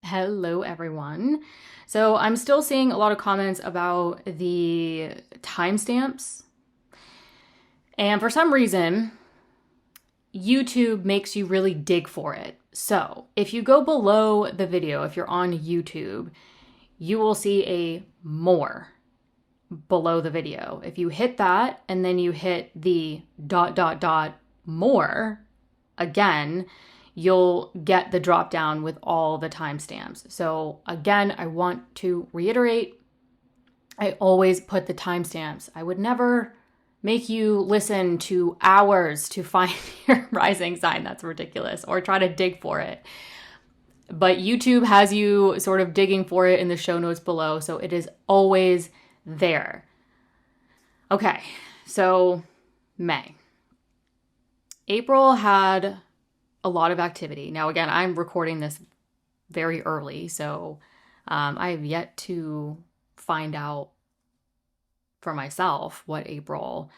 Hello, everyone. So I'm still seeing a lot of comments about the timestamps. And for some reason, YouTube makes you really dig for it. So if you go below the video, if you're on YouTube, you will see a more below the video. If you hit that and then you hit the ... more again, you'll get the drop down with all the timestamps. So again, I want to reiterate, I always put the timestamps. I would never make you listen to hours to find your rising sign. That's ridiculous. Or try to dig for it. But YouTube has you sort of digging for it in the show notes below. So it is always there. Okay, so May. April had a lot of activity. Now, again, I'm recording this very early, so I have yet to find out for myself what April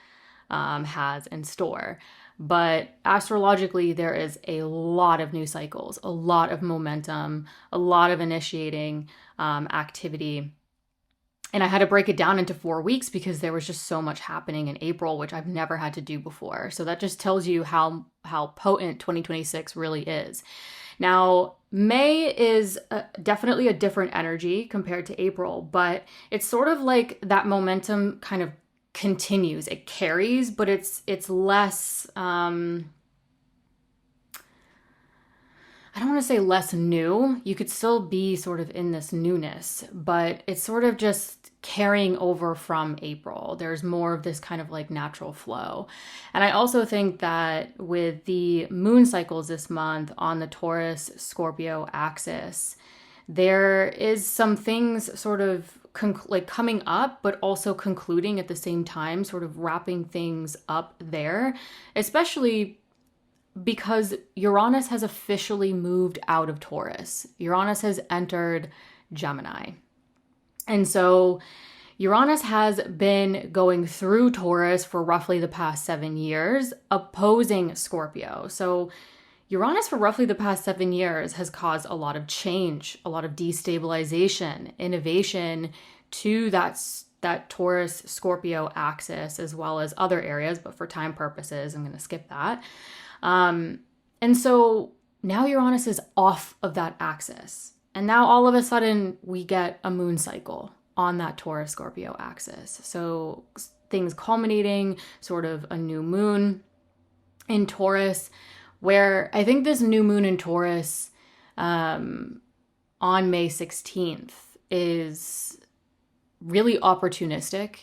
has in store. But astrologically, there is a lot of new cycles, a lot of momentum, a lot of initiating activity. And I had to break it down into 4 weeks because there was just so much happening in April, which I've never had to do before. So that just tells you how potent 2026 really is. Now, May is definitely a different energy compared to April, but it's sort of like that momentum kind of continues. It carries, but it's less... I don't want to say less new. You could still be sort of in this newness, but it's sort of just carrying over from April. There's more of this kind of like natural flow. And I also think that with the moon cycles this month on the Taurus Scorpio axis, there is some things sort of like coming up, but also concluding at the same time, sort of wrapping things up there, especially because Uranus has officially moved out of Taurus. Uranus has entered Gemini. And so Uranus has been going through Taurus for roughly the past 7 years, opposing Scorpio. So Uranus for roughly the past 7 years has caused a lot of change, a lot of destabilization, innovation to that Taurus Scorpio axis, as well as other areas. But for time purposes, I'm going to skip that. And so now Uranus is off of that axis. And now all of a sudden we get a moon cycle on that Taurus Scorpio axis. So things culminating, sort of a new moon in Taurus, where I think this new moon in Taurus, on May 16th is really opportunistic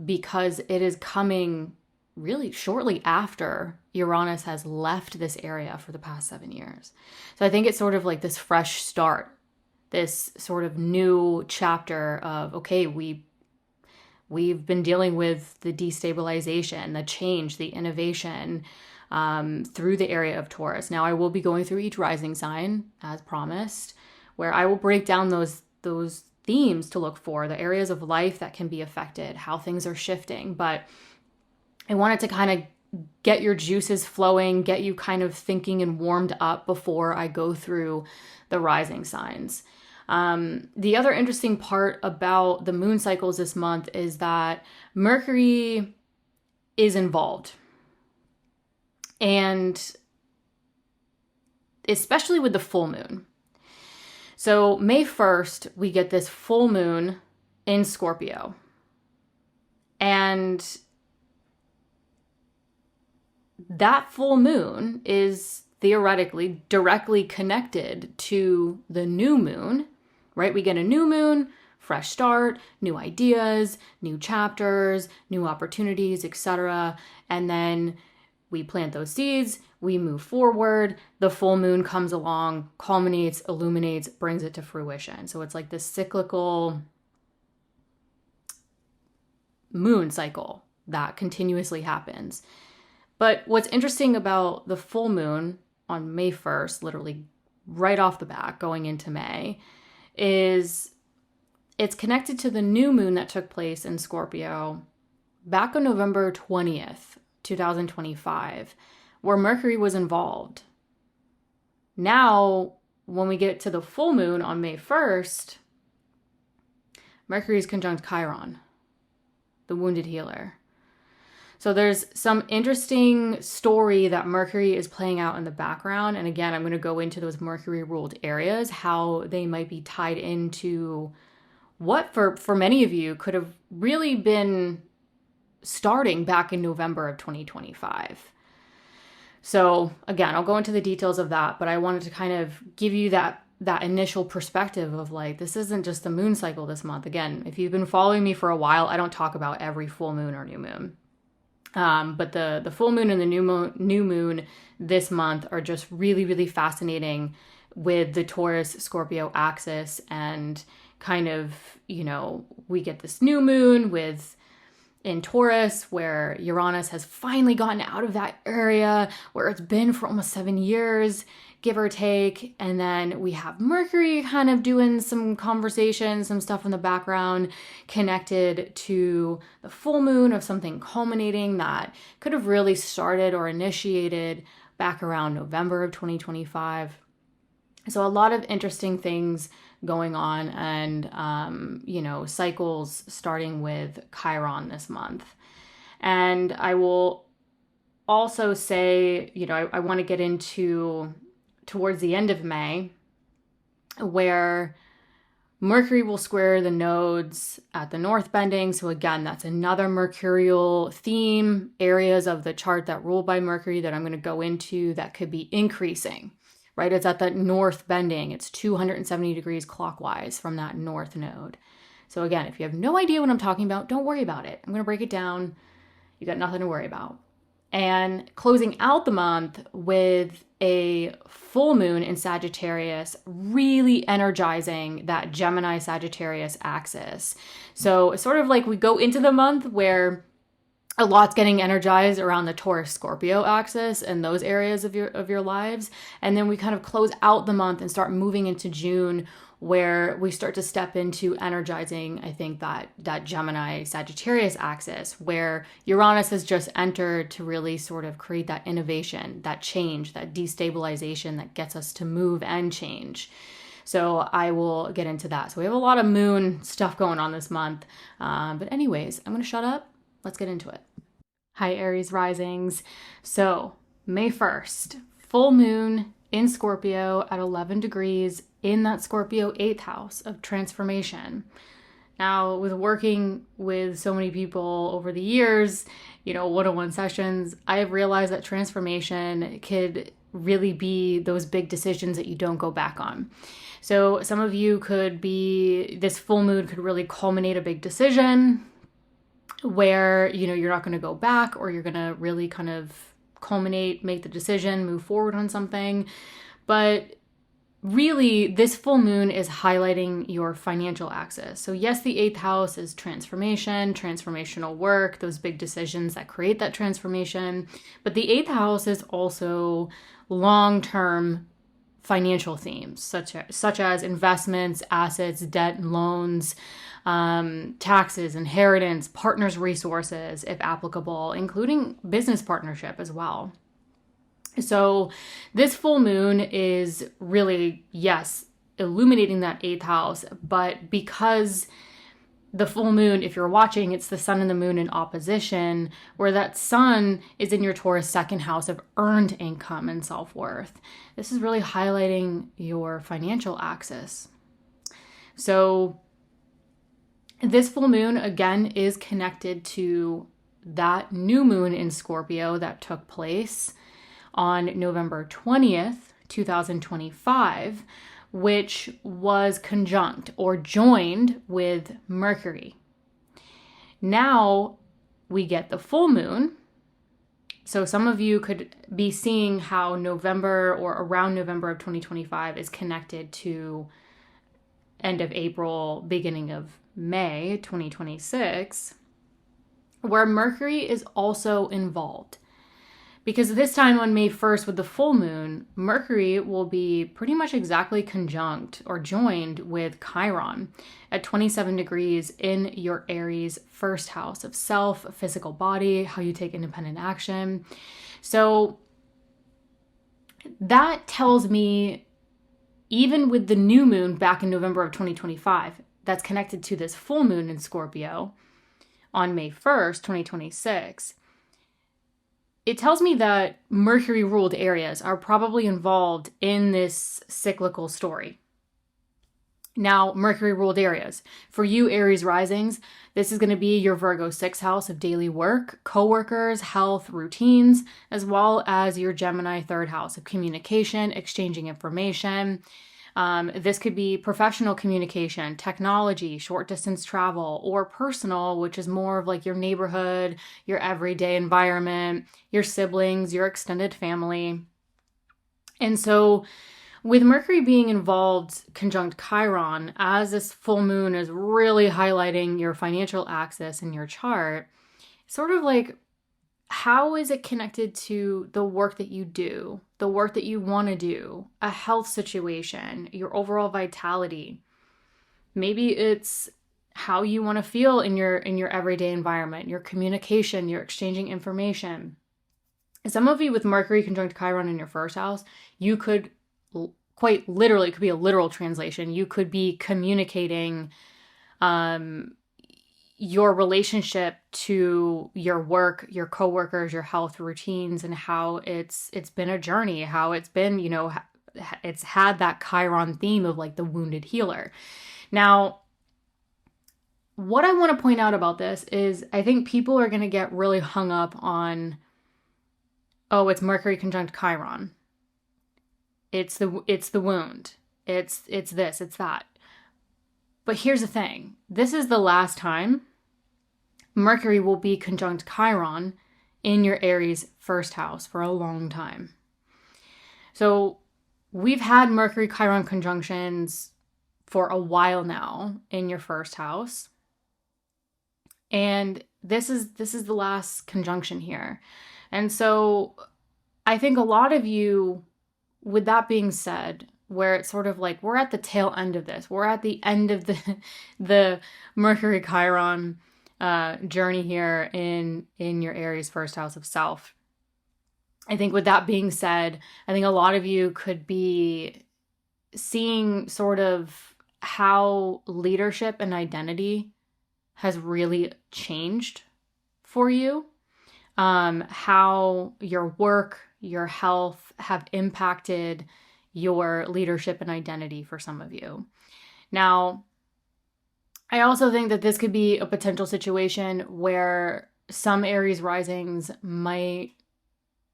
because it is coming really shortly after Uranus has left this area for the past 7 years. So I think it's sort of like this fresh start, this sort of new chapter of, okay, we've been dealing with the destabilization, the change, the innovation through the area of Taurus. Now I will be going through each rising sign as promised, where I will break down those themes to look for, the areas of life that can be affected, how things are shifting. But I wanted to kind of get your juices flowing, get you kind of thinking and warmed up before I go through the rising signs. The other interesting part about the moon cycles this month is that Mercury is involved. And especially with the full moon. So May 1st, we get this full moon in Scorpio. And that full moon is theoretically directly connected to the new moon, right? We get a new moon, fresh start, new ideas, new chapters, new opportunities, etc. And then we plant those seeds, we move forward, the full moon comes along, culminates, illuminates, brings it to fruition. So it's like this cyclical moon cycle that continuously happens. But what's interesting about the full moon on May 1st, literally right off the bat going into May, is it's connected to the new moon that took place in Scorpio back on November 20th, 2025, where Mercury was involved. Now, when we get to the full moon on May 1st, Mercury is conjunct Chiron, the wounded healer. So there's some interesting story that Mercury is playing out in the background. And again, I'm going to go into those Mercury ruled areas, how they might be tied into what for many of you could have really been starting back in November of 2025. So again, I'll go into the details of that, but I wanted to kind of give you that initial perspective of like, this isn't just the moon cycle this month. Again, if you've been following me for a while, I don't talk about every full moon or new moon. But the full moon and the new moon this month are just really, really fascinating with the Taurus Scorpio axis, and kind of, we get this new moon in Taurus, where Uranus has finally gotten out of that area where it's been for almost 7 years, give or take. And then we have Mercury kind of doing some conversation, some stuff in the background connected to the full moon of something culminating that could have really started or initiated back around November of 2025. So a lot of interesting things going on, and, cycles starting with Chiron this month. And I will also say, I want to get into towards the end of May, where Mercury will square the nodes at the north bending. So again, that's another mercurial theme, areas of the chart that rule by Mercury that I'm going to go into that could be increasing. Right? It's at that north bending. It's 270 degrees clockwise from that north node. So again, if you have no idea what I'm talking about, don't worry about it. I'm going to break it down. You got nothing to worry about. And closing out the month with a full moon in Sagittarius, really energizing that Gemini Sagittarius axis. So it's sort of like we go into the month where a lot's getting energized around the Taurus Scorpio axis and those areas of your lives. And then we kind of close out the month and start moving into June, where we start to step into energizing, I think, that Gemini Sagittarius axis, where Uranus has just entered to really sort of create that innovation, that change, that destabilization that gets us to move and change. So I will get into that. So we have a lot of moon stuff going on this month. But anyways, I'm going to shut up. Let's get into it. Hi, Aries Risings. So May 1st, full moon in Scorpio at 11 degrees in that Scorpio 8th house of transformation. Now, with working with so many people over the years, one-on-one sessions, I have realized that transformation could really be those big decisions that you don't go back on. So some of you this full moon could really culminate a big decision where, you're not going to go back, or you're going to really kind of culminate, make the decision, move forward on something. But really, this full moon is highlighting your financial axis. So yes, the 8th house is transformation, transformational work, those big decisions that create that transformation. But the 8th house is also long-term financial themes, such as investments, assets, debt, and loans, taxes, inheritance, partners' resources, if applicable, including business partnership as well. So this full moon is really, yes, illuminating that 8th house, but because the full moon, if you're watching, it's the sun and the moon in opposition, where that sun is in your Taurus 2nd house of earned income and self-worth. This is really highlighting your financial axis. So this full moon, again, is connected to that new moon in Scorpio that took place on November 20th, 2025, which was conjunct or joined with Mercury. Now we get the full moon. So some of you could be seeing how November or around November of 2025 is connected to end of April, beginning of May 2026, where Mercury is also involved. Because this time on May 1st with the full moon, Mercury will be pretty much exactly conjunct or joined with Chiron at 27 degrees in your Aries 1st house of self, physical body, how you take independent action. So That tells me, even with the new moon back in November of 2025, that's connected to this full moon in Scorpio on May 1st, 2026, it tells me that Mercury ruled areas are probably involved in this cyclical story. Now, Mercury ruled areas. For you, Aries Risings, this is going to be your Virgo 6th house of daily work, coworkers, health, routines, as well as your Gemini 3rd house of communication, exchanging information. This could be professional communication, technology, short distance travel, or personal, which is more of like your neighborhood, your everyday environment, your siblings, your extended family. And so with Mercury being involved conjunct Chiron, as this full moon is really highlighting your financial axis in your chart, sort of like, how is it connected to the work that you do, the work that you want to do, a health situation, your overall vitality? Maybe it's how you want to feel in your everyday environment, your communication, your exchanging information. Some of you with Mercury conjunct Chiron in your first house, you could quite literally, it could be a literal translation, you could be communicating your relationship to your work, your coworkers, your health routines, and how it's been a journey, how it's been, it's had that Chiron theme of like the wounded healer. Now, what I want to point out about this is I think people are going to get really hung up on, oh, it's Mercury conjunct Chiron. It's the wound. It's this, it's that. But here's the thing. This is the last time Mercury will be conjunct Chiron in your Aries first house for a long time. So we've had Mercury Chiron conjunctions for a while now in your first house. And this is the last conjunction here. And so I think a lot of you, with that being said, where it's sort of like we're at the tail end of this, we're at the end of the Mercury Chiron journey here in your Aries first house of self. I think with that being said, I think a lot of you could be seeing sort of how leadership and identity has really changed for you, how your work, your health have impacted your leadership and identity for some of you. Now, I also think that this could be a potential situation where some Aries risings might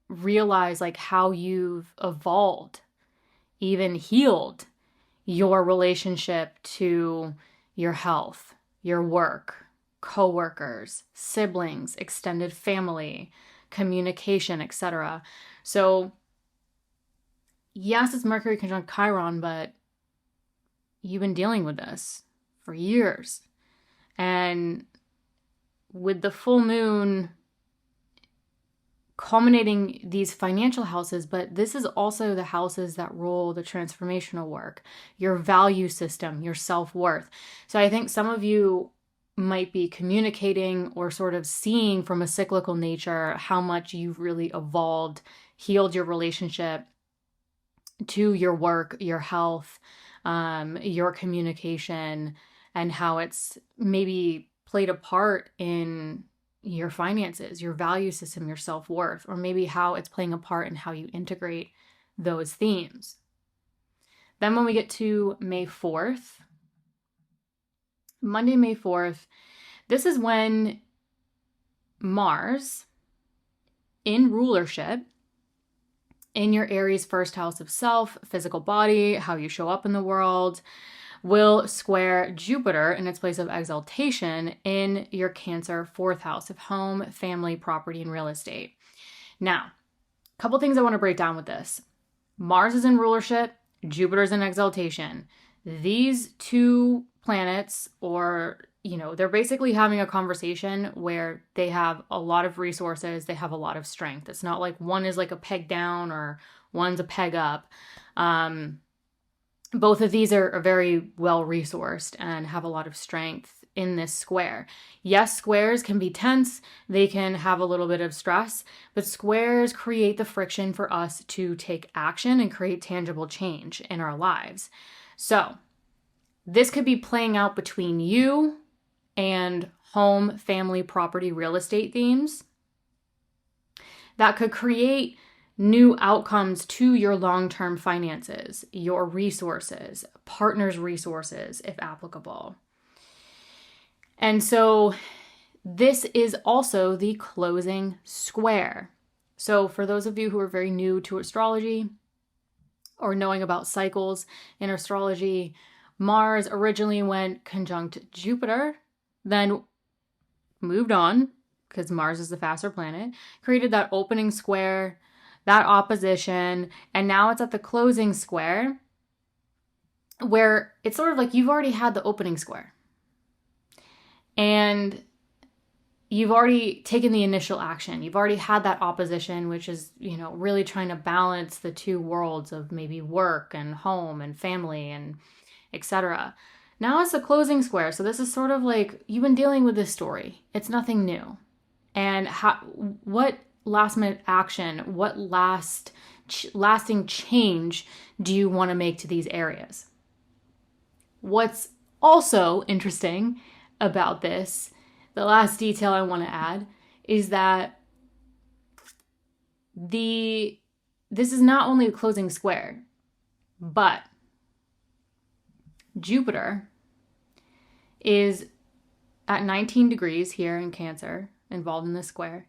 realize like how you've evolved, even healed your relationship to your health, your work, coworkers, siblings, extended family, communication, etc. So yes, it's Mercury conjunct Chiron, but you've been dealing with this for years. And with the full moon culminating these financial houses, but this is also the houses that rule the transformational work, your value system, your self-worth. So I think some of you might be communicating or sort of seeing from a cyclical nature how much you've really evolved, healed your relationship to your work, your health, your communication, and how it's maybe played a part in your finances, your value system, your self-worth, or maybe how it's playing a part in how you integrate those themes. Then when we get to May 4th, Monday, May 4th, this is when Mars in rulership in your Aries first house of self, physical body, how you show up in the world, will square Jupiter in its place of exaltation in your Cancer 4th house of home, family, property, and real estate. Now, a couple things I want to break down with this. Mars is in rulership, Jupiter's in exaltation. These two planets, or, they're basically having a conversation where they have a lot of resources, they have a lot of strength. It's not like one is like a peg down or one's a peg up. Both of these are very well resourced and have a lot of strength in this square. Yes, squares can be tense. They can have a little bit of stress, but squares create the friction for us to take action and create tangible change in our lives. So this could be playing out between you and home, family, property, real estate themes that could create new outcomes to your long-term finances, your resources, partners' resources, if applicable. And so this is also the closing square. So for those of you who are very new to astrology or knowing about cycles in astrology, Mars originally went conjunct Jupiter, then moved on because Mars is the faster planet, created that opening square, that opposition, and now it's at the closing square where it's sort of like you've already had the opening square and you've already taken the initial action. You've already had that opposition, which is, really trying to balance the two worlds of maybe work and home and family and etc. Now it's the closing square. So this is sort of like you've been dealing with this story. It's nothing new. And what last minute action, what lasting change do you want to make to these areas? What's also interesting about this, the last detail I want to add, is that this is not only a closing square, but Jupiter is at 19 degrees here in Cancer, involved in this square.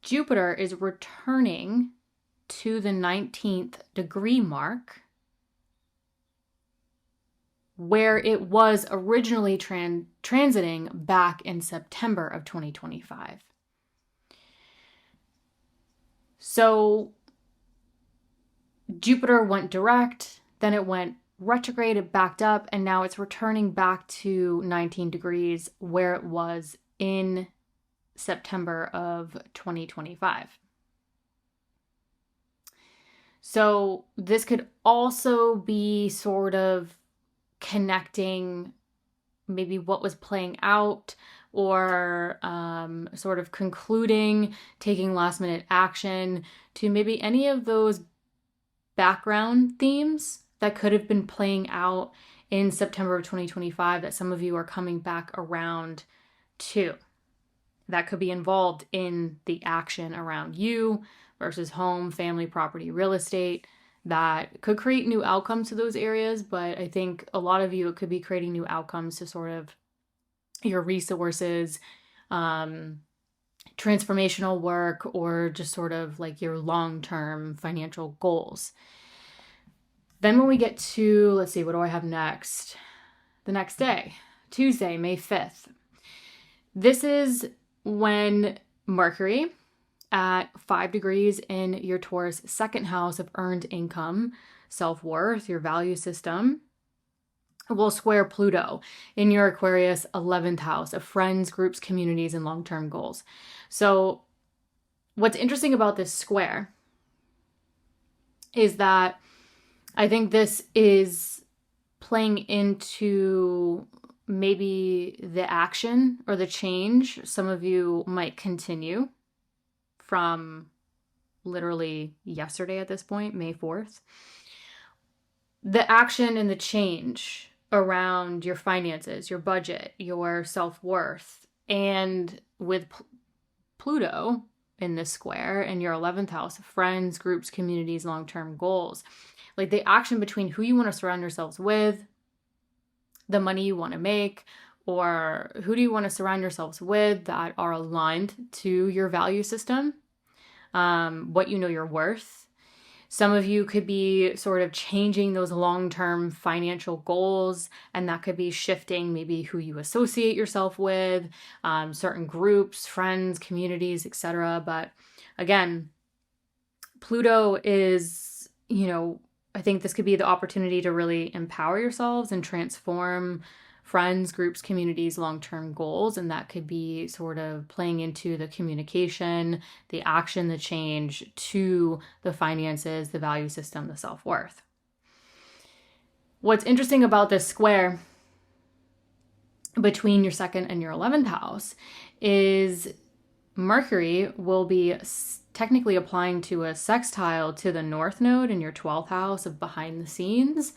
Jupiter is returning to the 19th degree mark where it was originally transiting back in September of 2025. So Jupiter went direct, then it went retrograde, it backed up, and now it's returning back to 19 degrees where it was in September of 2025. So this could also be sort of connecting maybe what was playing out or sort of concluding, taking last minute action to maybe any of those background themes that could have been playing out in September of 2025 that some of you are coming back around to. That could be involved in the action around you versus home, family, property, real estate. That could create new outcomes to those areas, but I think a lot of you, it could be creating new outcomes to sort of your resources, transformational work, or just sort of like your long-term financial goals. Then when we get to, let's see, what do I have next? The next day, Tuesday, May 5th. This is when Mercury at 5 degrees in your Taurus second house of earned income, self-worth, your value system, will square Pluto in your Aquarius 11th house of friends, groups, communities, and long-term goals. So what's interesting about this square is that I think this is playing into maybe the action or the change some of you might continue from literally yesterday at this point, May 4th. The action and the change around your finances, your budget, your self-worth, and with Pluto in this square in your 11th house, friends, groups, communities, long-term goals. Like the action between who you want to surround yourselves with, the money you want to make, or who do you want to surround yourselves with that are aligned to your value system, what you know you're worth. Some of you could be sort of changing those long-term financial goals, and that could be shifting maybe who you associate yourself with, certain groups, friends, communities, etc. But again, Pluto is, I think this could be the opportunity to really empower yourselves and transform friends, groups, communities, long-term goals. And that could be sort of playing into the communication, the action, the change to the finances, the value system, the self-worth. What's interesting about this square between your second and your 11th house is Mercury will be technically applying to a sextile to the North Node in your 12th house of behind the scenes.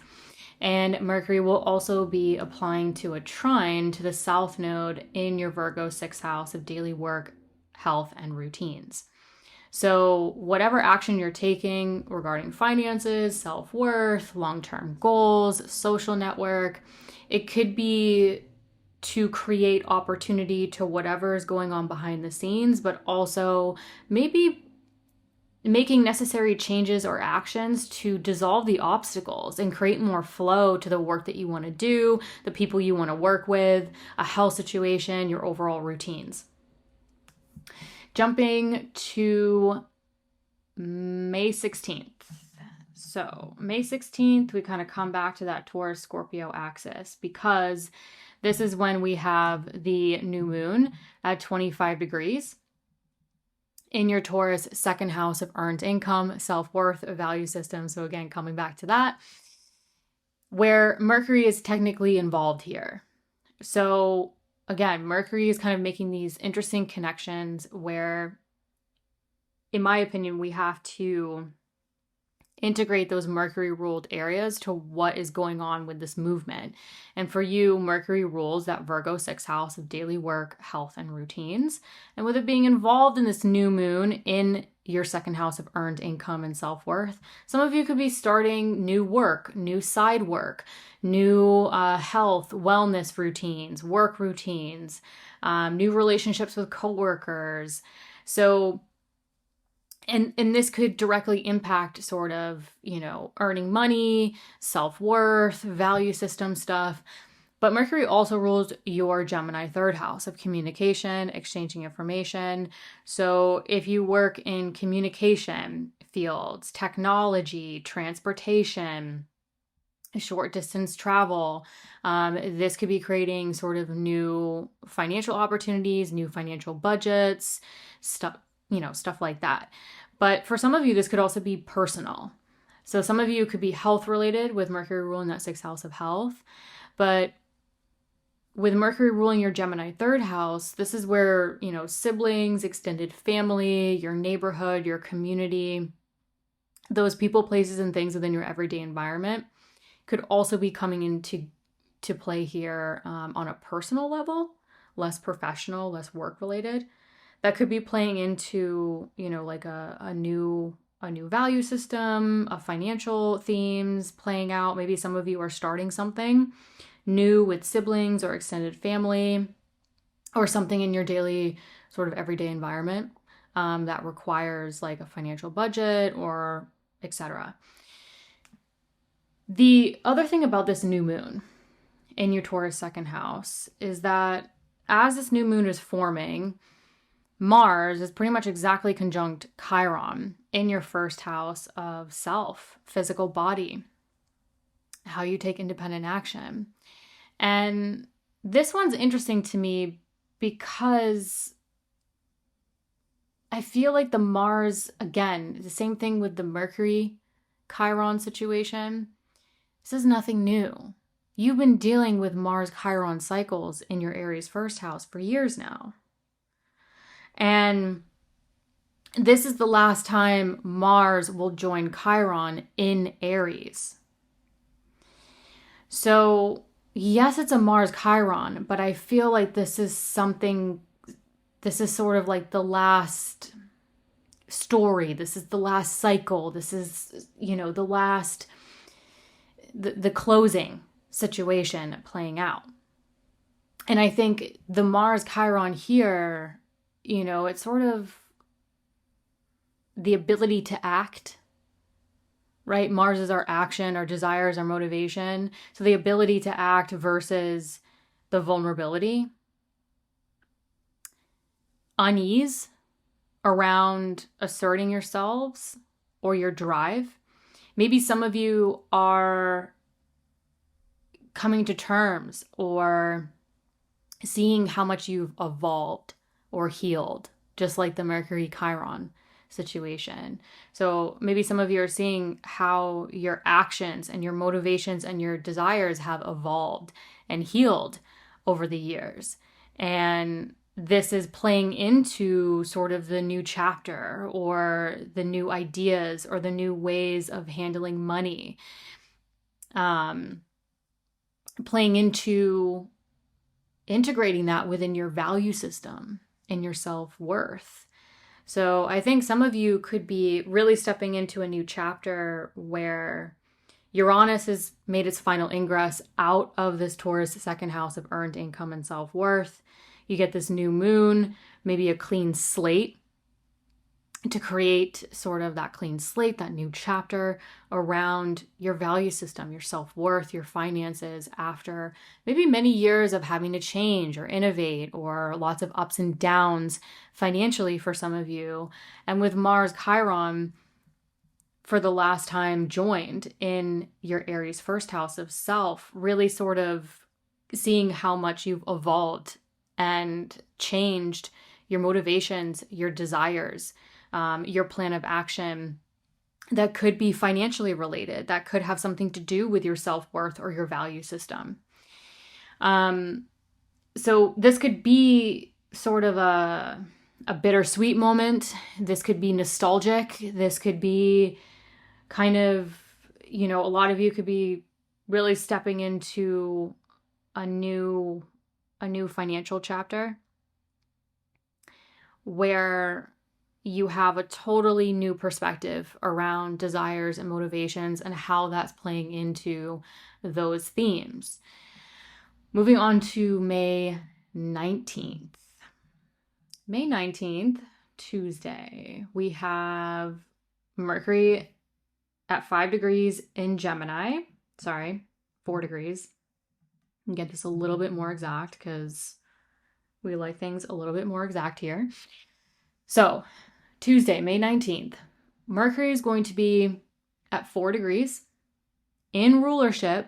And Mercury will also be applying to a trine to the South Node in your Virgo 6th house of daily work, health, and routines. So, whatever action you're taking regarding finances, self worth, long term goals, social network, it could be to create opportunity to whatever is going on behind the scenes, but also maybe making necessary changes or actions to dissolve the obstacles and create more flow to the work that you want to do, the people you want to work with, a health situation, your overall routines. Jumping to May 16th. So May 16th, we kind of come back to that Taurus Scorpio axis because this is when we have the new moon at 25 degrees in your Taurus second house of earned income, self-worth, value system. So again, coming back to that, where Mercury is technically involved here. So again, Mercury is kind of making these interesting connections where, in my opinion, we have to integrate those Mercury ruled areas to what is going on with this movement. And for you, Mercury rules that Virgo 6th house of daily work, health, and routines. And with it being involved in this new moon in your second house of earned income and self-worth, some of you could be starting new work, new side work, new health, wellness routines, work routines, new relationships with coworkers. So And this could directly impact sort of, earning money, self-worth, value system stuff. But Mercury also rules your Gemini third house of communication, exchanging information. So if you work in communication fields, technology, transportation, short distance travel, this could be creating sort of new financial opportunities, new financial budgets, stuff like that. But for some of you, this could also be personal. So some of you could be health related with Mercury ruling that 6th house of health. But with Mercury ruling your Gemini third house, this is where, siblings, extended family, your neighborhood, your community, those people, places, and things within your everyday environment could also be coming into play here on a personal level, less professional, less work related. That could be playing into, like a new value system, a financial themes playing out. Maybe some of you are starting something new with siblings or extended family, or something in your daily sort of everyday environment that requires like a financial budget or etc. The other thing about this new moon in your Taurus second house is that as this new moon is forming, Mars is pretty much exactly conjunct Chiron in your first house of self, physical body, how you take independent action. And this one's interesting to me because I feel like the Mars, again, the same thing with the Mercury Chiron situation. This is nothing new. You've been dealing with Mars Chiron cycles in your Aries first house for years now. And this is the last time Mars will join Chiron in Aries. So, yes, it's a Mars Chiron, but I feel like this is sort of like the last story. This is the last cycle. This is, the closing situation playing out. And I think the Mars Chiron here, it's sort of the ability to act, right? Mars is our action, our desires, our motivation. So the ability to act versus the vulnerability, unease around asserting yourselves or your drive. Maybe some of you are coming to terms or seeing how much you've evolved or healed, just like the Mercury Chiron situation. So maybe some of you are seeing how your actions and your motivations and your desires have evolved and healed over the years. And this is playing into sort of the new chapter or the new ideas or the new ways of handling money. Playing into integrating that within your value system and your self-worth. So I think some of you could be really stepping into a new chapter where Uranus has made its final ingress out of this Taurus second house of earned income and self-worth. You get this new moon, maybe a clean slate, to create sort of that clean slate, that new chapter around your value system, your self-worth, your finances, after maybe many years of having to change or innovate or lots of ups and downs financially for some of you. And with Mars Chiron, for the last time joined in your Aries first house of self, really sort of seeing how much you've evolved and changed your motivations, your desires, your plan of action that could be financially related, that could have something to do with your self-worth or your value system. So this could be sort of a bittersweet moment. This could be nostalgic. This could be kind of, a lot of you could be really stepping into a new financial chapter where you have a totally new perspective around desires and motivations and how that's playing into those themes. Moving on to May 19th. May 19th, Tuesday, we have Mercury at 5 degrees in Gemini. 4 degrees. And get this a little bit more exact because we like things a little bit more exact here. So, Tuesday, May 19th, Mercury is going to be at 4 degrees in rulership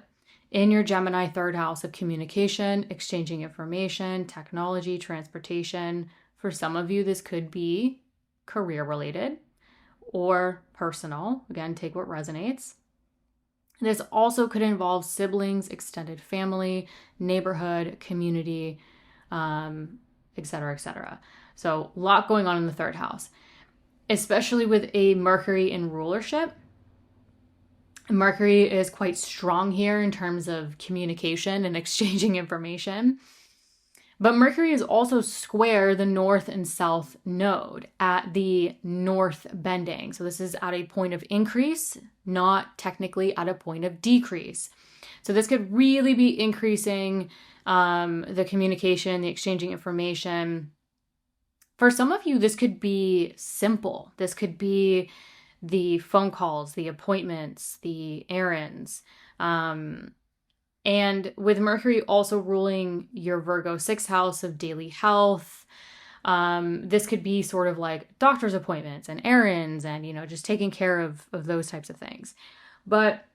in your Gemini third house of communication, exchanging information, technology, transportation. For some of you, this could be career related or personal. Again, take what resonates. This also could involve siblings, extended family, neighborhood, community, etc., etc. So a lot going on in the third house, especially with a Mercury in rulership. Mercury is quite strong here in terms of communication and exchanging information. But Mercury is also square the north and south node at the north bending. So this is at a point of increase, not technically at a point of decrease. So this could really be increasing the communication, the exchanging information. For some of you, this could be simple. This could be the phone calls, the appointments, the errands. And with Mercury also ruling your Virgo 6th house of daily health, this could be sort of like doctor's appointments and errands and, just taking care of those types of things. But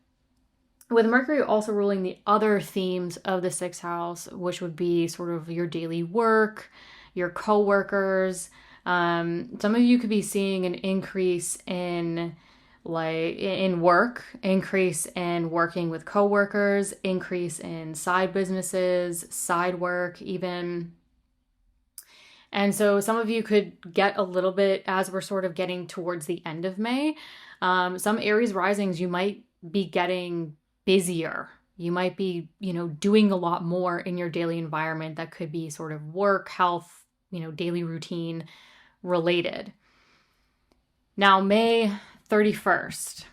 with Mercury also ruling the other themes of the 6th house, which would be sort of your daily work, your coworkers. Some of you could be seeing an increase in work, increase in working with coworkers, increase in side businesses, side work even. And so some of you could get a little bit, as we're sort of getting towards the end of May, some Aries risings, you might be getting busier. You might be, doing a lot more in your daily environment that could be sort of work, health, daily routine related. Now, May 31st.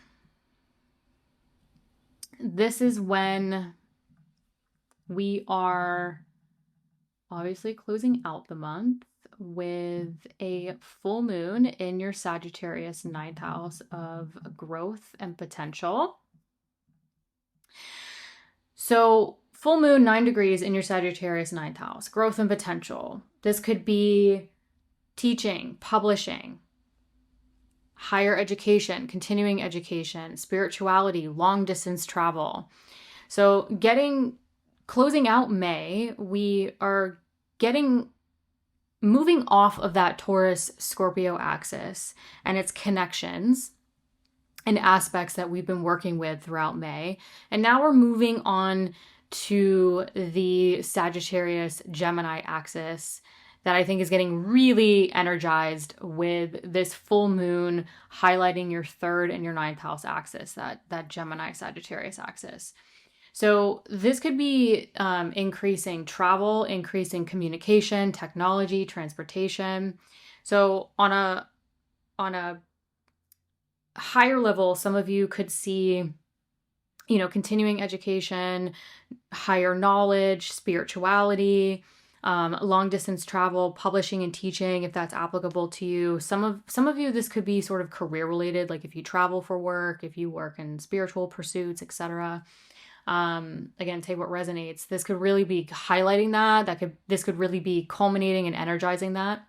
This is when we are obviously closing out the month with a full moon in your Sagittarius 9th house of growth and potential. So full moon 9 degrees in your Sagittarius 9th house, growth and potential. This could be teaching, publishing, higher education, continuing education, spirituality, long distance travel. So closing out May, we are moving off of that Taurus Scorpio axis and its connections and aspects that we've been working with throughout May. And now we're moving on to the Sagittarius Gemini axis that I think is getting really energized with this full moon highlighting your third and your ninth house axis, that Gemini Sagittarius axis. So this could be increasing travel, increasing communication, technology, transportation. So on a higher level, some of you could see, continuing education, higher knowledge, spirituality, long distance travel, publishing and teaching, if that's applicable to you. Some of you, this could be sort of career related, like if you travel for work, if you work in spiritual pursuits, etc. Again, take what resonates. This could really be highlighting this could really be culminating and energizing that.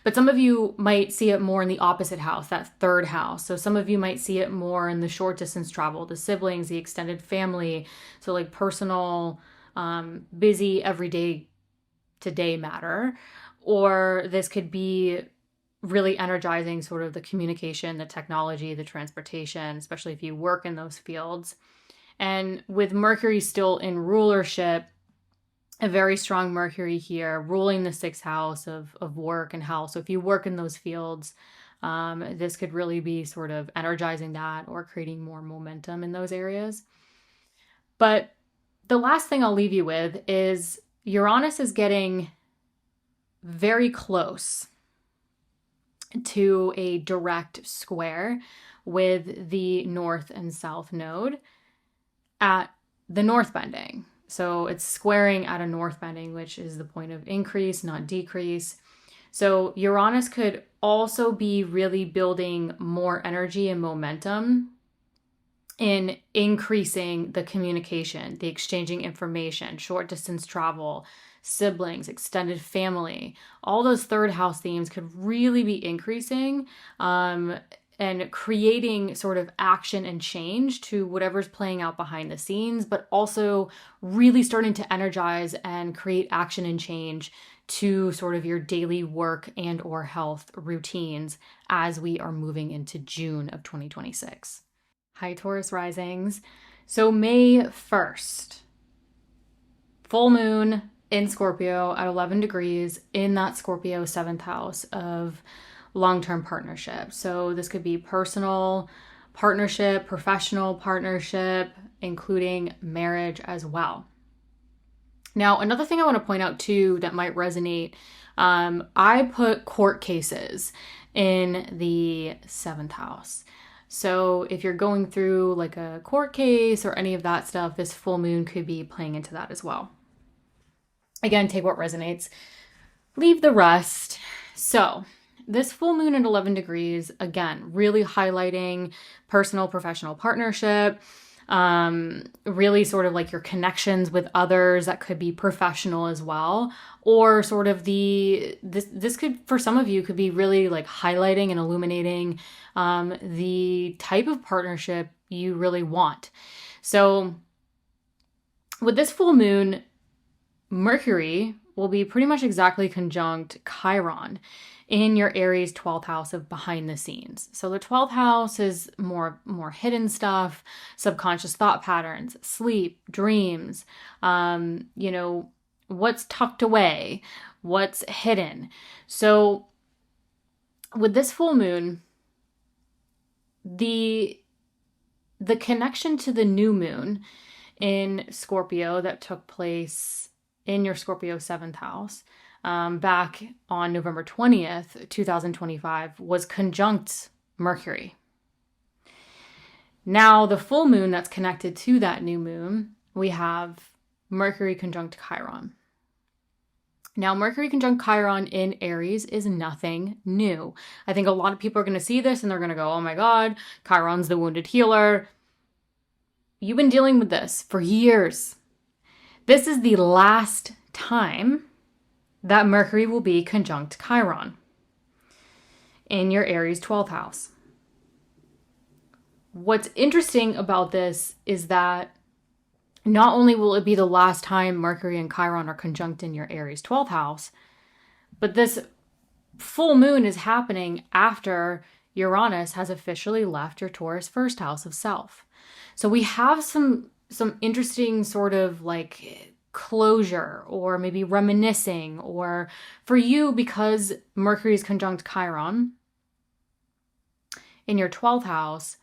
But some of you might see it more in the opposite house, that third house. So some of you might see it more in the short distance travel, the siblings, the extended family. So like personal, busy, everyday today matter. Or this could be really energizing sort of the communication, the technology, the transportation, especially if you work in those fields. And with Mercury still in rulership, a very strong Mercury here, ruling the sixth house of work and health. So if you work in those fields, this could really be sort of energizing that or creating more momentum in those areas. But the last thing I'll leave you with is Uranus is getting very close to a direct square with the north and south node at the north bending. So it's squaring at a north bending, which is the point of increase, not decrease. So Uranus could also be really building more energy and momentum in increasing the communication, the exchanging information, short distance travel, siblings, extended family. All those third house themes could really be increasing and creating sort of action and change to whatever's playing out behind the scenes, but also really starting to energize and create action and change to sort of your daily work and or health routines as we are moving into June of 2026. Hi, Taurus Risings. So May 1st, full moon in Scorpio at 11 degrees in that Scorpio 7th house of long-term partnership. So this could be personal partnership, professional partnership, including marriage as well. Now, another thing I want to point out too that might resonate, I put court cases in the 7th house. So if you're going through like a court case or any of that stuff, this full moon could be playing into that as well. Again, take what resonates, leave the rest. So this full moon at 11 degrees, again, really highlighting personal, professional partnership, really sort of like your connections with others that could be professional as well, or sort of this could, for some of you, could be really like highlighting and illuminating the type of partnership you really want. So with this full moon, Mercury will be pretty much exactly conjunct Chiron in your Aries 12th house of behind the scenes. So the 12th house is more hidden stuff, subconscious thought patterns, sleep, dreams, what's tucked away, what's hidden. So with this full moon, the connection to the new moon in Scorpio that took place in your Scorpio 7th house back on November 20th, 2025, was conjunct Mercury. Now, the full moon that's connected to that new moon, we have Mercury conjunct Chiron. Now, Mercury conjunct Chiron in Aries is nothing new. I think a lot of people are going to see this and they're going to go, oh my God, Chiron's the wounded healer. You've been dealing with this for years. This is the last time that Mercury will be conjunct Chiron in your Aries 12th house. What's interesting about this is that not only will it be the last time Mercury and Chiron are conjunct in your Aries 12th house, but this full moon is happening after Uranus has officially left your Taurus first house of self. So we have some some interesting sort of like closure or maybe reminiscing, or for you, because Mercury is conjunct Chiron in your 12th house,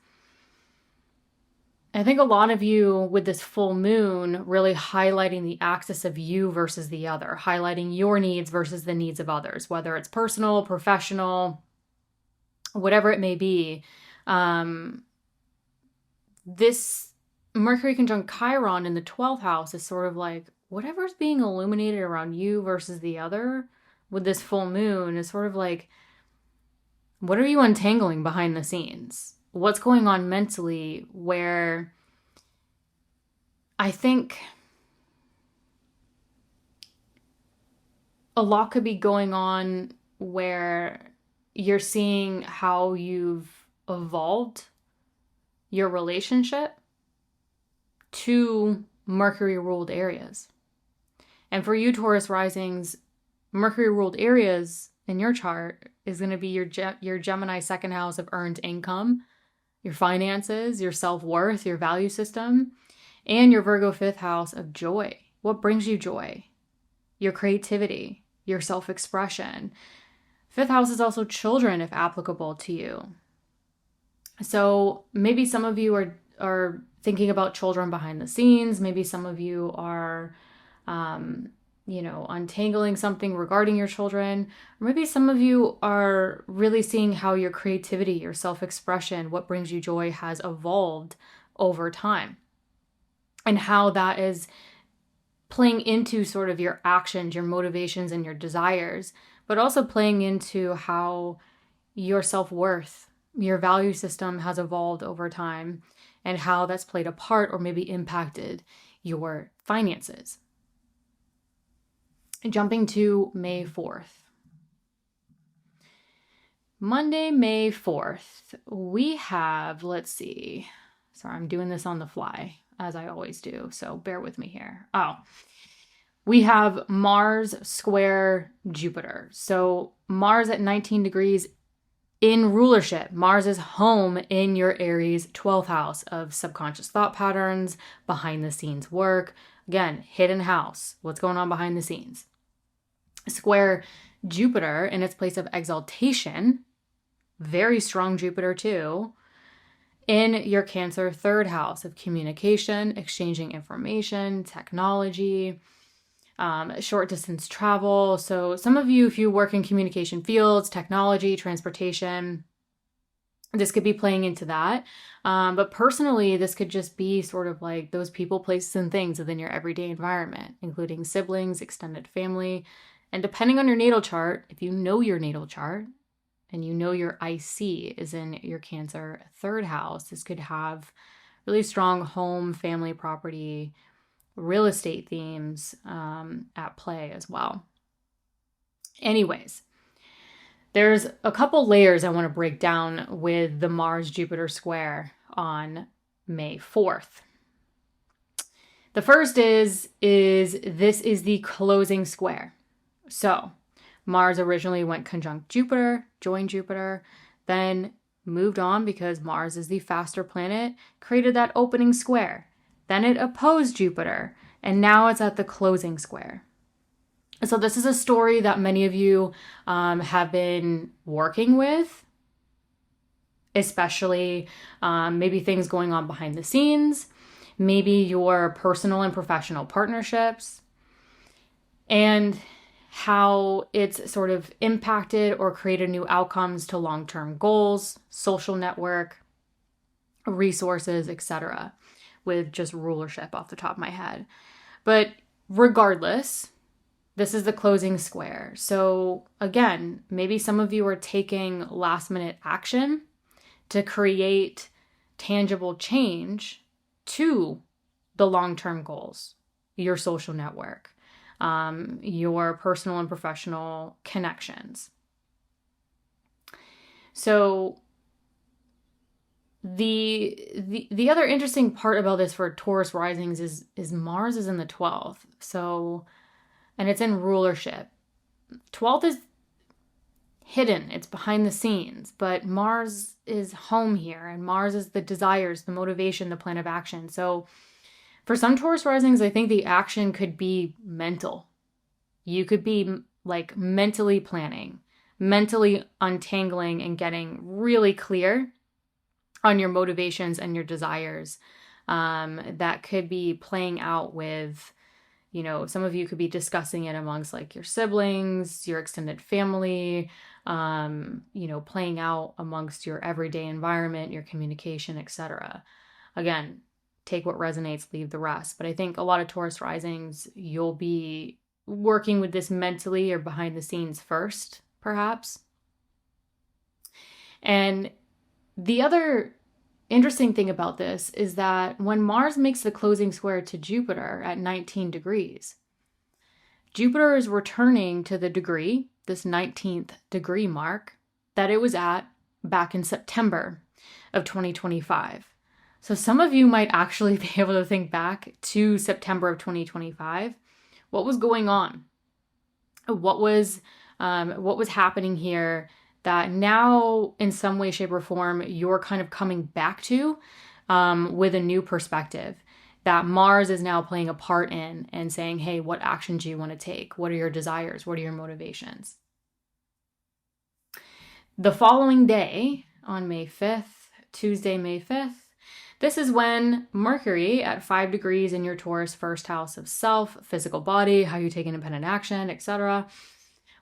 I think a lot of you with this full moon really highlighting the axis of you versus the other, highlighting your needs versus the needs of others, whether it's personal, professional, whatever it may be. This Mercury conjunct Chiron in the 12th house is sort of like whatever's being illuminated around you versus the other with this full moon is sort of like, what are you untangling behind the scenes? What's going on mentally, where I think a lot could be going on where you're seeing how you've evolved your relationship to Mercury ruled areas. And for you, Taurus risings, Mercury ruled areas in your chart is going to be your Gemini second house of earned income, your finances, your self-worth, your value system, and your Virgo fifth house of joy. What brings you joy? Your creativity, your self-expression. Fifth house is also children, if applicable to you. So maybe some of you are thinking about children behind the scenes. Maybe some of you are, untangling something regarding your children. Or maybe some of you are really seeing how your creativity, your self-expression, what brings you joy has evolved over time. And how that is playing into sort of your actions, your motivations, and your desires, but also playing into how your self-worth, your value system has evolved over time, and how that's played a part or maybe impacted your finances. Jumping to May 4th. Monday, May 4th, we have, let's see. Sorry, I'm doing this on the fly, as I always do, so bear with me here. We have Mars square Jupiter. So Mars at 19 degrees in rulership. Mars is home in your Aries 12th house of subconscious thought patterns, behind the scenes work. Again, hidden house. What's going on behind the scenes? Square Jupiter in its place of exaltation. Very strong Jupiter too. In your Cancer third house of communication, exchanging information, technology, short distance travel. So some of you, if you work in communication fields, technology, transportation, this could be playing into that. But personally, this could just be sort of like those people, places, and things within your everyday environment, including siblings, extended family. And depending on your natal chart, if you know your natal chart and you know your IC is in your Cancer third house, this could have really strong home, family, property, real estate themes at play as well. Anyways, there's a couple layers I want to break down with the Mars-Jupiter square on May 4th. The first is this is the closing square. So Mars originally went conjunct Jupiter, joined Jupiter, then moved on because Mars is the faster planet, created that opening square. Then it opposed Jupiter, and now it's at the closing square. So this is a story that many of you have been working with, especially maybe things going on behind the scenes, maybe your personal and professional partnerships, and how it's sort of impacted or created new outcomes to long-term goals, social network, resources, etc., with just rulership off the top of my head. But regardless, this is the closing square. So again, maybe some of you are taking last minute action to create tangible change to the long-term goals, your social network, your personal and professional connections. So the other interesting part about this for Taurus risings is Mars is in the 12th. So, and it's in rulership. 12th is hidden, it's behind the scenes, but Mars is home here, and Mars is the desires, the motivation, the plan of action. So For some Taurus risings, I think the action could be mental. You could be like mentally planning, mentally untangling and getting really clear on your motivations and your desires. That could be playing out with, some of you could be discussing it amongst like your siblings, your extended family, playing out amongst your everyday environment, your communication, etc. Again, take what resonates, leave the rest. But I think a lot of Taurus risings, you'll be working with this mentally or behind the scenes first, perhaps. And the other interesting thing about this is that when Mars makes the closing square to Jupiter at 19 degrees, Jupiter is returning to the degree, this 19th degree mark, that it was at back in September of 2025. So some of you might actually be able to think back to September of 2025. What was going on? What was happening here that now in some way, shape, or form, you're kind of coming back to with a new perspective that Mars is now playing a part in and saying, hey, what actions do you want to take? What are your desires? What are your motivations? The following day on May 5th, Tuesday, May 5th, this is when Mercury at 5 degrees in your Taurus first house of self, physical body, how you take independent action, etc.,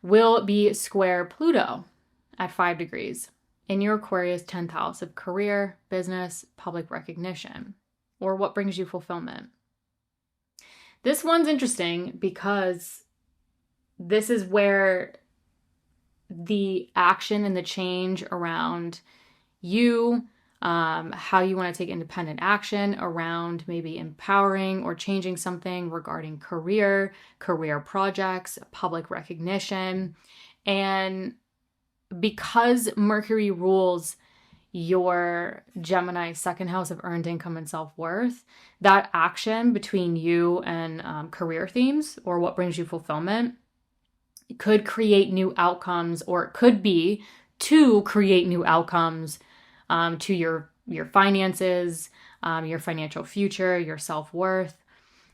will be square Pluto at 5 degrees in your Aquarius 10th house of career, business, public recognition, or what brings you fulfillment. This one's interesting because this is where the action and the change around you, how you want to take independent action around maybe empowering or changing something regarding career projects, public recognition. And because Mercury rules your Gemini second house of earned income and self-worth, that action between you and career themes or what brings you fulfillment could create new outcomes, or it could be to create new outcomes to your finances, your financial future, your self-worth.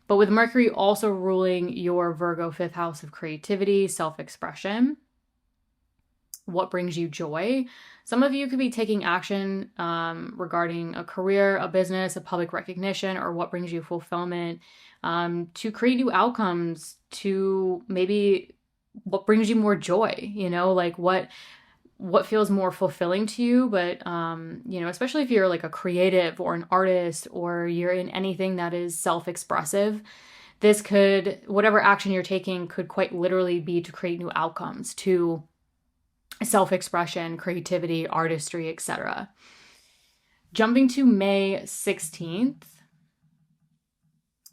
But with Mercury also ruling your Virgo fifth house of creativity, self-expression, what brings you joy? Some of you could be taking action regarding a career, a business, a public recognition, or what brings you fulfillment to create new outcomes, to maybe what brings you more joy, like what feels more fulfilling to you. But, especially if you're like a creative or an artist or you're in anything that is self-expressive, whatever action you're taking could quite literally be to create new outcomes, to self-expression, creativity, artistry, etc. Jumping to May 16th,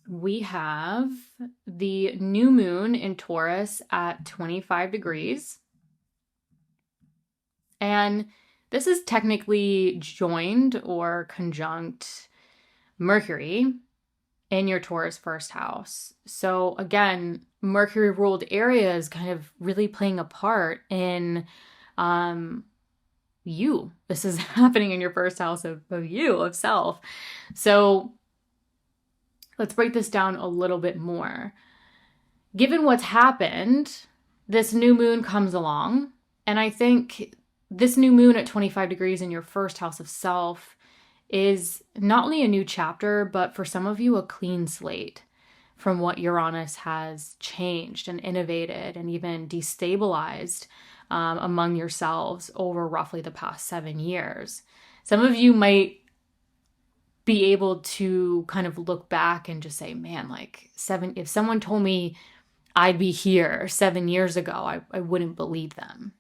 we have the new moon in Taurus at 25 degrees. And this is technically joined or conjunct Mercury in your Taurus first house. So again, Mercury ruled areas kind of really playing a part in you. This is happening in your first house of you, of self. So let's break this down a little bit more. Given what's happened, this new moon comes along, and I think this new moon at 25 degrees in your first house of self is not only a new chapter, but for some of you, a clean slate from what Uranus has changed and innovated and even destabilized among yourselves over roughly the past 7 years. Some of you might be able to kind of look back and just say, man, like if someone told me I'd be here 7 years ago, I wouldn't believe them.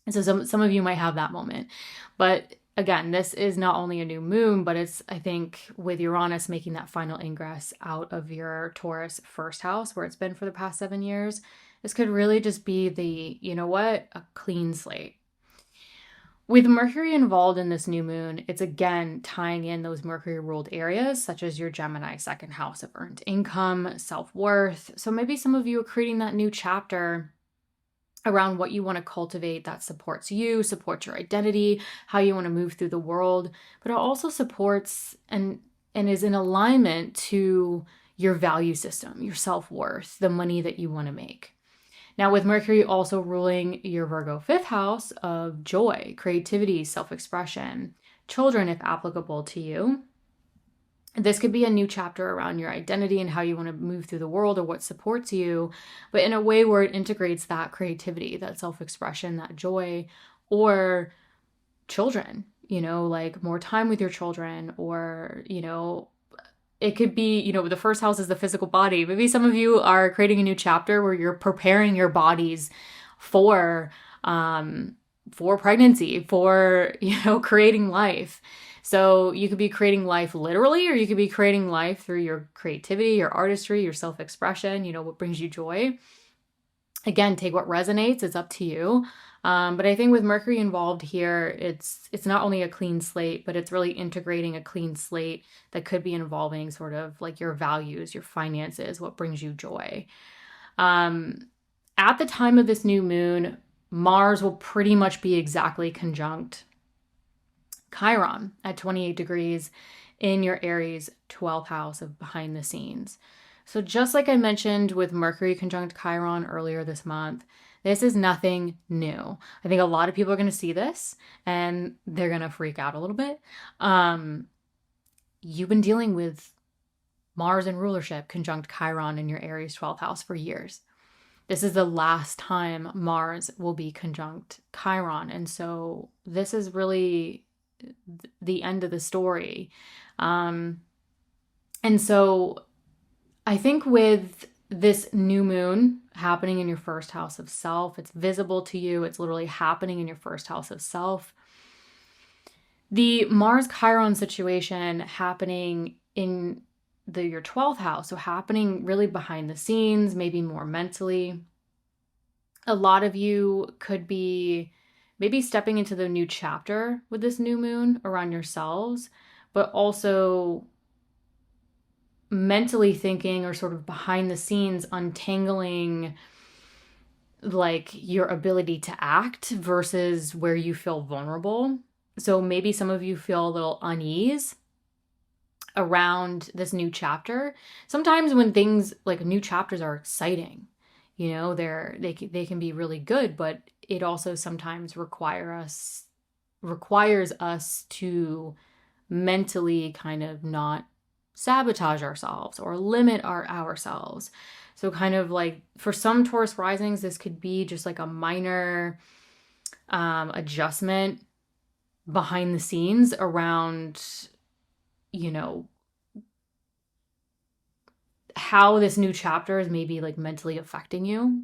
And so some of you might have that moment. But again, this is not only a new moon, but it's, I think, with Uranus making that final ingress out of your Taurus first house, where it's been for the past 7 years, this could really just be a clean slate. With Mercury involved in this new moon, it's again tying in those Mercury-ruled areas, such as your Gemini second house of earned income, self-worth. So maybe some of you are creating that new chapter around what you want to cultivate that supports you, supports your identity, how you want to move through the world, but it also supports and and is in alignment to your value system, your self-worth, the money that you want to make. Now, with Mercury also ruling your Virgo fifth house of joy, creativity, self-expression, children, if applicable to you, this could be a new chapter around your identity and how you want to move through the world or what supports you, but in a way where it integrates that creativity, that self-expression, that joy, or children, like more time with your children, or, it could be, the first house is the physical body. Maybe some of you are creating a new chapter where you're preparing your bodies for pregnancy, for, creating life. So you could be creating life literally, or you could be creating life through your creativity, your artistry, your self-expression, what brings you joy. Again, take what resonates. It's up to you. But I think with Mercury involved here, it's not only a clean slate, but it's really integrating a clean slate that could be involving sort of like your values, your finances, what brings you joy. At the time of this new moon, Mars will pretty much be exactly conjunct Chiron at 28 degrees in your Aries 12th house of behind the scenes. So just like I mentioned with Mercury conjunct Chiron earlier this month, this is nothing new. I think a lot of people are going to see this and they're going to freak out a little bit. You've been dealing with Mars in rulership conjunct Chiron in your Aries 12th house for years. This is the last time Mars will be conjunct Chiron. And so this is really the end of the story. And so I think with this new moon happening in your first house of self, it's visible to you. It's literally happening in your first house of self. The Mars Chiron situation happening in your 12th house, so happening really behind the scenes, maybe more mentally. A lot of you could be maybe stepping into the new chapter with this new moon around yourselves, but also mentally thinking or sort of behind the scenes untangling like your ability to act versus where you feel vulnerable. So maybe some of you feel a little unease around this new chapter. Sometimes when things like new chapters are exciting, they can be really good, but it also sometimes requires us to mentally kind of not sabotage ourselves or limit ourselves. So kind of like for some Taurus risings, this could be just like a minor adjustment behind the scenes around, how this new chapter is maybe like mentally affecting you.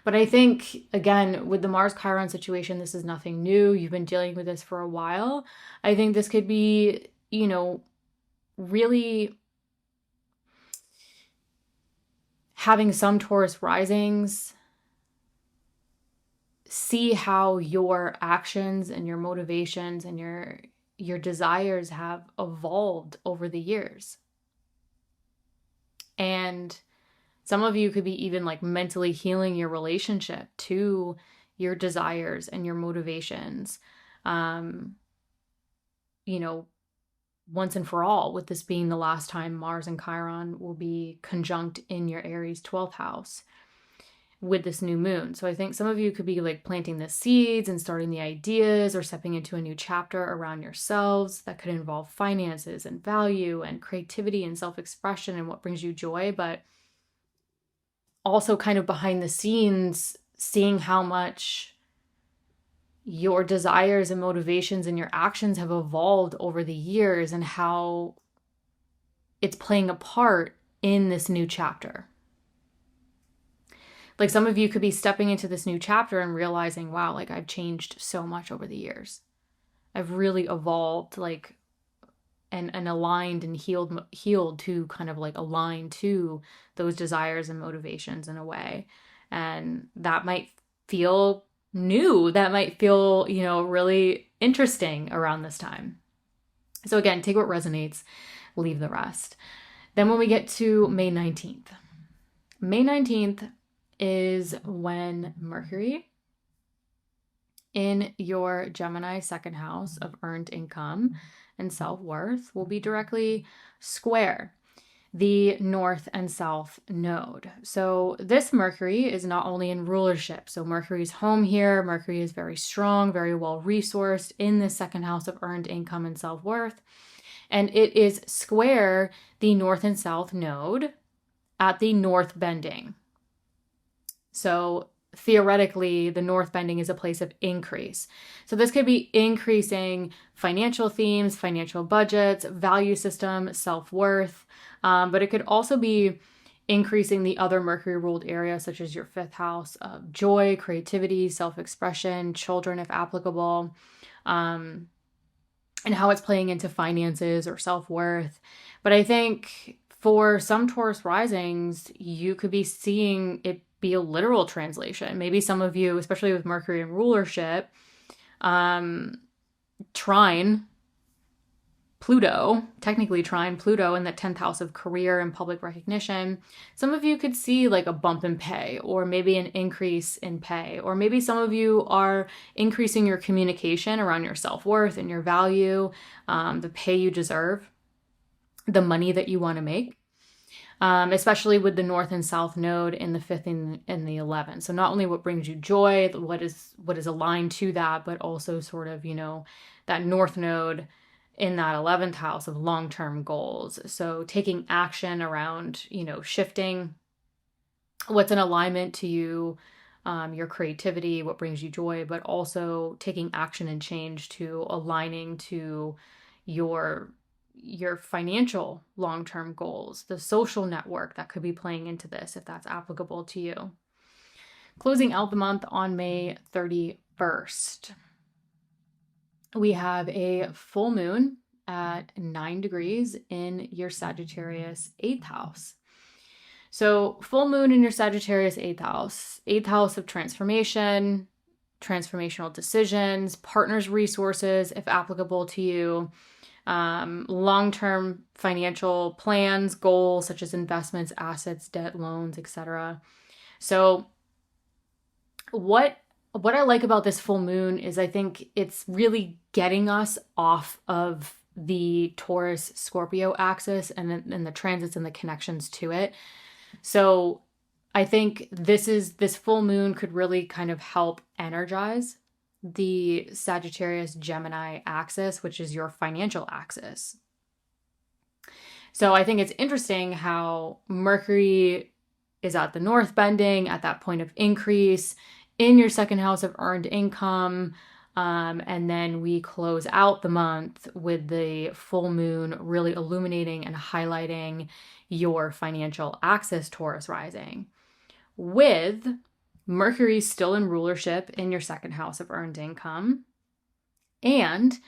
But I think, again, with the Mars Chiron situation, this is nothing new. You've been dealing with this for a while. I think this could be, really having some Taurus risings see how your actions and your motivations and your desires have evolved over the years. And some of you could be even like mentally healing your relationship to your desires and your motivations, once and for all, with this being the last time Mars and Chiron will be conjunct in your Aries 12th house with this new moon. So I think some of you could be like planting the seeds and starting the ideas or stepping into a new chapter around yourselves that could involve finances and value and creativity and self-expression and what brings you joy, but also kind of behind the scenes, seeing how much your desires and motivations and your actions have evolved over the years and how it's playing a part in this new chapter. Like some of you could be stepping into this new chapter and realizing, wow, like I've changed so much over the years. I've really evolved, like, and aligned and healed to kind of like align to those desires and motivations in a way. And that might feel new. That might feel, really interesting around this time. So again, take what resonates, leave the rest. Then when we get to May 19th, May 19th is when Mercury in your Gemini second house of earned income and self-worth will be directly square the North and South node. So this Mercury is not only in rulership. So Mercury's home here. Mercury is very strong, very well resourced in the second house of earned income and self-worth. And it is square the North and South node at the North bending. So theoretically, the North bending is a place of increase. So this could be increasing financial themes, financial budgets, value system, self-worth, but it could also be increasing the other Mercury ruled areas, such as your fifth house of joy, creativity, self-expression, children, if applicable, and how it's playing into finances or self-worth. But I think for some Taurus risings, you could be seeing it be a literal translation. Maybe some of you, especially with Mercury in rulership, trine Pluto, technically trine Pluto in the 10th house of career and public recognition. Some of you could see like a bump in pay, or maybe an increase in pay, or maybe some of you are increasing your communication around your self-worth and your value, the pay you deserve, the money that you want to make. Especially with the North and South node in the 5th and the 11th. So not only what brings you joy, what is aligned to that, but also sort of, that North node in that 11th house of long-term goals. So taking action around, shifting what's in alignment to you, your creativity, what brings you joy, but also taking action and change to aligning to your financial long-term goals, the social network that could be playing into this, if that's applicable to you. Closing out the month on May 31st. We have a full moon at 9 degrees in your Sagittarius 8th house. So full moon in your Sagittarius 8th house of transformation, transformational decisions, partners' resources, if applicable to you, long-term financial plans, goals such as investments, assets, debt, loans, etc. So what I like about this full moon is I think it's really getting us off of the Taurus Scorpio axis and the transits and the connections to it. So I think this full moon could really kind of help energize the Sagittarius Gemini axis, which is your financial axis. So I think it's interesting how Mercury is at the North bending at that point of increase in your second house of earned income. And then we close out the month with the full moon really illuminating and highlighting your financial axis, Taurus rising, with Mercury still in rulership in your second house of earned income, and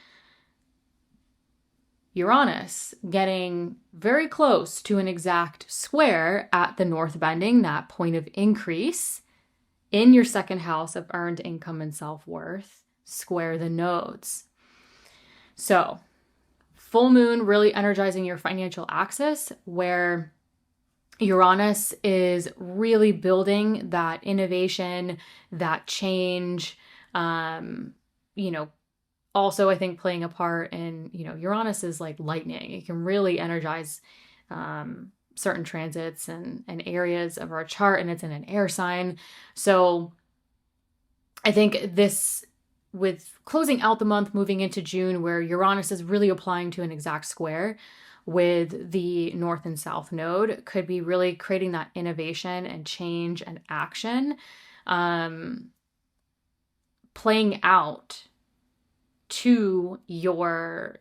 Uranus getting very close to an exact square at the North bending, that point of increase in your second house of earned income and self-worth, square the nodes. So full moon really energizing your financial axis, where Uranus is really building that innovation, that change, also I think playing a part in, Uranus is like lightning. It can really energize certain transits and areas of our chart, and it's in an air sign. So I think this, with closing out the month, moving into June, where Uranus is really applying to an exact square with the North and South node, could be really creating that innovation and change and action, playing out to your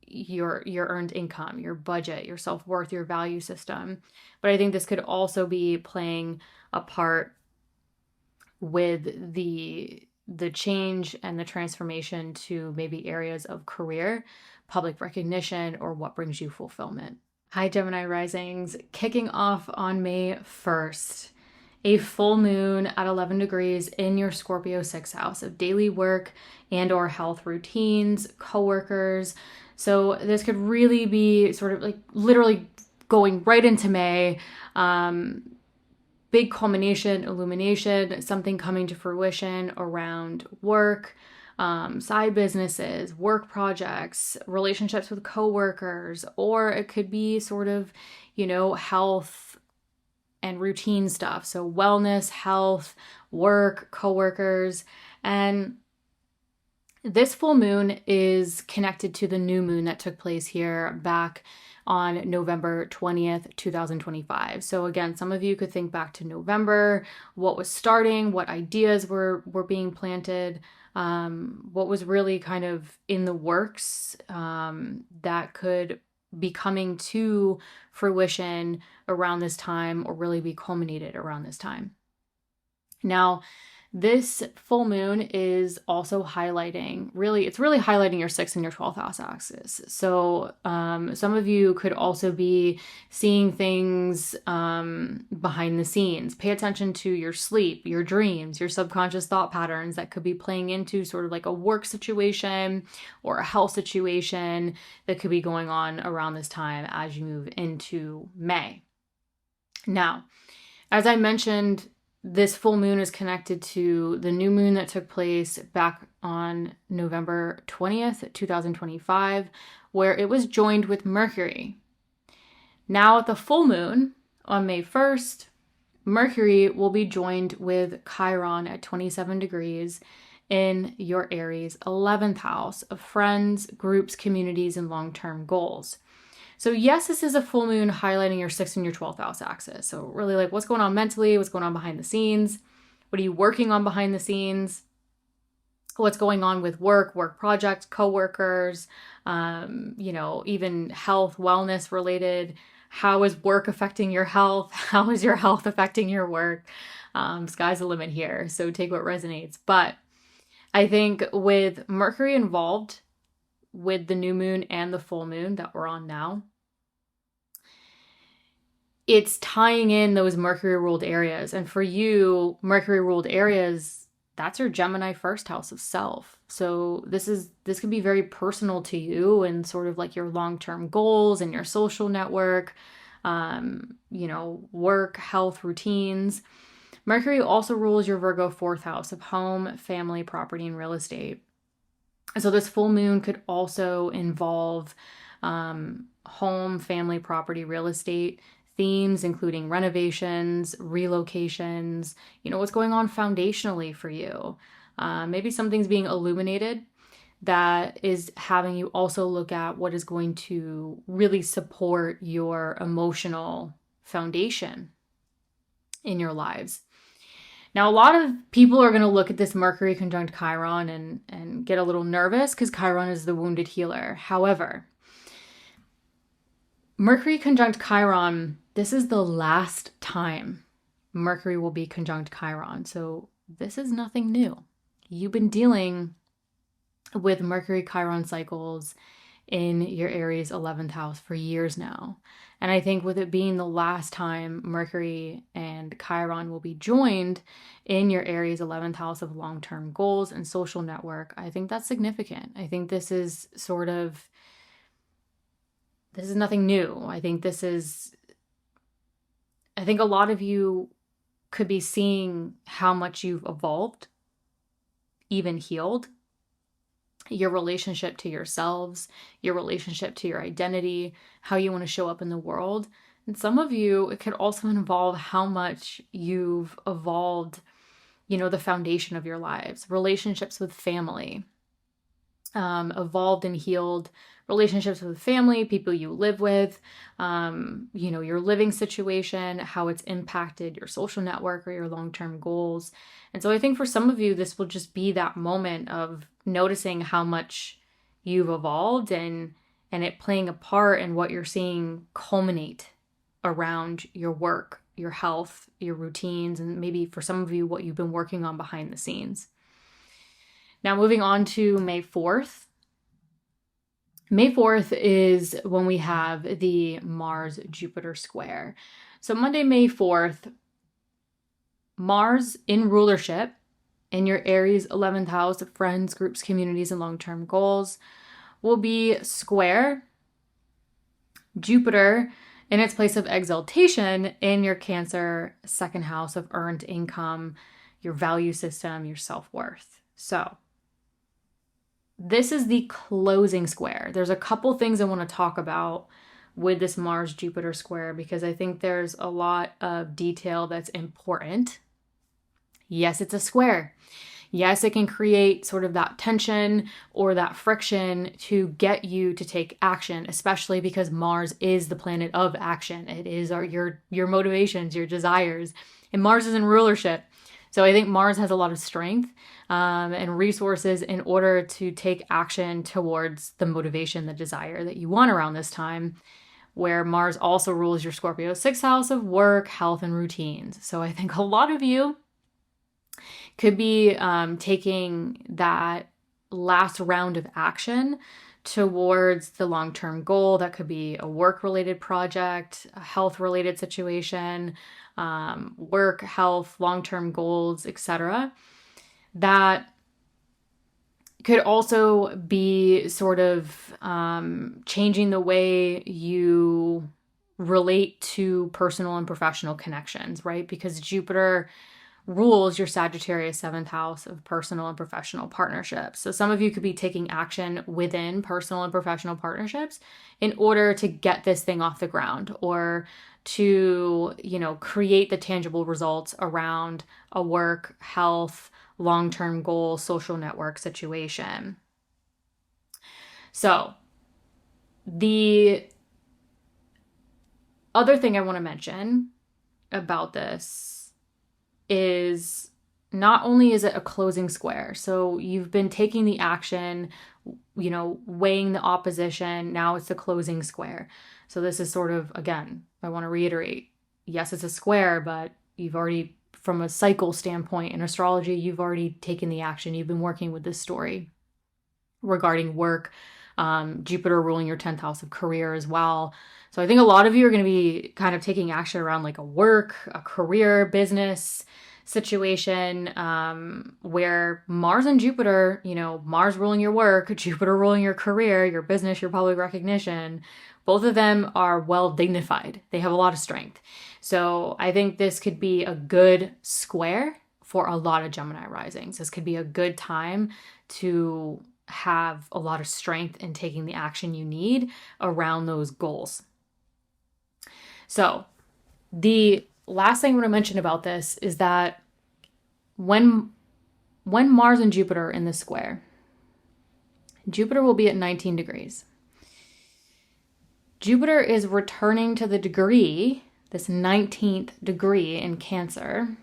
earned income, your budget, your self-worth, your value system. But I think this could also be playing a part with the change and the transformation to maybe areas of career, public recognition, or what brings you fulfillment. Hi, Gemini Risings. Kicking off on May 1st, a full moon at 11 degrees in your Scorpio 6th house of daily work and or health routines, coworkers. So this could really be sort of like literally going right into May, big culmination, illumination, something coming to fruition around work, side businesses, work projects, relationships with coworkers, or it could be sort of, health and routine stuff. So wellness, health, work, coworkers. And this full moon is connected to the new moon that took place here back on November 20th, 2025. So again, some of you could think back to November, what was starting, what ideas were being planted, what was really kind of in the works that could be coming to fruition around this time, or really be culminated around this time. Now, this full moon is also highlighting, it's really highlighting your 6th and your 12th house axis. So some of you could also be seeing things behind the scenes. Pay attention to your sleep, your dreams, your subconscious thought patterns that could be playing into sort of like a work situation or a health situation that could be going on around this time as you move into May. Now, as I mentioned, this full moon is connected to the new moon that took place back on November 20th, 2025, where it was joined with Mercury. Now at the full moon on May 1st, Mercury will be joined with Chiron at 27 degrees in your Aries 11th house of friends, groups, communities, and long-term goals. So yes, this is a full moon highlighting your 6th and your 12th house axis. So really like what's going on mentally, what's going on behind the scenes, what are you working on behind the scenes, what's going on with work projects, coworkers, even health, wellness related. How is work affecting your health? How is your health affecting your work? Sky's the limit here. So take what resonates. But I think with Mercury involved with the new moon and the full moon that we're on now, it's tying in those Mercury ruled areas. And for you, Mercury ruled areas, that's your Gemini first house of self. So this can be very personal to you and sort of like your long-term goals and your social network, work, health, routines. Mercury also rules your Virgo 4th house of home, family, property, and real estate. So this full moon could also involve home, family, property, real estate themes, including renovations, relocations, what's going on foundationally for you. Maybe something's being illuminated that is having you also look at what is going to really support your emotional foundation in your lives. Now, a lot of people are going to look at this Mercury conjunct Chiron and get a little nervous because Chiron is the wounded healer. However, Mercury conjunct Chiron, this is the last time Mercury will be conjunct Chiron. So this is nothing new. You've been dealing with Mercury Chiron cycles in your Aries 11th house for years now. And I think with it being the last time Mercury and Chiron will be joined in your Aries 11th house of long-term goals and social network, I think that's significant. I think this is nothing new. I think a lot of you could be seeing how much you've evolved, even healed, your relationship to yourselves, your relationship to your identity, how you want to show up in the world. And some of you, it could also involve how much you've evolved, the foundation of your lives, relationships with family, evolved and healed relationships with family, people you live with, your living situation, how it's impacted your social network or your long-term goals. And so I think for some of you, this will just be that moment of noticing how much you've evolved and it playing a part in what you're seeing culminate around your work, your health, your routines, and maybe for some of you, what you've been working on behind the scenes. Now, moving on to May 4th. May 4th is when we have the Mars-Jupiter square. So Monday, May 4th, Mars in rulership in your Aries 11th house of friends, groups, communities, and long-term goals will be square Jupiter in its place of exaltation in your Cancer second house of earned income, your value system, your self-worth. So this is the closing square. There's a couple things I want to talk about with this Mars-Jupiter square because I think there's a lot of detail that's important. Yes, it's a square. Yes, it can create sort of that tension or that friction to get you to take action, especially because Mars is the planet of action. It is your motivations, your desires, and Mars is in rulership. So I think Mars has a lot of strength and resources in order to take action towards the motivation, the desire that you want around this time, where Mars also rules your Scorpio 6th house of work, health, and routines. So I think a lot of you could be taking that last round of action towards the long-term goal. That could be a work-related project, a health-related situation, work, health, long-term goals, etc. That could also be sort of changing the way you relate to personal and professional connections, right? Because Jupiter rules your Sagittarius 7th house of personal and professional partnerships. So some of you could be taking action within personal and professional partnerships in order to get this thing off the ground or to, create the tangible results around a work, health, long-term goal, social network situation. So the other thing I want to mention about this is not only is it a closing square, so you've been taking the action, weighing the opposition, now it's the closing square. So this is sort of, again, I want to reiterate, yes, it's a square, but you've already, from a cycle standpoint in astrology, you've already taken the action. You've been working with this story regarding work, Jupiter ruling your 10th house of career as well. So I think a lot of you are going to be kind of taking action around like a work, a career, business situation where Mars and Jupiter, Mars ruling your work, Jupiter ruling your career, your business, your public recognition, both of them are well dignified. They have a lot of strength. So I think this could be a good square for a lot of Gemini risings. This could be a good time to have a lot of strength in taking the action you need around those goals. So the last thing I want to mention about this is that when Mars and Jupiter are in the square, Jupiter will be at 19 degrees. Jupiter is returning to the degree, this 19th degree in Cancer,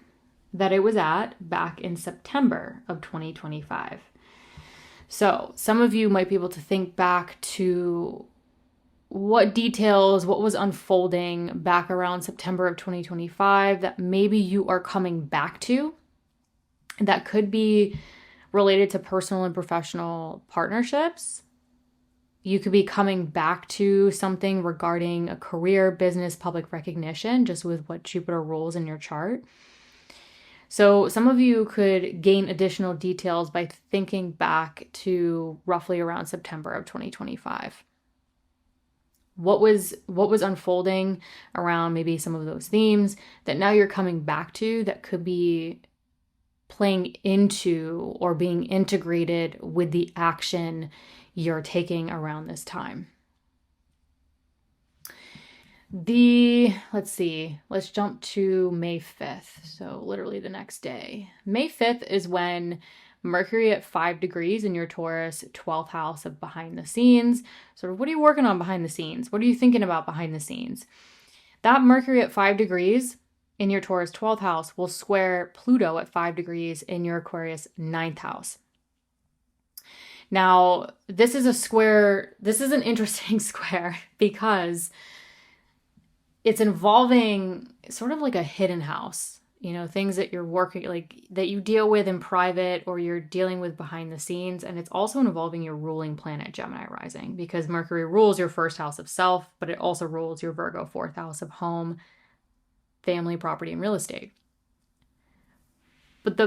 that it was at back in September of 2025. So some of you might be able to think back to what was unfolding back around September of 2025 that maybe you are coming back to. That could be related to personal and professional partnerships. You could be coming back to something regarding a career, business, public recognition, just with what Jupiter rules in your chart. So some of you could gain additional details by thinking back to roughly around September of 2025. What was unfolding around maybe some of those themes that now you're coming back to that could be playing into or being integrated with the action you're taking around this time. Let's jump to May 5th. So literally the next day. May 5th is when Mercury at 5 degrees in your Taurus 12th house of behind the scenes. So what are you working on behind the scenes? What are you thinking about behind the scenes? That Mercury at 5 degrees in your Taurus 12th house will square Pluto at 5 degrees in your Aquarius 9th house. Now, this is an interesting square because it's involving sort of like a hidden house, things that you're working, like that you deal with in private or you're dealing with behind the scenes. And it's also involving your ruling planet, Gemini Rising, because Mercury rules your first house of self, but it also rules your Virgo 4th house of home, family, property, and real estate. But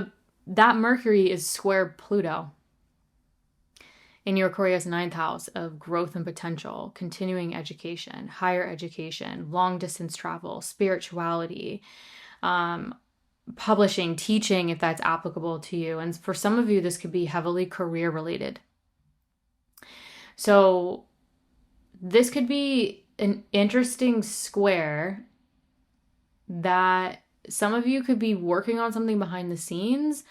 that Mercury is square Pluto in your Aquarius ninth house of growth and potential, continuing education, higher education, long distance travel, spirituality, publishing, teaching, if that's applicable to you. And for some of you, this could be heavily career related. So this could be an interesting square that some of you could be working on something behind the scenes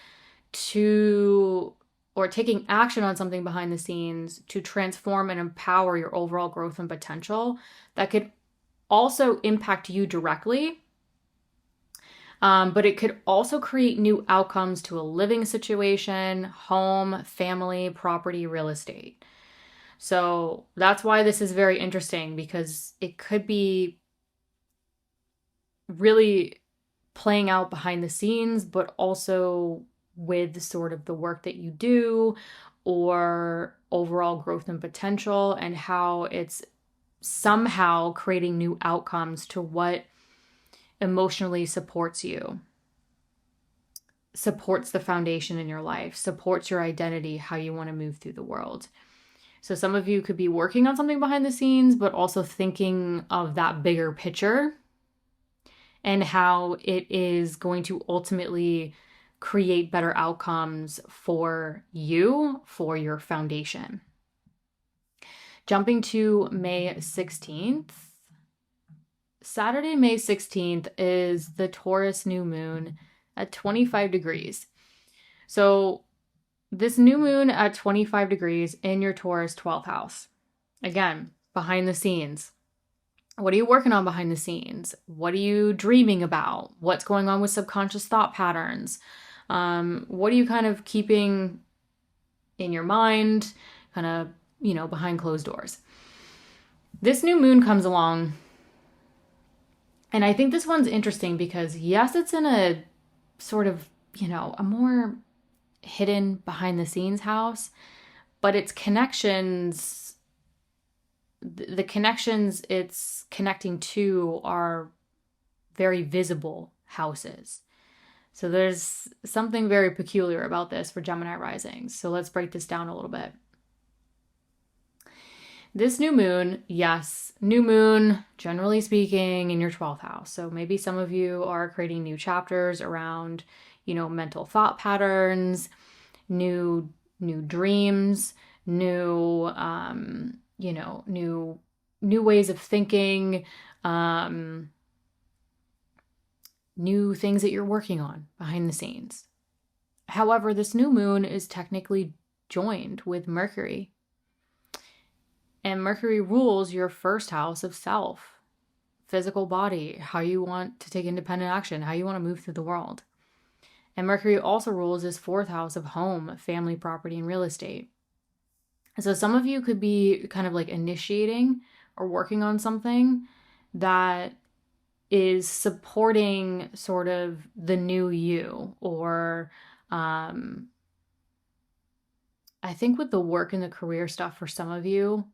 or taking action on something behind the scenes to transform and empower your overall growth and potential that could also impact you directly. But it could also create new outcomes to a living situation, home, family, property, real estate. So that's why this is very interesting, because it could be really playing out behind the scenes, but also with sort of the work that you do or overall growth and potential, and how it's somehow creating new outcomes to what emotionally supports you, supports the foundation in your life, supports your identity, how you want to move through the world. So some of you could be working on something behind the scenes, but also thinking of that bigger picture and how it is going to ultimately create better outcomes for you, for your foundation. Jumping to May 16th. Saturday, May 16th is the Taurus new moon at 25 degrees. So this new moon at 25 degrees in your Taurus 12th house. Again, behind the scenes. What are you working on behind the scenes? What are you dreaming about? What's going on with subconscious thought patterns? What are you kind of keeping in your mind, kind of, behind closed doors? This new moon comes along, and I think this one's interesting because, yes, it's in a sort of, a more hidden behind the scenes house, but its connections, the connections it's connecting to are very visible houses. So there's something very peculiar about this for Gemini risings. So let's break this down a little bit. This new moon, yes, new moon, generally speaking, in your 12th house. So maybe some of you are creating new chapters around, mental thought patterns, new dreams, new ways of thinking, new things that you're working on behind the scenes. However, this new moon is technically joined with Mercury. And Mercury rules your first house of self, physical body, how you want to take independent action, how you want to move through the world. And Mercury also rules his fourth house of home, family, property, and real estate. So some of you could be kind of like initiating or working on something that is supporting sort of the new you, or I think with the work and the career stuff for some of you,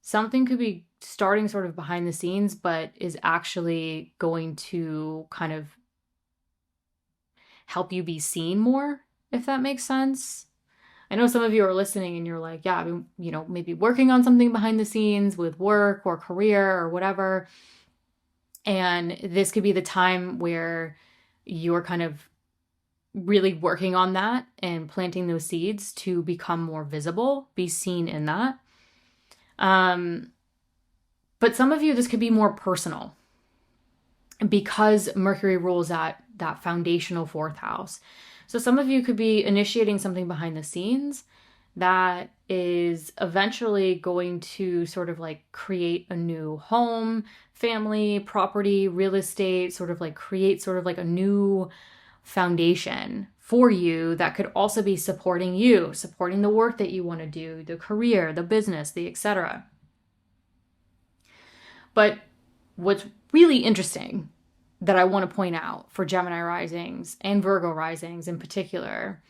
something could be starting sort of behind the scenes, but is actually going to kind of help you be seen more, if that makes sense. I know some of you are listening and you're like, yeah, I've been, maybe working on something behind the scenes with work or career or whatever. And this could be the time where you're kind of really working on that and planting those seeds to become more visible, be seen in that. But some of you, this could be more personal because Mercury rules that foundational fourth house. So some of you could be initiating something behind the scenes that is eventually going to sort of like create a new home, family, property, real estate, sort of like create sort of like a new foundation for you that could also be supporting you, supporting the work that you want to do, the career, the business, the etc. But what's really interesting that I want to point out for Gemini risings and Virgo risings in particular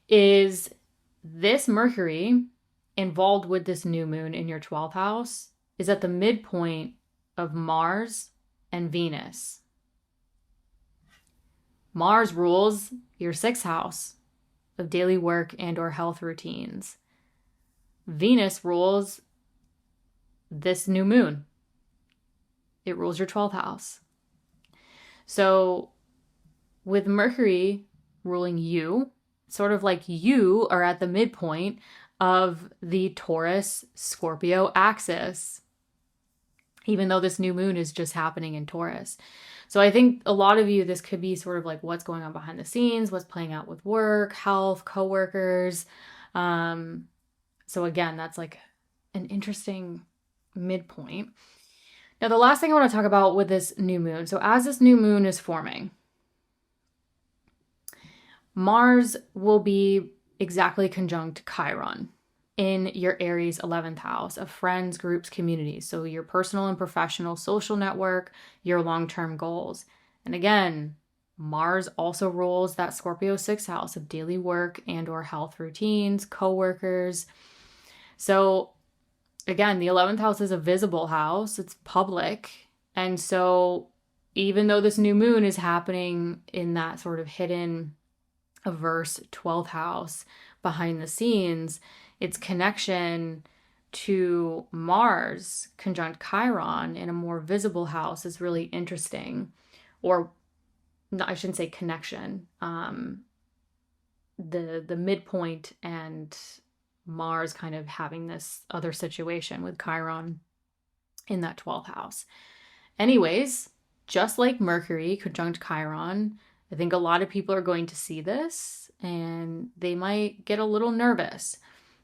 is this Mercury involved with this new moon in your 12th house is at the midpoint of Mars and Venus. Mars rules your 6th house of daily work and or health routines. Venus rules this new moon. It rules your 12th house. So with Mercury ruling you, sort of like you are at the midpoint of the Taurus Scorpio axis, even though this new moon is just happening in Taurus. So I think a lot of you, this could be sort of like what's going on behind the scenes, what's playing out with work, health, coworkers. So again, that's like an interesting midpoint. Now, the last thing I want to talk about with this new moon. So as this new moon is forming, Mars will be exactly conjunct Chiron in your Aries 11th house of friends, groups, communities. So your personal and professional social network, your long-term goals. And again, Mars also rules that Scorpio 6th house of daily work and or health routines, coworkers. So again, the 11th house is a visible house. It's public. And so even though this new moon is happening in that sort of hidden, averse 12th house behind the scenes, its connection to Mars conjunct Chiron in a more visible house is really interesting. Or no, I shouldn't say connection. The midpoint and Mars kind of having this other situation with Chiron in that 12th house. Anyways, just like Mercury conjunct Chiron, I think a lot of people are going to see this and they might get a little nervous.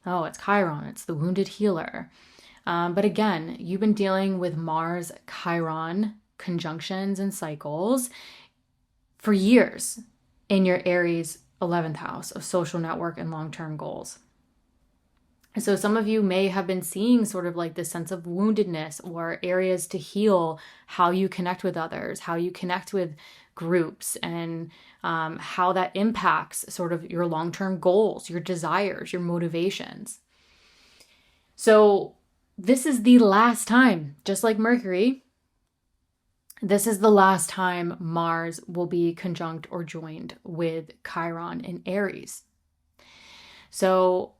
Oh, it's Chiron, it's the wounded healer. But again, you've been dealing with Mars Chiron conjunctions and cycles for years in your Aries 11th house of social network and long-term goals. So some of you may have been seeing sort of like this sense of woundedness or areas to heal, how you connect with others, how you connect with groups, and how that impacts sort of your long-term goals, your desires, your motivations. So this is the last time, just like Mercury, this is the last time Mars will be conjunct or joined with Chiron in Aries. So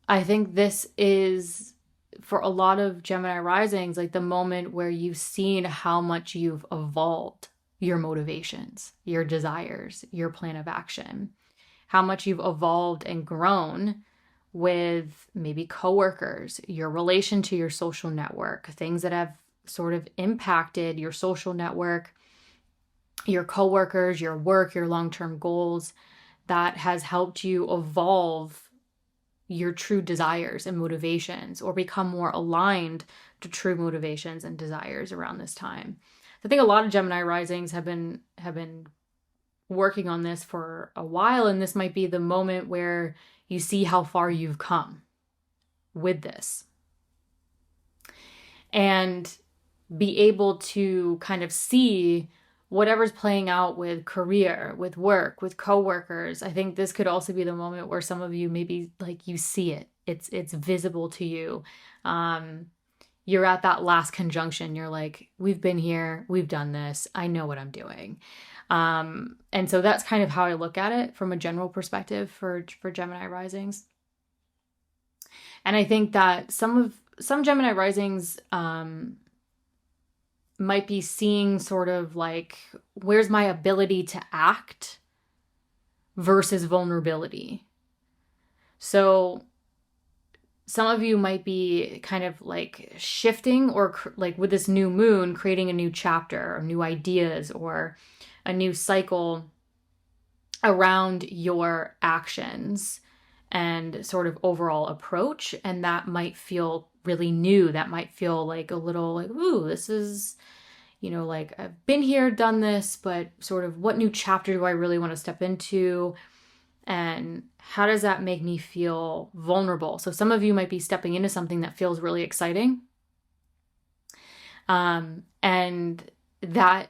I think this is, for a lot of Gemini risings, like the moment where you've seen how much you've evolved your motivations, your desires, your plan of action, how much you've evolved and grown with maybe coworkers, your relation to your social network, things that have sort of impacted your social network, your coworkers, your work, your long-term goals, that has helped you evolve your true desires and motivations, or become more aligned to true motivations and desires around this time. I think a lot of Gemini risings have been working on this for a while, and this might be the moment where you see how far you've come with this and be able to kind of see whatever's playing out with career, with work, with coworkers. I think this could also be the moment where some of you maybe like you see it. It's visible to you. You're at that last conjunction. You're like, we've been here, we've done this. I know what I'm doing. And so that's kind of how I look at it from a general perspective for Gemini risings. And I think that some Gemini risings might be seeing sort of like, where's my ability to act versus vulnerability. So some of you might be kind of like shifting, or like with this new moon, creating a new chapter or new ideas or a new cycle around your actions and sort of overall approach. And that might feel really new. That might feel like a little like, ooh, this is, like I've been here, done this, but sort of what new chapter do I really want to step into? And how does that make me feel vulnerable? So some of you might be stepping into something that feels really exciting. And that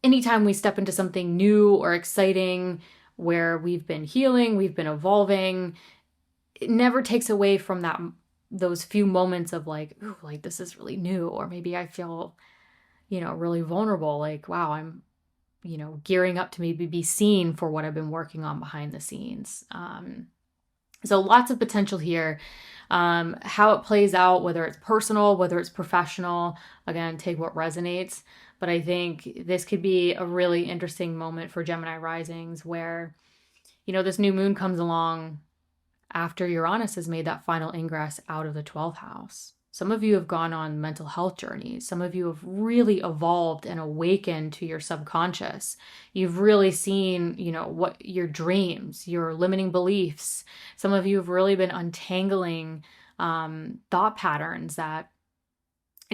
anytime we step into something new or exciting where we've been healing, we've been evolving, it never takes away from those few moments of like, ooh, like this is really new. Or maybe I feel, really vulnerable. Like, wow, I'm, gearing up to maybe be seen for what I've been working on behind the scenes. So lots of potential here. How it plays out, whether it's personal, whether it's professional, again, take what resonates. But I think this could be a really interesting moment for Gemini risings where, this new moon comes along after Uranus has made that final ingress out of the 12th house. Some of you have gone on mental health journeys. Some of you have really evolved and awakened to your subconscious. You've really seen, what your dreams, your limiting beliefs. Some of you have really been untangling thought patterns that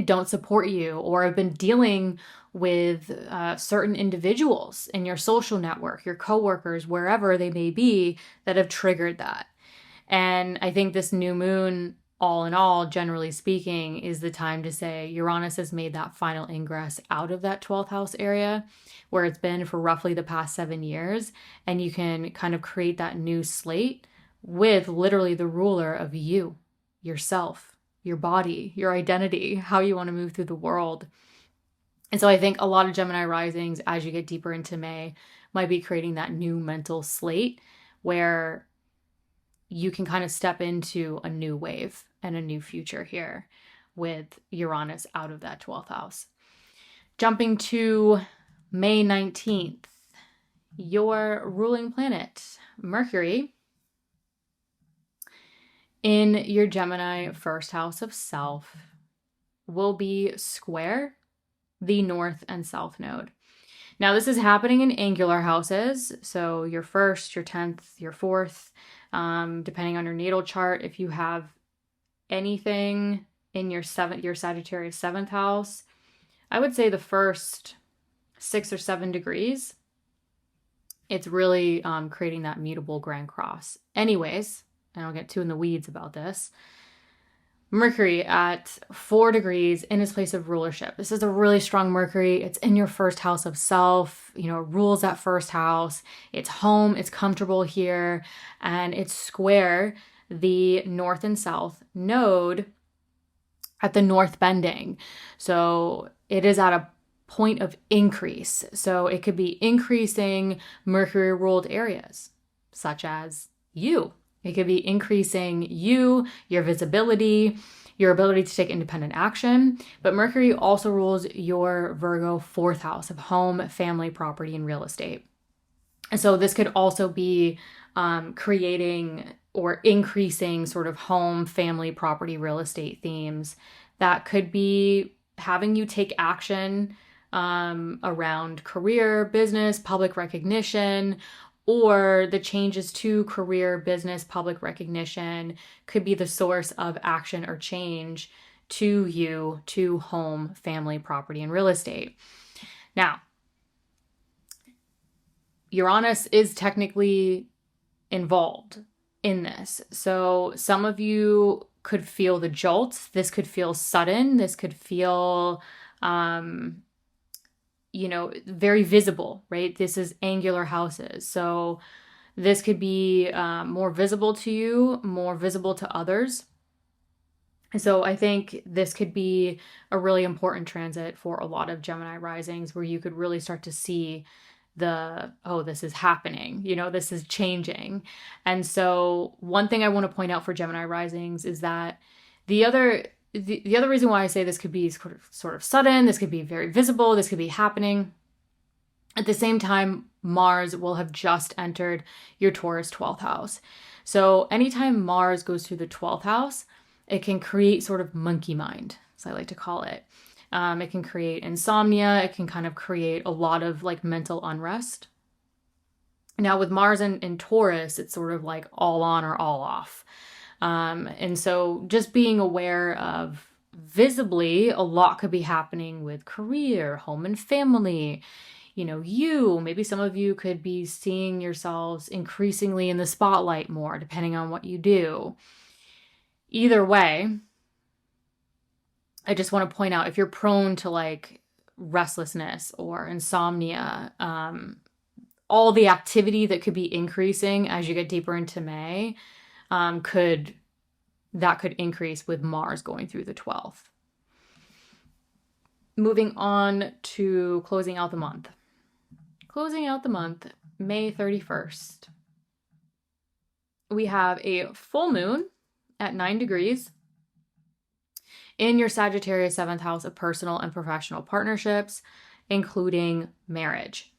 don't support you, or have been dealing with certain individuals in your social network, your coworkers, wherever they may be, that have triggered that. And I think this new moon, all in all, generally speaking, is the time to say Uranus has made that final ingress out of that 12th house area where it's been for roughly the past 7 years. And you can kind of create that new slate with literally the ruler of you, yourself, your body, your identity, how you want to move through the world. And so I think a lot of Gemini risings, as you get deeper into May, might be creating that new mental slate where you can kind of step into a new wave and a new future here with Uranus out of that 12th house. Jumping to May 19th, your ruling planet, Mercury, in your Gemini first house of self, will be square the north and south node. Now, this is happening in angular houses. So your first, your 10th, your fourth, depending on your natal chart. If you have anything in your Sagittarius 7th house, I would say the first 6 or 7 degrees, it's really creating that mutable grand cross. Anyways, I don't get too in the weeds about this. Mercury at 4 degrees in its place of rulership. This is a really strong Mercury. It's in your first house of self, rules that first house. It's home, it's comfortable here, and it's square the north and south node at the north bending. So it is at a point of increase. So it could be increasing Mercury ruled areas, such as you. It could be increasing you, your visibility, your ability to take independent action. But Mercury also rules your Virgo 4th house of home, family, property, and real estate. And so this could also be creating or increasing sort of home, family, property, real estate themes that could be having you take action around career, business, public recognition, or the changes to career, business, public recognition could be the source of action or change to you, to home, family, property, and real estate. Now, Uranus is technically involved in this. So some of you could feel the jolt. This could feel sudden. This could feel very visible, right? This is angular houses. So this could be more visible to you, more visible to others. So I think this could be a really important transit for a lot of Gemini risings where you could really start to see this is happening, this is changing. And so one thing I want to point out for Gemini risings is that the other reason why I say this could be sort of sudden, this could be very visible, this could be happening. At the same time, Mars will have just entered your Taurus 12th house. So anytime Mars goes through the 12th house, it can create sort of monkey mind, as I like to call it. It can create insomnia. It can kind of create a lot of like mental unrest. Now with Mars in Taurus, it's sort of like all on or all off. And so just being aware of visibly, a lot could be happening with career, home and family. Maybe some of you could be seeing yourselves increasingly in the spotlight more, depending on what you do. Either way, I just want to point out if you're prone to like restlessness or insomnia, all the activity that could be increasing as you get deeper into May, could increase with Mars going through the 12th. Moving on to closing out the month. Closing out the month, May 31st. We have a full moon at 9 degrees in your Sagittarius 7th house of personal and professional partnerships, including marriage.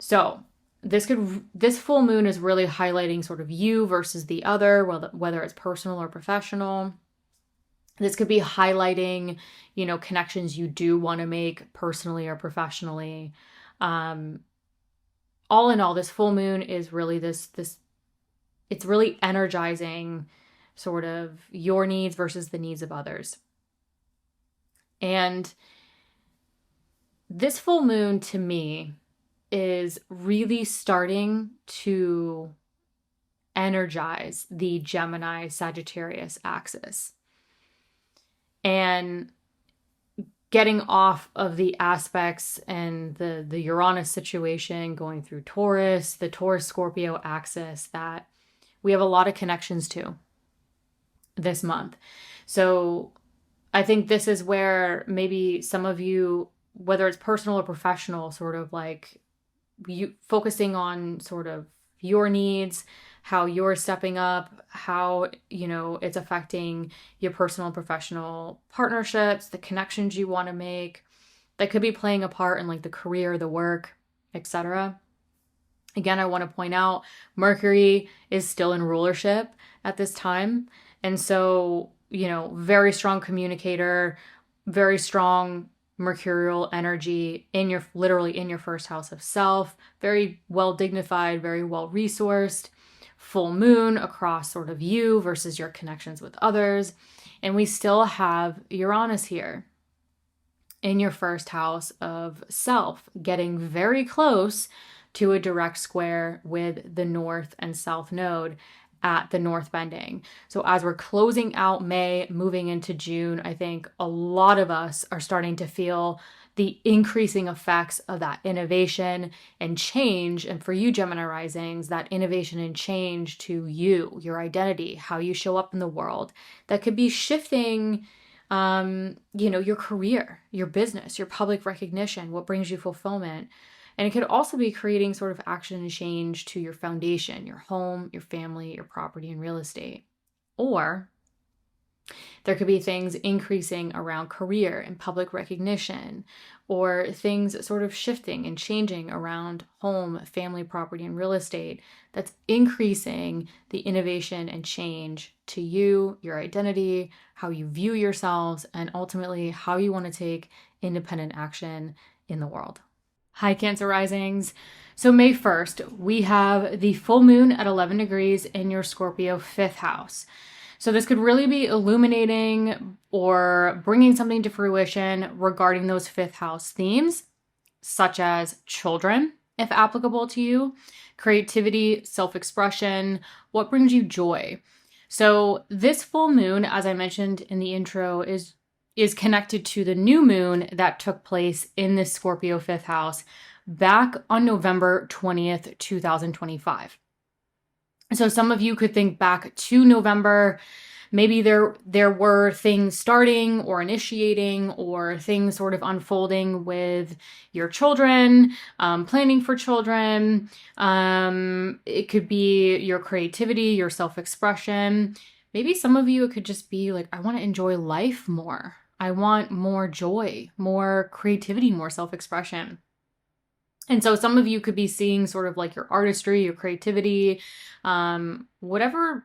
So this full moon is really highlighting sort of you versus the other, whether it's personal or professional. This could be highlighting, connections you do want to make personally or professionally. All in all, this full moon is really it's really energizing sort of your needs versus the needs of others. And this full moon to me is really starting to energize the Gemini Sagittarius axis and getting off of the aspects and the Uranus situation going through Taurus, the Taurus Scorpio axis that we have a lot of connections to this month. So I think this is where maybe some of you, whether it's personal or professional, sort of like you focusing on sort of your needs, how you're stepping up, how, it's affecting your personal and professional partnerships, the connections you want to make, that could be playing a part in like the career, the work, etc. Again, I want to point out Mercury is still in rulership at this time. And so, very strong communicator, very strong mercurial energy literally in your first house of self, very well dignified, very well resourced, full moon across sort of you versus your connections with others. And we still have Uranus here in your first house of self, getting very close to a direct square with the north and south node at the north bending. So as we're closing out May, moving into June, I think a lot of us are starting to feel the increasing effects of that innovation and change. And for you, Gemini Risings, that innovation and change to you, your identity, how you show up in the world, that could be shifting, your career, your business, your public recognition, what brings you fulfillment. And it could also be creating sort of action and change to your foundation, your home, your family, your property, and real estate. Or there could be things increasing around career and public recognition, or things sort of shifting and changing around home, family, property, and real estate that's increasing the innovation and change to you, your identity, how you view yourselves, and ultimately how you want to take independent action in the world. Hi, Cancer Risings. So May 1st, we have the full moon at 11 degrees in your Scorpio 5th house. So this could really be illuminating or bringing something to fruition regarding those 5th house themes, such as children, if applicable to you, creativity, self-expression, what brings you joy. So this full moon, as I mentioned in the intro, is connected to the new moon that took place in the Scorpio 5th house back on November 20th, 2025. So some of you could think back to November. Maybe there were things starting or initiating or things sort of unfolding with your children, planning for children. It could be your creativity, your self-expression. Maybe some of you, it could just be like, I want to enjoy life more. I want more joy, more creativity, more self-expression. And so some of you could be seeing sort of like your artistry, your creativity, whatever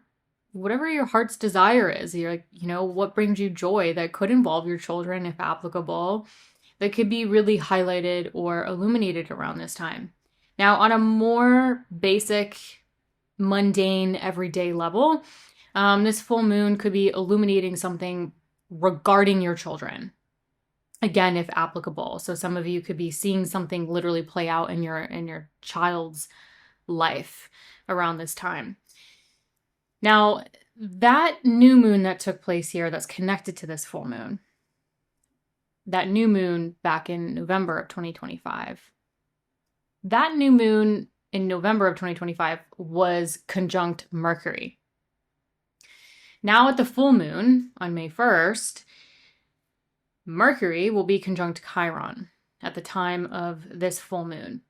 your heart's desire is. You're like, what brings you joy that could involve your children, if applicable, that could be really highlighted or illuminated around this time. Now, on a more basic, mundane, everyday level, this full moon could be illuminating something regarding your children. Again, if applicable. So some of you could be seeing something literally play out in your child's life around this time. Now, that new moon that took place here that's connected to this full moon, that new moon back in November of 2025, that new moon in November of 2025 was conjunct Mercury. Now at the full moon on May 1st, Mercury will be conjunct Chiron at the time of this full moon.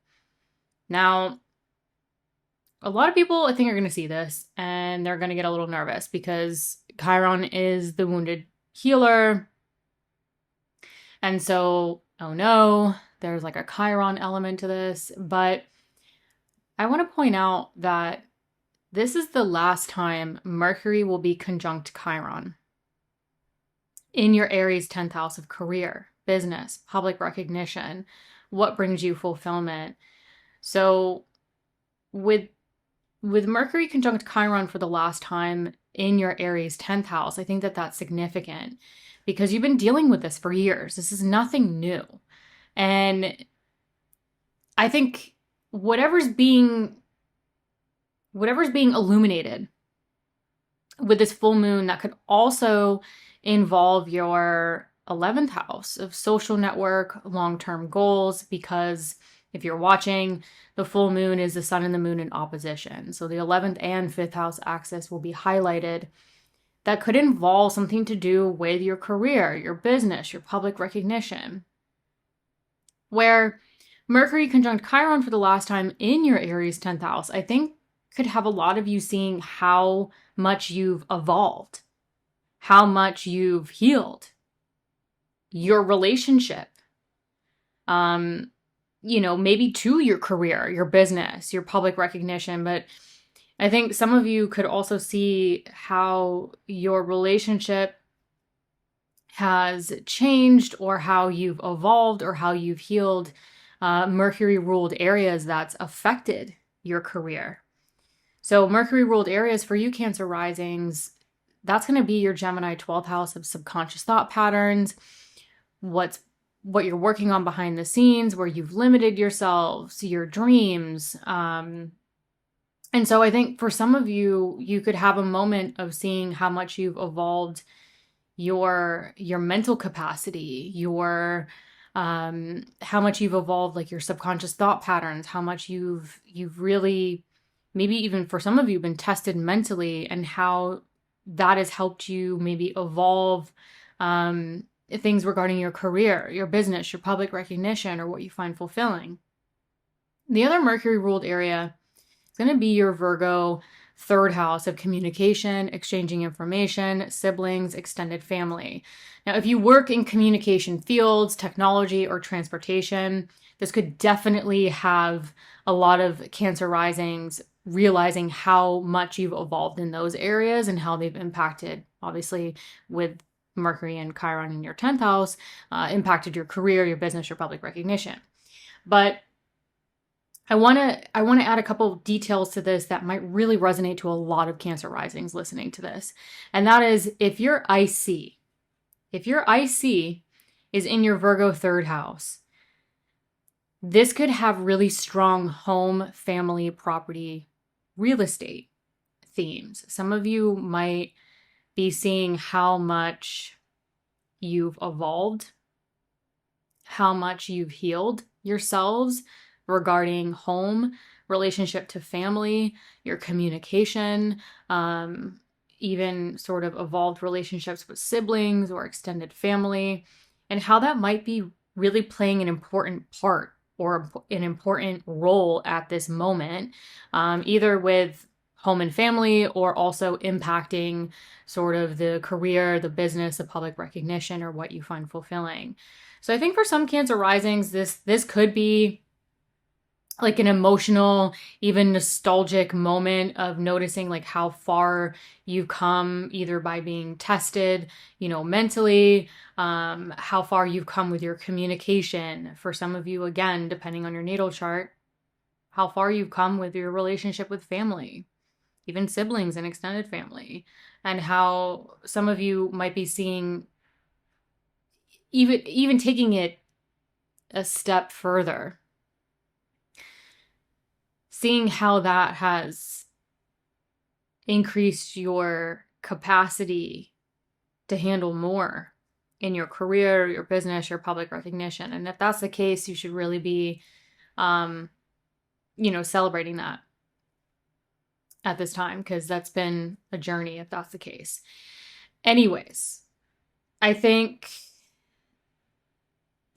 Now, a lot of people, I think, are going to see this and they're going to get a little nervous because Chiron is the wounded healer. And so, oh no, there's like a Chiron element to this. But I want to point out that this is the last time Mercury will be conjunct Chiron in your Aries 10th house of career, business, public recognition, what brings you fulfillment. So with Mercury conjunct Chiron for the last time in your Aries 10th house, I think that that's significant because you've been dealing with this for years. This is nothing new. And I think whatever's being illuminated with this full moon, that could also involve your 11th house of social network, long-term goals, because if you're watching, the full moon is the sun and the moon in opposition. So the 11th and 5th house axis will be highlighted. That could involve something to do with your career, your business, your public recognition. Where Mercury conjunct Chiron for the last time in your Aries 10th house, I think could have a lot of you seeing how much you've evolved, how much you've healed, your relationship, maybe to your career, your business, your public recognition. But I think some of you could also see how your relationship has changed or how you've evolved or how you've healed Mercury ruled areas that's affected your career. So Mercury ruled areas for you Cancer risings, that's going to be your Gemini 12th house of subconscious thought patterns, what you're working on behind the scenes, where you've limited yourselves, your dreams. And so I think for some of you, you could have a moment of seeing how much you've evolved your mental capacity, your how much you've evolved, like your subconscious thought patterns, how much you've really, maybe even for some of you, been tested mentally, and how that has helped you maybe evolve things regarding your career, your business, your public recognition, or what you find fulfilling. The other Mercury ruled area is going to be your Virgo 3rd house of communication, exchanging information, siblings, extended family. Now, if you work in communication fields, technology, or transportation, this could definitely have a lot of Cancer risings realizing how much you've evolved in those areas and how they've impacted, obviously, with Mercury and Chiron in your 10th house, impacted your career, your business, your public recognition. But I want to add a couple of details to this that might really resonate to a lot of Cancer risings listening to this. And that is, if your IC is in your Virgo 3rd house, this could have really strong home, family, property, real estate themes. Some of you might be seeing how much you've evolved, how much you've healed yourselves regarding home, relationship to family, your communication, even sort of evolved relationships with siblings or extended family, and how that might be really playing an important part or an important role at this moment, either with home and family or also impacting sort of the career, the business, the public recognition, or what you find fulfilling. So I think for some Cancer risings, this could be like an emotional, even nostalgic moment of noticing like how far you've come, either by being tested, mentally, how far you've come with your communication. For some of you, again, depending on your natal chart, how far you've come with your relationship with family, even siblings and extended family, and how some of you might be seeing, even taking it a step further, seeing how that has increased your capacity to handle more in your career, your business, your public recognition. And if that's the case, you should really be, celebrating that at this time, because that's been a journey if that's the case. Anyways, I think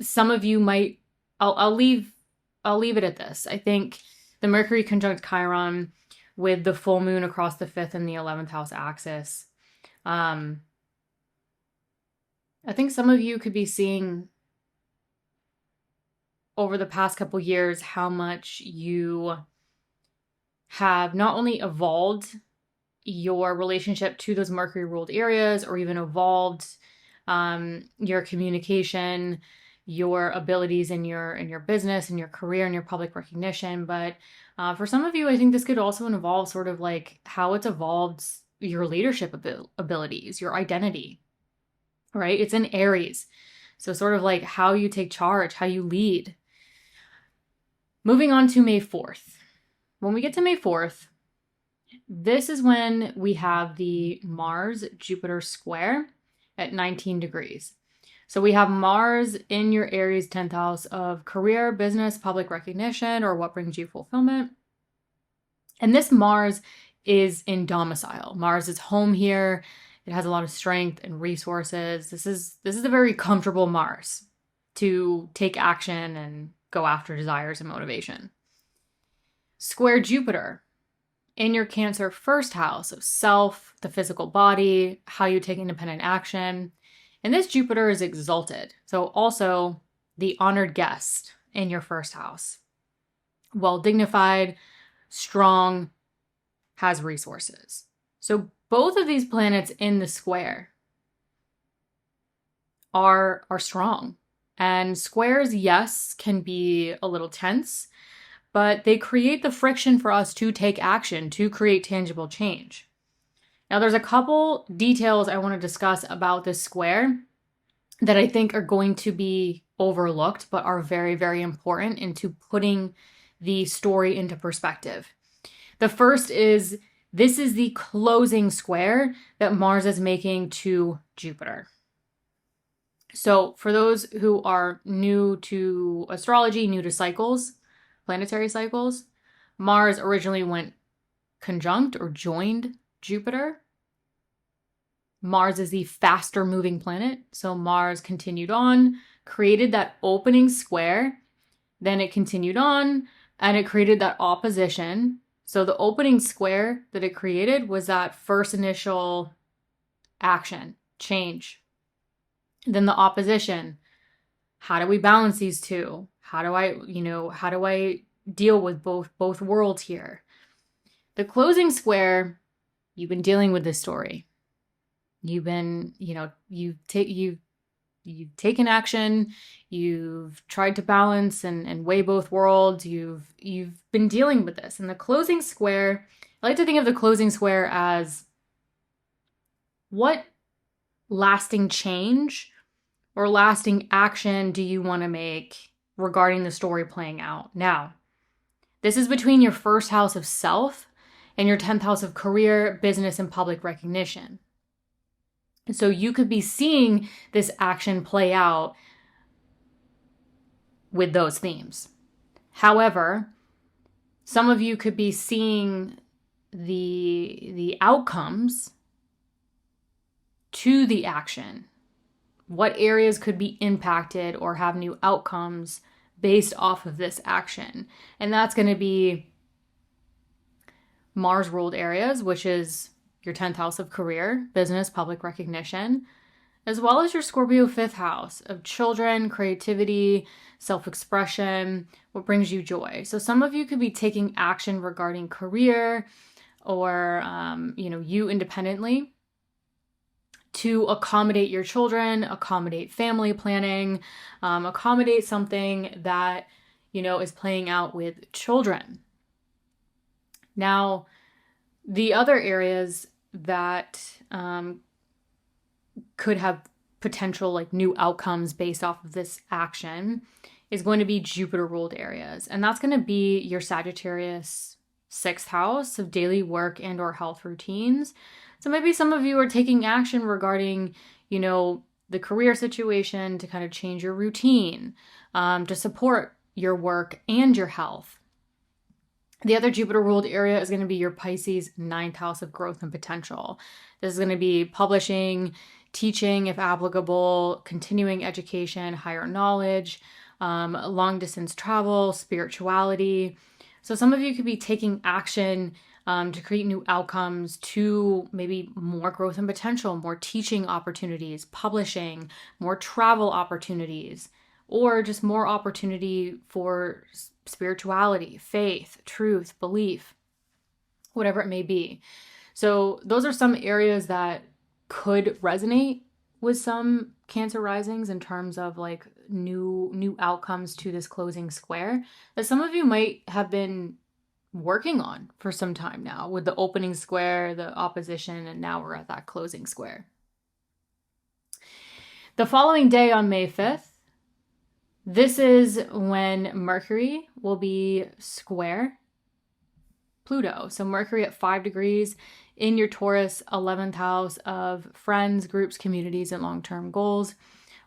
some of you might, I'll leave it at this. I think the Mercury conjunct Chiron with the full moon across the 5th and the 11th house axis. I think some of you could be seeing over the past couple years how much you have not only evolved your relationship to those Mercury ruled areas, or even evolved your communication, your abilities in your business and your career and your public recognition. But for some of you, I think this could also involve sort of like how it's evolved your leadership abilities, your identity, right? It's in Aries. So sort of like how you take charge, how you lead. Moving on to May 4th. When we get to May 4th, this is when we have the Mars-Jupiter square at 19 degrees. So we have Mars in your Aries 10th house of career, business, public recognition, or what brings you fulfillment. And this Mars is in domicile. Mars is home here. It has a lot of strength and resources. This is a very comfortable Mars to take action and go after desires and motivation. Square Jupiter in your Cancer 1st house of self, the physical body, how you take independent action. And this Jupiter is exalted. So also the honored guest in your 1st house. Well dignified, strong, has resources. So both of these planets in the square are strong. And squares, yes, can be a little tense, but they create the friction for us to take action, to create tangible change. Now, there's a couple details I want to discuss about this square that I think are going to be overlooked, but are very, very important into putting the story into perspective. The first is, this is the closing square that Mars is making to Jupiter. So for those who are new to astrology, new to cycles, planetary cycles, Mars originally went conjunct or joined Jupiter. Mars is the faster moving planet. So Mars continued on, created that opening square. Then it continued on and it created that opposition. So the opening square that it created was that first initial action, change. Then the opposition. How do we balance these two? How do I deal with both worlds here? The closing square, you've been dealing with this story. You've been, you've taken action, you've tried to balance and weigh both worlds, you've been dealing with this. And the closing square, I like to think of the closing square as what lasting change or lasting action do you want to make regarding the story playing out? Now, this is between your 1st house of self and your 10th house of career, business, and public recognition. And so you could be seeing this action play out with those themes. However, some of you could be seeing the outcomes to the action. What areas could be impacted or have new outcomes based off of this action? And that's going to be Mars ruled areas, which is your 10th house of career, business, public recognition, as well as your Scorpio 5th house of children, creativity, self-expression, what brings you joy. So some of you could be taking action regarding career or, you independently to accommodate your children, accommodate family planning, accommodate something that, is playing out with children. Now, the other areas that could have potential like new outcomes based off of this action is going to be Jupiter ruled areas. And that's going to be your Sagittarius 6th house of daily work and or health routines. So maybe some of you are taking action regarding, the career situation to kind of change your routine, to support your work and your health. The other Jupiter ruled area is going to be your Pisces 9th house of growth and potential. This is going to be publishing, teaching, if applicable, continuing education, higher knowledge, long distance travel, spirituality. So some of you could be taking action to create new outcomes, to maybe more growth and potential, more teaching opportunities, publishing, more travel opportunities, or just more opportunity for spirituality, faith, truth, belief, whatever it may be. So those are some areas that could resonate with some Cancer risings in terms of like new outcomes to this closing square that some of you might have been working on for some time now, with the opening square, the opposition, and now we're at that closing square. The following day on May 5th, this is when Mercury will be square Pluto. So Mercury at 5 degrees in your Taurus 11th house of friends, groups, communities, and long-term goals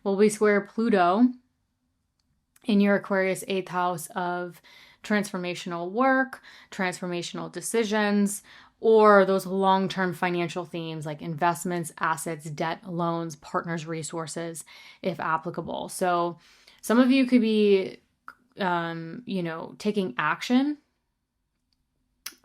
will be square Pluto in your Aquarius 8th house of transformational work, transformational decisions, or those long-term financial themes like investments, assets, debt, loans, partners, resources, if applicable. So some of you could be, taking action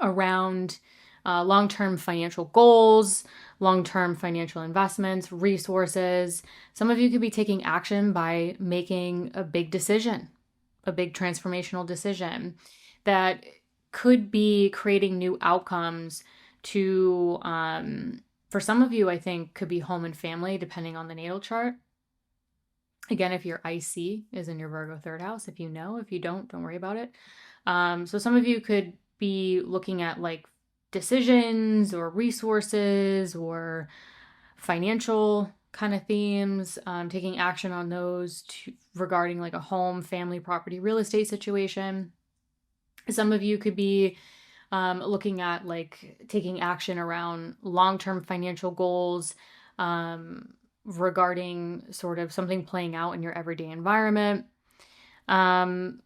around long-term financial goals, long-term financial investments, resources. Some of you could be taking action by making a big decision, a big transformational decision that could be creating new outcomes to, for some of you, I think could be home and family, depending on the natal chart. Again, if your IC is in your Virgo 3rd house, if you don't worry about it. So some of you could be looking at like decisions or resources or financial kind of themes, taking action on those regarding like a home, family, property, real estate situation. Some of you could be looking at like taking action around long-term financial goals, regarding sort of something playing out in your everyday environment. Some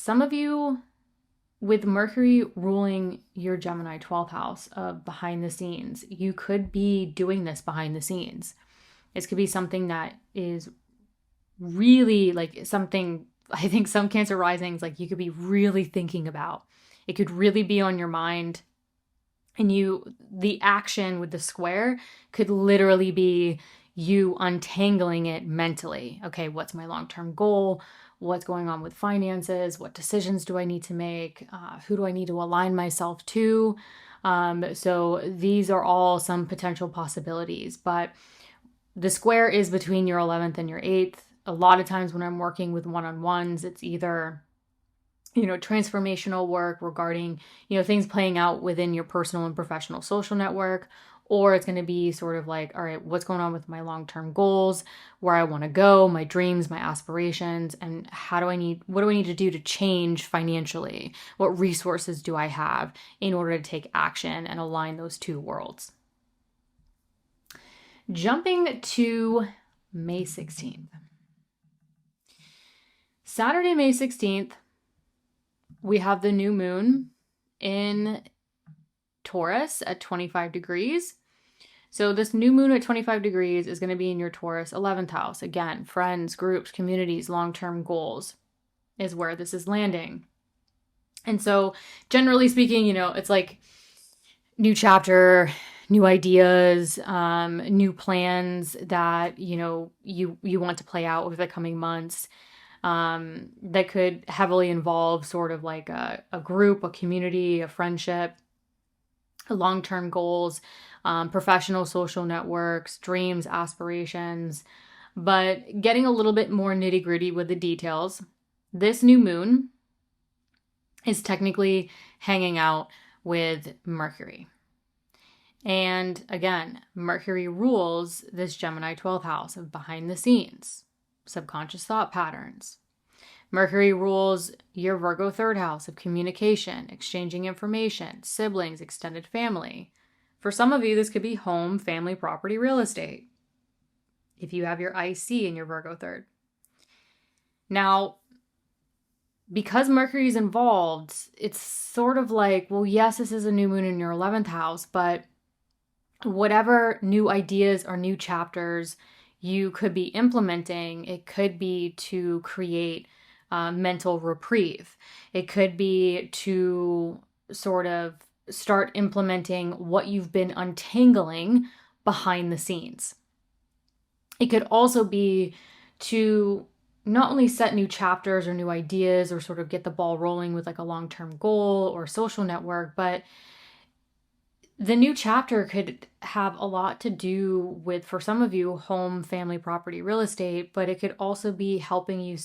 of you, with Mercury ruling your Gemini 12th house of behind the scenes, you could be doing this behind the scenes. This could be something that is really like something, I think some Cancer risings, like you could be really thinking about. It could really be on your mind. And the action with the square could literally be you untangling it mentally. Okay, what's my long-term goal? What's going on with finances? What decisions do I need to make? Who do I need to align myself to? So these are all some potential possibilities, but the square is between your 11th and your 8th. A lot of times when I'm working with one-on-ones, it's either, transformational work regarding, things playing out within your personal and professional social network, or it's going to be sort of like, all right, what's going on with my long-term goals, where I want to go, my dreams, my aspirations, and what do I need to do to change financially? What resources do I have in order to take action and align those two worlds? Jumping to May 16th. Saturday, May 16th, we have the new moon in Taurus at 25 degrees. So this new moon at 25 degrees is going to be in your Taurus 11th house. Again, friends, groups, communities, long-term goals is where this is landing. And so generally speaking, it's like new chapter, new ideas, new plans that, you want to play out over the coming months. That could heavily involve sort of like a group, a community, a friendship, long-term goals, professional social networks, dreams, aspirations, but getting a little bit more nitty-gritty with the details. This new moon is technically hanging out with Mercury. And again, Mercury rules this Gemini 12th house of behind the scenes, subconscious thought patterns. Mercury rules your Virgo 3rd house of communication, exchanging information, siblings, extended family. For some of you, this could be home, family, property, real estate, if you have your IC in your Virgo 3rd. Now, because Mercury is involved, it's sort of like, well, yes, this is a new moon in your 11th house, but whatever new ideas or new chapters you could be implementing, it could be to create mental reprieve. It could be to sort of start implementing what you've been untangling behind the scenes. It could also be to not only set new chapters or new ideas or sort of get the ball rolling with like a long-term goal or social network, but the new chapter could have a lot to do with, for some of you, home, family, property, real estate, but it could also be helping you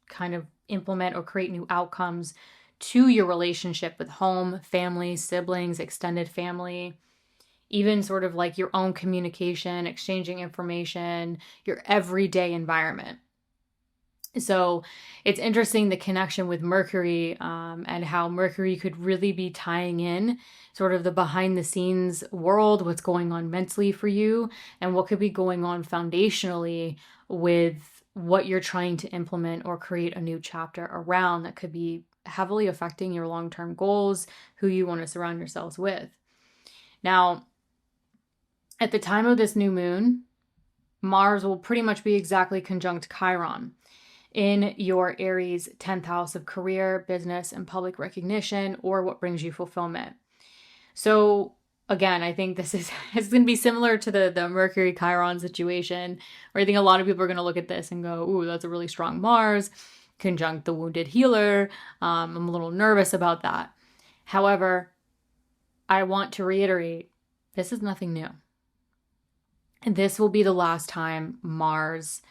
kind of implement or create new outcomes to your relationship with home, family, siblings, extended family, even sort of like your own communication, exchanging information, your everyday environment. So it's interesting, the connection with Mercury, and how Mercury could really be tying in sort of the behind the scenes world, what's going on mentally for you, and what could be going on foundationally with what you're trying to implement or create a new chapter around that could be heavily affecting your long-term goals, who you want to surround yourselves with. Now, at the time of this new moon, Mars will pretty much be exactly conjunct Chiron in your Aries 10th house of career, business, and public recognition, or what brings you fulfillment. So again, I think this is it's going to be similar to the Mercury Chiron situation, where I think a lot of people are going to look at this and go, ooh, that's a really strong Mars, conjunct the wounded healer. I'm a little nervous about that. However, I want to reiterate, this is nothing new. And this will be the last time Mars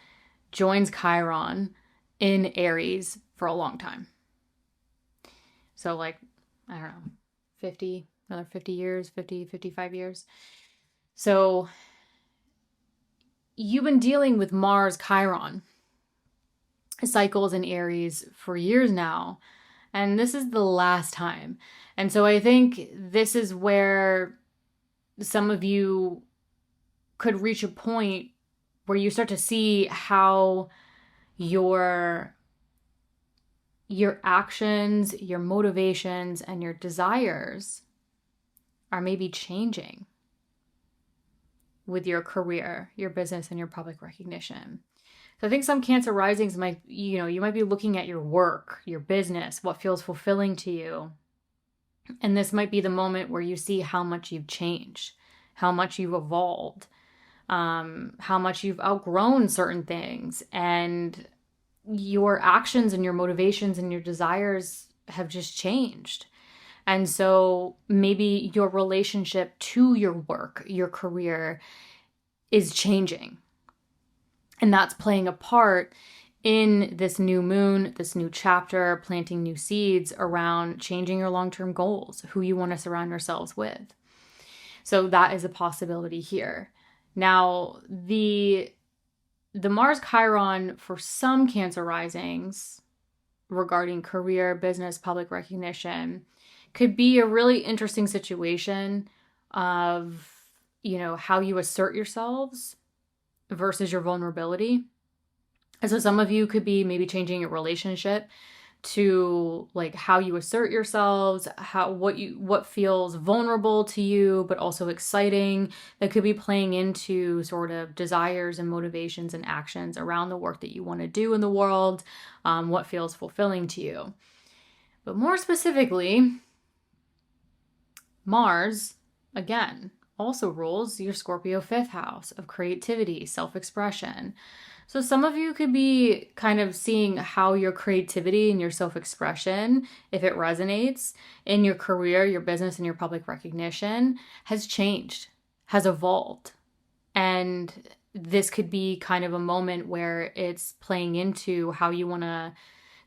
joins Chiron in Aries for a long time. So like, I don't know, another 50 years, 50, 55 years. So you've been dealing with Mars Chiron cycles in Aries for years now, and this is the last time. And so I think this is where some of you could reach a point where you start to see how your actions, your motivations, and your desires are maybe changing with your career, your business, and your public recognition. So I think some Cancer risings might, you might be looking at your work, your business, what feels fulfilling to you. And this might be the moment where you see how much you've changed, how much you've evolved, how much you've outgrown certain things, and your actions and your motivations and your desires have just changed. And so maybe your relationship to your work, your career is changing. And that's playing a part in this new moon, this new chapter, planting new seeds around changing your long-term goals, who you want to surround yourselves with. So that is a possibility here. Now, the Mars Chiron for some Cancer risings regarding career, business, public recognition could be a really interesting situation of, how you assert yourselves versus your vulnerability. And so some of you could be maybe changing your relationship to like how you assert yourselves, what feels vulnerable to you, but also exciting. That could be playing into sort of desires and motivations and actions around the work that you want to do in the world, what feels fulfilling to you. But more specifically, Mars, again, also rules your Scorpio 5th house of creativity, self-expression. So some of you could be kind of seeing how your creativity and your self-expression, if it resonates in your career, your business, and your public recognition, has changed, has evolved. And this could be kind of a moment where it's playing into how you want to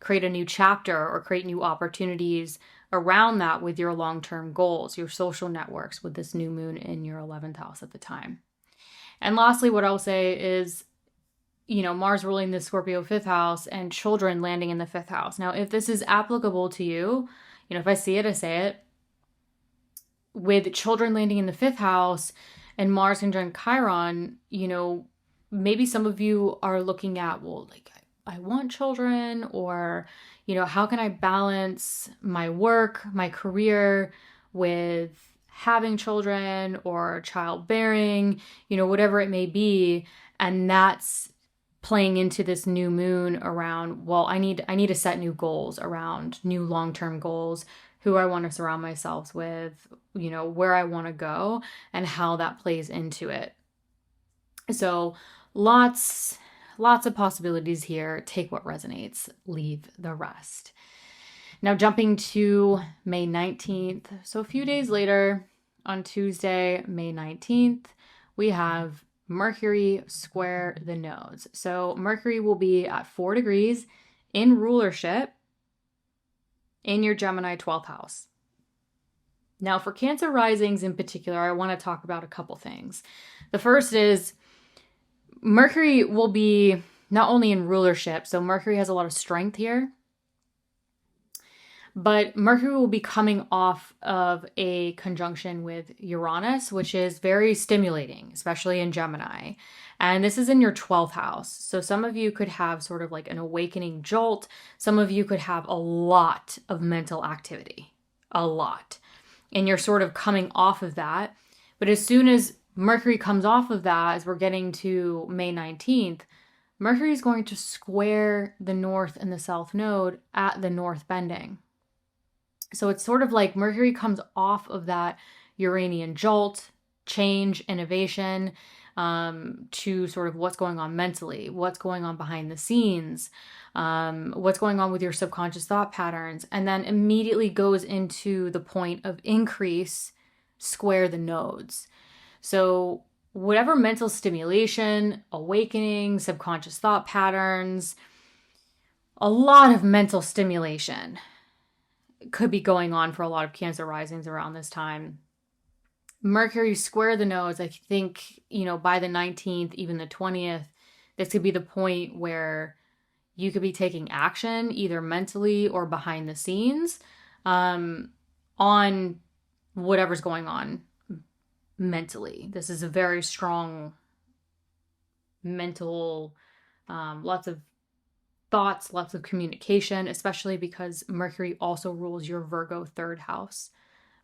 create a new chapter or create new opportunities around that with your long-term goals, your social networks, with this new moon in your 11th house at the time. And lastly, what I'll say is, Mars ruling the Scorpio 5th house and children landing in the 5th house. Now, if this is applicable to you, if I see it, I say it. With children landing in the 5th house and Mars conjunct Chiron, maybe some of you are looking at, well, like, I want children, or, how can I balance my work, my career with having children or childbearing, whatever it may be. And that's playing into this new moon around, well, I need to set new goals around new long-term goals. who I want to surround myself with, where I want to go and how that plays into it. So lots of possibilities here. Take what resonates, leave the rest. Now jumping to May 19th. So a few days later, on Tuesday, May 19th, we have Mercury square the nodes. So Mercury will be at 4 degrees in rulership in your Gemini 12th house. Now for Cancer risings in particular, I want to talk about a couple things. The first is Mercury will be not only in rulership, so Mercury has a lot of strength here, but Mercury will be coming off of a conjunction with Uranus, which is very stimulating, especially in Gemini. And this is in your 12th house. So some of you could have sort of like an awakening jolt. Some of you could have a lot of mental activity, a lot. And you're sort of coming off of that. But as soon as Mercury comes off of that, as we're getting to May 19th, Mercury is going to square the north and the south node at the north bending. So it's sort of like Mercury comes off of that Uranian jolt, change, innovation, to sort of what's going on mentally, what's going on behind the scenes, what's going on with your subconscious thought patterns, and then immediately goes into the point of increase, square the nodes. So whatever mental stimulation, awakening, subconscious thought patterns, a lot of mental stimulation could be going on for a lot of Cancer risings around this time. Mercury square the nodes, I think, by the 19th, even the 20th, this could be the point where you could be taking action either mentally or behind the scenes on whatever's going on mentally. This is a very strong mental, lots of thoughts, lots of communication, especially because Mercury also rules your Virgo 3rd house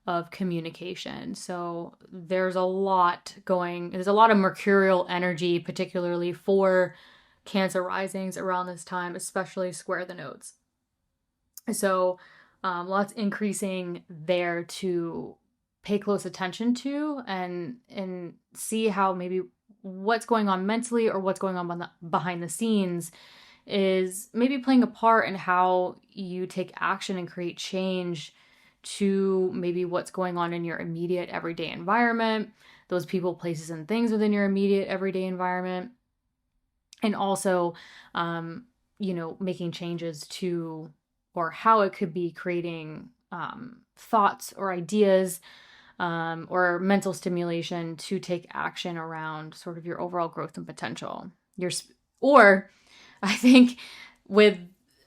of communication. So there's a lot of mercurial energy, particularly for Cancer risings around this time, especially square the nodes. So lots increasing there to pay close attention to and see how maybe what's going on mentally or what's going on behind the scenes is maybe playing a part in how you take action and create change to maybe what's going on in your immediate everyday environment, those people, places, and things within your immediate everyday environment. And also, making changes to, or how it could be creating thoughts or ideas or mental stimulation to take action around sort of your overall growth and potential. Or I think with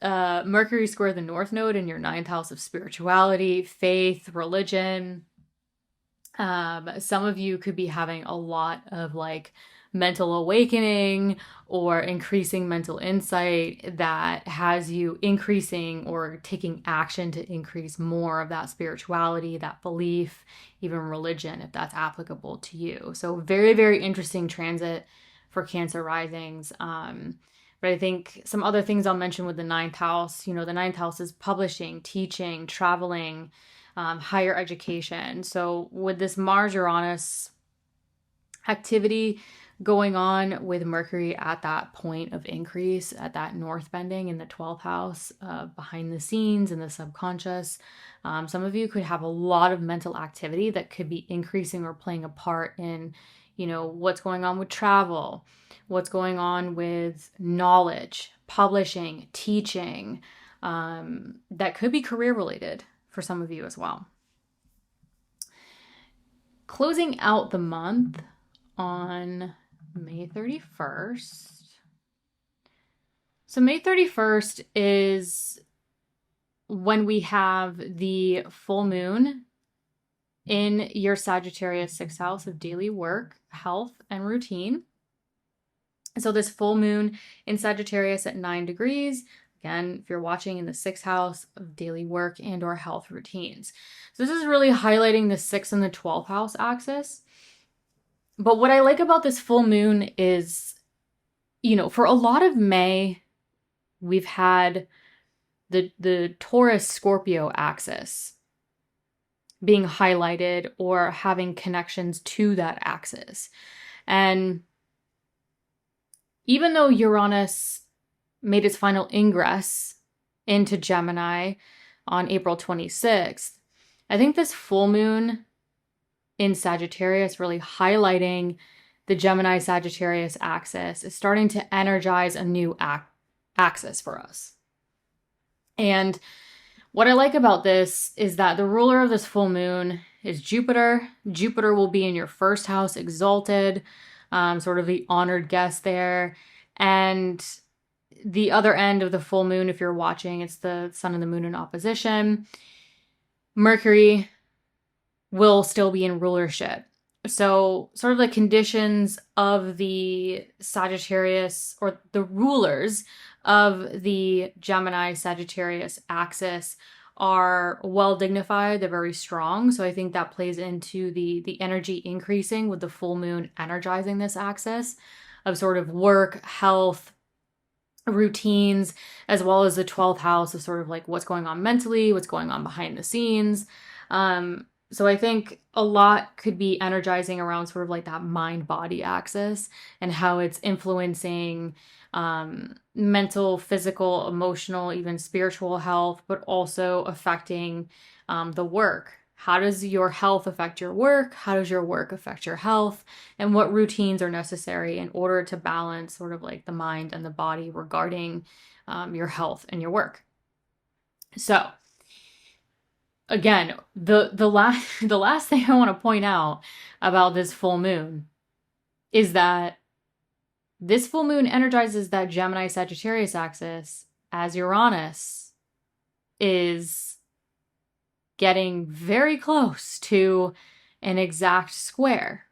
Mercury square the North Node in your 9th house of spirituality, faith, religion, some of you could be having a lot of like mental awakening or increasing mental insight that has you increasing or taking action to increase more of that spirituality, that belief, even religion, if that's applicable to you. So very, very interesting transit for Cancer risings. But I think some other things I'll mention with the 9th house, the 9th house is publishing, teaching, traveling, higher education. So with this Mars-Uranus activity going on with Mercury at that point of increase, at that north bending in the 12th house, behind the scenes in the subconscious, some of you could have a lot of mental activity that could be increasing or playing a part in, what's going on with travel, what's going on with knowledge, publishing, teaching, that could be career related for some of you as well. Closing out the month on May 31st. So May 31st is when we have the full moon in your Sagittarius 6th house of daily work, health, and routine. So this full moon in Sagittarius at 9 degrees, again, if you're watching in the 6th house of daily work and or health routines. So this is really highlighting the 6th and the 12th house axis. But what I like about this full moon is, for a lot of May, we've had the Taurus Scorpio axis being highlighted or having connections to that axis. And even though Uranus made its final ingress into Gemini on April 26th, I think this full moon in Sagittarius, really highlighting the Gemini Sagittarius axis, is starting to energize a new axis for us. And what I like about this is that the ruler of this full moon is Jupiter. Jupiter will be in your first house, exalted, sort of the honored guest there. And the other end of the full moon, if you're watching, it's the sun and the moon in opposition. Mercury will still be in rulership. So sort of the conditions of the Sagittarius, or the rulers of the Gemini Sagittarius axis, are well dignified. They're very strong. So I think that plays into the energy increasing with the full moon energizing this axis of sort of work, health, routines, as well as the 12th house of sort of like what's going on mentally, what's going on behind the scenes. So I think a lot could be energizing around sort of like that mind-body axis and how it's influencing mental, physical, emotional, even spiritual health, but also affecting the work. How does your health affect your work? How does your work affect your health? And what routines are necessary in order to balance sort of like the mind and the body regarding your health and your work? So again, the last thing I want to point out about this full moon is that this full moon energizes that Gemini Sagittarius axis as Uranus is getting very close to an exact square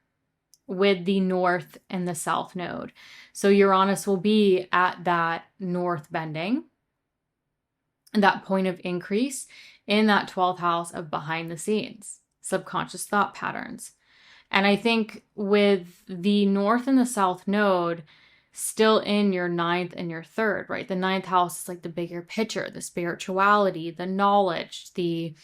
with the north and the south node. So Uranus will be at that north bending, that point of increase in that 12th house of behind the scenes, subconscious thought patterns. And I think with the north and the south node still in your ninth and your third, right? The ninth house is like the bigger picture, the spirituality, the knowledge, the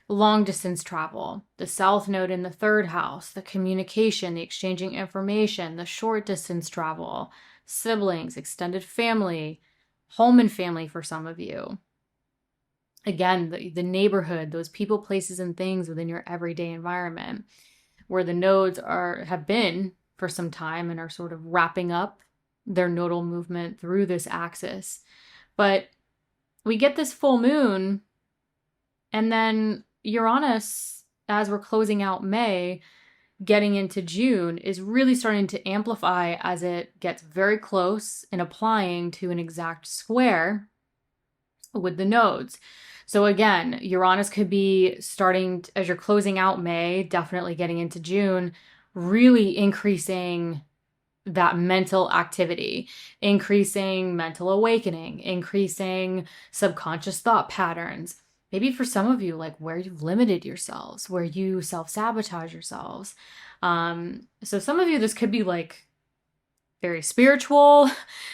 long distance travel. The south node in the third house, the communication, the exchanging information, the short distance travel, siblings, extended family, home and family for some of you. Again, the neighborhood, those people, places, and things within your everyday environment, where the nodes have been for some time and are sort of wrapping up their nodal movement through this axis. But we get this full moon, and then Uranus, as we're closing out May, getting into June, is really starting to amplify as it gets very close and applying to an exact square with the nodes. So again, Uranus could be starting, as you're closing out May, definitely getting into June, really increasing that mental activity, increasing mental awakening, increasing subconscious thought patterns. Maybe for some of you, like where you've limited yourselves, where you self-sabotage yourselves. So some of you, this could be like very spiritual.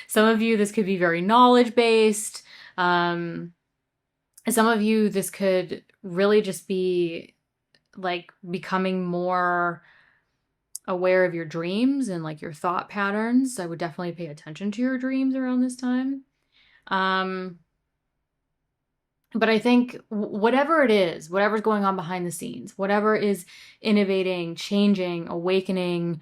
Some of you, this could be very knowledge-based. Some of you, this could really just be like becoming more aware of your dreams and like your thought patterns. I would definitely pay attention to your dreams around this time. But I think whatever it is, whatever's going on behind the scenes, whatever is innovating, changing, awakening,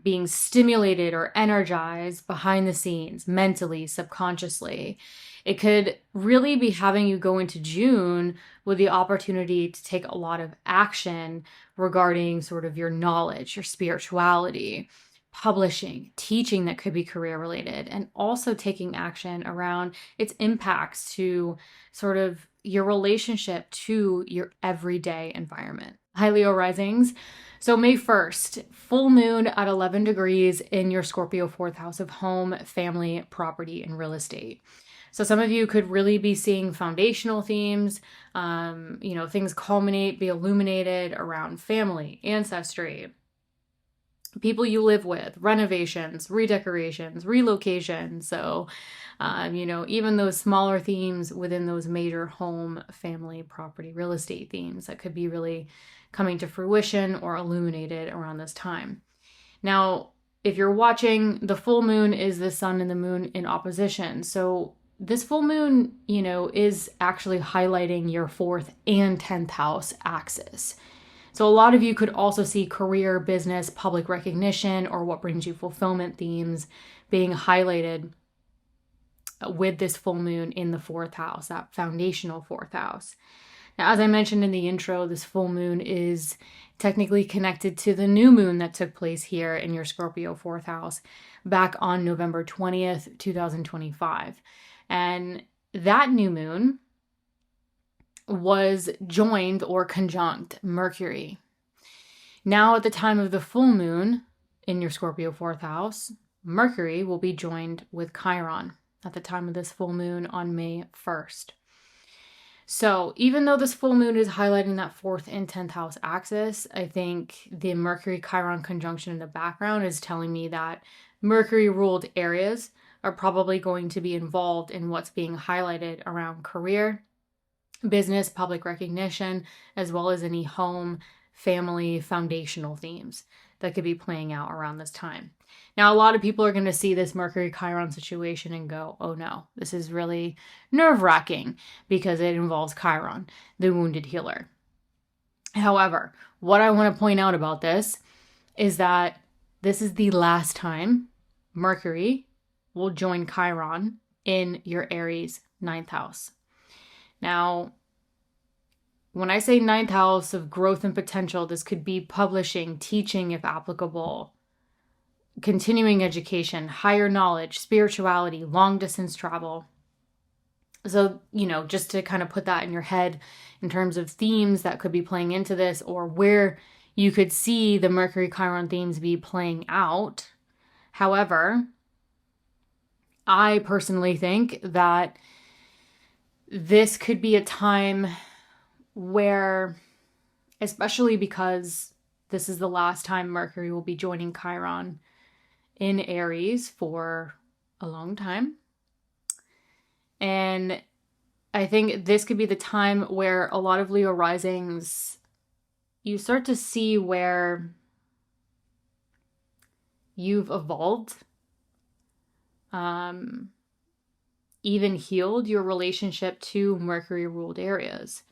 being stimulated or energized behind the scenes, mentally, subconsciously, it could really be having you go into June with the opportunity to take a lot of action regarding sort of your knowledge, your spirituality, publishing, teaching that could be career related, and also taking action around its impacts to sort of your relationship to your everyday environment. Hi, Leo risings. So May 1st, full moon at 11 degrees in your Scorpio 4th house of home, family, property, and real estate. So some of you could really be seeing foundational themes, things culminate, be illuminated around family, ancestry, people you live with, renovations, redecorations, relocations. So, even those smaller themes within those major home, family, property, real estate themes that could be really coming to fruition or illuminated around this time. Now, if you're watching, the full moon is the sun and the moon in opposition. So this full moon, is actually highlighting your 4th and 10th house axis. So a lot of you could also see career, business, public recognition, or what brings you fulfillment themes being highlighted with this full moon in the 4th house, that foundational 4th house. Now, as I mentioned in the intro, this full moon is technically connected to the new moon that took place here in your Scorpio 4th house back on November 20th, 2025. And that new moon was joined or conjunct Mercury. Now, at the time of the full moon in your Scorpio 4th house, Mercury will be joined with Chiron at the time of this full moon on May 1st. So even though this full moon is highlighting that 4th and 10th house axis, I think the Mercury-Chiron conjunction in the background is telling me that Mercury-ruled areas are probably going to be involved in what's being highlighted around career, business, public recognition, as well as any home, family, foundational themes that could be playing out around this time. Now, a lot of people are going to see this Mercury-Chiron situation and go, oh no, this is really nerve-wracking because it involves Chiron, the wounded healer. However, what I want to point out about this is that this is the last time Mercury will join Chiron in your Aries 9th house. Now, when I say 9th house of growth and potential, this could be publishing, teaching if applicable, continuing education, higher knowledge, spirituality, long distance travel. So, just to kind of put that in your head in terms of themes that could be playing into this or where you could see the Mercury Chiron themes be playing out. However, I personally think that this could be a time where, especially because this is the last time Mercury will be joining Chiron in Aries for a long time. And I think this could be the time where a lot of Leo risings, you start to see where you've evolved, even healed your relationship to Mercury-ruled areas.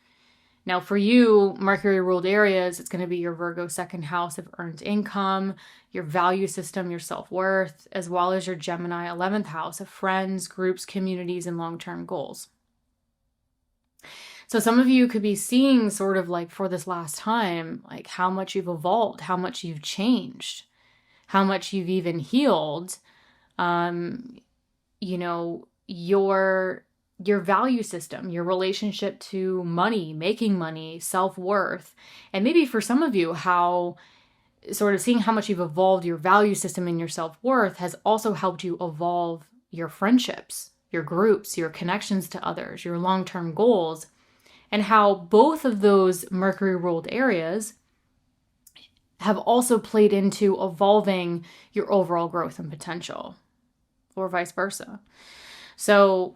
Now, for you, Mercury-ruled areas, it's going to be your Virgo 2nd house of earned income, your value system, your self-worth, as well as your Gemini 11th house of friends, groups, communities, and long-term goals. So some of you could be seeing sort of like for this last time, like how much you've evolved, how much you've changed, how much you've even healed, your value system, your relationship to money, making money, self-worth. And maybe for some of you, how sort of seeing how much you've evolved your value system and your self-worth has also helped you evolve your friendships, your groups, your connections to others, your long-term goals, and how both of those Mercury-ruled areas have also played into evolving your overall growth and potential, or vice versa. So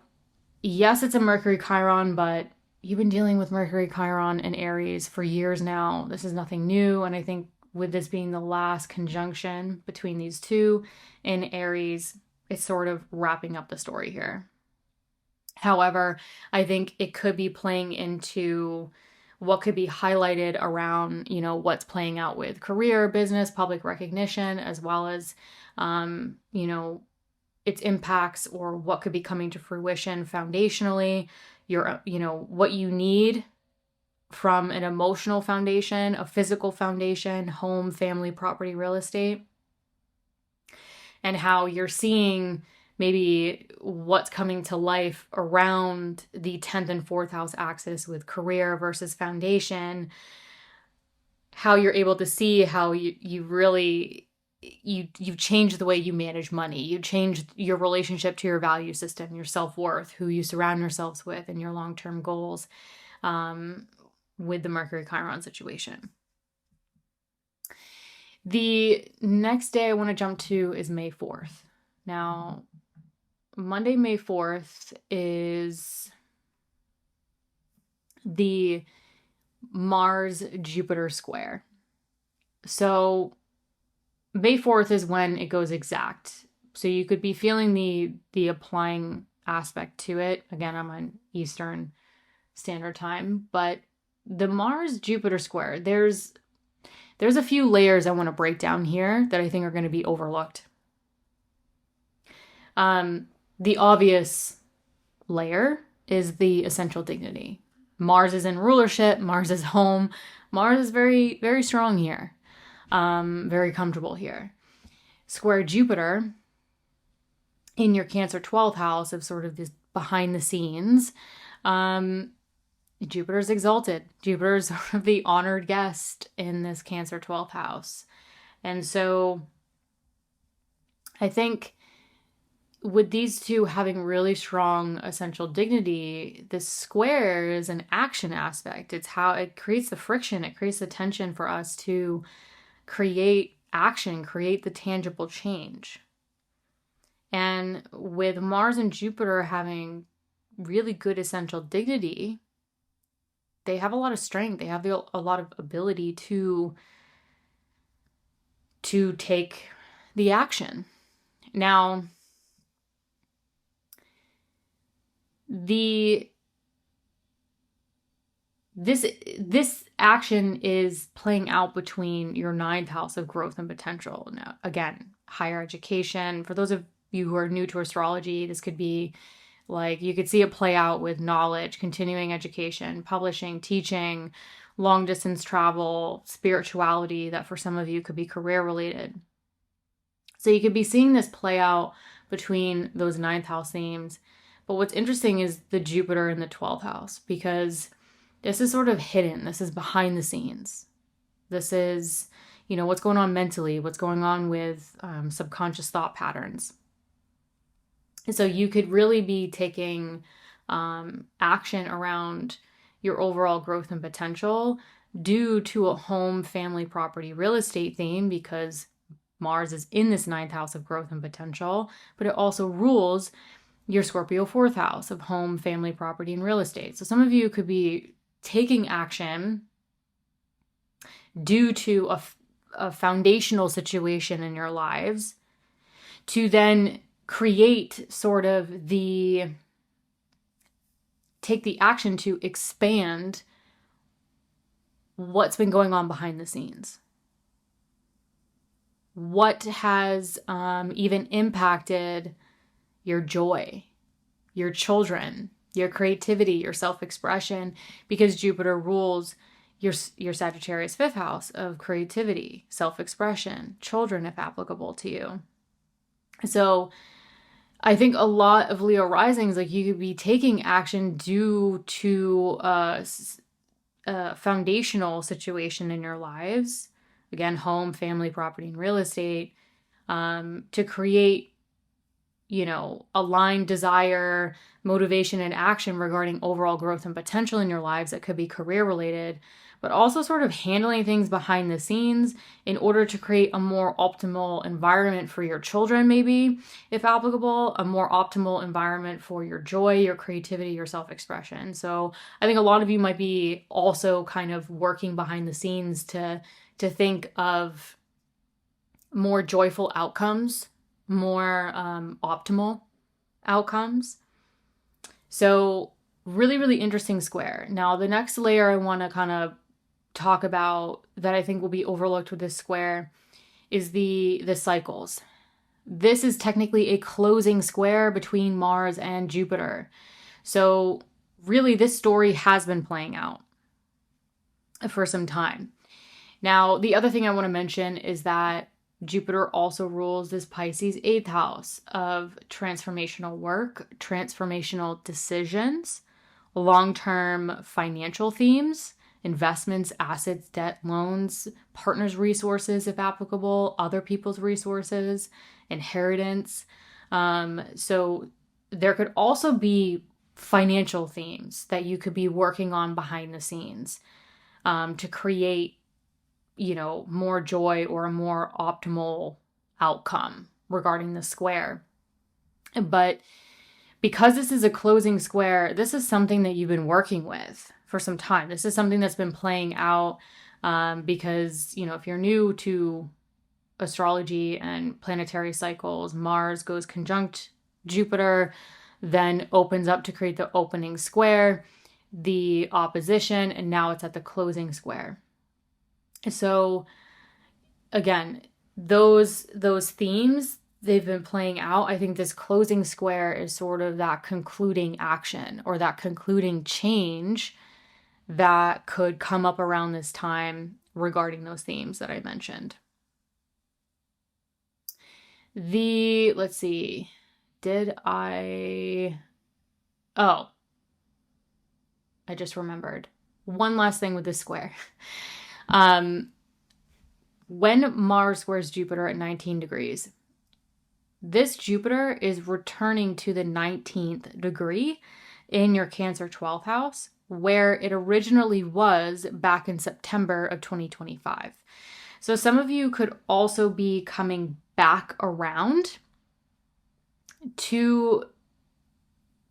yes, it's a Mercury Chiron, but you've been dealing with Mercury Chiron and Aries for years now. This is nothing new. And I think with this being the last conjunction between these two in Aries, it's sort of wrapping up the story here. However, I think it could be playing into what could be highlighted around, what's playing out with career, business, public recognition, as well as, its impacts or what could be coming to fruition foundationally, what you need from an emotional foundation, a physical foundation, home, family, property, real estate, and how you're seeing maybe what's coming to life around the 10th and 4th house axis with career versus foundation, how you're able to see how you've changed the way you manage money. You changed your relationship to your value system, your self-worth, who you surround yourselves with, and your long-term goals with the Mercury Chiron situation. The next day I want to jump to is May 4th. Now, Monday, May 4th is the Mars-Jupiter square. So May 4th is when it goes exact. So you could be feeling the applying aspect to it. Again, I'm on Eastern Standard Time, but the Mars-Jupiter square, there's a few layers I want to break down here that I think are going to be overlooked. The obvious layer is the essential dignity. Mars is in rulership. Mars is home. Mars is very, very strong here. Very comfortable here. Square Jupiter in your Cancer 12th house of sort of this behind the scenes. Jupiter's exalted. Jupiter's sort of the honored guest in this Cancer 12th house. And so I think with these two having really strong essential dignity, this square is an action aspect. It's how it creates the friction. It creates the tension for us to create action, create the tangible change. And with Mars and Jupiter having really good essential dignity, they have a lot of strength. They have a lot of ability to take the action. Now, this action is playing out between your 9th house of growth and potential. Now, again, higher education. For those of you who are new to astrology, this could be like, you could see it play out with knowledge, continuing education, publishing, teaching, long distance travel, spirituality, that for some of you could be career related. So you could be seeing this play out between those 9th house themes. But what's interesting is the Jupiter in the 12th house, because this is sort of hidden. This is behind the scenes. This is, what's going on mentally, what's going on with subconscious thought patterns. And so you could really be taking action around your overall growth and potential due to a home, family, property, real estate theme, because Mars is in this 9th house of growth and potential, but it also rules your Scorpio 4th house of home, family, property, and real estate. So some of you could be taking action due to a foundational situation in your lives to then create sort of take the action to expand what's been going on behind the scenes. What has even impacted your joy, your children, your creativity, your self-expression, because Jupiter rules your Sagittarius 5th house of creativity, self-expression, children, if applicable to you. So I think a lot of Leo risings, like, you could be taking action due to a foundational situation in your lives. Again, home, family, property, and real estate, to create, aligned desire, motivation, and action regarding overall growth and potential in your lives that could be career related, but also sort of handling things behind the scenes in order to create a more optimal environment for your children, maybe, if applicable, a more optimal environment for your joy, your creativity, your self-expression. So I think a lot of you might be also kind of working behind the scenes to think of more joyful outcomes, more optimal outcomes. So really, really interesting square. Now, the next layer I want to kind of talk about that I think will be overlooked with this square is the cycles. This is technically a closing square between Mars and Jupiter. So really, this story has been playing out for some time. Now, the other thing I want to mention is that Jupiter also rules this Pisces 8th house of transformational work, transformational decisions, long-term financial themes, investments, assets, debt, loans, partners' resources, if applicable, other people's resources, inheritance. So there could also be financial themes that you could be working on behind the scenes to create more joy or a more optimal outcome regarding the square. But because this is a closing square, this is something that you've been working with for some time. This is something that's been playing out because, if you're new to astrology and planetary cycles, Mars goes conjunct Jupiter, then opens up to create the opening square, the opposition, and now it's at the closing square. So again, those themes, they've been playing out. I think this closing square is sort of that concluding action or that concluding change that could come up around this time regarding those themes that I mentioned. Let's see, I just remembered one last thing with this square. When Mars squares Jupiter at 19 degrees, this Jupiter is returning to the 19th degree in your Cancer 12th house, where it originally was back in September of 2025. So some of you could also be coming back around to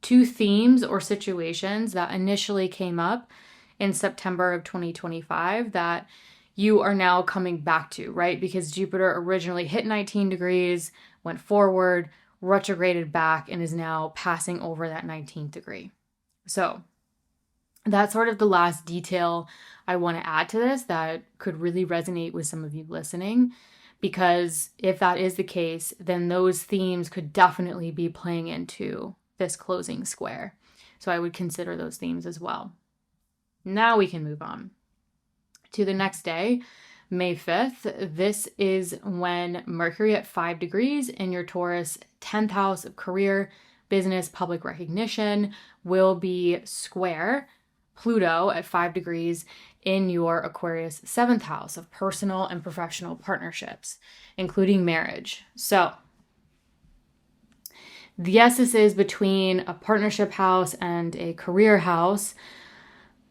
themes or situations that initially came up in September of 2025 that you are now coming back to, right? Because Jupiter originally hit 19 degrees, went forward, retrograded back, and is now passing over that 19th degree. So that's sort of the last detail I want to add to this that could really resonate with some of you listening, because if that is the case, then those themes could definitely be playing into this closing square. So I would consider those themes as well. Now we can move on to the next day, May 5th. This is when Mercury at 5 degrees in your Taurus 10th house of career, business, public recognition will be square Pluto at 5 degrees in your Aquarius 7th house of personal and professional partnerships, including marriage. So yes, this is between a partnership house and a career house,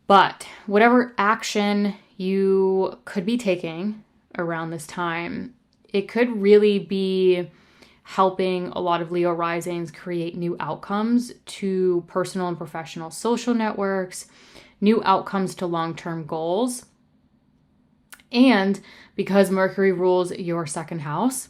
but whatever action you could be taking around this time, it could really be helping a lot of Leo risings create new outcomes to personal and professional social networks, new outcomes to long-term goals. And because Mercury rules your second house,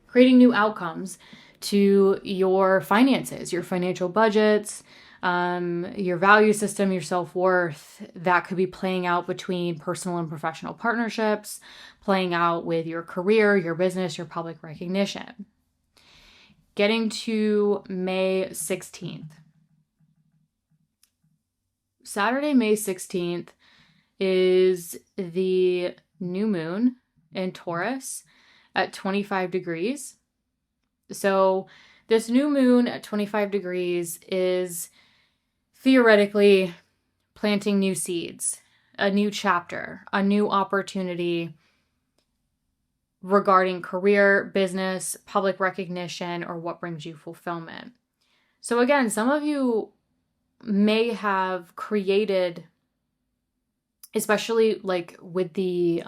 creating new outcomes to your finances, your financial budgets, your value system, your self-worth, that could be playing out between personal and professional partnerships, playing out with your career, your business, your public recognition. Getting to May 16th. Saturday, May 16th is the new moon in Taurus at 25 degrees. So this new moon at 25 degrees is theoretically planting new seeds, a new chapter, a new opportunity regarding career, business, public recognition, or what brings you fulfillment. So again, some of you may have created, especially like with the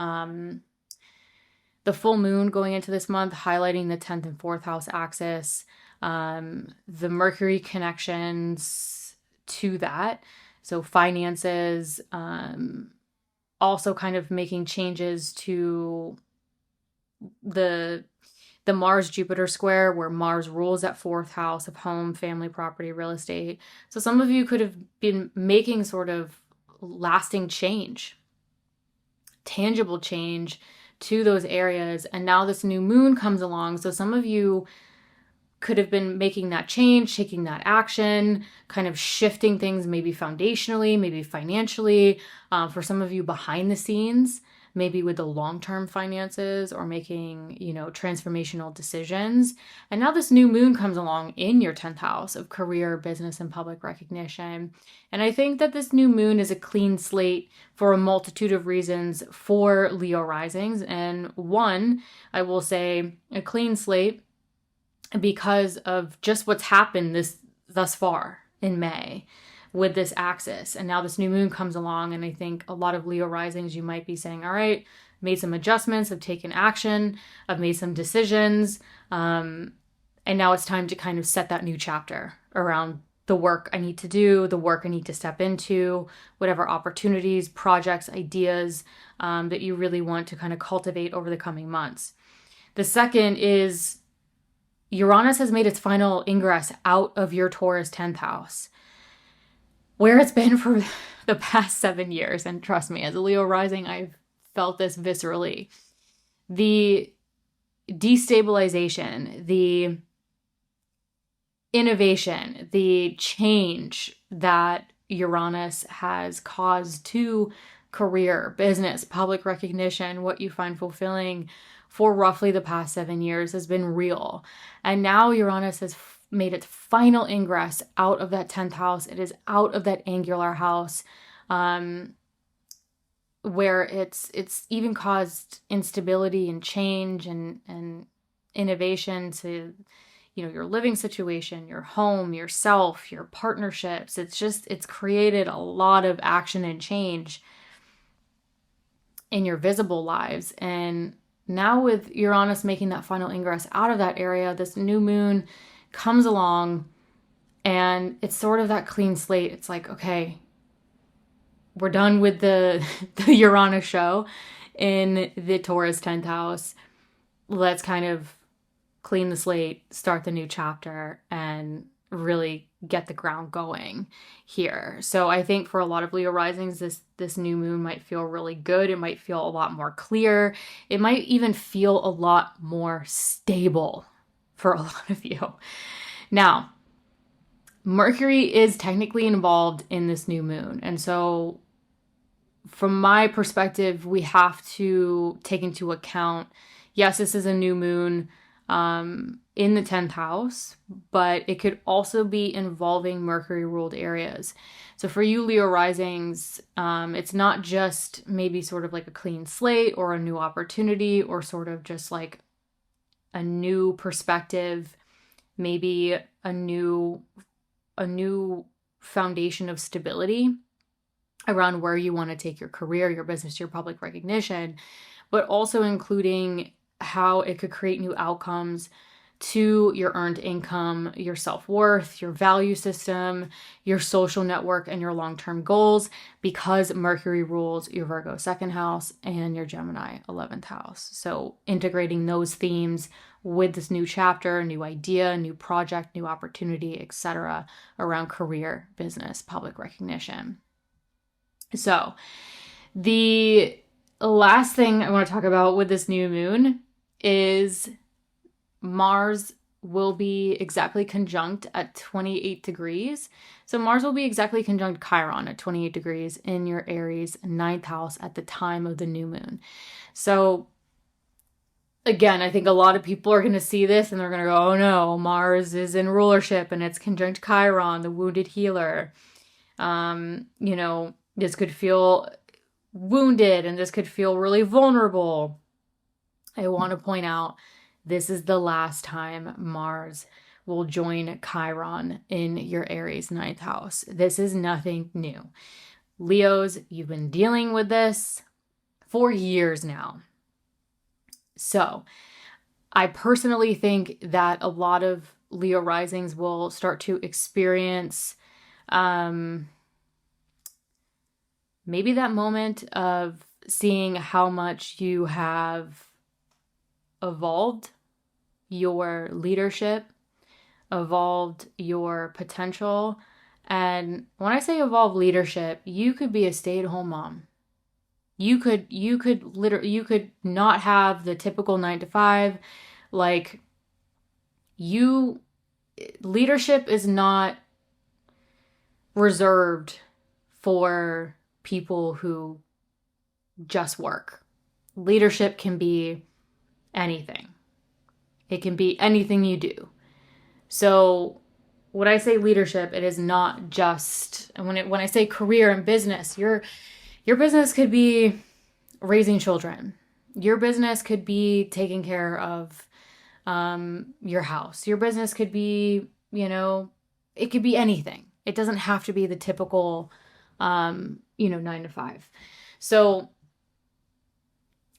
full moon going into this month, highlighting the 10th and 4th house axis, the Mercury connections to that. So finances, also kind of making changes to the Mars Jupiter square, where Mars rules that 4th house of home, family, property, real estate. So some of you could have been making sort of lasting change, tangible change to those areas. And now this new moon comes along. So some of you could have been making that change, taking that action, kind of shifting things, maybe foundationally, maybe financially, for some of you behind the scenes, maybe with the long-term finances, or making, transformational decisions. And now this new moon comes along in your 10th house of career, business, and public recognition. And I think that this new moon is a clean slate for a multitude of reasons for Leo risings. And one, I will say a clean slate because of just what's happened thus far in May with this axis. And now this new moon comes along, and I think a lot of Leo risings, you might be saying, all right, made some adjustments, I've taken action, I've made some decisions, and now it's time to kind of set that new chapter around the work I need to do, the work I need to step into, whatever opportunities, projects, ideas that you really want to kind of cultivate over the coming months. The second is Uranus has made its final ingress out of your Taurus 10th house, where it's been for the past 7 years. And trust me, as a Leo rising, I've felt this viscerally. The destabilization, the innovation, the change that Uranus has caused to career, business, public recognition, what you find fulfilling for roughly the past 7 years has been real. And now Uranus has made its final ingress out of that 10th house. It is out of that angular house, where it's even caused instability and change and innovation to, your living situation, your home, yourself, your partnerships. It's created a lot of action and change in your visible lives. And now with Uranus making that final ingress out of that area, this new moon comes along and it's sort of that clean slate. It's like, okay, we're done with the Uranus show in the Taurus 10th house. Let's kind of clean the slate, start the new chapter, and really get the ground going here. So I think for a lot of Leo risings, this new moon might feel really good. It might feel a lot more clear. It might even feel a lot more stable for a lot of you. Now, Mercury is technically involved in this new moon. And so from my perspective, we have to take into account, yes, this is a new moon in the 10th house, but it could also be involving Mercury ruled areas. So for you Leo risings, it's not just maybe sort of like a clean slate or a new opportunity or sort of just like a new perspective, maybe a new foundation of stability around where you want to take your career, your business, your public recognition, but also including how it could create new outcomes to your earned income, your self-worth, your value system, your social network, and your long-term goals, because Mercury rules your Virgo 2nd house and your Gemini 11th house. So integrating those themes with this new chapter, new idea, new project, new opportunity, etc., around career, business, public recognition. So the last thing I want to talk about with this new moon is Mars will be exactly conjunct at 28 degrees. So Mars will be exactly conjunct Chiron at 28 degrees in your Aries 9th house at the time of the new moon. So again, I think a lot of people are going to see this and they're going to go, oh no, Mars is in rulership and it's conjunct Chiron, the wounded healer. This could feel wounded and this could feel really vulnerable. I want to point out, this is the last time Mars will join Chiron in your Aries 9th house. This is nothing new. Leos, you've been dealing with this for years now. So I personally think that a lot of Leo risings will start to experience maybe that moment of seeing how much you have evolved your leadership, evolved your potential. And when I say evolve leadership, you could be a stay-at-home mom. You could not have the typical 9 to 5. Like, leadership is not reserved for people who just work. Leadership can be anything. It can be anything you do. So when I say leadership, it is not just, when I say career and business, your business could be raising children. Your business could be taking care of your house. Your business could be, it could be anything. It doesn't have to be the typical, 9 to 5. So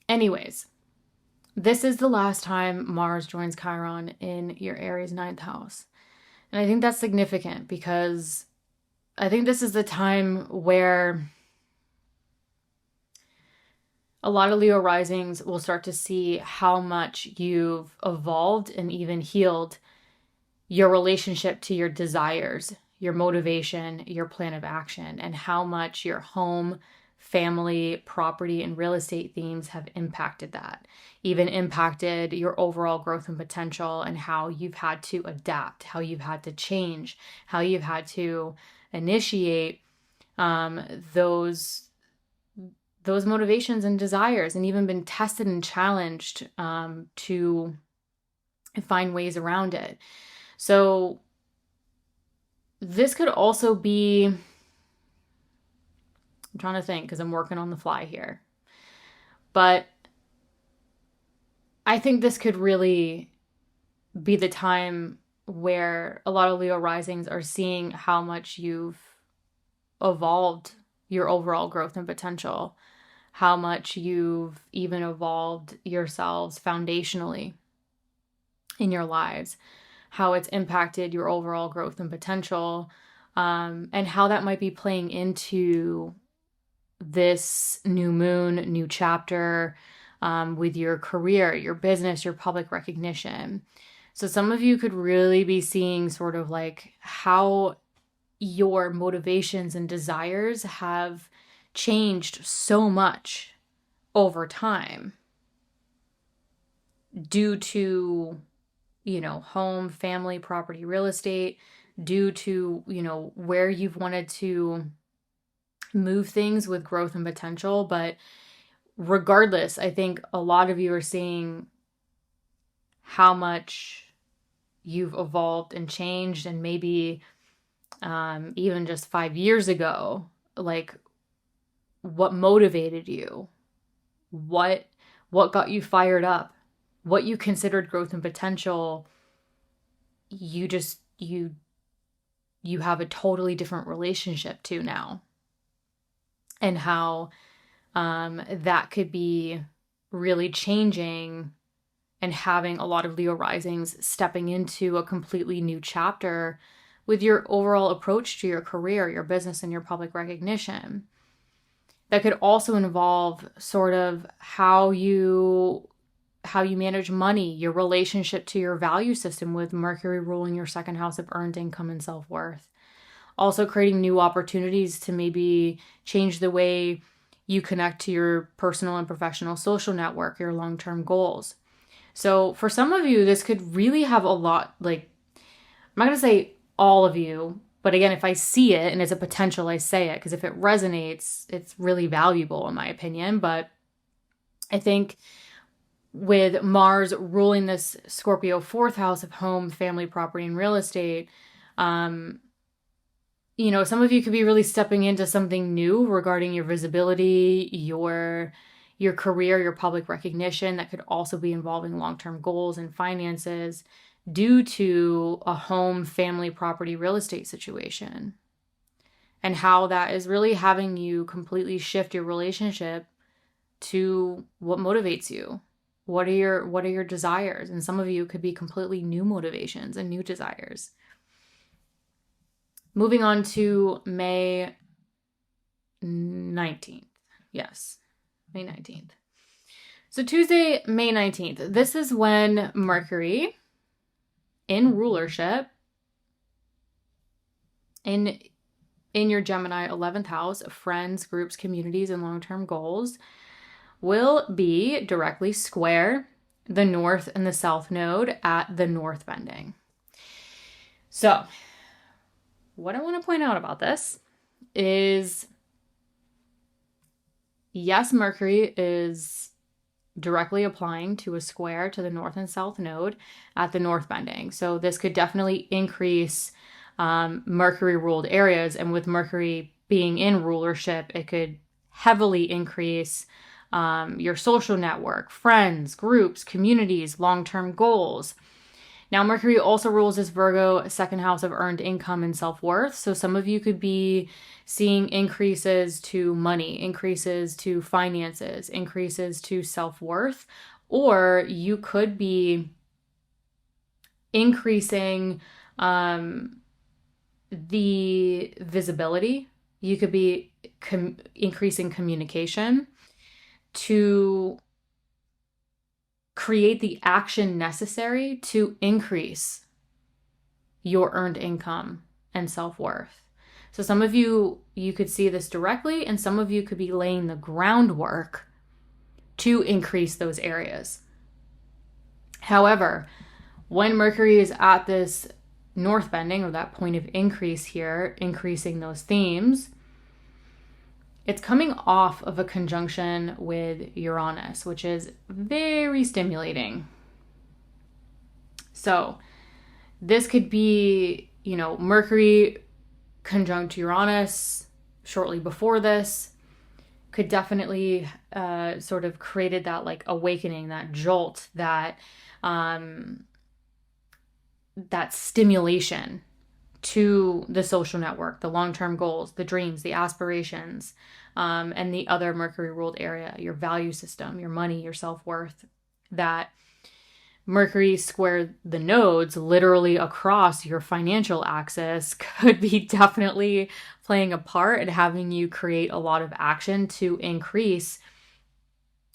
Anyways, this is the last time Mars joins Chiron in your Aries ninth house. And I think that's significant because I think this is the time where a lot of Leo risings will start to see how much you've evolved and even healed your relationship to your desires, your motivation, your plan of action, and how much your home, family, property, and real estate themes have impacted that, even impacted your overall growth and potential, and how you've had to adapt, how you've had to change, how you've had to initiate those motivations and desires, and even been tested and challenged to find ways around it. So this could also be, I'm trying to think because I'm working on the fly here, but I think this could really be the time where a lot of Leo risings are seeing how much you've evolved your overall growth and potential, how much you've even evolved yourselves foundationally in your lives, how it's impacted your overall growth and potential, and how that might be playing into this new moon, new chapter with your career, your business, your public recognition. So some of you could really be seeing sort of like how your motivations and desires have changed so much over time due to, home, family, property, real estate, due to, where you've wanted to move things with growth and potential. But regardless, I think a lot of you are seeing how much you've evolved and changed, and maybe even just 5 years ago, like what motivated you, what got you fired up, what you considered growth and potential, you have a totally different relationship to now, and how that could be really changing and having a lot of Leo risings stepping into a completely new chapter with your overall approach to your career, your business, and your public recognition. That could also involve sort of how you manage money, your relationship to your value system with Mercury ruling your second house of earned income and self-worth. Also creating new opportunities to maybe change the way you connect to your personal and professional social network, your long-term goals. So for some of you, this could really have a lot, like, I'm not going to say all of you, but again, if I see it and it's a potential, I say it, because if it resonates, it's really valuable in my opinion. But I think with Mars ruling this Scorpio fourth house of home, family, property, and real estate, some of you could be really stepping into something new regarding your visibility, your career, your public recognition. That could also be involving long-term goals and finances due to a home, family, property, real estate situation. And how that is really having you completely shift your relationship to what motivates you. What are your desires? And some of you could be completely new motivations and new desires. Moving on to May 19th. Yes, May 19th. So Tuesday, May 19th. This is when Mercury in rulership in your Gemini 11th house of friends, groups, communities, and long-term goals will be directly square the north and the south node at the north bending. So what I want to point out about this is, yes, Mercury is directly applying to a square to the north and south node at the north bending. So this could definitely increase Mercury ruled areas. And with Mercury being in rulership, it could heavily increase your social network, friends, groups, communities, long-term goals. Now, Mercury also rules this Virgo second house of earned income and self-worth. So some of you could be seeing increases to money, increases to finances, increases to self-worth, or you could be increasing the visibility. You could be increasing communication to create the action necessary to increase your earned income and self-worth. So some of you could see this directly, and some of you could be laying the groundwork to increase those areas. However, when Mercury is at this north bending, or that point of increase here, increasing those themes, it's coming off of a conjunction with Uranus, which is very stimulating. So this could be, Mercury conjunct Uranus shortly before this could definitely sort of created that like awakening, that jolt, that stimulation to the social network, the long-term goals, the dreams, the aspirations, and the other Mercury-ruled area, your value system, your money, your self-worth. That Mercury square the nodes literally across your financial axis could be definitely playing a part in having you create a lot of action to increase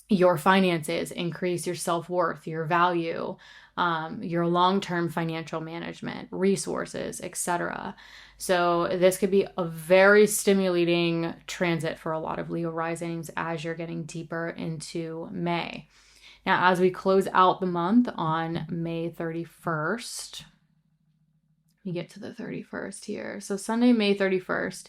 your finances, increase your self-worth, your value, your long-term financial management, resources, etc. So this could be a very stimulating transit for a lot of Leo risings as you're getting deeper into May. Now, as we close out the month on May 31st, we get to the 31st here. So Sunday, May 31st,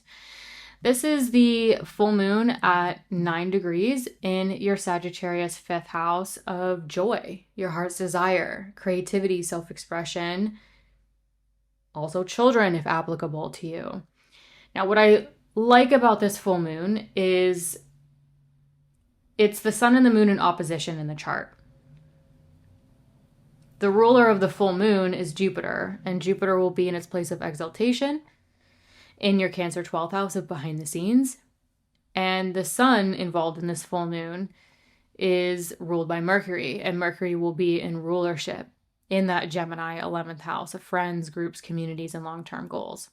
this is the full moon at 9 degrees in your Sagittarius fifth house of joy, your heart's desire, creativity, self-expression, also children if applicable to you. Now, what I like about this full moon is it's the sun and the moon in opposition in the chart. The ruler of the full moon is Jupiter, and Jupiter will be in its place of exaltation in your Cancer 12th house of behind the scenes. And the sun involved in this full moon is ruled by Mercury, and Mercury will be in rulership in that Gemini 11th house of friends, groups, communities, and long-term goals.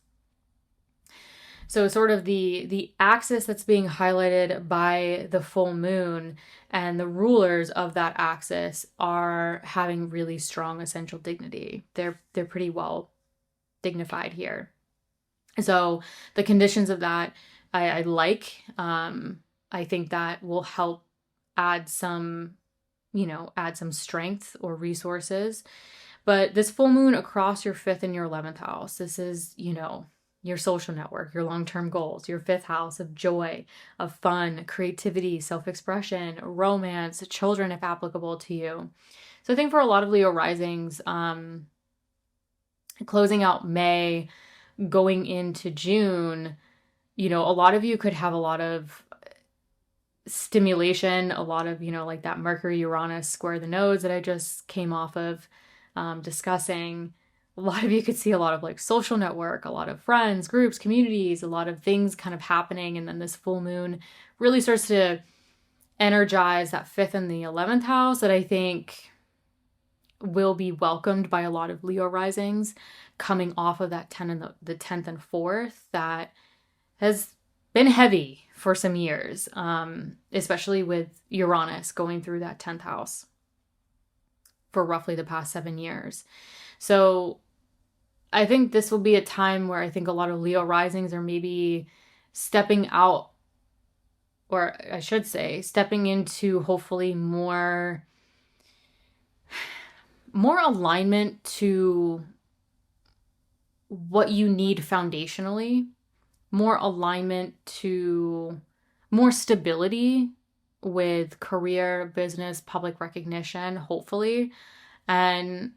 So sort of the axis that's being highlighted by the full moon and the rulers of that axis are having really strong essential dignity. They're pretty well dignified here. So the conditions of that I like. I think that will help add some strength or resources. But this full moon across your 5th and your 11th house, this is, your social network, your long-term goals, your 5th house of joy, of fun, creativity, self-expression, romance, children if applicable to you. So I think for a lot of Leo risings, closing out May, going into June, a lot of you could have a lot of stimulation, a lot of, like that Mercury Uranus square the nodes that I just came off of discussing. A lot of you could see a lot of like social network, a lot of friends, groups, communities, a lot of things kind of happening. And then this full moon really starts to energize that 5th and the 11th house that I think will be welcomed by a lot of Leo risings coming off of that 10 and the 10th and 4th that has been heavy for some years, especially with Uranus going through that 10th house for roughly the past 7 years. So I think this will be a time where I think a lot of Leo risings are maybe stepping out, or I should say, stepping into hopefully more alignment to what you need foundationally, more alignment to more stability with career, business, public recognition, hopefully. And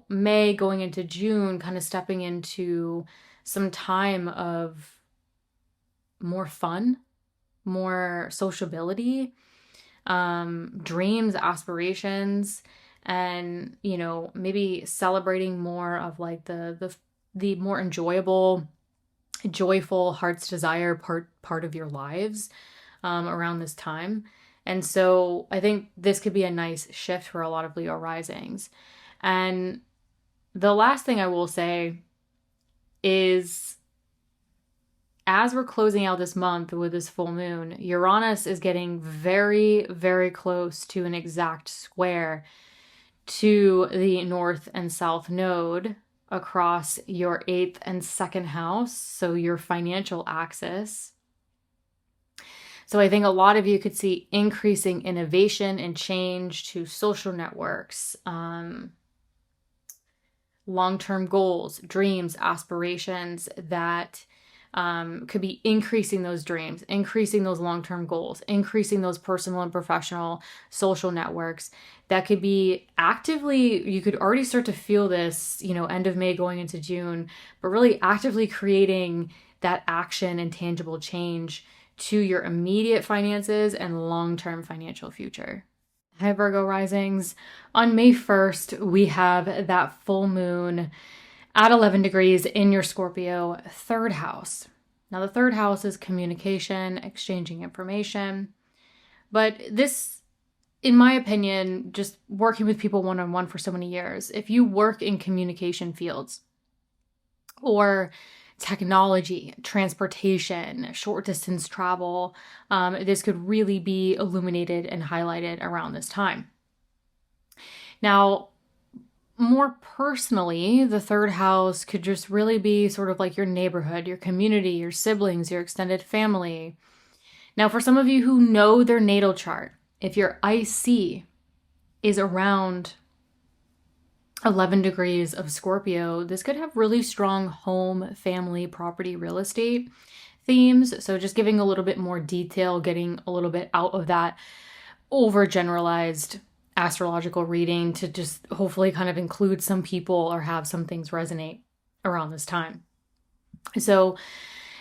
May going into June, kind of stepping into some time of more fun, more sociability, dreams, aspirations, and, maybe celebrating more of like the more enjoyable, joyful, heart's desire part of your lives around this time. And so I think this could be a nice shift for a lot of Leo risings. And the last thing I will say is, as we're closing out this month with this full moon, Uranus is getting very, very close to an exact square to the north and south node across your 8th and 2nd house, so your financial axis. So I think a lot of you could see increasing innovation and change to social networks, long-term goals, dreams, aspirations that could be increasing those dreams, increasing those long-term goals, increasing those personal and professional social networks that could be actively, you could already start to feel this, end of May going into June, but really actively creating that action and tangible change to your immediate finances and long-term financial future. Hi, Virgo risings. On May 1st, we have that full moon at 11 degrees in your Scorpio 3rd house. Now, the 3rd house is communication, exchanging information. But this, in my opinion, just working with people one-on-one for so many years, if you work in communication fields or technology, transportation, short distance travel, this could really be illuminated and highlighted around this time. Now, more personally, the 3rd house could just really be sort of like your neighborhood, your community, your siblings, your extended family. Now, for some of you who know their natal chart, if your IC is around 11 degrees of Scorpio, this could have really strong home, family, property, real estate themes. So just giving a little bit more detail, getting a little bit out of that overgeneralized astrological reading to just hopefully kind of include some people or have some things resonate around this time. So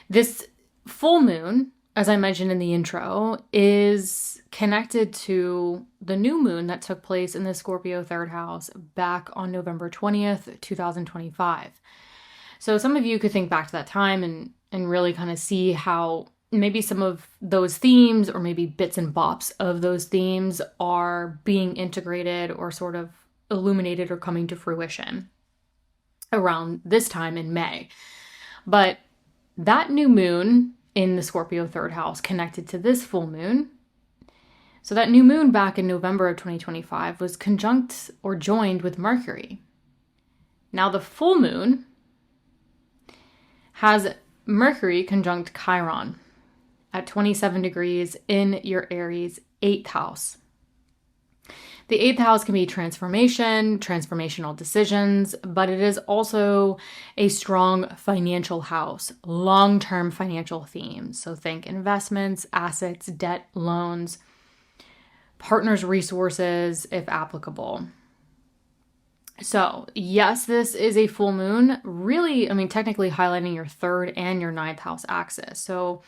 this full moon, as I mentioned in the intro, is connected to the new moon that took place in the Scorpio 3rd house back on November 20th, 2025. So some of you could think back to that time and really kind of see how maybe some of those themes or maybe bits and bops of those themes are being integrated or sort of illuminated or coming to fruition around this time in May. But that new moon in the Scorpio 3rd house connected to this full moon. So that new moon back in November of 2025 was conjunct or joined with Mercury. Now the full moon has Mercury conjunct Chiron at 27 degrees in your Aries 8th house. The 8th house can be transformation, transformational decisions, but it is also a strong financial house, long-term financial themes. So think investments, assets, debt, loans, partners' resources, if applicable. So yes, this is a full moon, really, technically highlighting your 3rd and your 9th house axis. So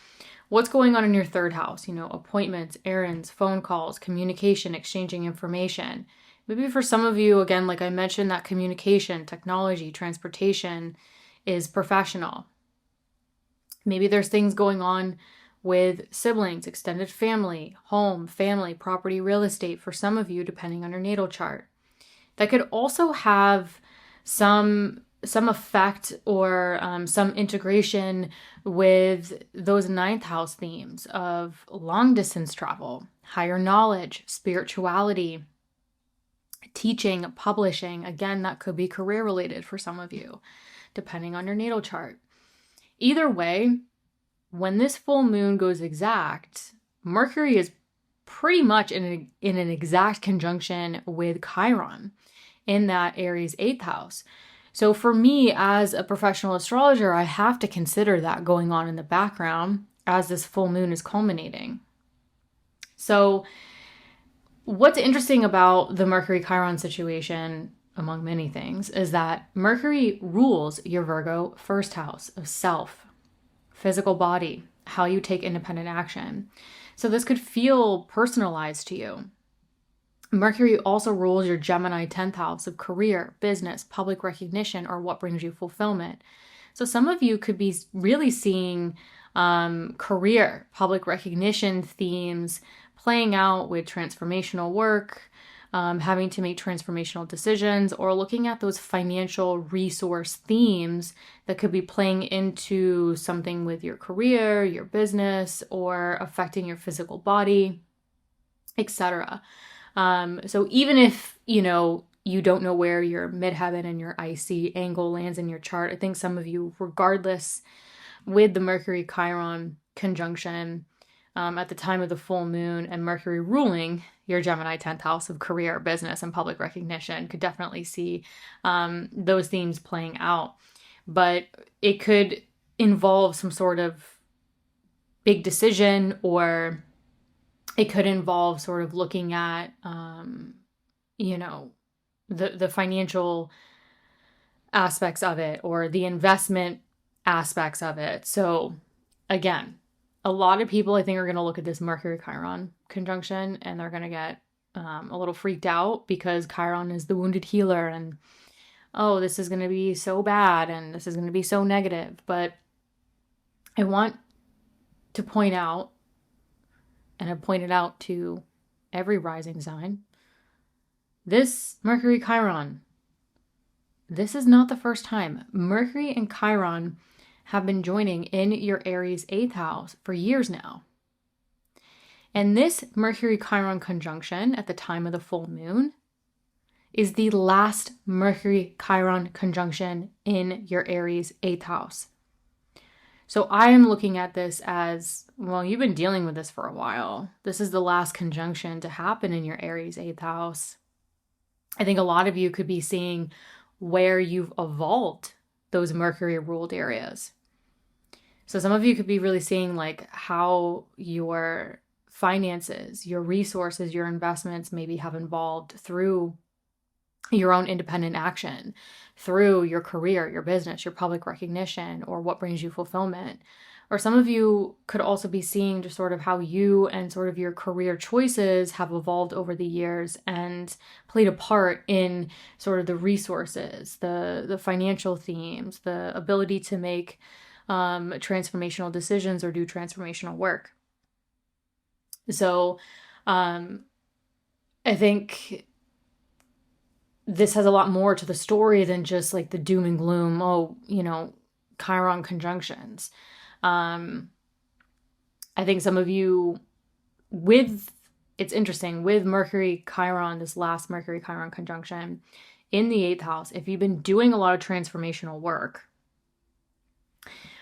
what's going on in your 3rd house? Appointments, errands, phone calls, communication, exchanging information. Maybe for some of you, again, like I mentioned, that communication, technology, transportation is professional. Maybe there's things going on with siblings, extended family, home, family, property, real estate for some of you, depending on your natal chart. That could also have some effect or some integration with those 9th house themes of long distance travel, higher knowledge, spirituality, teaching, publishing. Again, that could be career related for some of you, depending on your natal chart. Either way, when this full moon goes exact, Mercury is pretty much in an exact conjunction with Chiron in that Aries 8th house. So for me as a professional astrologer, I have to consider that going on in the background as this full moon is culminating. So what's interesting about the Mercury-Chiron situation, among many things, is that Mercury rules your Virgo 1st house of self, physical body, how you take independent action. So this could feel personalized to you. Mercury also rules your Gemini 10th house of career, business, public recognition, or what brings you fulfillment. So some of you could be really seeing career, public recognition themes playing out with transformational work, having to make transformational decisions, or looking at those financial resource themes that could be playing into something with your career, your business, or affecting your physical body, etc. So even if, you don't know where your midheaven and your IC angle lands in your chart, I think some of you, regardless, with the Mercury Chiron conjunction at the time of the full moon and Mercury ruling your Gemini 10th house of career, business, and public recognition, could definitely see those themes playing out. But it could involve some sort of big decision, or it could involve sort of looking at, the financial aspects of it, or the investment aspects of it. So again, a lot of people, I think, are going to look at this Mercury Chiron conjunction and they're going to get a little freaked out, because Chiron is the wounded healer, and oh, this is going to be so bad and this is going to be so negative. But I want to point out, and I've pointed out to every rising sign, this Mercury Chiron, this is not the first time. Mercury and Chiron have been joining in your Aries 8th house for years now. And this Mercury Chiron conjunction at the time of the full moon is the last Mercury Chiron conjunction in your Aries 8th house. So I am looking at this as, well, you've been dealing with this for a while. This is the last conjunction to happen in your Aries 8th house. I think a lot of you could be seeing where you've evolved those Mercury ruled areas. So some of you could be really seeing like how your finances, your resources, your investments maybe have evolved through your own independent action, through your career, your business, your public recognition, or what brings you fulfillment. Or some of you could also be seeing just sort of how you and sort of your career choices have evolved over the years and played a part in sort of the resources, the financial themes, the ability to make transformational decisions or do transformational work. So I think this has a lot more to the story than just like the doom and gloom, Chiron conjunctions. I think some of you it's interesting, with Mercury Chiron, this last Mercury Chiron conjunction in the 8th house, if you've been doing a lot of transformational work,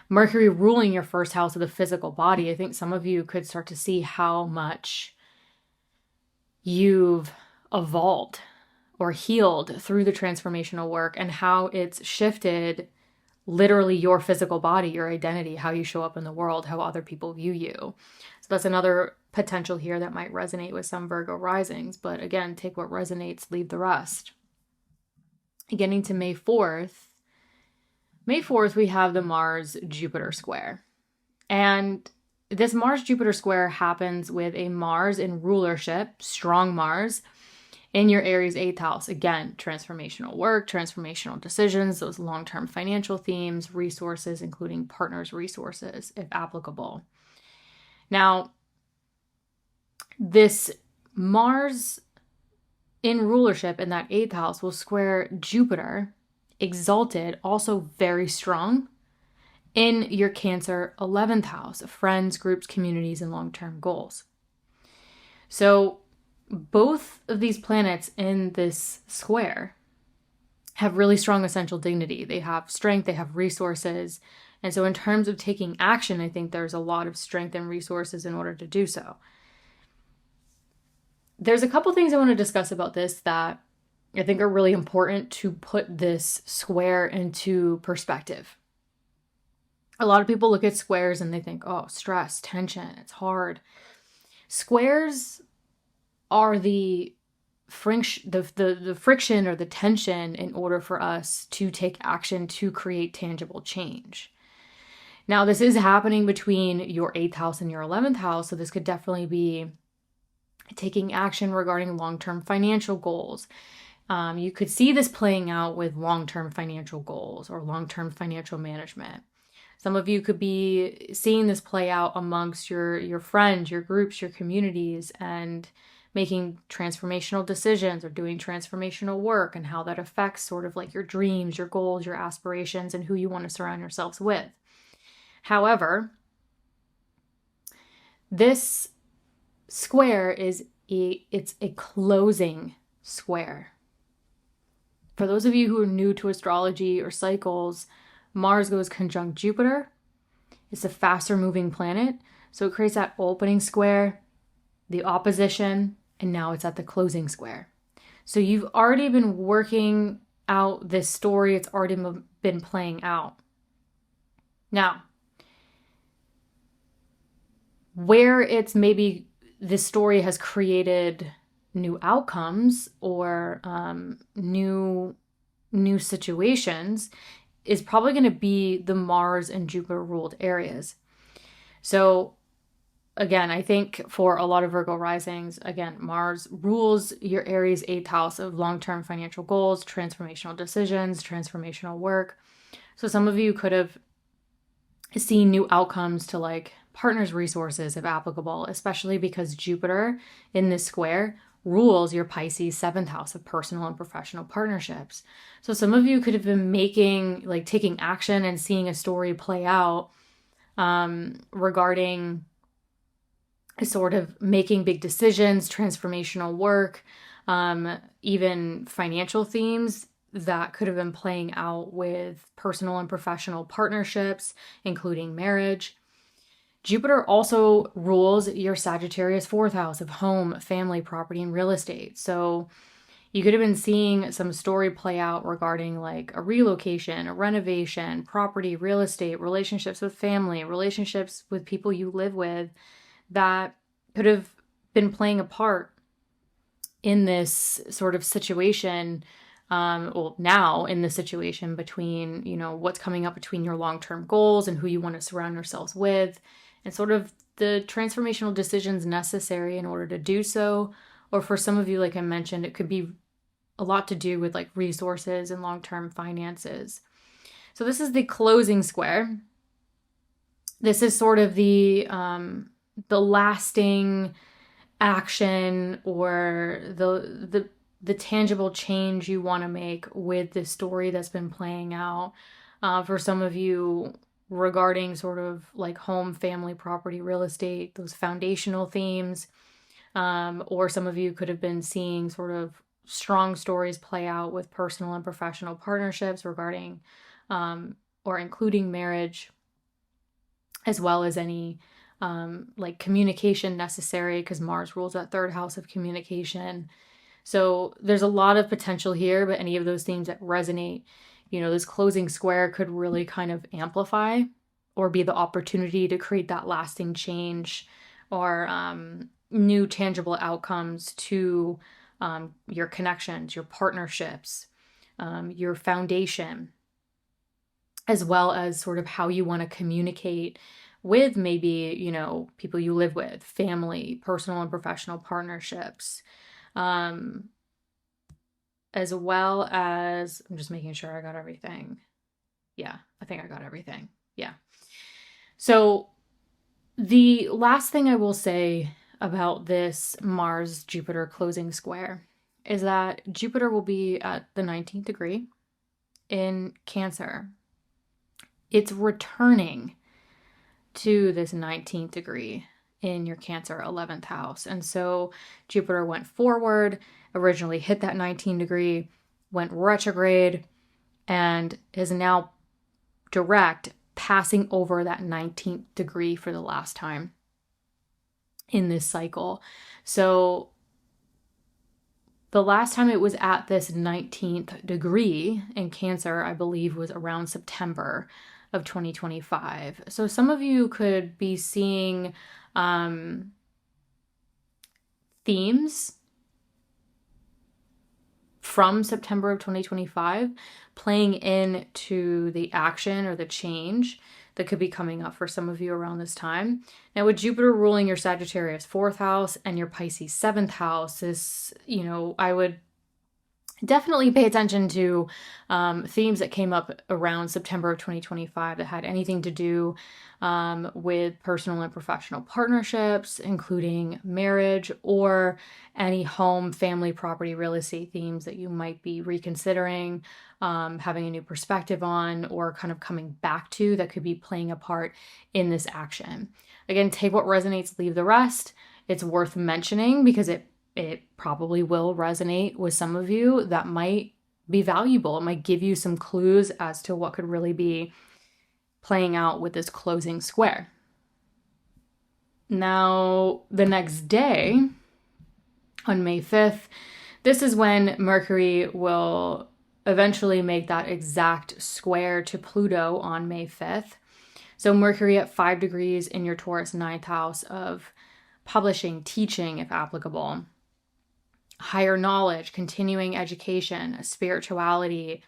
Mercury ruling your first house of the physical body, I think some of you could start to see how much you've evolved or healed through the transformational work, and how it's shifted literally your physical body, your identity, how you show up in the world, how other people view you. So that's another potential here that might resonate with some Virgo risings. But again, take what resonates, leave the rest. Getting to May 4th, we have the Mars-Jupiter square. And this Mars-Jupiter square happens with a Mars in rulership, strong Mars, in your Aries 8th house. Again, transformational work, transformational decisions, those long-term financial themes, resources, including partners' resources, if applicable. Now, this Mars in rulership in that 8th house will square Jupiter, exalted, also very strong, in your Cancer 11th house, friends, groups, communities, and long-term goals. So both of these planets in this square have really strong essential dignity. They have strength, they have resources. And so in terms of taking action, I think there's a lot of strength and resources in order to do so. There's a couple things I want to discuss about this that I think are really important to put this square into perspective. A lot of people look at squares and they think, oh, stress, tension, it's hard. Squares are the friction or the tension in order for us to take action to create tangible change. Now, this is happening between your 8th house and your 11th house, so this could definitely be taking action regarding long-term financial goals. You could see this playing out with long-term financial goals or long-term financial management. Some of you could be seeing this play out amongst your friends, your groups, your communities, and making transformational decisions or doing transformational work, and how that affects sort of like your dreams, your goals, your aspirations, and who you want to surround yourselves with. However, this square it's a closing square. For those of you who are new to astrology or cycles, Mars goes conjunct Jupiter. It's a faster moving planet, so it creates that opening square, the opposition, and now it's at the closing square. So you've already been working out this story. It's already been playing out. Now, where it's maybe this story has created new outcomes or new situations is probably going to be the Mars and Jupiter ruled areas. So again, I think for a lot of Virgo risings, again, Mars rules your Aries 8th house of long-term financial goals, transformational decisions, transformational work. So some of you could have seen new outcomes to like partners' resources if applicable, especially because Jupiter in this square rules your Pisces 7th house of personal and professional partnerships. So some of you could have been taking action and seeing a story play out regarding sort of making big decisions, transformational work, even financial themes that could have been playing out with personal and professional partnerships, including marriage. Jupiter also rules your Sagittarius 4th house of home, family, property, and real estate. So you could have been seeing some story play out regarding like a relocation, a renovation, property, real estate, relationships with family, relationships with people you live with that could have been playing a part in this sort of situation. Now in the situation between, what's coming up between your long-term goals and who you want to surround yourselves with, and sort of the transformational decisions necessary in order to do so. Or for some of you, like I mentioned, it could be a lot to do with like resources and long-term finances. So this is the closing square. This is sort of the lasting action or the tangible change you want to make with this story that's been playing out. For some of you, regarding sort of like home, family, property, real estate, those foundational themes. Or some of you could have been seeing sort of strong stories play out with personal and professional partnerships regarding or including marriage, as well as any like communication necessary, because Mars rules that 3rd house of communication. So there's a lot of potential here, but any of those themes that resonate, this closing square could really kind of amplify or be the opportunity to create that lasting change or new tangible outcomes to your connections, your partnerships, your foundation, as well as sort of how you want to communicate with maybe, people you live with, family, personal and professional partnerships. As well as, I'm just making sure I got everything. Yeah, I think I got everything. Yeah. So the last thing I will say about this Mars-Jupiter closing square is that Jupiter will be at the 19th degree in Cancer. It's returning to this 19th degree in your Cancer 11th house. And so Jupiter went forward, originally hit that 19 degree, went retrograde, and is now direct, passing over that 19th degree for the last time in this cycle. So the last time it was at this 19th degree in Cancer, I believe, was around September of 2025. So some of you could be seeing themes from September of 2025 playing into the action or the change that could be coming up for some of you around this time. Now, with Jupiter ruling your Sagittarius 4th house and your Pisces 7th house, this, I would definitely pay attention to themes that came up around September of 2025 that had anything to do with personal and professional partnerships, including marriage or any home, family, property, real estate themes that you might be reconsidering, having a new perspective on, or kind of coming back to that could be playing a part in this action. Again, take what resonates, leave the rest. It's worth mentioning because it probably will resonate with some of you. That might be valuable. It might give you some clues as to what could really be playing out with this closing square. Now, the next day, on May 5th, this is when Mercury will eventually make that exact square to Pluto on May 5th. So Mercury at 5 degrees in your Taurus 9th house of publishing, teaching, if applicable, higher knowledge, continuing education, spirituality,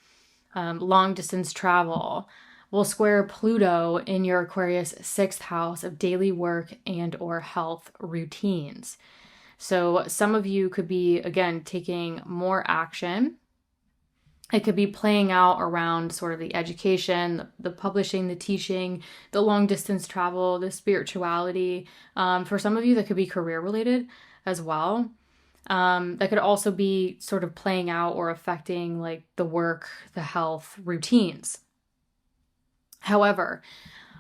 long distance travel, will square Pluto in your Aquarius 6th house of daily work and or health routines. So some of you could be, again, taking more action. It could be playing out around sort of the education, the publishing, the teaching, the long distance travel, the spirituality. For some of you, that could be career related as well. That could also be sort of playing out or affecting like the work, the health routines. However,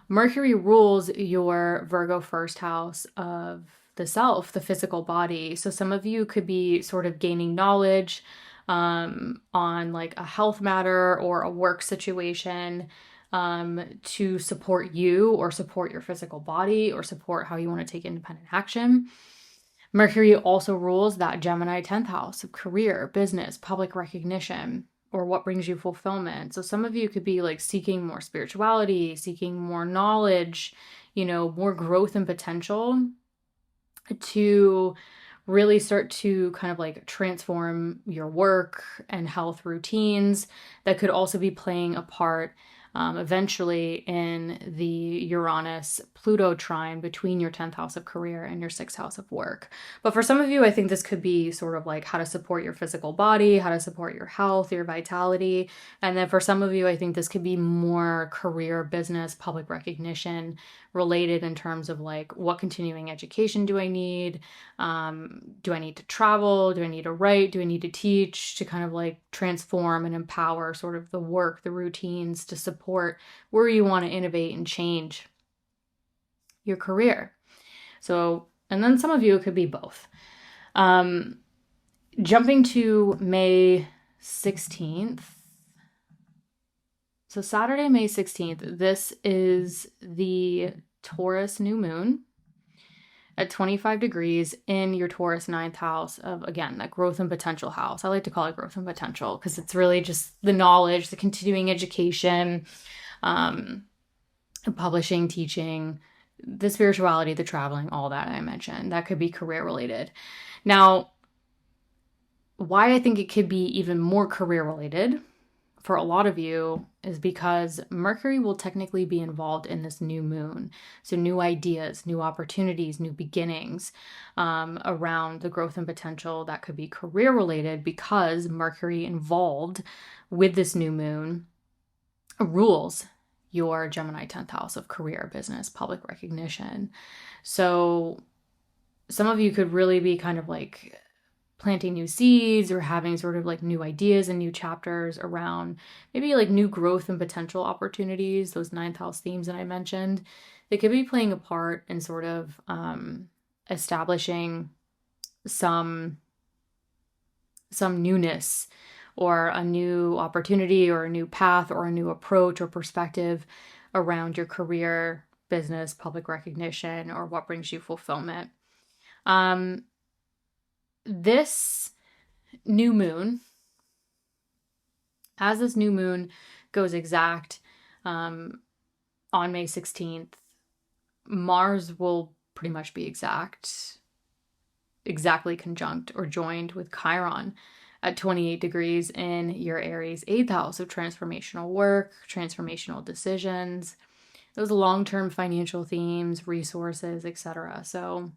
Mercury rules your Virgo 1st house of the self, the physical body. So some of you could be sort of gaining knowledge on like a health matter or a work situation to support you or support your physical body or support how you want to take independent action. Mercury also rules that Gemini 10th house of career, business, public recognition, or what brings you fulfillment. So some of you could be like seeking more spirituality, seeking more knowledge, more growth and potential to really start to kind of like transform your work and health routines. That could also be playing a part eventually in the Uranus-Pluto trine between your 10th house of career and your 6th house of work. But for some of you, I think this could be sort of like how to support your physical body, how to support your health, your vitality. And then for some of you, I think this could be more career, business, public recognition related in terms of like, what continuing education do I need? Do I need to travel? Do I need to write? Do I need to teach to kind of like transform and empower sort of the work, the routines to support where you want to innovate and change your career? So, and then some of you, it could be both. Jumping to May 16th. So Saturday, May 16th, this is the Taurus new moon at 25 degrees in your Taurus 9th house of, again, that growth and potential house. I like to call it growth and potential because it's really just the knowledge, the continuing education, publishing, teaching, the spirituality, the traveling, all that I mentioned. That could be career related. Now, why I think it could be even more career related for a lot of you is because Mercury will technically be involved in this new moon. So new ideas, new opportunities, new beginnings around the growth and potential that could be career related because Mercury involved with this new moon rules your Gemini 10th house of career, business, public recognition. So some of you could really be kind of like planting new seeds or having sort of like new ideas and new chapters around maybe like new growth and potential opportunities, those 9th house themes that I mentioned. They could be playing a part in sort of establishing some newness or a new opportunity or a new path or a new approach or perspective around your career, business, public recognition, or what brings you fulfillment. This new moon, as this new moon goes exact on May 16th, Mars will pretty much be exactly conjunct or joined with Chiron at 28 degrees in your Aries 8th house of transformational work, transformational decisions, those long-term financial themes, resources, etc. So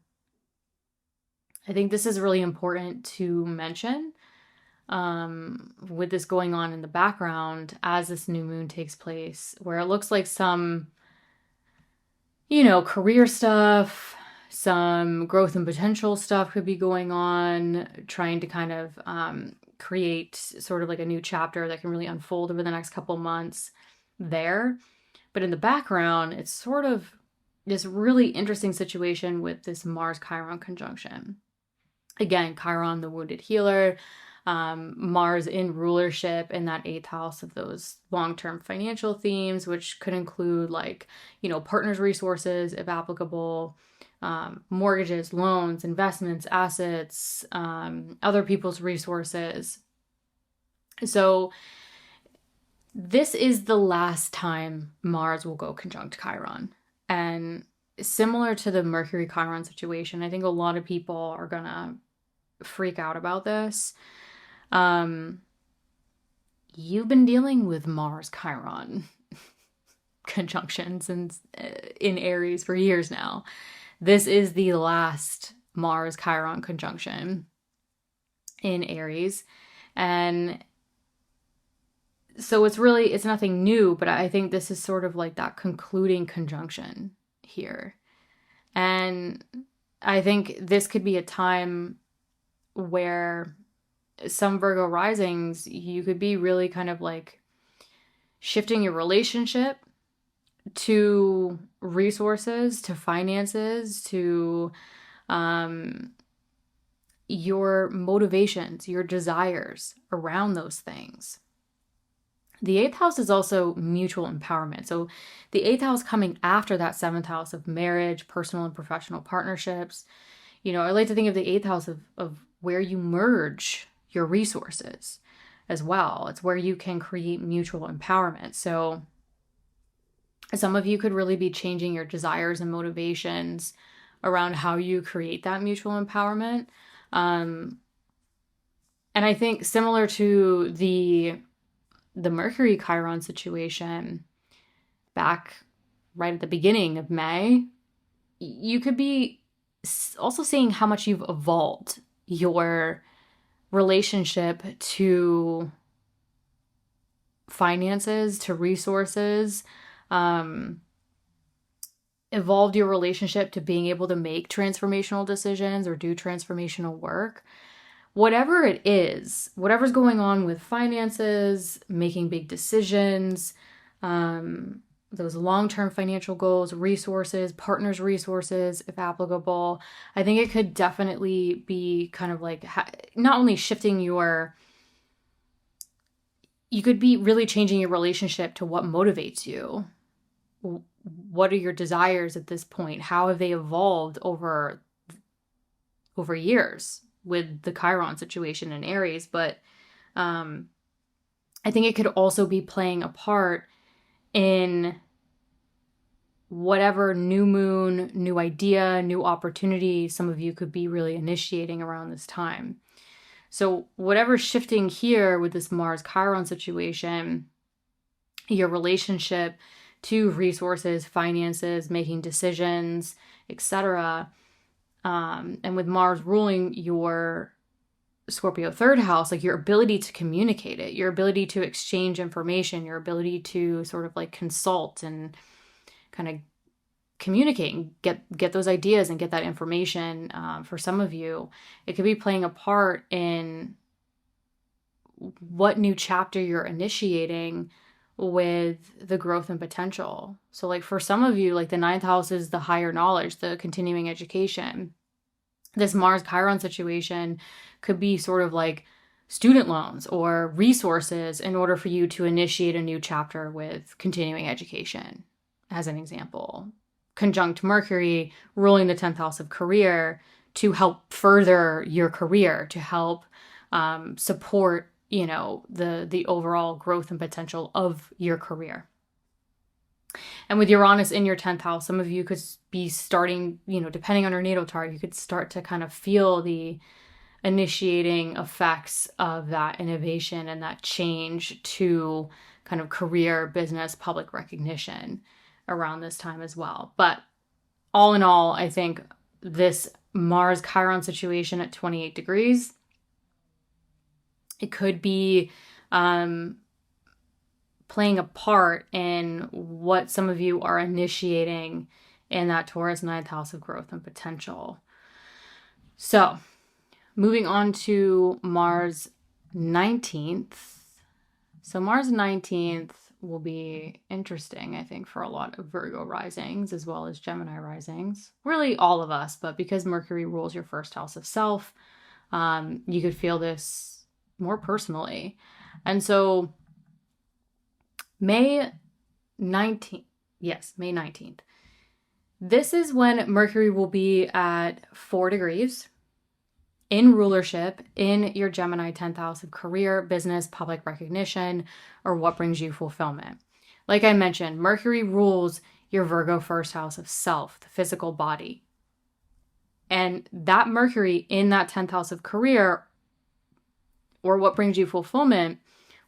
I think this is really important to mention with this going on in the background as this new moon takes place, where it looks like some, career stuff, some growth and potential stuff could be going on, trying to kind of create sort of like a new chapter that can really unfold over the next couple months there. But in the background, it's sort of this really interesting situation with this Mars-Chiron conjunction. Again, Chiron, the wounded healer, Mars in rulership in that 8th house of those long-term financial themes, which could include partners' resources, if applicable, mortgages, loans, investments, assets, other people's resources. So this is the last time Mars will go conjunct Chiron. And similar to the Mercury-Chiron situation, I think a lot of people are going to freak out about this. You've been dealing with Mars-Chiron conjunctions in Aries for years now. This is the last Mars-Chiron conjunction in Aries. And so it's nothing new, but I think this is sort of like that concluding conjunction here. And I think this could be a time where some Virgo risings, you could be really kind of like shifting your relationship to resources, to finances, to your motivations, your desires around those things. The 8th house is also mutual empowerment. So the 8th house coming after that 7th house of marriage, personal and professional partnerships. I like to think of the 8th house of where you merge your resources as well. It's where you can create mutual empowerment. So some of you could really be changing your desires and motivations around how you create that mutual empowerment. And I think similar to the Mercury Chiron situation back right at the beginning of May, you could be also seeing how much you've evolved your relationship to finances, to resources, evolved your relationship to being able to make transformational decisions or do transformational work. Whatever it is, whatever's going on with finances, making big decisions, those long-term financial goals, resources, partners' resources, if applicable, I think it could definitely be kind of like not only shifting you could be really changing your relationship to what motivates you. What are your desires at this point? How have they evolved over years with the Chiron situation in Aries? But I think it could also be playing a part in whatever new moon, new idea, new opportunity some of you could be really initiating around this time. So whatever's shifting here with this Mars-Chiron situation, your relationship to resources, finances, making decisions, etc. And with Mars ruling your Scorpio 3rd house, like your ability to communicate it, your ability to exchange information, your ability to sort of like consult and kind of communicate and get those ideas and get that information. For some of you, it could be playing a part in what new chapter you're initiating with the growth and potential. So like for some of you, like the 9th house is the higher knowledge, the continuing education. This Mars-Chiron situation could be sort of like student loans or resources in order for you to initiate a new chapter with continuing education, as an example. Conjunct Mercury ruling the 10th house of career to help further your career, to help support, the overall growth and potential of your career. And with Uranus in your 10th house, some of you could be starting, depending on your natal chart, you could start to kind of feel the initiating effects of that innovation and that change to kind of career, business, public recognition around this time as well. But all in all, I think this Mars Chiron situation at 28 degrees, it could be playing a part in what some of you are initiating in that Taurus 9th house of growth and potential. So moving on to Mars 19th. So Mars 19th will be interesting, I think, for a lot of Virgo risings as well as Gemini risings. Really all of us, but because Mercury rules your first house of self, you could feel this more personally. And so May 19th, May 19th. This is when Mercury will be at 4 degrees in rulership in your Gemini 10th house of career, business, public recognition, or what brings you fulfillment. Like I mentioned, Mercury rules your Virgo first house of self, the physical body. And that Mercury in that 10th house of career, or what brings you fulfillment,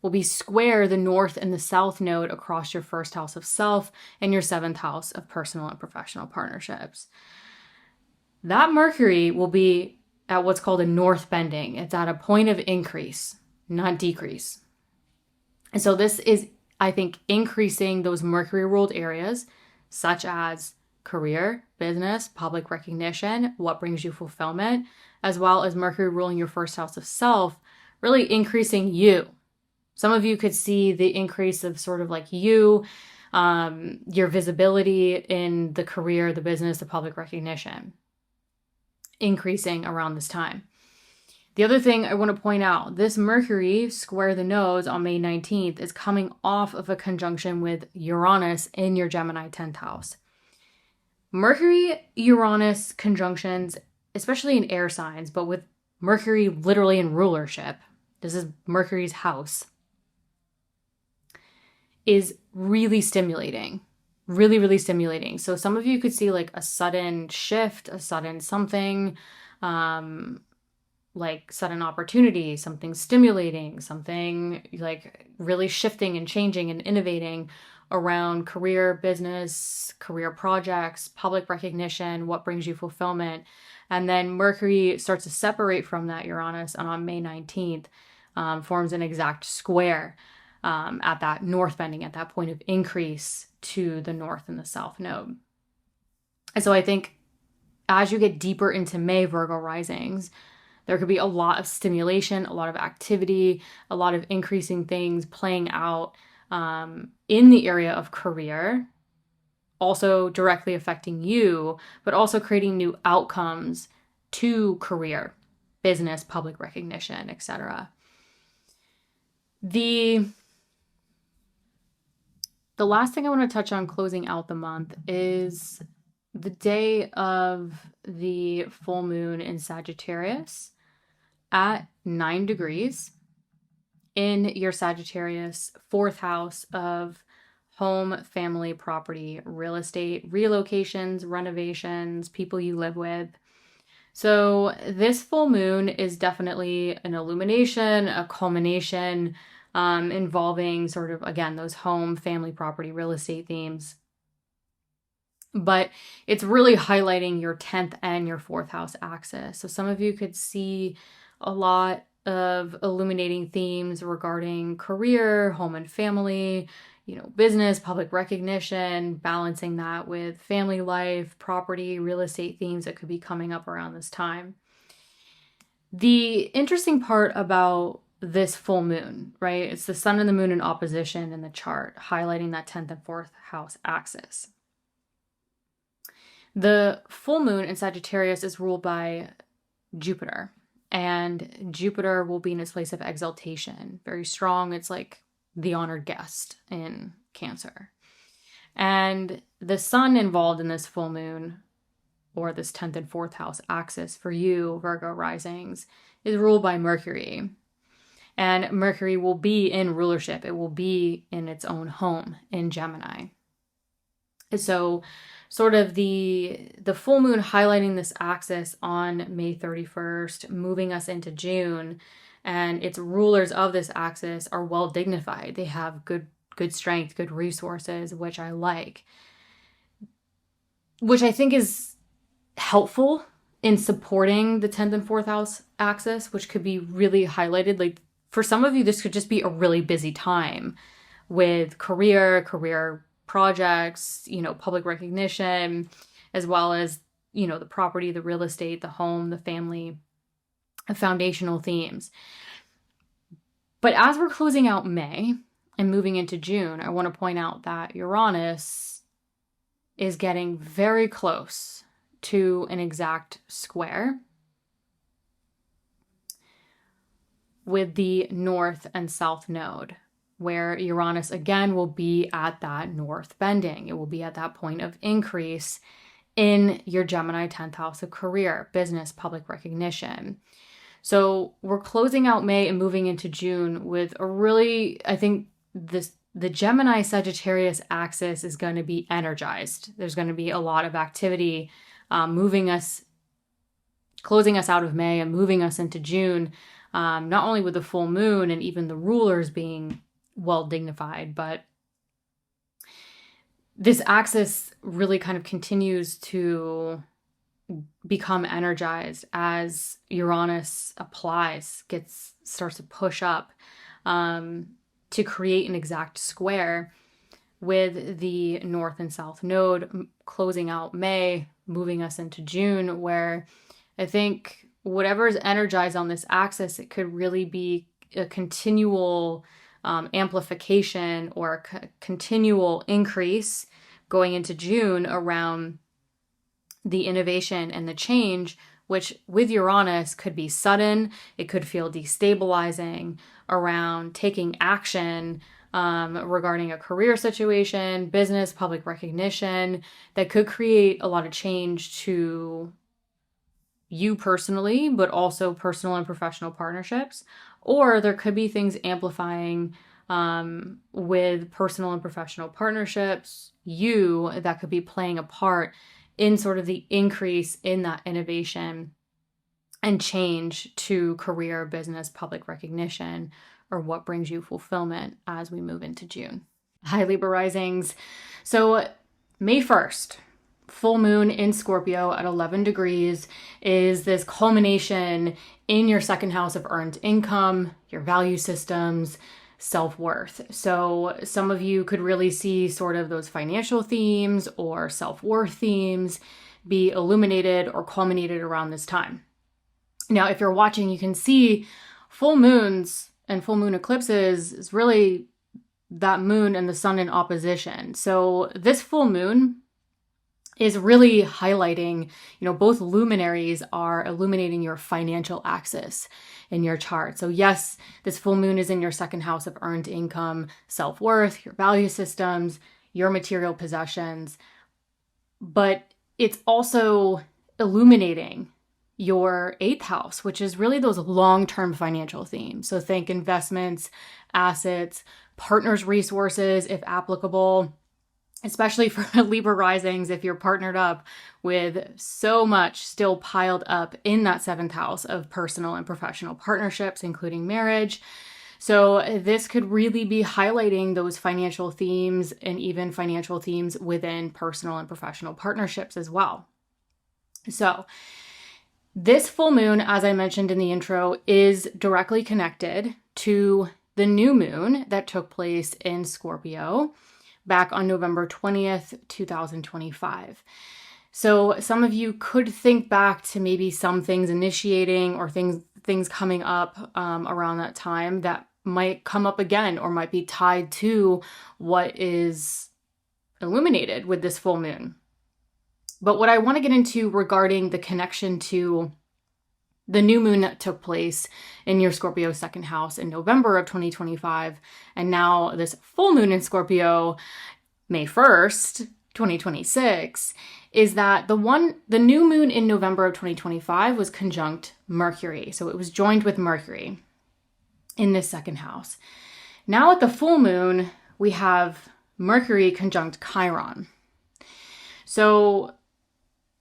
will be square the north and the south node across your first house of self and your 7th house of personal and professional partnerships. That Mercury will be at what's called a north bending. It's at a point of increase, not decrease. And so this is, I think, increasing those Mercury ruled areas such as career, business, public recognition, what brings you fulfillment, as well as Mercury ruling your first house of self, really increasing you. Some of you could see the increase of sort of like you, your visibility in the career, the business, the public recognition, increasing around this time. The other thing I want to point out, this Mercury square the nodes on May 19th is coming off of a conjunction with Uranus in your Gemini 10th house. Mercury-Uranus conjunctions, especially in air signs, but with Mercury literally in rulership, this is Mercury's house, is really stimulating. Really, really stimulating. So some of you could see like a sudden shift, a sudden something, like sudden opportunity, something stimulating, something like really shifting and changing and innovating around career, business, career projects, public recognition, what brings you fulfillment. And then Mercury starts to separate from that Uranus, and on May 19th forms an exact square at that north bending, at that point of increase to the north and the south node. And so I think as you get deeper into May, Virgo risings, there could be a lot of stimulation, a lot of activity, a lot of increasing things playing out in the area of career, also directly affecting you, but also creating new outcomes to career, business, public recognition, etc. The last thing I want to touch on closing out the month is the day of the full moon in Sagittarius at 9 degrees in your Sagittarius 4th house of home, family, property, real estate, relocations, renovations, people you live with. So this full moon is definitely an illumination, a culmination, involving sort of, again, those home, family, property, real estate themes. But it's really highlighting your 10th and your 4th house axis. So some of you could see a lot of illuminating themes regarding career, home and family, business, public recognition, balancing that with family life, property, real estate themes that could be coming up around this time. The interesting part about this full moon, right? It's the sun and the moon in opposition in the chart, highlighting that 10th and 4th house axis. The full moon in Sagittarius is ruled by Jupiter, and Jupiter will be in its place of exaltation, very strong. It's like the honored guest in Cancer. And the sun involved in this full moon, or this 10th and 4th house axis for you, Virgo risings, is ruled by Mercury. And Mercury will be in rulership. It will be in its own home in Gemini. So sort of the full moon highlighting this axis on May 31st, moving us into June, and its rulers of this axis are well dignified. They have good strength, good resources, which I like, which I think is helpful in supporting the 10th and 4th house axis, which could be really highlighted. Like for some of you, this could just be a really busy time with career projects, public recognition, as well as, the property, the real estate, the home, the family, foundational themes. But as we're closing out May and moving into June, I want to point out that Uranus is getting very close to an exact square with the north and south node, where Uranus again will be at that north bending. It will be at that point of increase in your Gemini 10th house of career, business, public recognition. So we're closing out May and moving into June with a really, I think the Gemini Sagittarius axis is going to be energized. There's going to be a lot of activity closing us out of May and moving us into June, not only with the full moon and even the rulers being well dignified, but this axis really kind of continues to become energized as Uranus starts to push up to create an exact square with the north and south node closing out May, moving us into June, where I think whatever is energized on this axis, it could really be a continual amplification or continual increase going into June around the innovation and the change, which with Uranus could be sudden. It could feel destabilizing around taking action regarding a career situation, business, public recognition, that could create a lot of change to you personally, but also personal and professional partnerships. Or there could be things amplifying with personal and professional partnerships, that could be playing a part in sort of the increase in that innovation and change to career, business, public recognition, or what brings you fulfillment as we move into June. Hi, Libra Risings. So May 1st, full moon in Scorpio at 11 degrees is this culmination in your second house of earned income, your value systems, self-worth. So some of you could really see sort of those financial themes or self-worth themes be illuminated or culminated around this time. Now, if you're watching, you can see full moons and full moon eclipses is really that moon and the sun in opposition. So this full moon is really highlighting, both luminaries are illuminating your financial axis in your chart. So yes, this full moon is in your second house of earned income, self-worth, your value systems, your material possessions, but it's also illuminating your 8th house, which is really those long-term financial themes. So think investments, assets, partners' resources, if applicable, especially for Libra risings, if you're partnered up with so much still piled up in that 7th house of personal and professional partnerships, including marriage. So this could really be highlighting those financial themes and even financial themes within personal and professional partnerships as well. So this full moon, as I mentioned in the intro, is directly connected to the new moon that took place in Scorpio back on November 20th, 2025. So some of you could think back to maybe some things initiating or things coming up around that time that might come up again or might be tied to what is illuminated with this full moon. But what I want to get into regarding the connection to the new moon that took place in your Scorpio second house in November of 2025, and now this full moon in Scorpio, May 1st, 2026, is that the new moon in November of 2025 was conjunct Mercury. So it was joined with Mercury in this second house. Now at the full moon, we have Mercury conjunct Chiron. So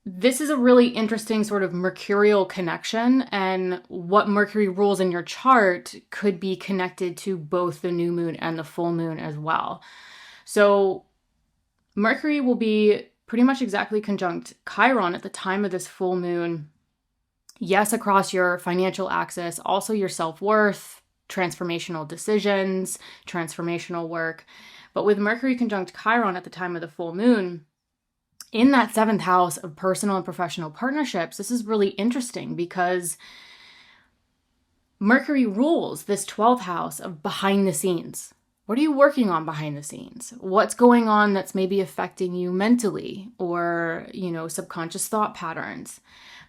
this is a really interesting sort of mercurial connection, and what Mercury rules in your chart could be connected to both the new moon and the full moon as well. So Mercury will be pretty much exactly conjunct Chiron at the time of this full moon. Yes, across your financial axis, also your self-worth, transformational decisions, transformational work. But with Mercury conjunct Chiron at the time of the full moon, in that 7th house of personal and professional partnerships, this is really interesting because Mercury rules this 12th house of behind the scenes. What are you working on behind the scenes? What's going on that's maybe affecting you mentally or, subconscious thought patterns?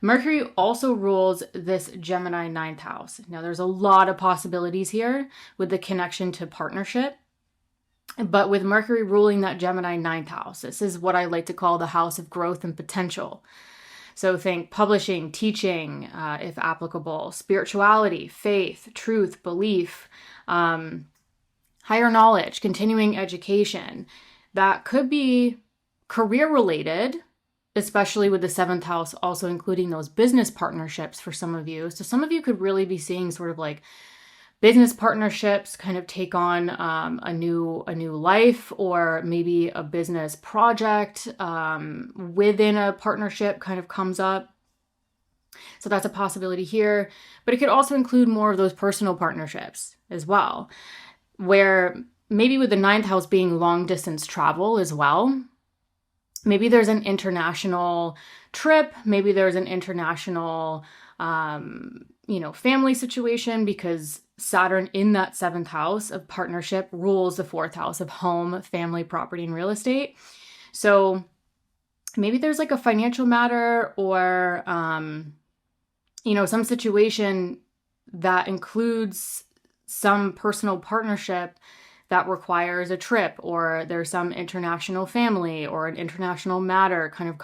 Mercury also rules this Gemini 9th house. Now, there's a lot of possibilities here with the connection to partnership. But with Mercury ruling that Gemini 9th house, this is what I like to call the house of growth and potential. So think publishing, teaching, if applicable, spirituality, faith, truth, belief, higher knowledge, continuing education. That could be career related, especially with the 7th house also including those business partnerships for some of you. So some of you could really be seeing sort of like business partnerships kind of take on a new life, or maybe a business project within a partnership kind of comes up. So that's a possibility here. But it could also include more of those personal partnerships as well, where maybe with the 9th house being long distance travel as well. Maybe there's an international trip. Maybe there's an international, family situation, because Saturn in that 7th house of partnership rules the 4th house of home, family, property, and real estate. So maybe there's like a financial matter or, some situation that includes some personal partnership that requires a trip, or there's some international family or an international matter kind of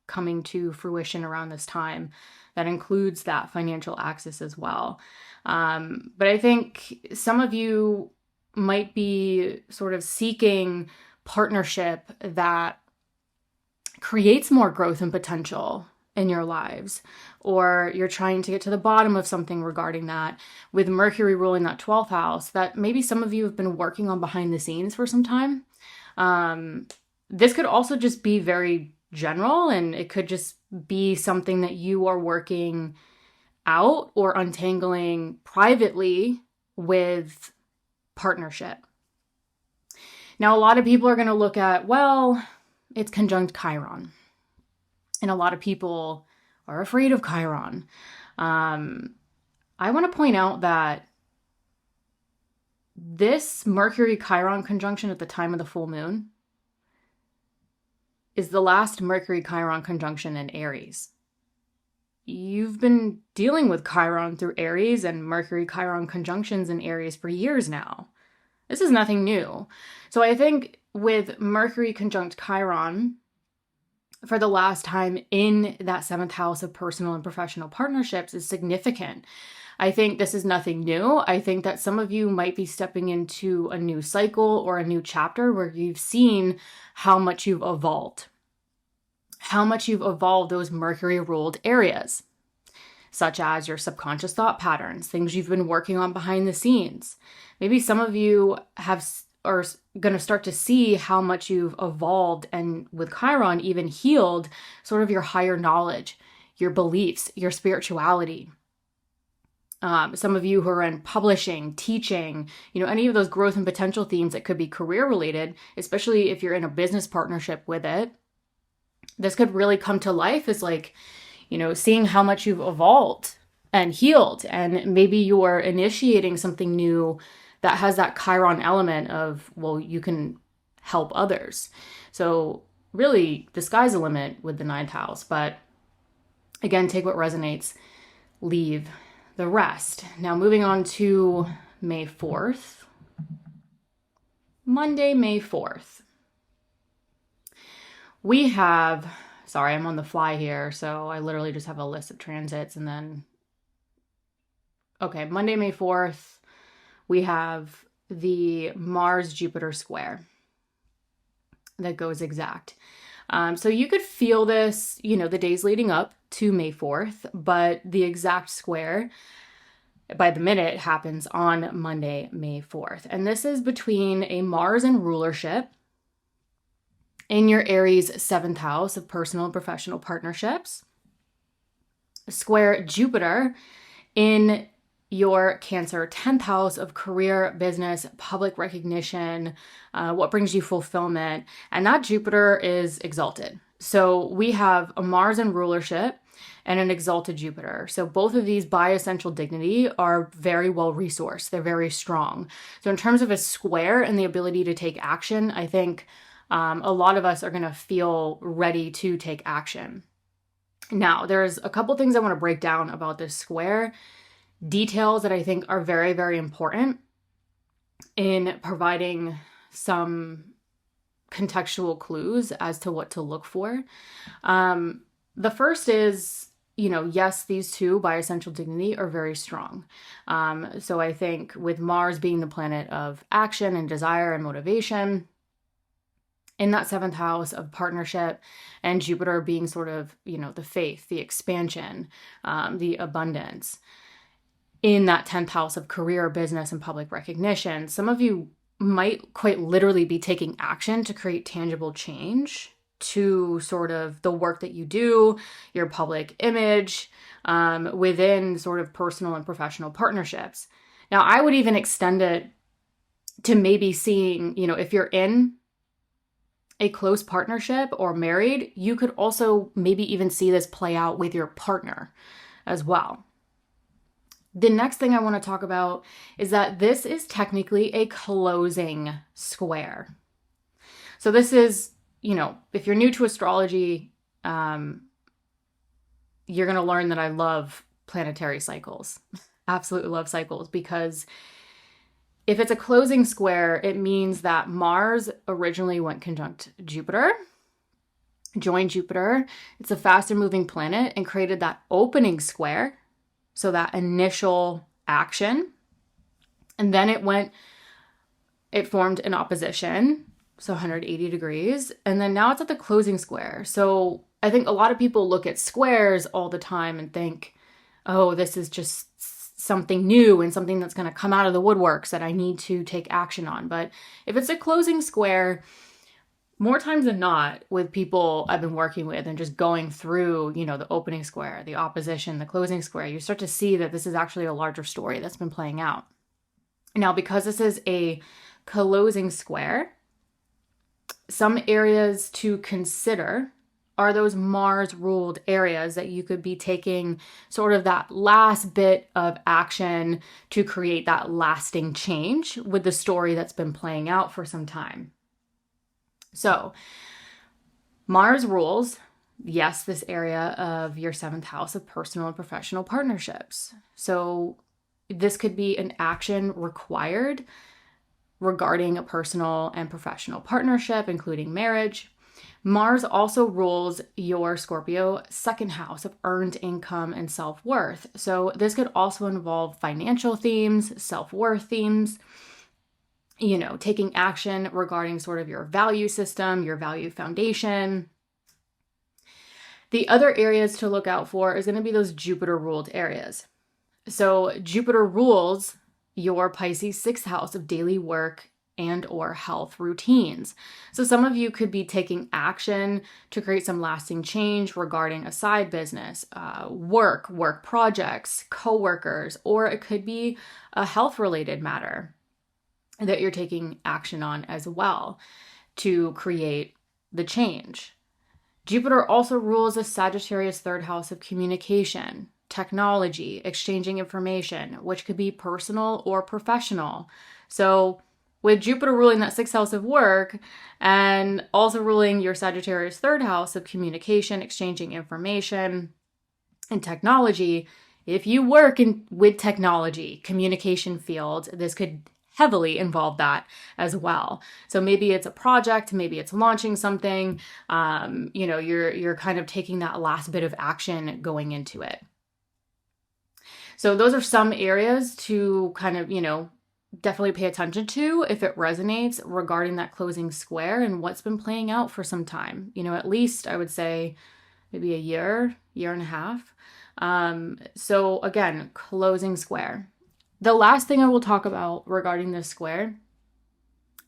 coming to fruition around this time that includes that financial axis as well. But I think some of you might be sort of seeking partnership that creates more growth and potential in your lives, or you're trying to get to the bottom of something regarding that. With Mercury ruling that 12th house, that maybe some of you have been working on behind the scenes for some time. This could also just be very general, and it could just be something that you are working out or untangling privately with partnership. Now, a lot of people are going to look at, well, it's conjunct Chiron. And a lot of people are afraid of Chiron. I want to point out that this Mercury-Chiron conjunction at the time of the full moon is the last Mercury-Chiron conjunction in Aries. You've been dealing with Chiron through Aries and Mercury-Chiron conjunctions in Aries for years now. This is nothing new. So I think with Mercury conjunct Chiron for the last time in that 7th house of personal and professional partnerships is significant. I think this is nothing new. I think that some of you might be stepping into a new cycle or a new chapter where you've seen how much you've evolved. How much you've evolved those Mercury-ruled areas, such as your subconscious thought patterns, things you've been working on behind the scenes. Maybe some of you are going to start to see how much you've evolved, and with Chiron even healed sort of your higher knowledge, your beliefs, your spirituality. Some of you who are in publishing, teaching, any of those growth and potential themes that could be career related, especially if you're in a business partnership with it, this could really come to life as like, seeing how much you've evolved and healed, and maybe you're initiating something new that has that Chiron element of, well, you can help others. So really, the sky's the limit with the 9th house. But again, take what resonates, leave the rest. Now, moving on to May 4th. Monday, May 4th. We have, sorry, I'm on the fly here, so I literally just have a list of transits and then, okay, Monday, May 4th, we have the Mars-Jupiter square that goes exact. So you could feel this, the days leading up to May 4th, but the exact square by the minute happens on Monday, May 4th. And this is between a Mars in rulership in your Aries 7th house of personal and professional partnerships, square Jupiter in your Cancer 10th house of career, business, public recognition, what brings you fulfillment. And that Jupiter is exalted. So we have a Mars in rulership and an exalted Jupiter. So both of these by essential dignity are very well resourced. They're very strong. So in terms of a square and the ability to take action, I think a lot of us are going to feel ready to take action. Now, there's a couple things I want to break down about this square, details that I think are very, very important in providing some contextual clues as to what to look for. The first is, yes, these two by essential dignity are very strong. So I think with Mars being the planet of action and desire and motivation in that 7th house of partnership, and Jupiter being sort of, the faith, the expansion, the abundance in that 10th house of career, business, and public recognition, some of you might quite literally be taking action to create tangible change to sort of the work that you do, your public image, within sort of personal and professional partnerships. Now, I would even extend it to maybe seeing, if you're in a close partnership or married, you could also maybe even see this play out with your partner as well. The next thing I want to talk about is that this is technically a closing square. So this is, if you're new to astrology, you're going to learn that I love planetary cycles. Absolutely love cycles, because if it's a closing square, it means that Mars originally went conjunct Jupiter, joined Jupiter. It's a faster moving planet and created that opening square. So that initial action, and then it formed an opposition, so 180 degrees, and then now it's at the closing square. So I think a lot of people look at squares all the time and think, oh, this is just something new and something that's going to come out of the woodworks that I need to take action on. But if it's a closing square, more times than not, with people I've been working with and just going through, the opening square, the opposition, the closing square, you start to see that this is actually a larger story that's been playing out. Now, because this is a closing square, some areas to consider are those Mars-ruled areas that you could be taking sort of that last bit of action to create that lasting change with the story that's been playing out for some time. So Mars rules, yes, this area of your 7th house of personal and professional partnerships. So this could be an action required regarding a personal and professional partnership, including marriage. Mars also rules your Scorpio 2nd house of earned income and self-worth. So this could also involve financial themes, self-worth themes, taking action regarding sort of your value system, your value foundation. The other areas to look out for is going to be those Jupiter-ruled areas. So Jupiter rules your Pisces 6th house of daily work and or health routines. So some of you could be taking action to create some lasting change regarding a side business, work projects, coworkers, or it could be a health-related matter that you're taking action on as well to create the change. Jupiter also rules the Sagittarius 3rd house of communication, technology, exchanging information, which could be personal or professional. So with Jupiter ruling that 6th house of work and also ruling your Sagittarius 3rd house of communication, exchanging information, and technology, if you work with technology, communication fields, this could heavily involve that as well. So maybe it's a project, maybe it's launching something, you're kind of taking that last bit of action going into it. So those are some areas to kind of, definitely pay attention to if it resonates regarding that closing square and what's been playing out for some time. At least I would say maybe a year and a half. So again, closing square. The last thing I will talk about regarding this square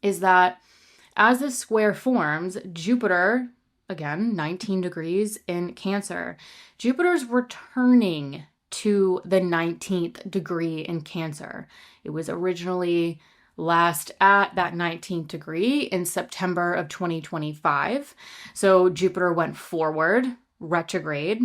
is that as this square forms, Jupiter, again, 19 degrees in Cancer, Jupiter's returning to the 19th degree in Cancer. It was originally last at that 19th degree in September of 2025. So Jupiter went forward, retrograde,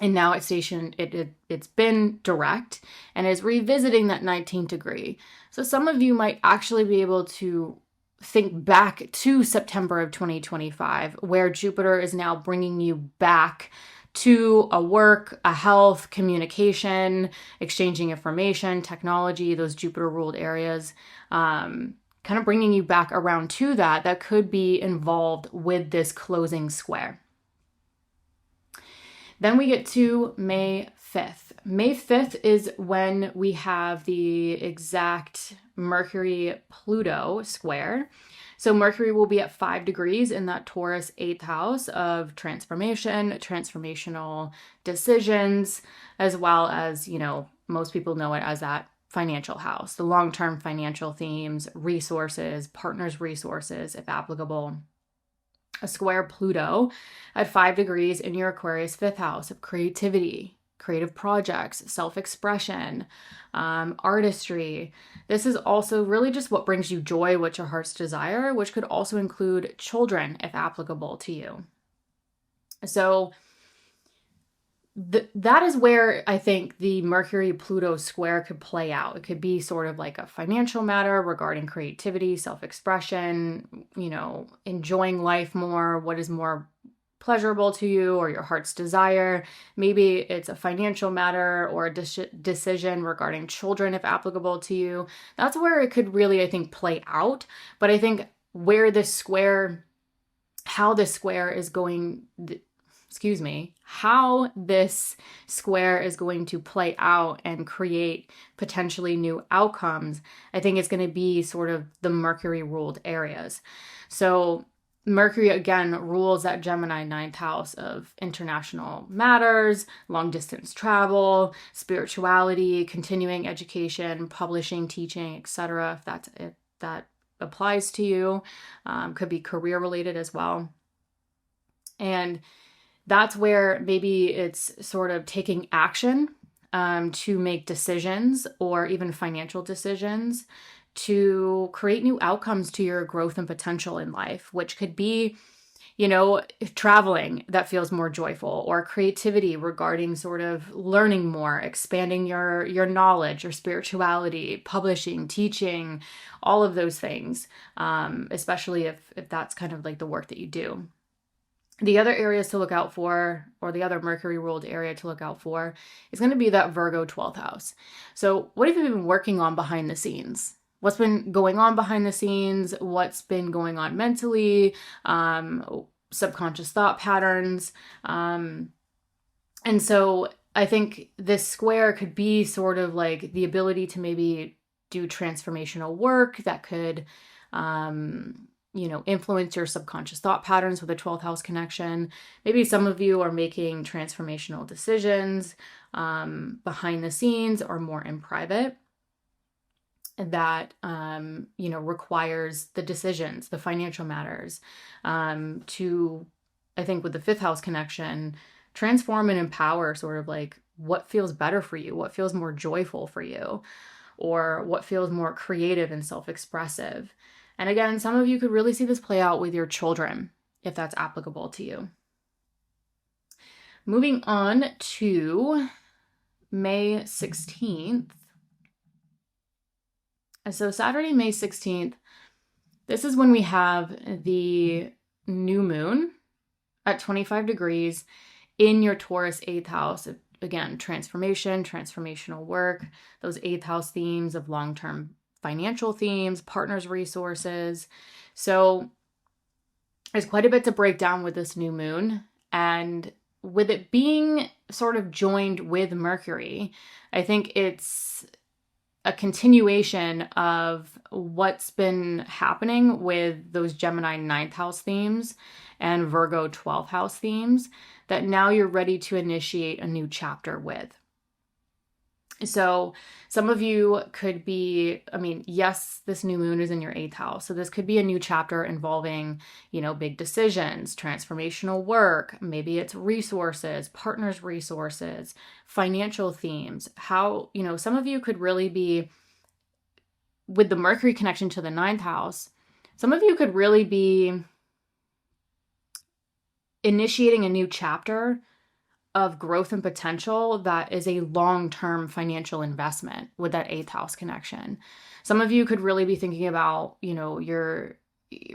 and now it's stationed, it's been direct and is revisiting that 19th degree. So some of you might actually be able to think back to September of 2025, where Jupiter is now bringing you back to a work, a health, communication, exchanging information, technology, those Jupiter ruled areas, kind of bringing you back around to that could be involved with this closing square. Then we get to May 5th. May 5th is when we have the exact Mercury-Pluto square. So Mercury will be at 5 degrees in that Taurus 8th house of transformation, transformational decisions, as well as, most people know it as that financial house, the long-term financial themes, resources, partners' resources, if applicable. A square Pluto at 5 degrees in your Aquarius 5th house of creativity, creative projects, self-expression, artistry. This is also really just what brings you joy, what your heart's desire, which could also include children if applicable to you. So that is where I think the Mercury-Pluto square could play out. It could be sort of like a financial matter regarding creativity, self-expression, enjoying life more, what is more pleasurable to you or your heart's desire. Maybe it's a financial matter or a decision regarding children if applicable to you. That's where it could really, I think, play out. But I think where this square, how this square is going... how this square is going to play out and create potentially new outcomes, I think it's going to be sort of the Mercury ruled areas. So Mercury, again, rules that Gemini 9th house of international matters, long distance travel, spirituality, continuing education, publishing, teaching, etc. If that applies to you, could be career related as well. And that's where maybe it's sort of taking action to make decisions or even financial decisions to create new outcomes to your growth and potential in life, which could be, traveling that feels more joyful, or creativity regarding sort of learning more, expanding your knowledge, your spirituality, publishing, teaching, all of those things, especially if that's kind of like the work that you do. The other areas to look out for, or the other Mercury ruled area to look out for, is going to be that Virgo 12th house. So what have you been working on behind the scenes? What's been going on behind the scenes? What's been going on mentally? Subconscious thought patterns. And so I think this square could be sort of like the ability to maybe do transformational work that could influence your subconscious thought patterns with a 12th house connection. Maybe some of you are making transformational decisions behind the scenes or more in private that, requires the decisions, the financial matters, to, I think with the 5th house connection, transform and empower sort of like what feels better for you, what feels more joyful for you, or what feels more creative and self-expressive. And again, some of you could really see this play out with your children, if that's applicable to you. Moving on to May 16th. So Saturday, May 16th, this is when we have the new moon at 25 degrees in your Taurus 8th house. Again, transformation, transformational work, those 8th house themes of long-term financial themes, partners' resources. So there's quite a bit to break down with this new moon. And with it being sort of joined with Mercury, I think it's a continuation of what's been happening with those Gemini ninth house themes and Virgo 12th house themes that now you're ready to initiate a new chapter with. So some of you could be, yes, this new moon is in your 8th house. So this could be a new chapter involving, big decisions, transformational work. Maybe it's resources, partners' resources, financial themes. How, some of you could really be, with the Mercury connection to the 9th house, some of you could really be initiating a new chapter of growth and potential that is a long-term financial investment with that 8th house connection. Some of you could really be thinking about, your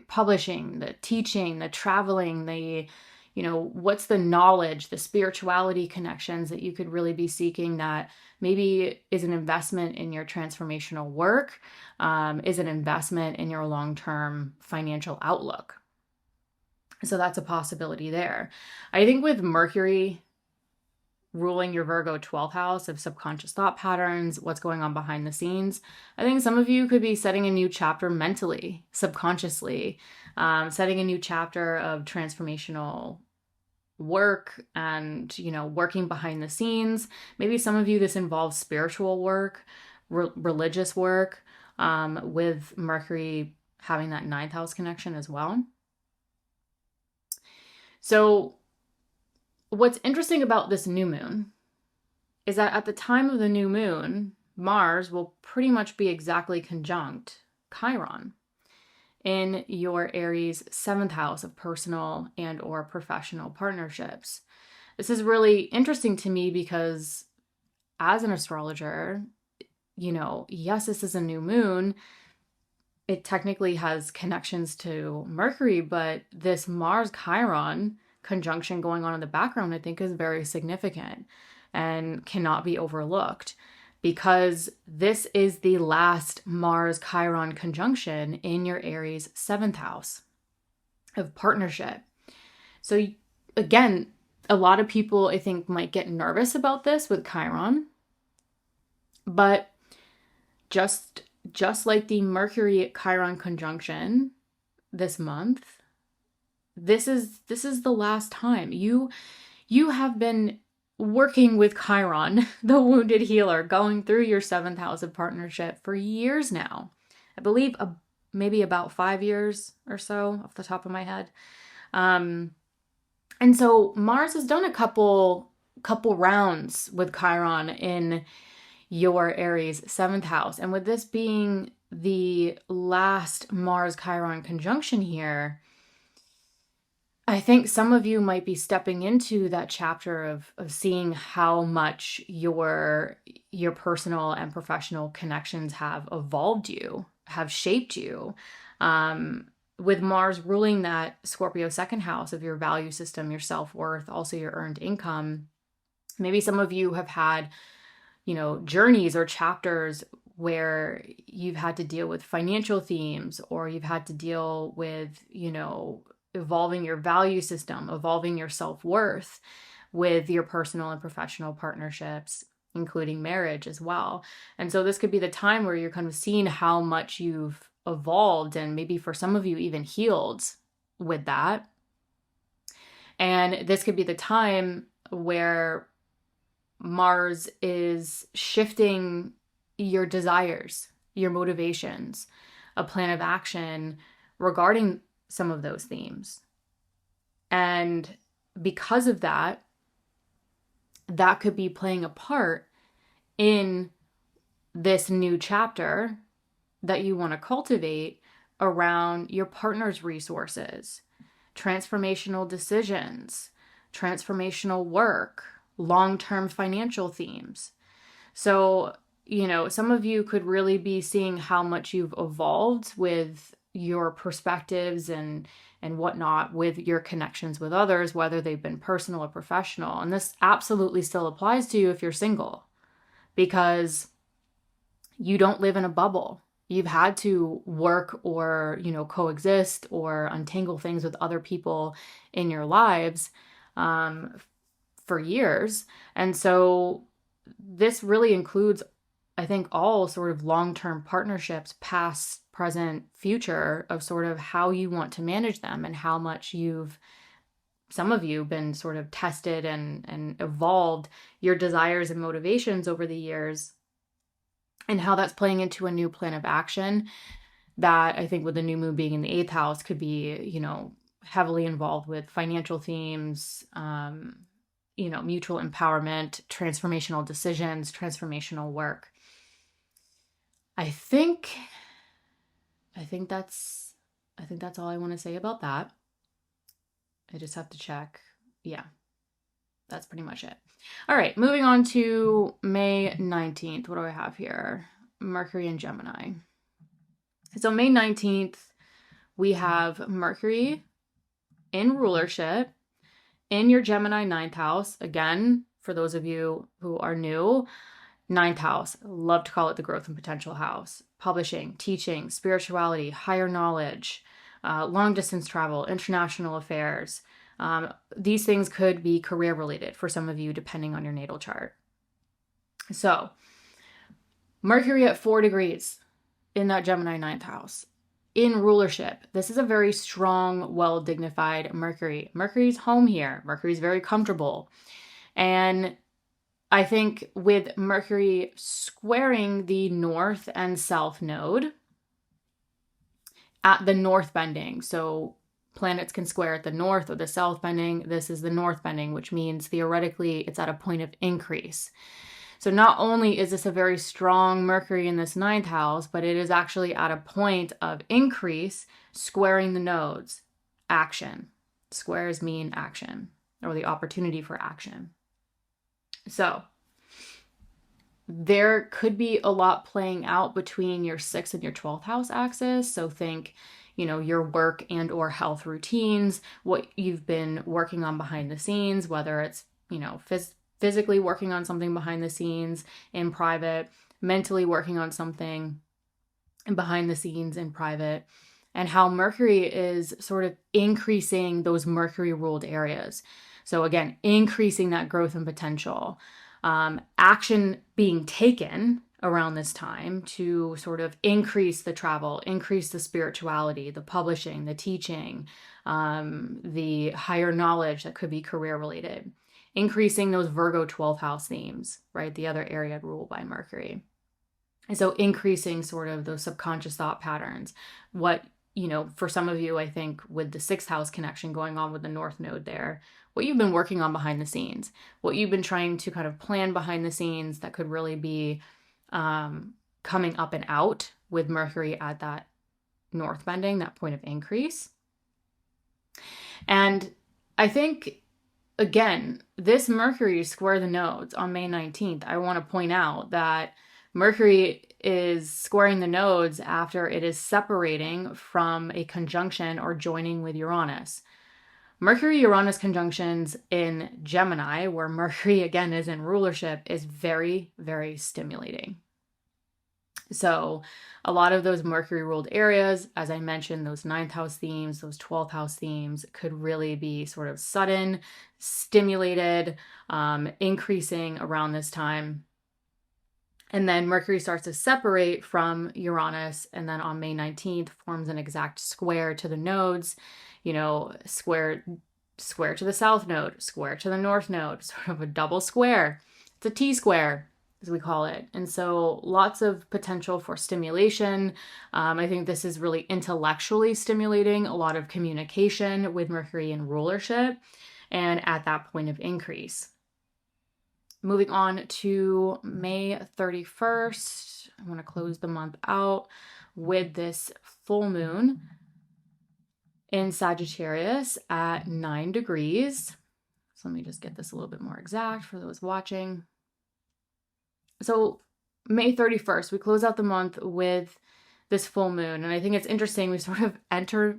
publishing, the teaching, the traveling, the, what's the knowledge, the spirituality connections that you could really be seeking that maybe is an investment in your transformational work, is an investment in your long-term financial outlook. So that's a possibility there. I think with Mercury ruling your Virgo 12th house of subconscious thought patterns, what's going on behind the scenes, I think some of you could be setting a new chapter mentally, subconsciously, setting a new chapter of transformational work and, working behind the scenes. Maybe some of you, this involves spiritual work, religious work, with Mercury having that 9th house connection as well. So what's interesting about this new moon is that at the time of the new moon, Mars will pretty much be exactly conjunct Chiron in your Aries 7th house of personal and or professional partnerships. This is really interesting to me because as an astrologer, yes, this is a new moon. It technically has connections to Mercury, but this Mars Chiron conjunction going on in the background, I think, is very significant and cannot be overlooked because this is the last Mars Chiron conjunction in your Aries 7th house of partnership. So again, a lot of people, I think, might get nervous about this with Chiron, but just like the Mercury Chiron conjunction this month, this is the last time. You have been working with Chiron, the wounded healer, going through your 7th house of partnership for years now. I believe maybe about 5 years or so off the top of my head. And so Mars has done a couple rounds with Chiron in your Aries 7th house. And with this being the last Mars Chiron conjunction here, I think some of you might be stepping into that chapter of seeing how much your personal and professional connections have evolved you, have shaped you. With Mars ruling that Scorpio 2nd house of your value system, your self-worth, also your earned income, maybe some of you have had, journeys or chapters where you've had to deal with financial themes, or you've had to deal with, evolving your value system, evolving your self-worth with your personal and professional partnerships, including marriage as well. And so this could be the time where you're kind of seeing how much you've evolved, and maybe for some of you even healed with that. And this could be the time where Mars is shifting your desires, your motivations, a plan of action regarding some of those themes. And because of that could be playing a part in this new chapter that you want to cultivate around your partner's resources, transformational decisions, transformational work, long-term financial themes. So, some of you could really be seeing how much you've evolved with your perspectives and whatnot with your connections with others, whether they've been personal or professional. And this absolutely still applies to you if you're single, because you don't live in a bubble. You've had to work or, coexist or untangle things with other people in your lives for years. And so this really includes I think, all sort of long-term partnerships, past, present, future, of sort of how you want to manage them and how much some of you been sort of tested and evolved your desires and motivations over the years, and how that's playing into a new plan of action that I think, with the new moon being in the 8th house, could be, heavily involved with financial themes, mutual empowerment, transformational decisions, transformational work. I think that's all I want to say about that. I just have to check. Yeah, that's pretty much it. All right, moving on to May 19th. What do I have here? Mercury in Gemini. So May 19th, we have Mercury in rulership in your Gemini 9th house. Again, for those of you who are new, 9th house, love to call it the growth and potential house. Publishing, teaching, spirituality, higher knowledge, long distance travel, international affairs. These things could be career related for some of you, depending on your natal chart. So Mercury at 4 degrees in that Gemini 9th house. In rulership, this is a very strong, well-dignified Mercury. Mercury's home here. Mercury's very comfortable. And I think with Mercury squaring the north and south node at the north bending, so planets can square at the north or the south bending. This is the north bending, which means theoretically it's at a point of increase. So not only is this a very strong Mercury in this 9th house, but it is actually at a point of increase, squaring the nodes. Action. Squares mean action, or the opportunity for action. So there could be a lot playing out between your 6th and your 12th house axis. So think, your work and or health routines, what you've been working on behind the scenes, whether it's, physically working on something behind the scenes in private, mentally working on something behind the scenes in private, and how Mercury is sort of increasing those Mercury ruled areas. So again, increasing that growth and potential. Action being taken around this time to sort of increase the travel, increase the spirituality, the publishing, the teaching, the higher knowledge that could be career related. Increasing those Virgo 12th house themes, right? The other area ruled by Mercury. And so increasing sort of those subconscious thought patterns. What, for some of you, I think with the 6th house connection going on with the north node there, what you've been working on behind the scenes, what you've been trying to kind of plan behind the scenes that could really be coming up and out with Mercury at that north bending, that point of increase. And I think, again, this Mercury square the nodes on May 19th. I want to point out that Mercury is squaring the nodes after it is separating from a conjunction or joining with Uranus. Mercury-Uranus conjunctions in Gemini, where Mercury again is in rulership, is very, very stimulating. So a lot of those Mercury ruled areas, as I mentioned, those 9th house themes, those 12th house themes could really be sort of sudden, stimulated, increasing around this time. And then Mercury starts to separate from Uranus, and then on May 19th forms an exact square to the nodes, square to the south node, square to the north node, sort of a double square. It's a T-square, as we call it. And so lots of potential for stimulation. I think this is really intellectually stimulating, a lot of communication with Mercury in rulership and at that point of increase. Moving on to May 31st, I want to close the month out with this full moon in Sagittarius at 9 degrees. So let me just get this a little bit more exact for those watching. So May 31st, we close out the month with this full moon. And I think it's interesting. We sort of enter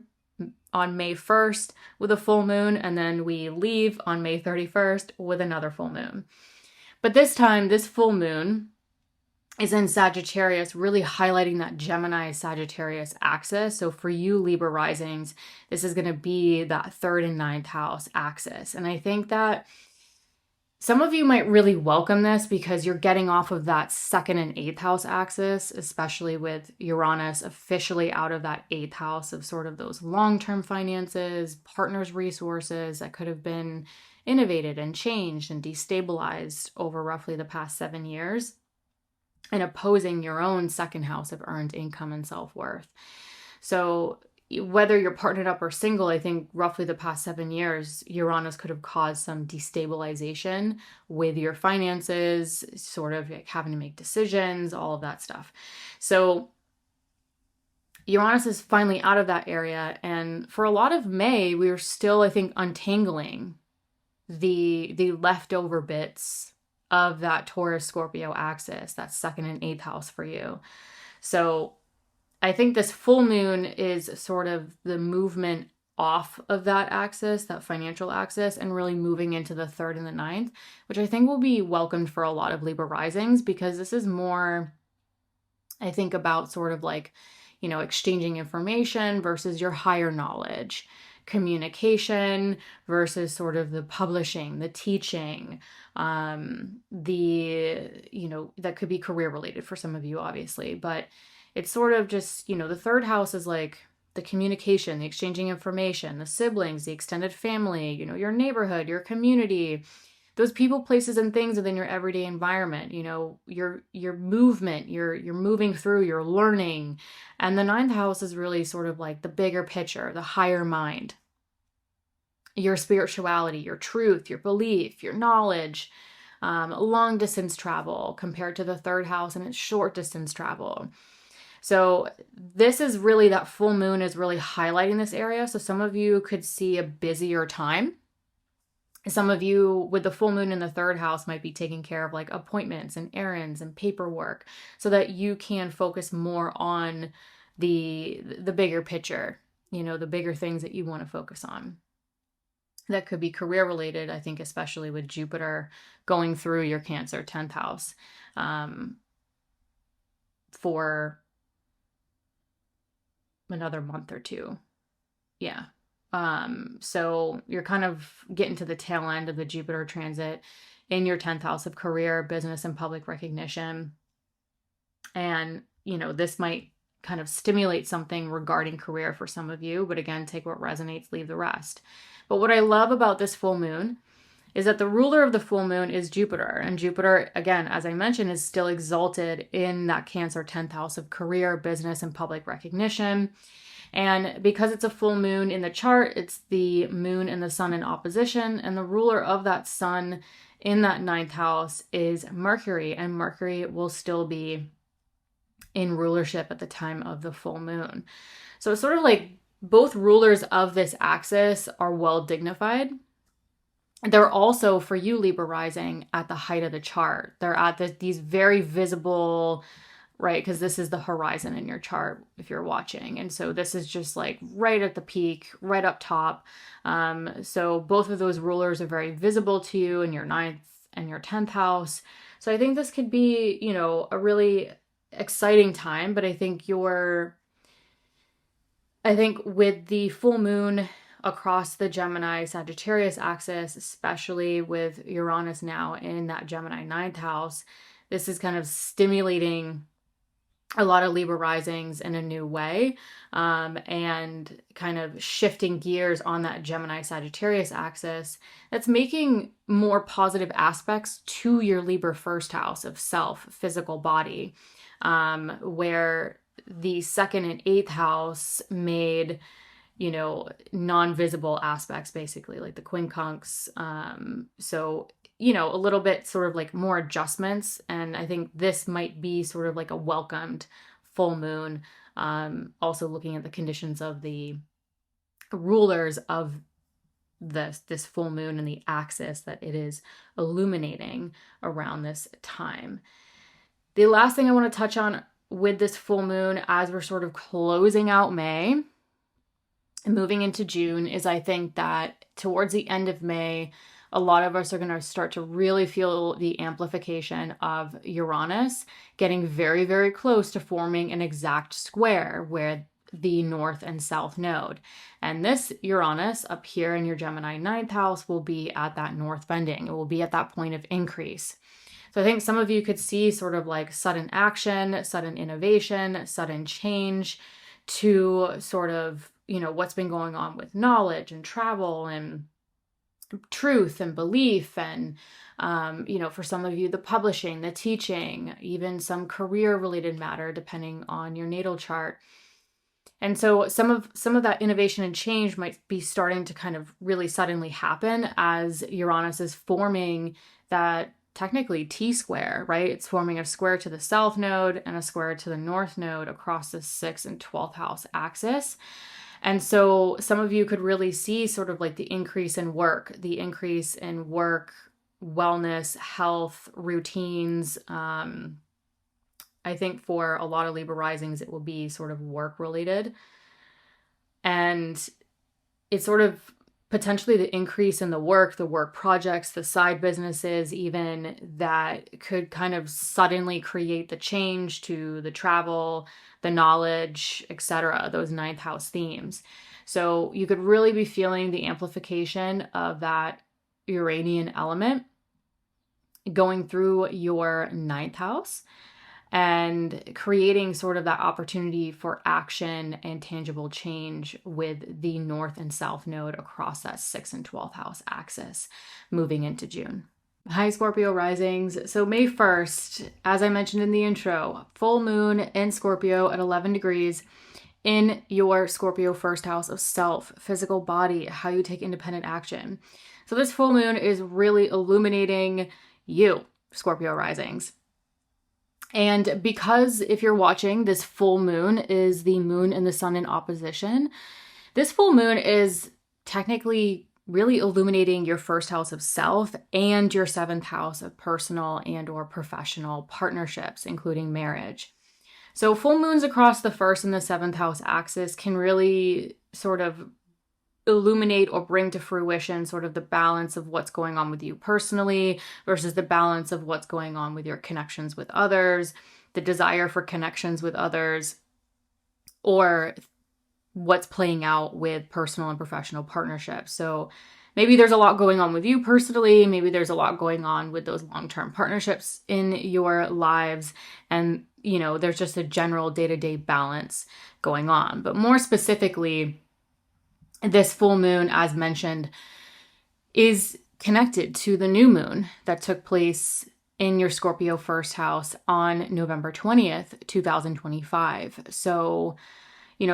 on May 1st with a full moon, and then we leave on May 31st with another full moon. But this time, this full moon is in Sagittarius, really highlighting that Gemini-Sagittarius axis. So for you Libra risings, this is going to be that 3rd and 9th house axis. And I think that Some of you might really welcome this because you're getting off of that second and eighth house axis, especially with Uranus officially out of that eighth house of sort of those long-term finances, partners' resources that could have been innovated and changed and destabilized over roughly the past 7 years, and opposing your own second house of earned income and self-worth. So whether you're partnered up or single, I think roughly the past 7 years, Uranus could have caused some destabilization with your finances, sort of like having to make decisions, all of that stuff. So Uranus is finally out of that area. And for a lot of May, we were still, I think, untangling the leftover bits of that Taurus Scorpio axis, that second and eighth house for you. So I think this full moon is sort of the movement off of that axis, that financial axis, and really moving into the third and the ninth, which I think will be welcomed for a lot of Libra risings, because this is more, I think, about sort of like, exchanging information versus your higher knowledge, communication versus sort of the publishing, the teaching, that could be career related for some of you, obviously, but it's sort of just, the third house is like the communication, the exchanging information, the siblings, the extended family, your neighborhood, your community, those people, places, and things within your everyday environment, your movement, you're moving through, you're learning. And the ninth house is really sort of like the bigger picture, the higher mind, your spirituality, your truth, your belief, your knowledge, long distance travel compared to the third house and its short distance travel. So this is really, that full moon is really highlighting this area. So some of you could see a busier time. Some of you with the full moon in the third house might be taking care of like appointments and errands and paperwork so that you can focus more on the bigger picture, the bigger things that you want to focus on. That could be career related, I think, especially with Jupiter going through your Cancer 10th house for another month or two. Yeah. So you're kind of getting to the tail end of the Jupiter transit in your 10th house of career, business, and public recognition. And, this might kind of stimulate something regarding career for some of you, but again, take what resonates, leave the rest. But what I love about this full moon is that the ruler of the full moon is Jupiter. And Jupiter, again, as I mentioned, is still exalted in that Cancer 10th house of career, business, and public recognition. And because it's a full moon in the chart, it's the moon and the sun in opposition. And the ruler of that sun in that ninth house is Mercury. And Mercury will still be in rulership at the time of the full moon. So it's sort of like both rulers of this axis are well dignified. They're also, for you, Libra rising, at the height of the chart. They're at these very visible, right? Because this is the horizon in your chart if you're watching. And so this is just like right at the peak, right up top. So both of those rulers are very visible to you in your ninth and your 10th house. So I think this could be, a really exciting time. But I think with the full moon across the Gemini Sagittarius axis, especially with Uranus now in that Gemini ninth house, this is kind of stimulating a lot of Libra risings in a new way, and kind of shifting gears on that Gemini Sagittarius axis. That's making more positive aspects to your Libra first house of self, physical body, where the second and eighth house made, non-visible aspects, basically, like the quincunx. So, a little bit sort of like more adjustments. And I think this might be sort of like a welcomed full moon. Also looking at the conditions of the rulers of this full moon and the axis that it is illuminating around this time. The last thing I want to touch on with this full moon as we're sort of closing out May and moving into June is, I think that towards the end of May, a lot of us are going to start to really feel the amplification of Uranus getting very, very close to forming an exact square where the North and South node. And this Uranus up here in your Gemini ninth house will be at that North bending. It will be at that point of increase. So I think some of you could see sort of like sudden action, sudden innovation, sudden change to sort of, what's been going on with knowledge and travel and truth and belief and, for some of you, the publishing, the teaching, even some career related matter, depending on your natal chart. And so some of that innovation and change might be starting to kind of really suddenly happen as Uranus is forming that technically T-square, right? It's forming a square to the South node and a square to the North node across the 6th and 12th house axis. And so some of you could really see sort of like the increase in work, wellness, health, routines. I think for a lot of Libra risings, it will be sort of work related. And it's sort of potentially the increase in the work projects, the side businesses, even that could kind of suddenly create the change to the travel, the knowledge, etc., those ninth house themes. So you could really be feeling the amplification of that Uranian element going through your ninth house and creating sort of that opportunity for action and tangible change with the North and South node across that 6th and 12th house axis moving into June. Hi, Scorpio risings. So May 1st, as I mentioned in the intro, full moon in Scorpio at 11 degrees in your Scorpio first house of self, physical body, how you take independent action. So this full moon is really illuminating you, Scorpio risings. And because if you're watching, this full moon is the moon and the sun in opposition, this full moon is technically really illuminating your first house of self and your 7th house of personal and or professional partnerships, including marriage. So full moons across the 1st and the 7th house axis can really sort of illuminate or bring to fruition sort of the balance of what's going on with you personally versus the balance of what's going on with your connections with others, the desire for connections with others, or what's playing out with personal and professional partnerships. So maybe there's a lot going on with you personally. Maybe there's a lot going on with those long-term partnerships in your lives. And, there's just a general day-to-day balance going on. But more specifically, this full moon, as mentioned, is connected to the new moon that took place in your Scorpio first house on November 20th, 2025. So,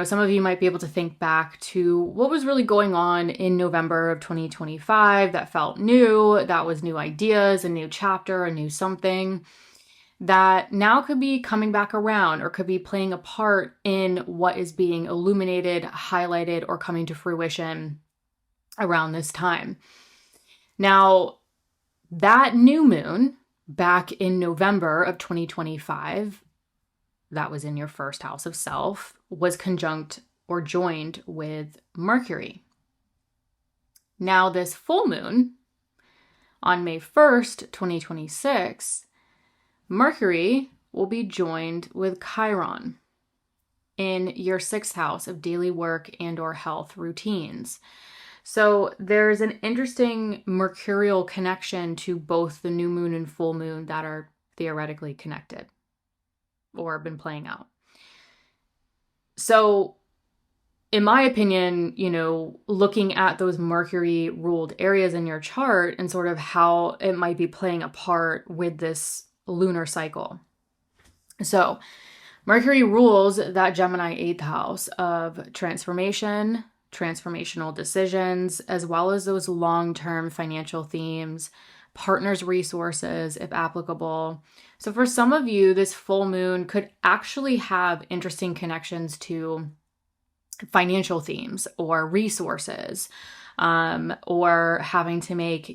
some of you might be able to think back to what was really going on in November of 2025 that felt new, that was new ideas, a new chapter, a new something that now could be coming back around or could be playing a part in what is being illuminated, highlighted, or coming to fruition around this time. Now, that new moon back in November of 2025, that was in your first house of self, was conjunct or joined with Mercury. Now, this full moon on May 1st, 2026, Mercury will be joined with Chiron in your 6th house of daily work and or health routines. So there's an interesting mercurial connection to both the new moon and full moon that are theoretically connected or been playing out. So in my opinion, looking at those Mercury ruled areas in your chart and sort of how it might be playing a part with this lunar cycle. So Mercury rules that Gemini 8th house of transformation, transformational decisions, as well as those long-term financial themes, partners' resources, if applicable. So for some of you, this full moon could actually have interesting connections to financial themes or resources, or having to make,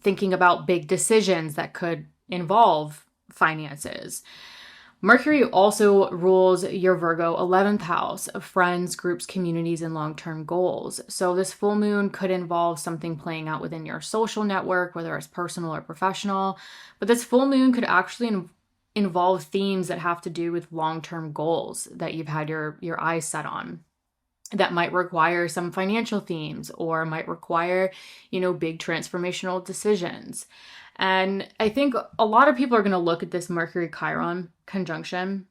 thinking about big decisions that could involve finances. Mercury also rules your Virgo 11th house of friends, groups, communities, and long-term goals. So this full moon could involve something playing out within your social network, whether it's personal or professional. But this full moon could actually involve themes that have to do with long-term goals that you've had your eyes set on. That might require some financial themes, or might require, big transformational decisions. And I think a lot of people are going to look at this Mercury Chiron conjunction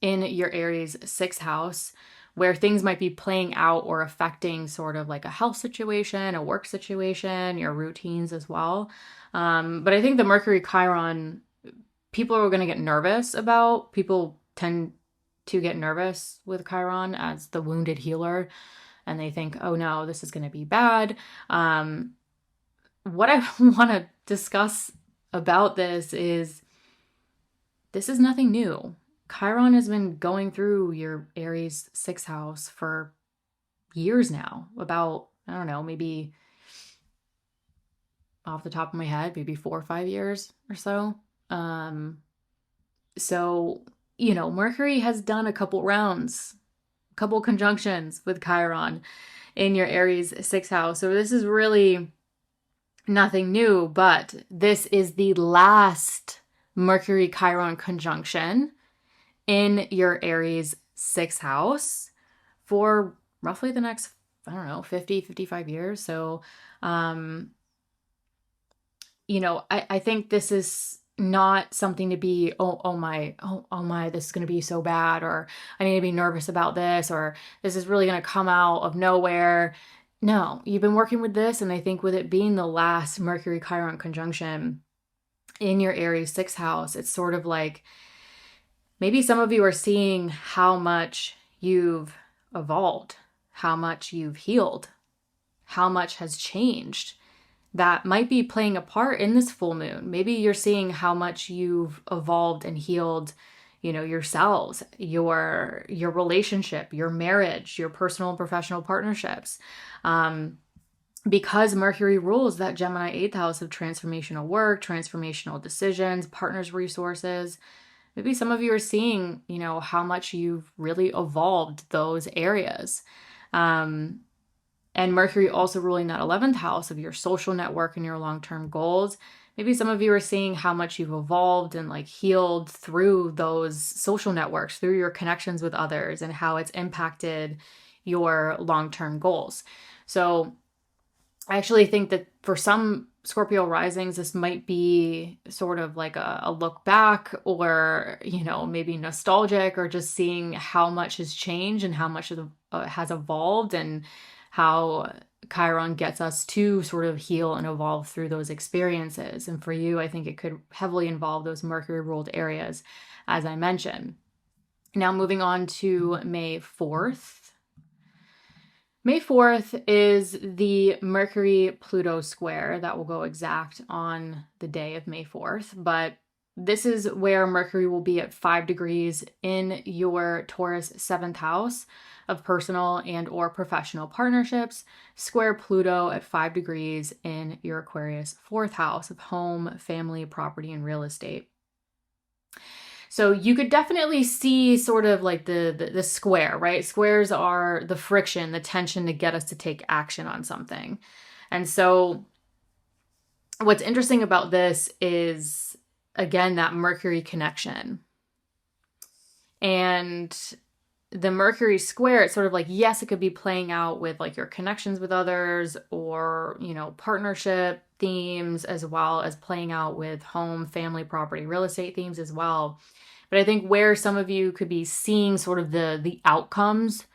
in your Aries 6th house, where things might be playing out or affecting sort of like a health situation, a work situation, your routines as well. But I think the Mercury Chiron, people are going to get nervous about. People tend to get nervous with Chiron as the wounded healer, and they think, oh no, this is going to be bad. What I want to discuss about this is nothing new. Chiron has been going through your Aries 6th house for years now. About, I don't know, maybe off the top of my head, maybe 4 or 5 years or so. So, Mercury has done a couple rounds, couple conjunctions with Chiron in your Aries 6th house. So this is really nothing new, but this is the last Mercury Chiron conjunction in your Aries 6th house for roughly the next, 50, 55 years. So, I think this is not something to be, oh my, this is going to be so bad, or I need to be nervous about this, or this is really going to come out of nowhere. No, you've been working with this, and I think with it being the last Mercury Chiron conjunction in your Aries 6th house, it's sort of like maybe some of you are seeing how much you've evolved, how much you've healed, how much has changed. That might be playing a part in this full moon. Maybe you're seeing how much you've evolved and healed, yourselves, your relationship, your marriage, your personal and professional partnerships. Because Mercury rules that Gemini 8th house of transformational work, transformational decisions, partners' resources. Maybe some of you are seeing, how much you've really evolved those areas. And Mercury also ruling that 11th house of your social network and your long-term goals. Maybe some of you are seeing how much you've evolved and healed through those social networks, through your connections with others, and how it's impacted your long-term goals. So I actually think that for some Scorpio risings, this might be sort of like a look back, or, maybe nostalgic, or just seeing how much has changed and how much has evolved, and how Chiron gets us to sort of heal and evolve through those experiences. And for you, I think it could heavily involve those Mercury ruled areas, as I mentioned. Now moving on to May 4th. May 4th is the Mercury-Pluto square that will go exact on the day of May 4th. But this is where Mercury will be at 5 degrees in your Taurus 7th house of personal and or professional partnerships, square Pluto at 5 degrees in your Aquarius 4th house of home, family, property, and real estate. So you could definitely see sort of like the square, right? Squares are the friction, the tension to get us to take action on something. And so what's interesting about this is, again, that Mercury connection. And the Mercury square, it's sort of like, yes, it could be playing out with your connections with others, or, partnership themes, as well as playing out with home, family, property, real estate themes as well. But I think where some of you could be seeing sort of the outcomes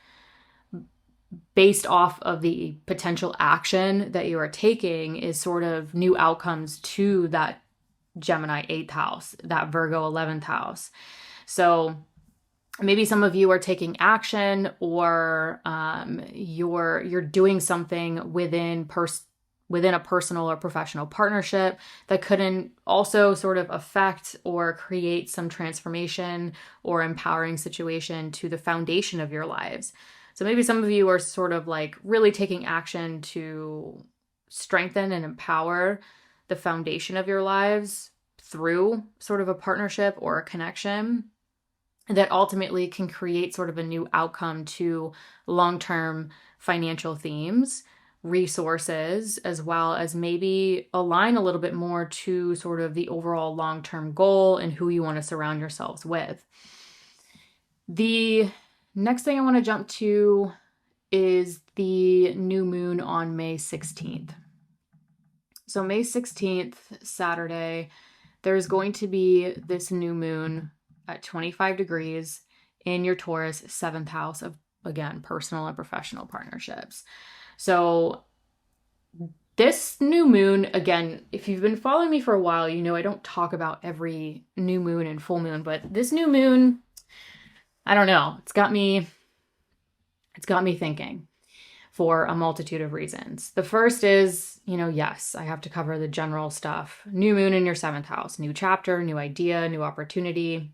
based off of the potential action that you are taking is sort of new outcomes to that Gemini 8th house, that Virgo 11th house. So maybe some of you are taking action, or you're doing something within a personal or professional partnership that could also sort of affect or create some transformation or empowering situation to the foundation of your lives. So maybe some of you are sort of really taking action to strengthen and empower the foundation of your lives through sort of a partnership or a connection that ultimately can create sort of a new outcome to long-term financial themes, resources, as well as maybe align a little bit more to sort of the overall long-term goal and who you want to surround yourselves with. The next thing I want to jump to is the new moon on May 16th. So May 16th, Saturday, there's going to be this new moon at 25 degrees in your Taurus 7th house of, again, personal and professional partnerships. So this new moon, again, if you've been following me for a while, you know I don't talk about every new moon and full moon, but this new moon, I don't know, it's got me thinking for a multitude of reasons. The first is, yes, I have to cover the general stuff. New moon in your 7th house, new chapter, new idea, new opportunity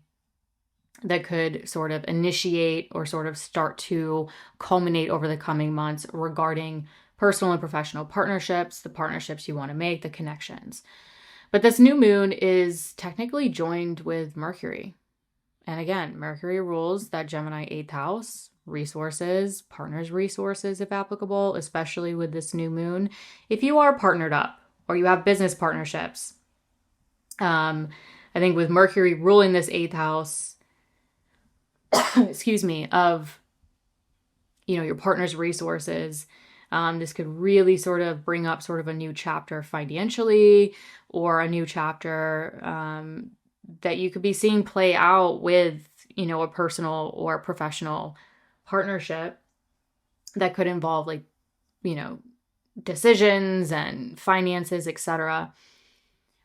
that could sort of initiate or sort of start to culminate over the coming months regarding personal and professional partnerships, the partnerships you want to make, the connections. But this new moon is technically joined with Mercury. And again, Mercury rules that Gemini 8th house, resources, partners' resources if applicable, especially with this new moon. If you are partnered up or you have business partnerships, I think with Mercury ruling this 8th house, of, your partner's resources, this could really sort of bring up sort of a new chapter financially, or a new chapter that you could be seeing play out with, a personal or professional partnership that could involve decisions and finances, etc.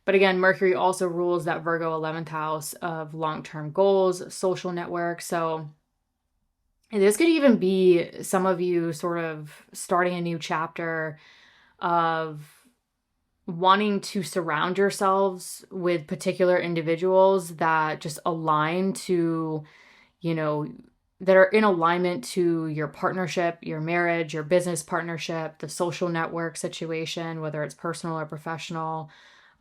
But again, Mercury also rules that Virgo 11th house of long-term goals, social networks. So this could even be some of you sort of starting a new chapter of wanting to surround yourselves with particular individuals that just align to, that are in alignment to your partnership, your marriage, your business partnership, the social network situation, whether it's personal or professional.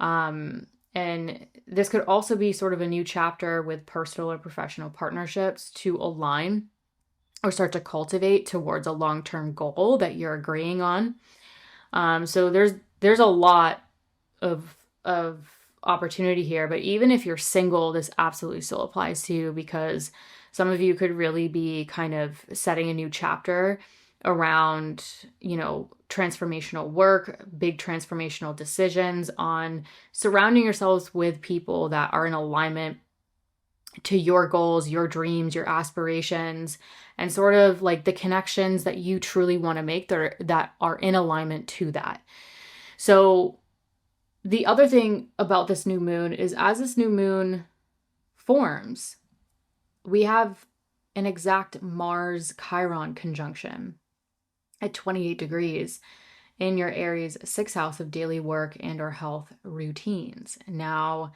And this could also be sort of a new chapter with personal or professional partnerships to align or start to cultivate towards a long-term goal that you're agreeing on. So there's a lot of opportunity here, but even if you're single, this absolutely still applies to you, because some of you could really be kind of setting a new chapter around, transformational work, big transformational decisions, on surrounding yourselves with people that are in alignment to your goals, your dreams, your aspirations, and sort of like the connections that you truly want to make that are in alignment to that. So the other thing about this new moon is, as this new moon forms, we have an exact Mars-Chiron conjunction at 28 degrees in your Aries 6th house of daily work and or health routines. Now,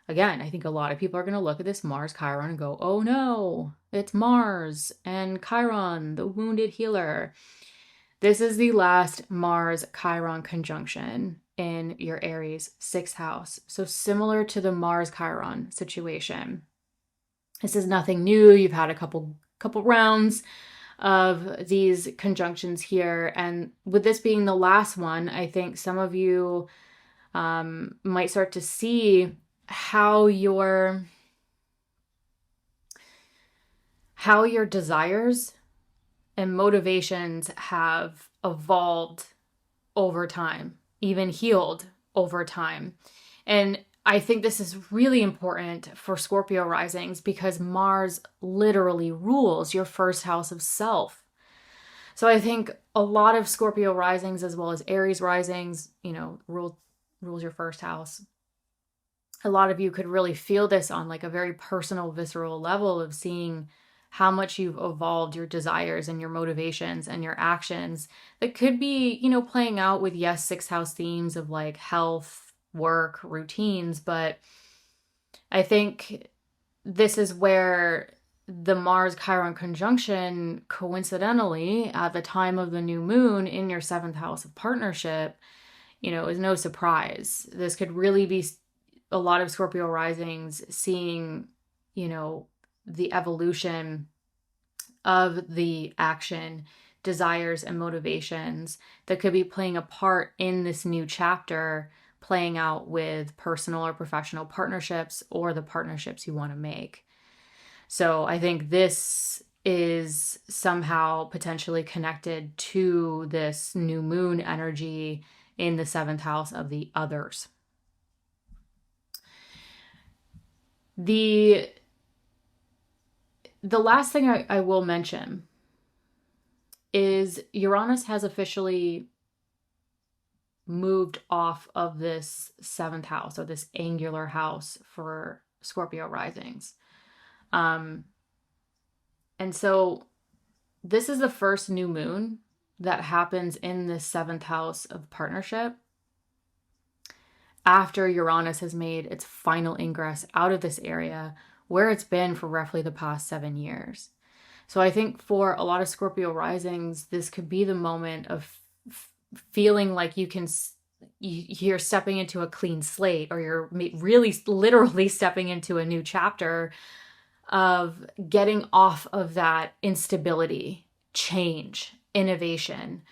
again, I think a lot of people are going to look at this Mars-Chiron and go, oh no, it's Mars and Chiron, the wounded healer. This is the last Mars-Chiron conjunction in your Aries 6th house. So similar to the Mars-Chiron situation. This is nothing new. You've had a couple rounds of these conjunctions here. And with this being the last one, I think some of you might start to see how your desires and motivations have evolved over time, even healed over time. And I think this is really important for Scorpio risings, because Mars literally rules your 1st house of self. So I think a lot of Scorpio risings, as well as Aries risings, rules your 1st house. A lot of you could really feel this on like a very personal, visceral level of seeing how much you've evolved your desires and your motivations and your actions that could be, playing out with, yes, 6th house themes of like health, work, routines. But I think this is where the Mars-Chiron conjunction, coincidentally, at the time of the new moon in your 7th house of partnership, is no surprise. This could really be a lot of Scorpio risings seeing, the evolution of the action desires and motivations that could be playing a part in this new chapter, playing out with personal or professional partnerships or the partnerships you want to make. So I think this is somehow potentially connected to this new moon energy in the 7th house of the others. The last thing I will mention is Uranus has officially moved off of this 7th house, or this angular house for Scorpio risings. And so this is the first new moon that happens in the 7th house of partnership after Uranus has made its final ingress out of this area where it's been for roughly the past 7 years. So I think for a lot of Scorpio risings, this could be the moment of feeling like you're stepping into a clean slate, or you're really literally stepping into a new chapter of getting off of that instability, change, innovation,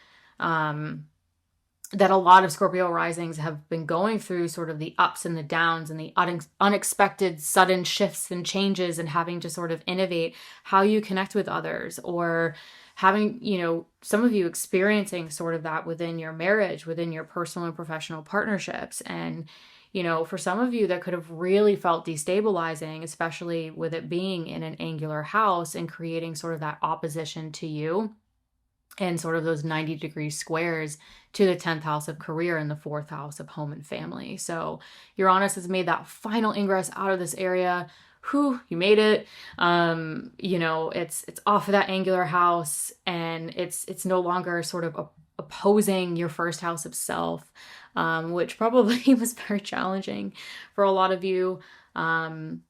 that a lot of Scorpio risings have been going through, sort of the ups and the downs and the unexpected sudden shifts and changes, and having to sort of innovate how you connect with others, or having, some of you experiencing sort of that within your marriage, within your personal and professional partnerships. And, for some of you that could have really felt destabilizing, especially with it being in an angular house and creating sort of that opposition to you and sort of those 90-degree squares to the 10th house of career and the 4th house of home and family. So Uranus has made that final ingress out of this area. You made it. It's off of that angular house, and it's no longer sort of opposing your first house of self, which probably was very challenging for a lot of you. But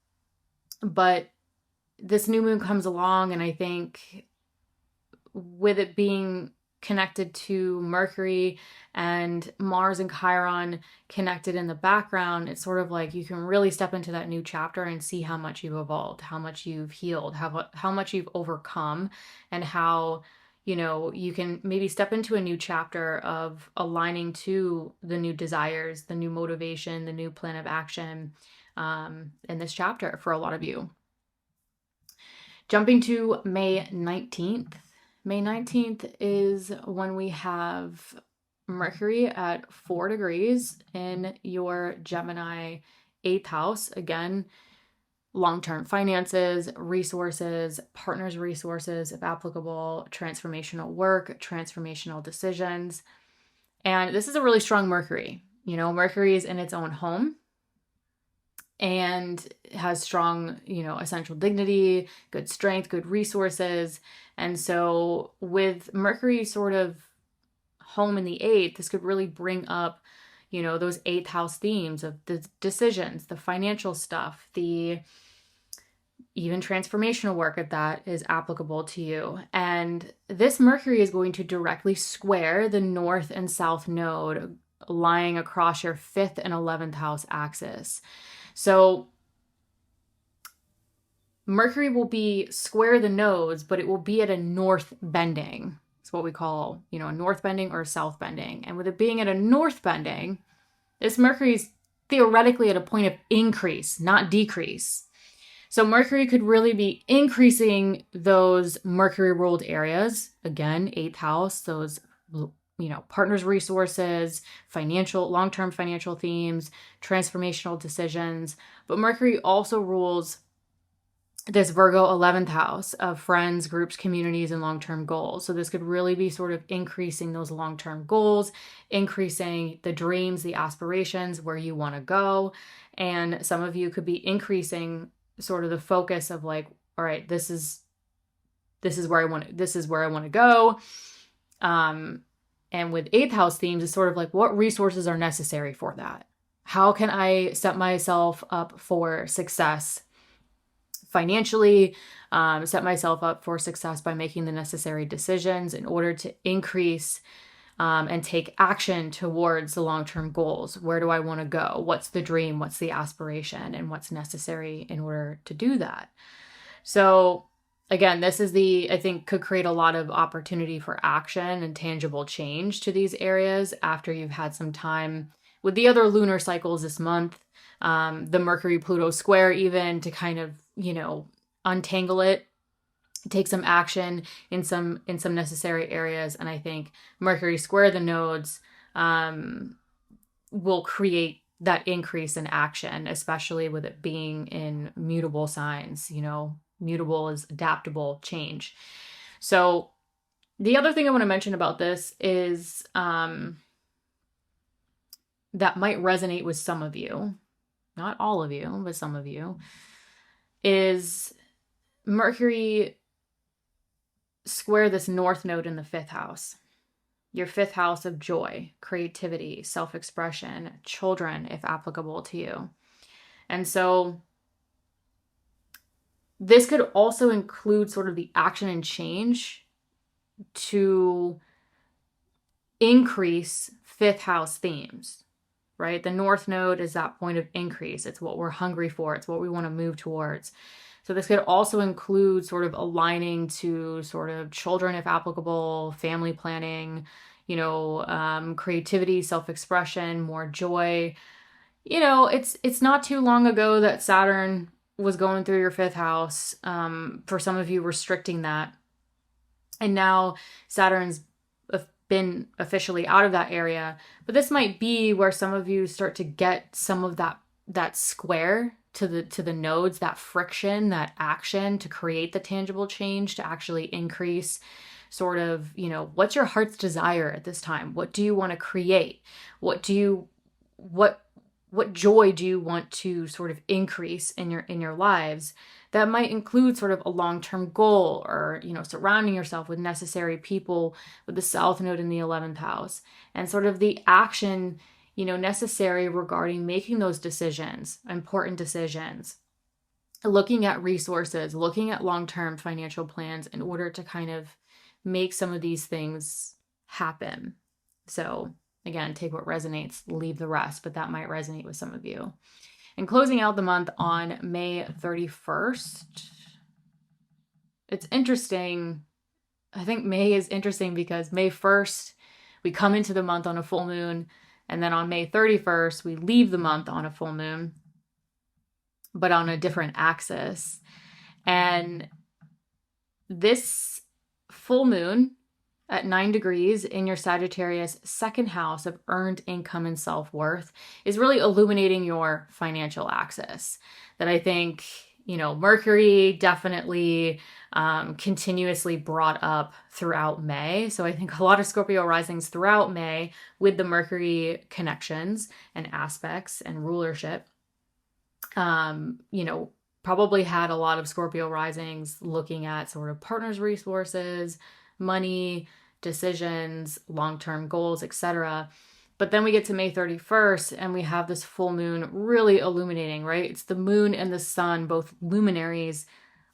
this new moon comes along, and I think with it being connected to Mercury and Mars and Chiron connected in the background, it's sort of like you can really step into that new chapter and see how much you've evolved, how much you've healed, how much you've overcome, and how, you can maybe step into a new chapter of aligning to the new desires, the new motivation, the new plan of action in this chapter for a lot of you. Jumping to May 19th. May 19th is when we have Mercury at 4 degrees in your Gemini 8th house. Again, long-term finances, resources, partners' resources, if applicable, transformational work, transformational decisions. And this is a really strong Mercury. Mercury is in its own home and has strong, essential dignity, good strength, good resources. And so with Mercury sort of home in the 8th, this could really bring up, those 8th house themes of the decisions, the financial stuff, the even transformational work of that is applicable to you. And this Mercury is going to directly square the north and south node lying across your 5th and 11th house axis. So Mercury will be square the nodes, but it will be at a north bending. It's what we call, a north bending or a south bending. And with it being at a north bending, this Mercury is theoretically at a point of increase, not decrease. So Mercury could really be increasing those Mercury ruled areas. Again, 8th house, those partners' resources, long-term financial themes, transformational decisions. But Mercury also rules this Virgo 11th house of friends, groups, communities, and long-term goals. So this could really be sort of increasing those long-term goals, increasing the dreams, the aspirations, where you want to go. And some of you could be increasing sort of the focus of like, all right, this is where I want to go. And with 8th house themes, it's sort of like, what resources are necessary for that? How can I set myself up for success financially, set myself up for success by making the necessary decisions in order to increase and take action towards the long-term goals? Where do I want to go? What's the dream? What's the aspiration? And what's necessary in order to do that? So again, this is I think could create a lot of opportunity for action and tangible change to these areas after you've had some time with the other lunar cycles this month, the Mercury Pluto square, even to kind of, untangle it, take some action in some necessary areas. And I think Mercury square the nodes will create that increase in action, especially with it being in mutable signs. Mutable is adaptable change. So the other thing I want to mention about this is that might resonate with some of you, not all of you, but some of you, is Mercury square this north node in the 5th house. Your 5th house of joy, creativity, self-expression, children, if applicable to you. And so this could also include sort of the action and change to increase 5th house themes, right? The north node is that point of increase. It's what we're hungry for. It's what we want to move towards. So this could also include sort of aligning to sort of children, if applicable, family planning, creativity, self-expression, more joy. It's not too long ago that Saturn was going through your 5th house. For some of you, restricting that. And now Saturn's been officially out of that area. But this might be where some of you start to get some of that square to the nodes, that friction, that action to create the tangible change, to actually increase sort of, what's your heart's desire at this time? What do you want to create? What joy do you want to sort of increase in your lives? That might include sort of a long-term goal, or, surrounding yourself with necessary people, with the South Node in the 11th house, and sort of the action, necessary regarding making those decisions, important decisions, looking at resources, looking at long-term financial plans in order to kind of make some of these things happen. So again, take what resonates, leave the rest, but that might resonate with some of you. And closing out the month on May 31st, it's interesting. I think May is interesting because May 1st, we come into the month on a full moon, and then on May 31st, we leave the month on a full moon, but on a different axis. And this full moon at 9 degrees in your Sagittarius 2nd house of earned income and self-worth is really illuminating your financial axis. That I think, Mercury definitely continuously brought up throughout May. So I think a lot of Scorpio risings throughout May with the Mercury connections and aspects and rulership, probably had a lot of Scorpio risings looking at sort of partners' resources, money, decisions, long-term goals, etc. But then we get to May 31st and we have this full moon really illuminating, right? It's the moon and the sun, both luminaries,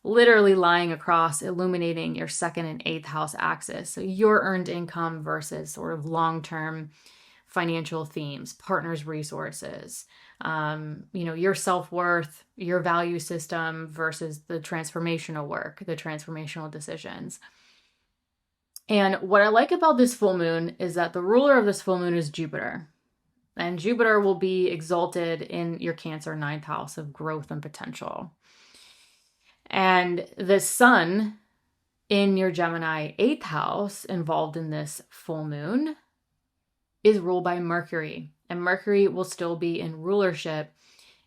literally lying across, illuminating your 2nd and 8th house axis. So your earned income versus sort of long-term financial themes, partners' resources, your self-worth, your value system versus the transformational work, the transformational decisions. And what I like about this full moon is that the ruler of this full moon is Jupiter. And Jupiter will be exalted in your Cancer 9th house of growth and potential. And the sun in your Gemini 8th house involved in this full moon is ruled by Mercury. And Mercury will still be in rulership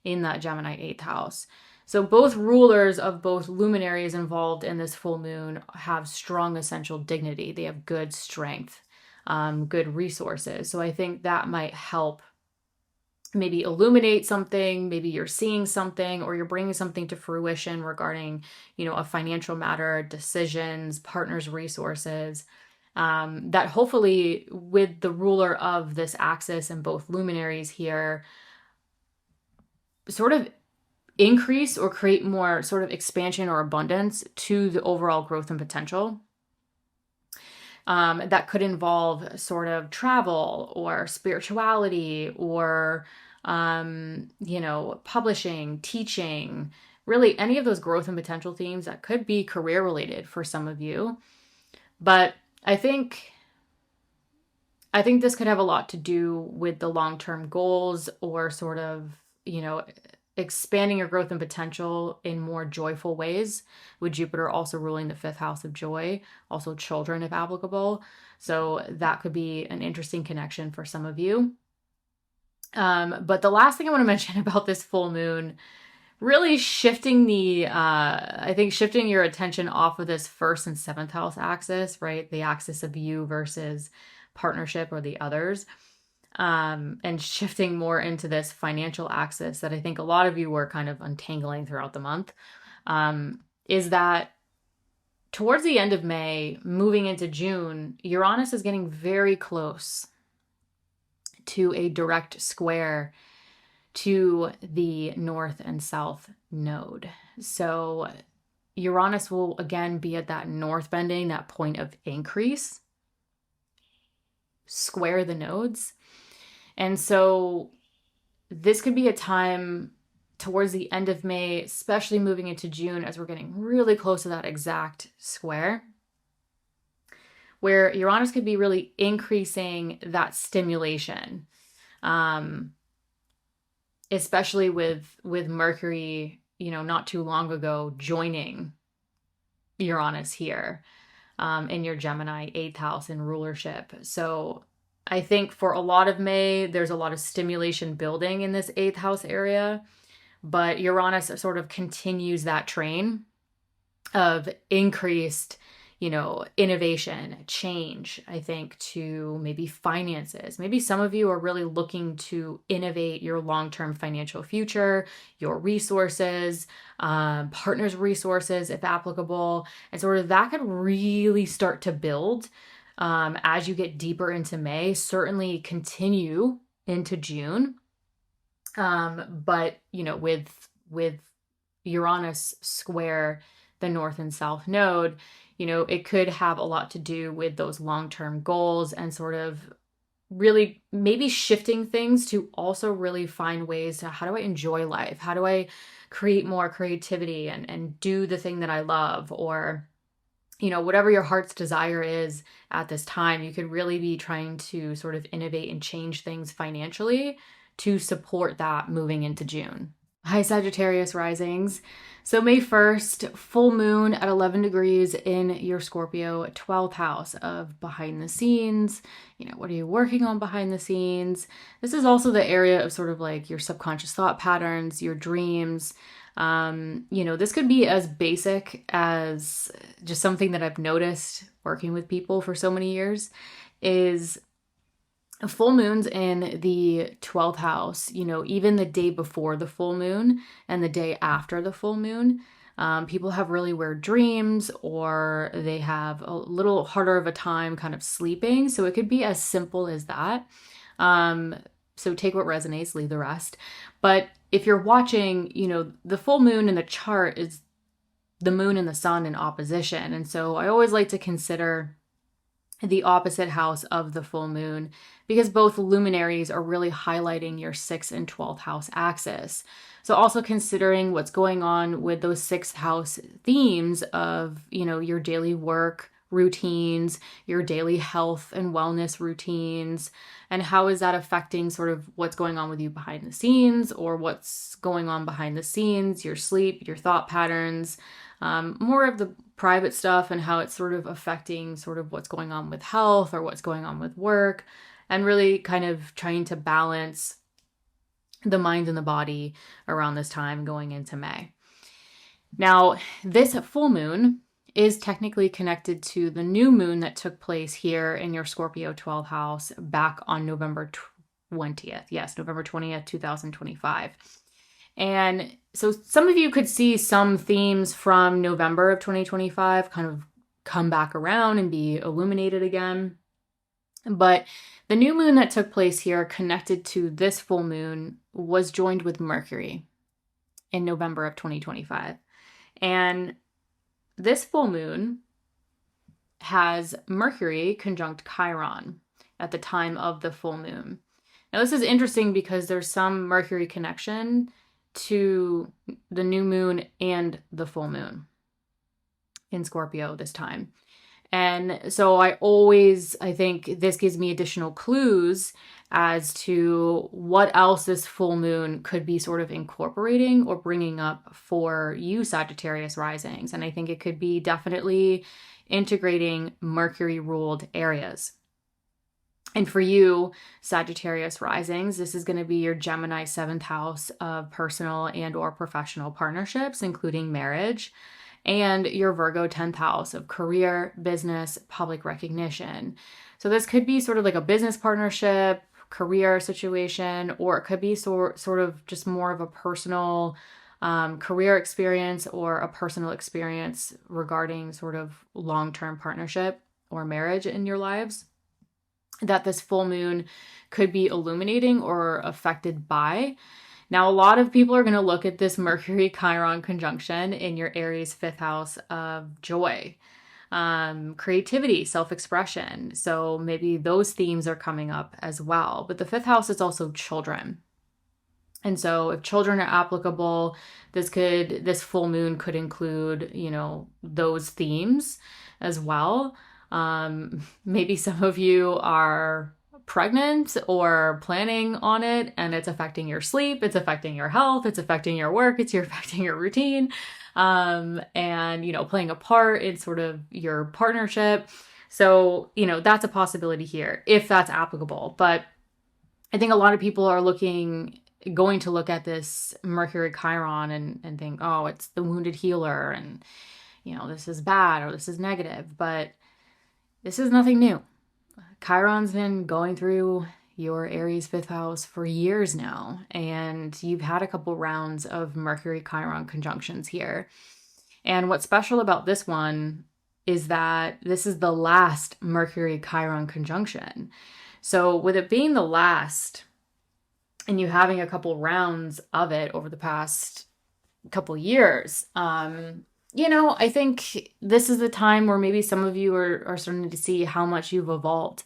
in that Gemini 8th house. So both rulers of both luminaries involved in this full moon have strong essential dignity. They have good strength, good resources. So I think that might help maybe illuminate something. Maybe you're seeing something, or you're bringing something to fruition regarding, a financial matter, decisions, partners' resources, that hopefully with the ruler of this axis and both luminaries here sort of increase or create more sort of expansion or abundance to the overall growth and potential. That could involve sort of travel or spirituality or, publishing, teaching, really any of those growth and potential themes that could be career related for some of you. But I think this could have a lot to do with the long-term goals, or sort of, expanding your growth and potential in more joyful ways, with Jupiter also ruling the fifth house of joy, also children if applicable. So that could be an interesting connection for some of you. But the last thing I want to mention about this full moon, really shifting shifting your attention off of this first and seventh house axis, right? The axis of you versus partnership or the others, and shifting more into this financial axis that I think a lot of you were kind of untangling throughout the month, is that towards the end of May, moving into June, Uranus is getting very close to a direct square to the north and south node. So Uranus will again be at that north bending, that point of increase, square the nodes. And so this could be a time towards the end of May, especially moving into June, as we're getting really close to that exact square, where Uranus could be really increasing that stimulation, especially with Mercury, not too long ago joining Uranus here in your Gemini 8th house in rulership. So I think for a lot of May, there's a lot of stimulation building in this 8th house area, but Uranus sort of continues that train of increased, innovation, change, I think, to maybe finances. Maybe some of you are really looking to innovate your long-term financial future, your resources, partners' resources, if applicable. And sort of that could really start to build as you get deeper into May, certainly continue into June. But, with Uranus square the north and south node, it could have a lot to do with those long-term goals, and sort of really maybe shifting things to also really find ways to, how do I enjoy life? How do I create more creativity and do the thing that I love? Or, whatever your heart's desire is at this time, you could really be trying to sort of innovate and change things financially to support that moving into June. Hi, Sagittarius risings. So May 1st, full moon at 11 degrees in your Scorpio 12th house of behind the scenes. What are you working on behind the scenes? This is also the area of sort of like your subconscious thought patterns, your dreams. This could be as basic as just something that I've noticed working with people for so many years, is full moons in the 12th house, even the day before the full moon and the day after the full moon, people have really weird dreams, or they have a little harder of a time kind of sleeping. So it could be as simple as that. So take what resonates, leave the rest. But if you're watching, the full moon in the chart is the moon and the sun in opposition. And so I always like to consider the opposite house of the full moon, because both luminaries are really highlighting your 6th and 12th house axis. So also considering what's going on with those 6th house themes of, your daily work routines, your daily health and wellness routines, and how is that affecting sort of what's going on with you behind the scenes, or what's going on behind the scenes, your sleep, your thought patterns, more of the private stuff, and how it's sort of affecting sort of what's going on with health or what's going on with work, and really kind of trying to balance the mind and the body around this time going into May. Now, this full moon is technically connected to the new moon that took place here in your Scorpio 12th house back on November 20th. Yes, November 20th, 2025. And so some of you could see some themes from November of 2025 kind of come back around and be illuminated again. But the new moon that took place here connected to this full moon was joined with Mercury in November of 2025. And this full moon has Mercury conjunct Chiron at the time of the full moon. Now, this is interesting because there's some Mercury connection to the new moon and the full moon in Scorpio this time. And so I think this gives me additional clues as to what else this full moon could be sort of incorporating or bringing up for you Sagittarius risings. And I think it could be definitely integrating Mercury ruled areas. And for you, Sagittarius risings, this is going to be your Gemini 7th house of personal and or professional partnerships, including marriage, and your Virgo 10th house of career, business, public recognition. So this could be sort of like a business partnership, career situation, or it could be sort of just more of a personal career experience or a personal experience regarding sort of long-term partnership or marriage in your lives that this full moon could be illuminating or affected by. Now, a lot of people are going to look at this Mercury Chiron conjunction in your Aries 5th house of joy, creativity, self-expression. So maybe those themes are coming up as well. But the 5th house is also children. And so if children are applicable, this full moon could include, those themes as well. Maybe some of you are pregnant or planning on it and it's affecting your sleep, it's affecting your health, it's affecting your work, it's affecting your routine, and, playing a part in sort of your partnership. So, that's a possibility here if that's applicable. But I think a lot of people are going to look at this Mercury Chiron and think, oh, it's the wounded healer and, this is bad or this is negative. But this is nothing new. Chiron's been going through your Aries 5th house for years now, and you've had a couple rounds of Mercury Chiron conjunctions here. And what's special about this one is that this is the last Mercury Chiron conjunction. So with it being the last and you having a couple rounds of it over the past couple years, I think this is the time where maybe some of you are starting to see how much you've evolved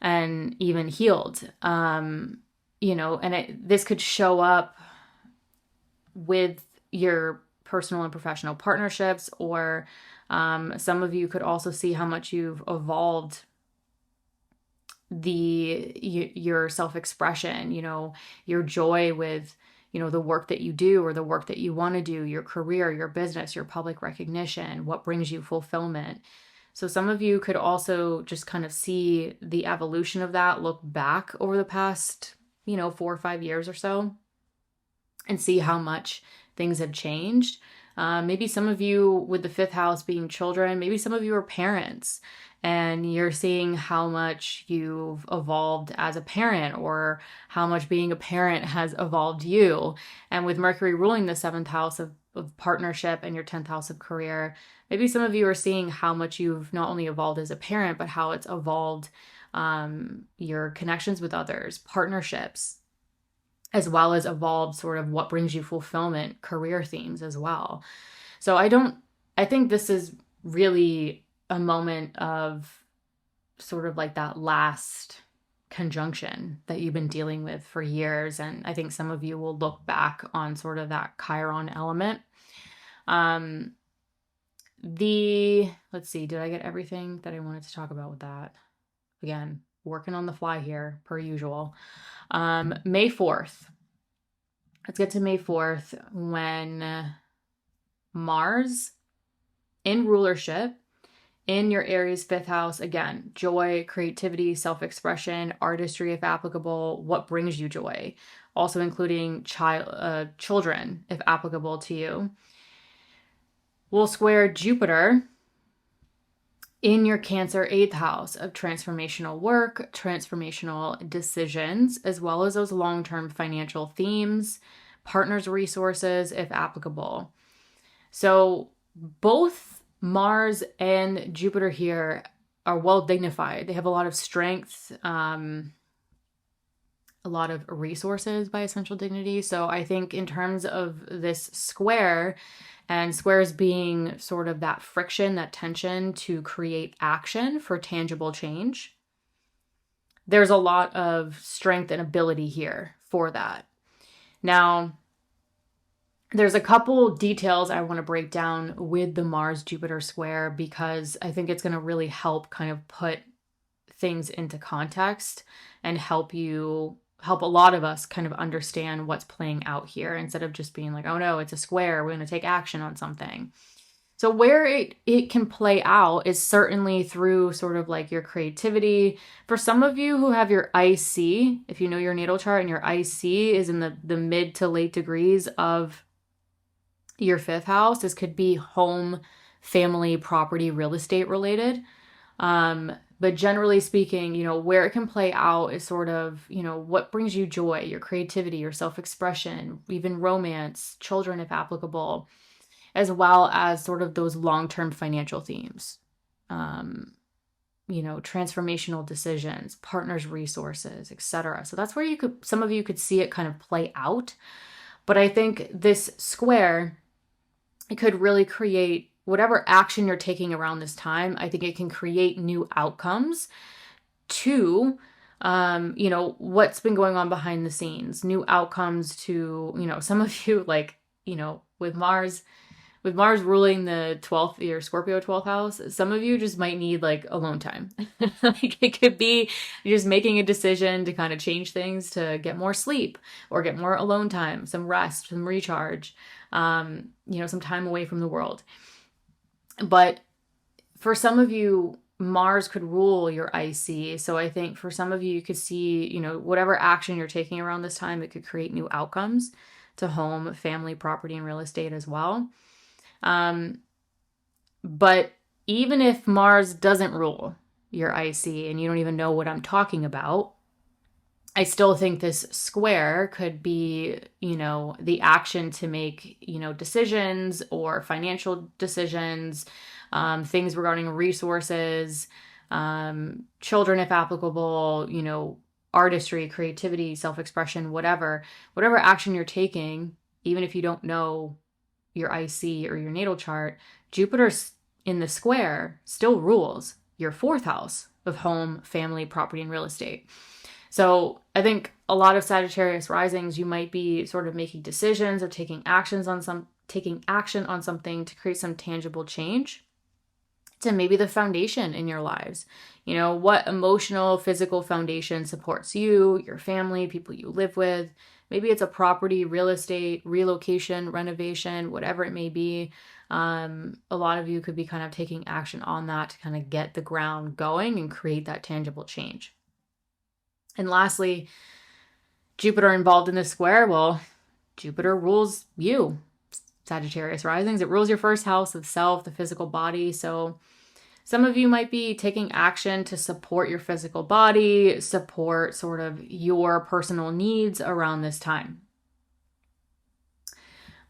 and even healed. This could show up with your personal and professional partnerships, or some of you could also see how much you've evolved your self-expression, your joy with the work that you do or the work that you want to do, your career, your business, your public recognition, what brings you fulfillment. So some of you could also just kind of see the evolution of that, look back over the past, 4 or 5 years or so and see how much things have changed. Maybe some of you with the 5th house being children, maybe some of you are parents and you're seeing how much you've evolved as a parent or how much being a parent has evolved you. And with Mercury ruling the 7th house of partnership and your 10th house of career, maybe some of you are seeing how much you've not only evolved as a parent, but how it's evolved your connections with others, partnerships, as well as evolved sort of what brings you fulfillment, career themes as well. So I think this is really a moment of sort of like that last conjunction that you've been dealing with for years. And I think some of you will look back on sort of that Chiron element. Let's see, did I get everything that I wanted to talk about with that? Again, working on the fly here, per usual. May 4th. Let's get to May 4th when Mars in rulership in your Aries 5th house, again, joy, creativity, self-expression, artistry if applicable, what brings you joy, also including children if applicable to you, will square Jupiter in your Cancer 8th house of transformational work, transformational decisions, as well as those long-term financial themes, partners' resources if applicable. So both Mars and Jupiter here are well dignified. They have a lot of strength, a lot of resources by essential dignity. So I think in terms of this square, and squares being sort of that friction, that tension to create action for tangible change, there's a lot of strength and ability here for that. Now, There's a couple details I want to break down with the Mars Jupiter square because I think it's going to really help kind of put things into context and help a lot of us kind of understand what's playing out here instead of just being like, oh no, it's a square, we're going to take action on something. So where it can play out is certainly through sort of like your creativity. For some of you who have your IC, if you know your natal chart and your IC is in the mid to late degrees of your fifth house, this could be home, family, property, real estate related. But generally speaking, where it can play out is sort of, what brings you joy, your creativity, your self-expression, even romance, children if applicable, as well as sort of those long-term financial themes. Transformational decisions, partners' resources, etc. So that's where some of you could see it kind of play out. But I think this square, it could really create whatever action you're taking around this time. I think it can create new outcomes to, what's been going on behind the scenes, new outcomes to, some of you with Mars ruling the 12th, your Scorpio 12th house, some of you just might need like alone time. Like it could be just making a decision to kind of change things to get more sleep or get more alone time, some rest, some recharge, some time away from the world. But for some of you, Mars could rule your IC. So I think for some of you, you could see, whatever action you're taking around this time, it could create new outcomes to home, family, property, and real estate as well. But even if Mars doesn't rule your IC and you don't even know what I'm talking about, I still think this square could be, the action to make, decisions or financial decisions, things regarding resources, children if applicable, artistry, creativity, self-expression, whatever action you're taking, even if you don't know your IC or your natal chart, Jupiter in the square still rules your fourth house of home, family, property, and real estate. So I think a lot of Sagittarius risings, you might be sort of making decisions or taking action on something to create some tangible change to maybe the foundation in your lives. What emotional, physical foundation supports you, your family, people you live with. Maybe it's a property, real estate, relocation, renovation, whatever it may be. A lot of you could be kind of taking action on that to kind of get the ground going and create that tangible change. And lastly, Jupiter involved in this square. Well, Jupiter rules you, Sagittarius risings. It rules your first house of self, the physical body. So some of you might be taking action to support your physical body, support sort of your personal needs around this time.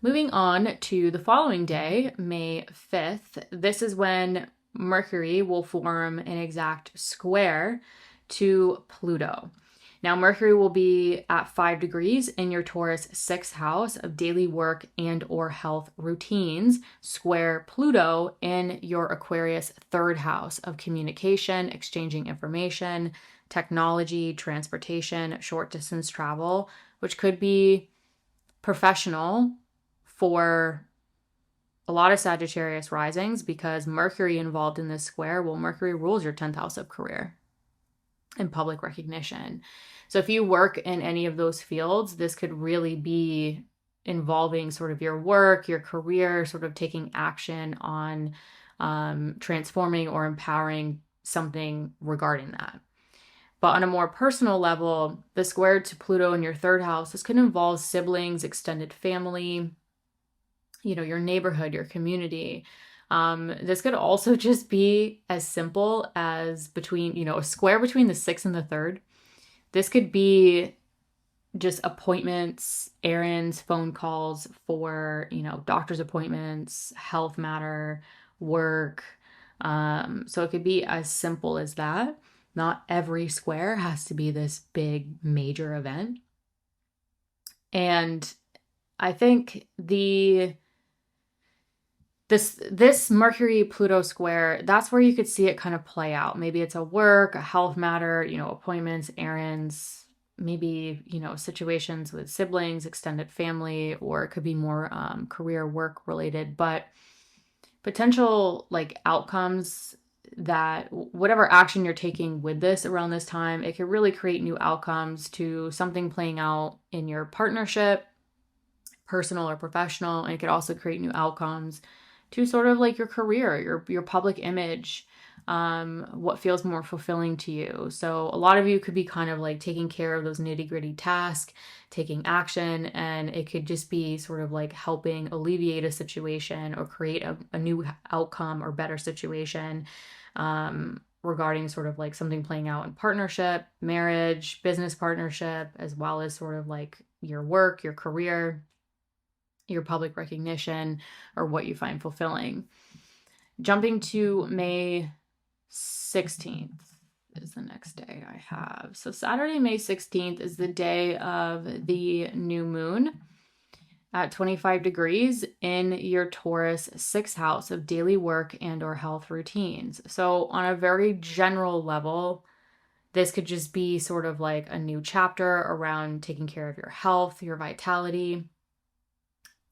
Moving on to the following day, May 5th, this is when Mercury will form an exact square to Pluto. Now, Mercury will be at 5 degrees in your Taurus 6th house of daily work and or health routines, square Pluto in your Aquarius 3rd house of communication, exchanging information, technology, transportation, short distance travel, which could be professional for a lot of Sagittarius risings because Mercury involved in this square, well, Mercury rules your 10th house of career and public recognition. So if you work in any of those fields, this could really be involving sort of your work, your career, sort of taking action on transforming or empowering something regarding that. But on a more personal level, the square to Pluto in your 3rd house, this could involve siblings, extended family, your neighborhood, your community. This could also just be as simple as between, a square between the 6th and the 3rd. This could be just appointments, errands, phone calls for, doctor's appointments, health matter, work. So it could be as simple as that. Not every square has to be this big major event. And I think this Mercury-Pluto square, that's where you could see it kind of play out. Maybe it's a work, a health matter, appointments, errands, maybe, situations with siblings, extended family, or it could be more career work related, but potential like outcomes that whatever action you're taking with this around this time, it could really create new outcomes to something playing out in your partnership, personal or professional, and it could also create new outcomes to sort of like your career, your public image, what feels more fulfilling to you. So a lot of you could be kind of like taking care of those nitty-gritty tasks, taking action, and it could just be sort of like helping alleviate a situation or create a new outcome or better situation, regarding sort of like something playing out in partnership, marriage, business partnership, as well as sort of like your work, your career, your public recognition, or what you find fulfilling. Jumping to May 16th is the next day I have. So Saturday, May 16th is the day of the new moon at 25 degrees in your Taurus 6th house of daily work and or health routines. So on a very general level, this could just be sort of like a new chapter around taking care of your health, your vitality,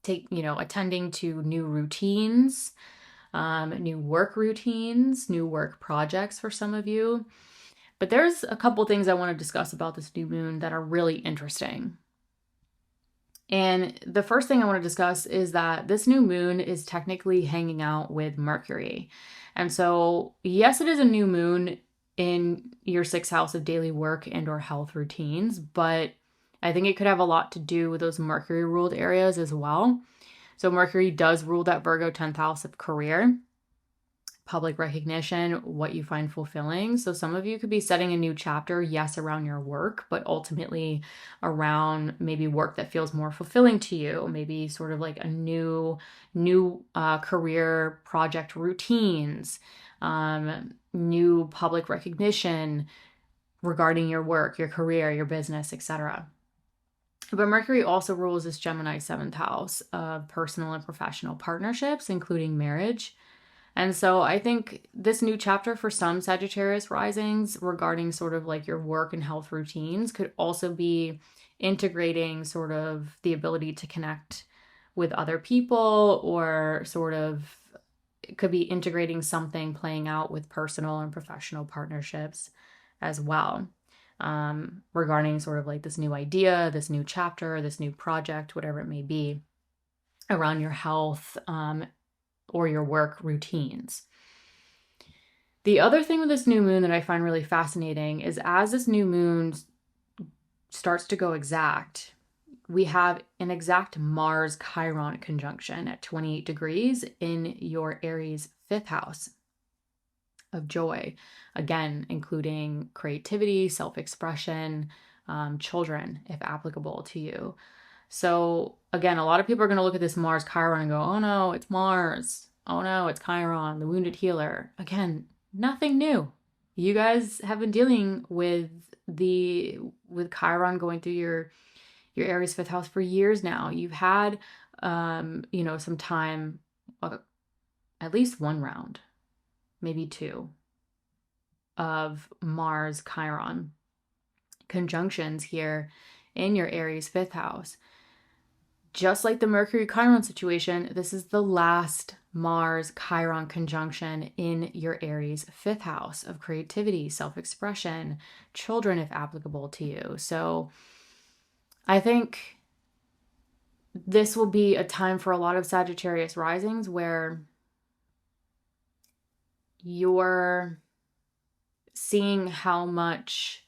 attending to new routines, new work routines, new work projects for some of you. But there's a couple things I want to discuss about this new moon that are really interesting. And the first thing I want to discuss is that this new moon is technically hanging out with Mercury. And so, yes, it is a new moon in your 6th house of daily work and or health routines, but I think it could have a lot to do with those Mercury ruled areas as well. So Mercury does rule that Virgo 10th house of career, public recognition, what you find fulfilling. So some of you could be setting a new chapter, yes, around your work, but ultimately around maybe work that feels more fulfilling to you, maybe sort of like a new career project routines, new public recognition regarding your work, your career, your business, etc. But Mercury also rules this Gemini 7th house of personal and professional partnerships, including marriage. And so I think this new chapter for some Sagittarius risings regarding sort of like your work and health routines could also be integrating sort of the ability to connect with other people, or sort of it could be integrating something playing out with personal and professional partnerships as well. Regarding sort of like this new idea, this new chapter, this new project, whatever it may be, around your health or your work routines. The other thing with this new moon that I find really fascinating is as this new moon starts to go exact, we have an exact Mars Chiron conjunction at 28 degrees in your Aries 5th house of joy, again, including creativity, self-expression, children, if applicable to you. So again, a lot of people are going to look at this Mars Chiron and go, oh no, it's Mars. Oh no, it's Chiron, the wounded healer. Again, nothing new. You guys have been dealing with Chiron going through your Aries 5th house for years now. You've had, some time, at least one round, maybe two, of Mars Chiron conjunctions here in your Aries 5th house. Just like the Mercury Chiron situation, this is the last Mars Chiron conjunction in your Aries 5th house of creativity, self-expression, children, if applicable to you. So I think this will be a time for a lot of Sagittarius risings where you're seeing how much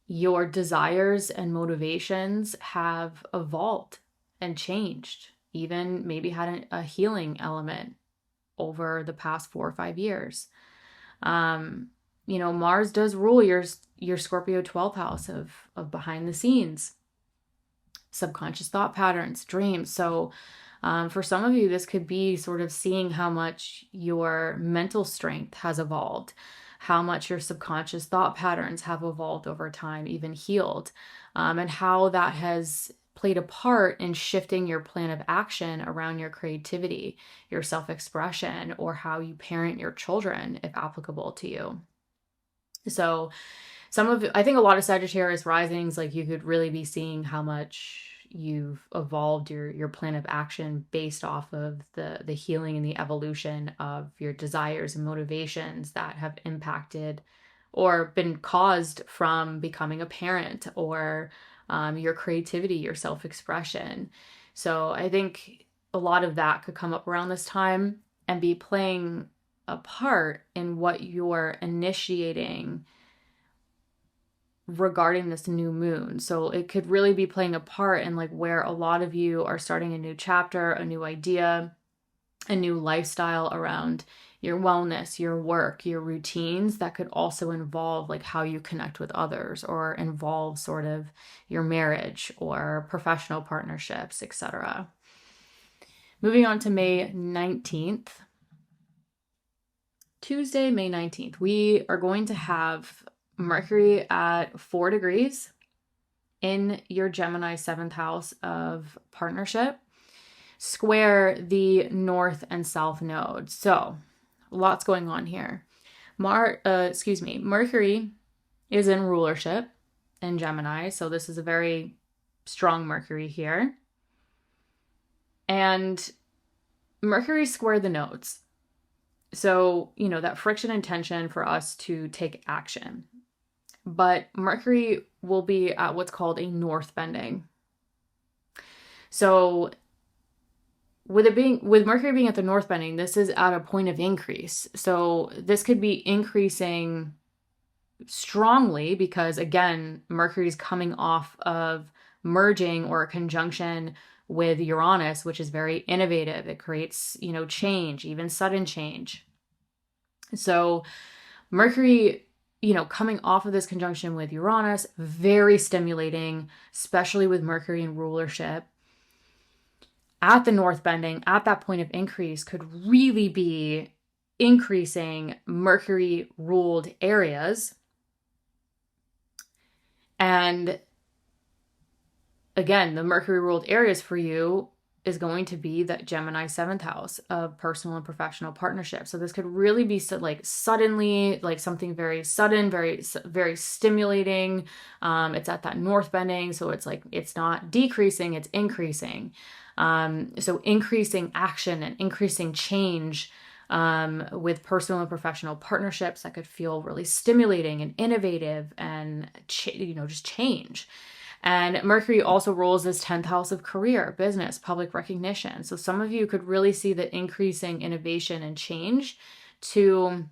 your desires and motivations have evolved and changed, even maybe had a healing element over the past 4 or 5 years. Mars does rule your Scorpio 12th house of behind the scenes, subconscious thought patterns, dreams. So for some of you, this could be sort of seeing how much your mental strength has evolved, how much your subconscious thought patterns have evolved over time, even healed, and how that has played a part in shifting your plan of action around your creativity, your self-expression, or how you parent your children, if applicable to you. So I think a lot of Sagittarius risings, like you could really be seeing how much you've evolved your plan of action based off of the healing and the evolution of your desires and motivations that have impacted or been caused from becoming a parent, or your creativity, your self-expression. So I think a lot of that could come up around this time and be playing a part in what you're initiating regarding this new moon. So it could really be playing a part in like where a lot of you are starting a new chapter, a new idea, a new lifestyle around your wellness, your work, your routines that could also involve like how you connect with others, or involve sort of your marriage or professional partnerships, etc. Moving on to May 19th. Tuesday, May 19th, we are going to have Mercury at 4 degrees in your Gemini 7th house of partnership, square the north and south nodes. So lots going on here. Mercury is in rulership in Gemini. So this is a very strong Mercury here. And Mercury square the nodes. So, that friction and tension for us to take action. But Mercury will be at what's called a north bending. So with Mercury being at the north bending, this is at a point of increase. So this could be increasing strongly because, again, Mercury is coming off of merging or a conjunction with Uranus, which is very innovative. It creates, change, even sudden change. So Mercury, coming off of this conjunction with Uranus, very stimulating, especially with Mercury in rulership. At the north bending, at that point of increase, could really be increasing Mercury ruled areas. And again, the Mercury ruled areas for you is going to be that Gemini 7th house of personal and professional partnerships. So this could really be suddenly, like something very sudden, very, very stimulating. It's at that north bending. So it's like, it's not decreasing, it's increasing. So increasing action and increasing change with personal and professional partnerships that could feel really stimulating and innovative and, just change. And Mercury also rules this 10th house of career, business, public recognition. So some of you could really see the increasing innovation and change to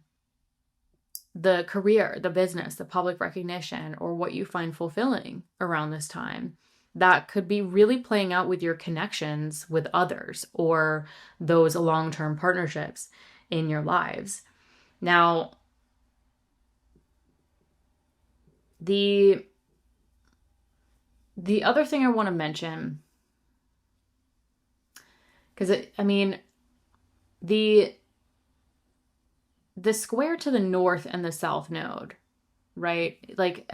the career, the business, the public recognition, or what you find fulfilling around this time. That could be really playing out with your connections with others or those long-term partnerships in your lives. Now, the other thing I want to mention, because the square to the north and the south node, right? Like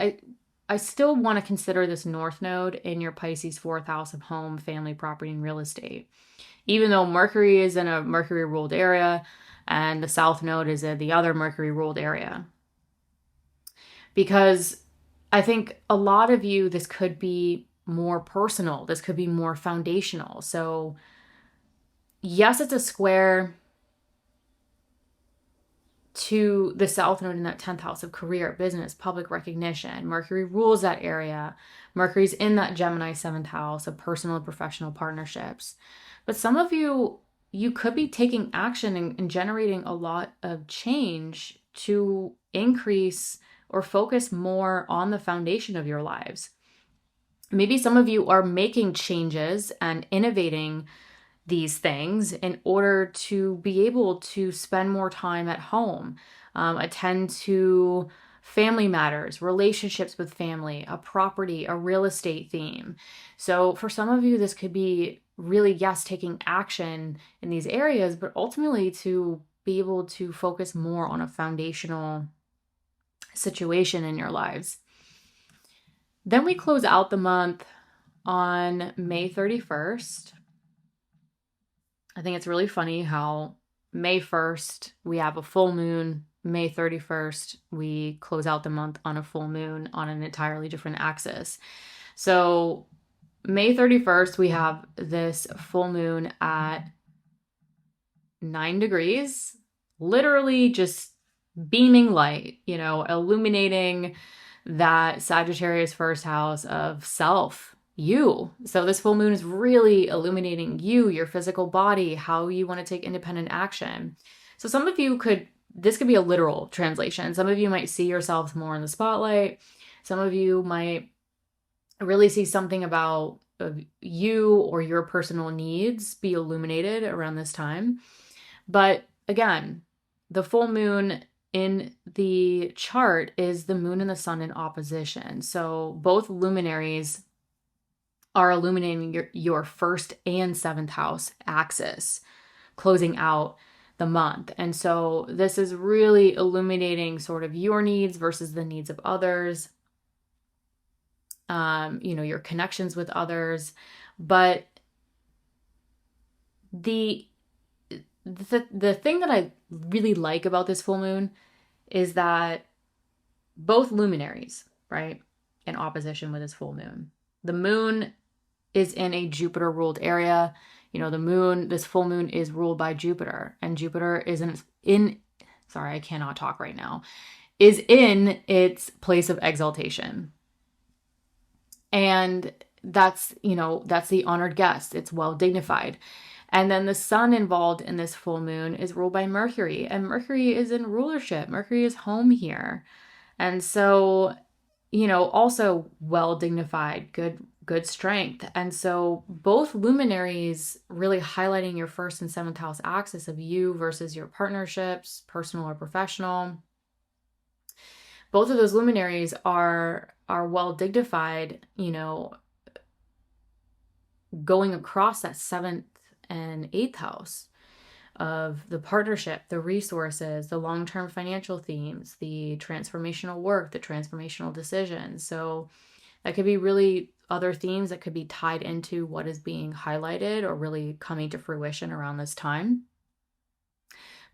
I still want to consider this north node in your Pisces 4th house of home, family, property, and real estate. Even though Mercury is in a Mercury ruled area and the south node is in the other Mercury ruled area. Because I think a lot of you, this could be more personal. This could be more foundational. So yes, it's a square to the south node in that 10th house of career, business, public recognition. Mercury rules that area. Mercury's in that Gemini 7th house of personal and professional partnerships. But some of you could be taking action and generating a lot of change to increase or focus more on the foundation of your lives. Maybe some of you are making changes and innovating these things in order to be able to spend more time at home, attend to family matters, relationships with family, a property, a real estate theme. So for some of you, this could be really, yes, taking action in these areas, but ultimately to be able to focus more on a foundational situation in your lives. Then we close out the month on May 31st. I think it's really funny how May 1st, we have a full moon May 31st, we close out the month on a full moon on an entirely different axis. So May 31st, we have this full moon at 9 degrees, literally just beaming light, illuminating that Sagittarius first house of self, you. So this full moon is really illuminating you, your physical body, how you want to take independent action. So some of you this could be a literal translation. Some of you might see yourselves more in the spotlight. Some of you might really see something about you or your personal needs be illuminated around this time. But again, the full moon in the chart is the moon and the sun in opposition. So both luminaries are illuminating your first and seventh house axis, closing out the month. And so this is really illuminating sort of your needs versus the needs of others, your connections with others. But the thing that I really like about this full moon is that both luminaries, right, in opposition with this full moon. The moon is in a Jupiter ruled area. This full moon is ruled by Jupiter, and Jupiter is sorry, I cannot talk right now, is in its place of exaltation. And that's the honored guest. It's well dignified. And then the sun involved in this full moon is ruled by Mercury, and Mercury is in rulership. Mercury is home here. And so, also well dignified, good strength. And so both luminaries really highlighting your first and seventh house axis of you versus your partnerships, personal or professional. Both of those luminaries are well dignified, going across that seventh and eighth house of the partnership, the resources, the long-term financial themes, the transformational work, the transformational decisions. So that could be really other themes that could be tied into what is being highlighted or really coming to fruition around this time.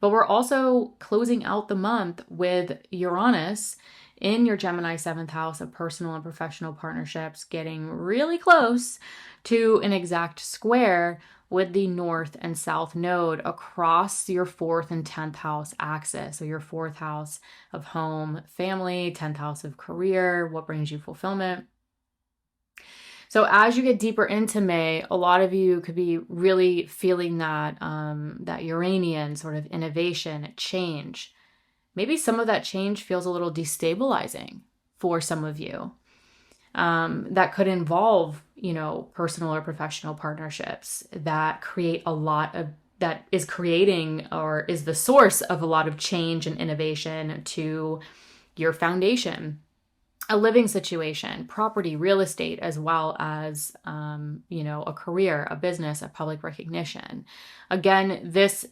But we're also closing out the month with Uranus in your Gemini 7th house of personal and professional partnerships, getting really close to an exact square with the north and south node across your 4th and 10th house axis. So your 4th house of home, family, 10th house of career, what brings you fulfillment. So as you get deeper into May, a lot of you could be really feeling that Uranian sort of innovation, change. Maybe some of that change feels a little destabilizing for some of you. That could involve, personal or professional partnerships that that is creating or is the source of a lot of change and innovation to your foundation, a living situation, property, real estate, as well as, a career, a business, a public recognition. Again, this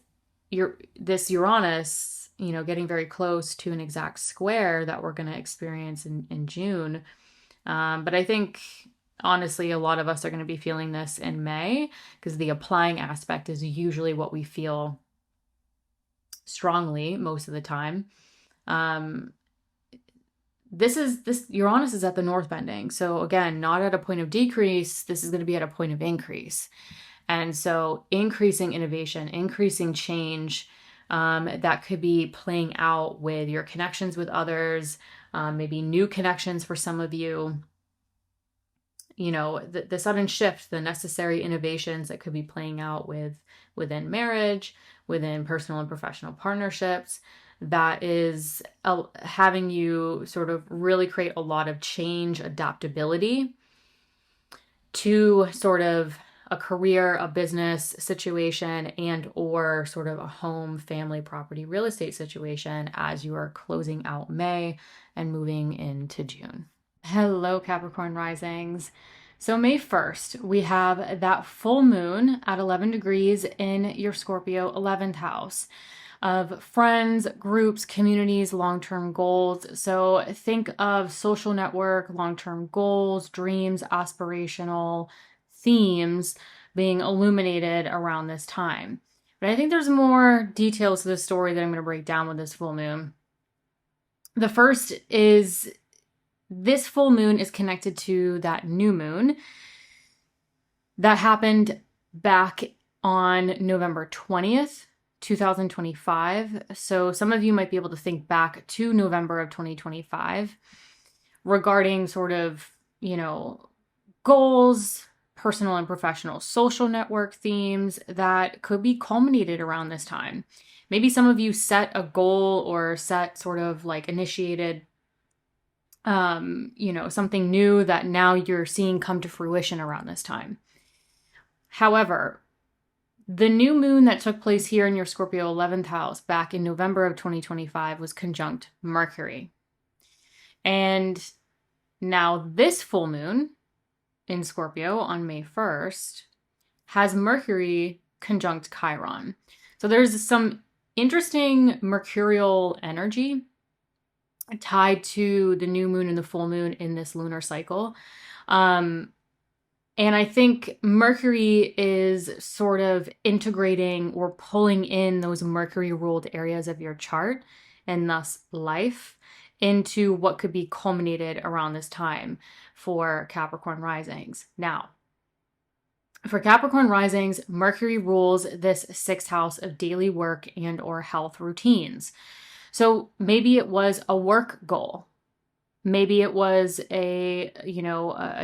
Uranus, getting very close to an exact square that we're going to experience in June. But I think, honestly, a lot of us are going to be feeling this in May because the applying aspect is usually what we feel strongly most of the time. This Uranus is at the north bending. So again, not at a point of decrease. This is going to be at a point of increase. And so increasing innovation, increasing change, that could be playing out with your connections with others, maybe new connections for some of you, the sudden shift, the necessary innovations that could be playing out within marriage, within personal and professional partnerships, that is having you sort of really create a lot of change, adaptability to sort of a career, a business situation, and or sort of a home, family, property, real estate situation as you are closing out May and moving into June. Hello, Capricorn Risings. So May 1st, we have that full moon at 11 degrees in your Scorpio 11th house of friends, groups, communities, long-term goals. So think of social network, long-term goals, dreams, aspirational themes being illuminated around this time. But I think there's more details to the story that I'm going to break down with this full moon. The first is this full moon is connected to that new moon that happened back on November 20th, 2025. So some of you might be able to think back to November of 2025 regarding sort of, goals, personal and professional social network themes that could be culminated around this time. Maybe some of you set a goal or set sort of like initiated something new that now you're seeing come to fruition around this time. However, the new moon that took place here in your Scorpio 11th house back in November of 2025 was conjunct Mercury. And now this full moon in Scorpio on May 1st has Mercury conjunct Chiron. So there's some interesting mercurial energy tied to the new moon and the full moon in this lunar cycle. And I think Mercury is sort of integrating or pulling in those Mercury ruled areas of your chart and thus life into what could be culminated around this time for Capricorn risings. Now, for Capricorn risings, Mercury rules this sixth house of daily work and or health routines. So maybe it was a work goal. Maybe it was a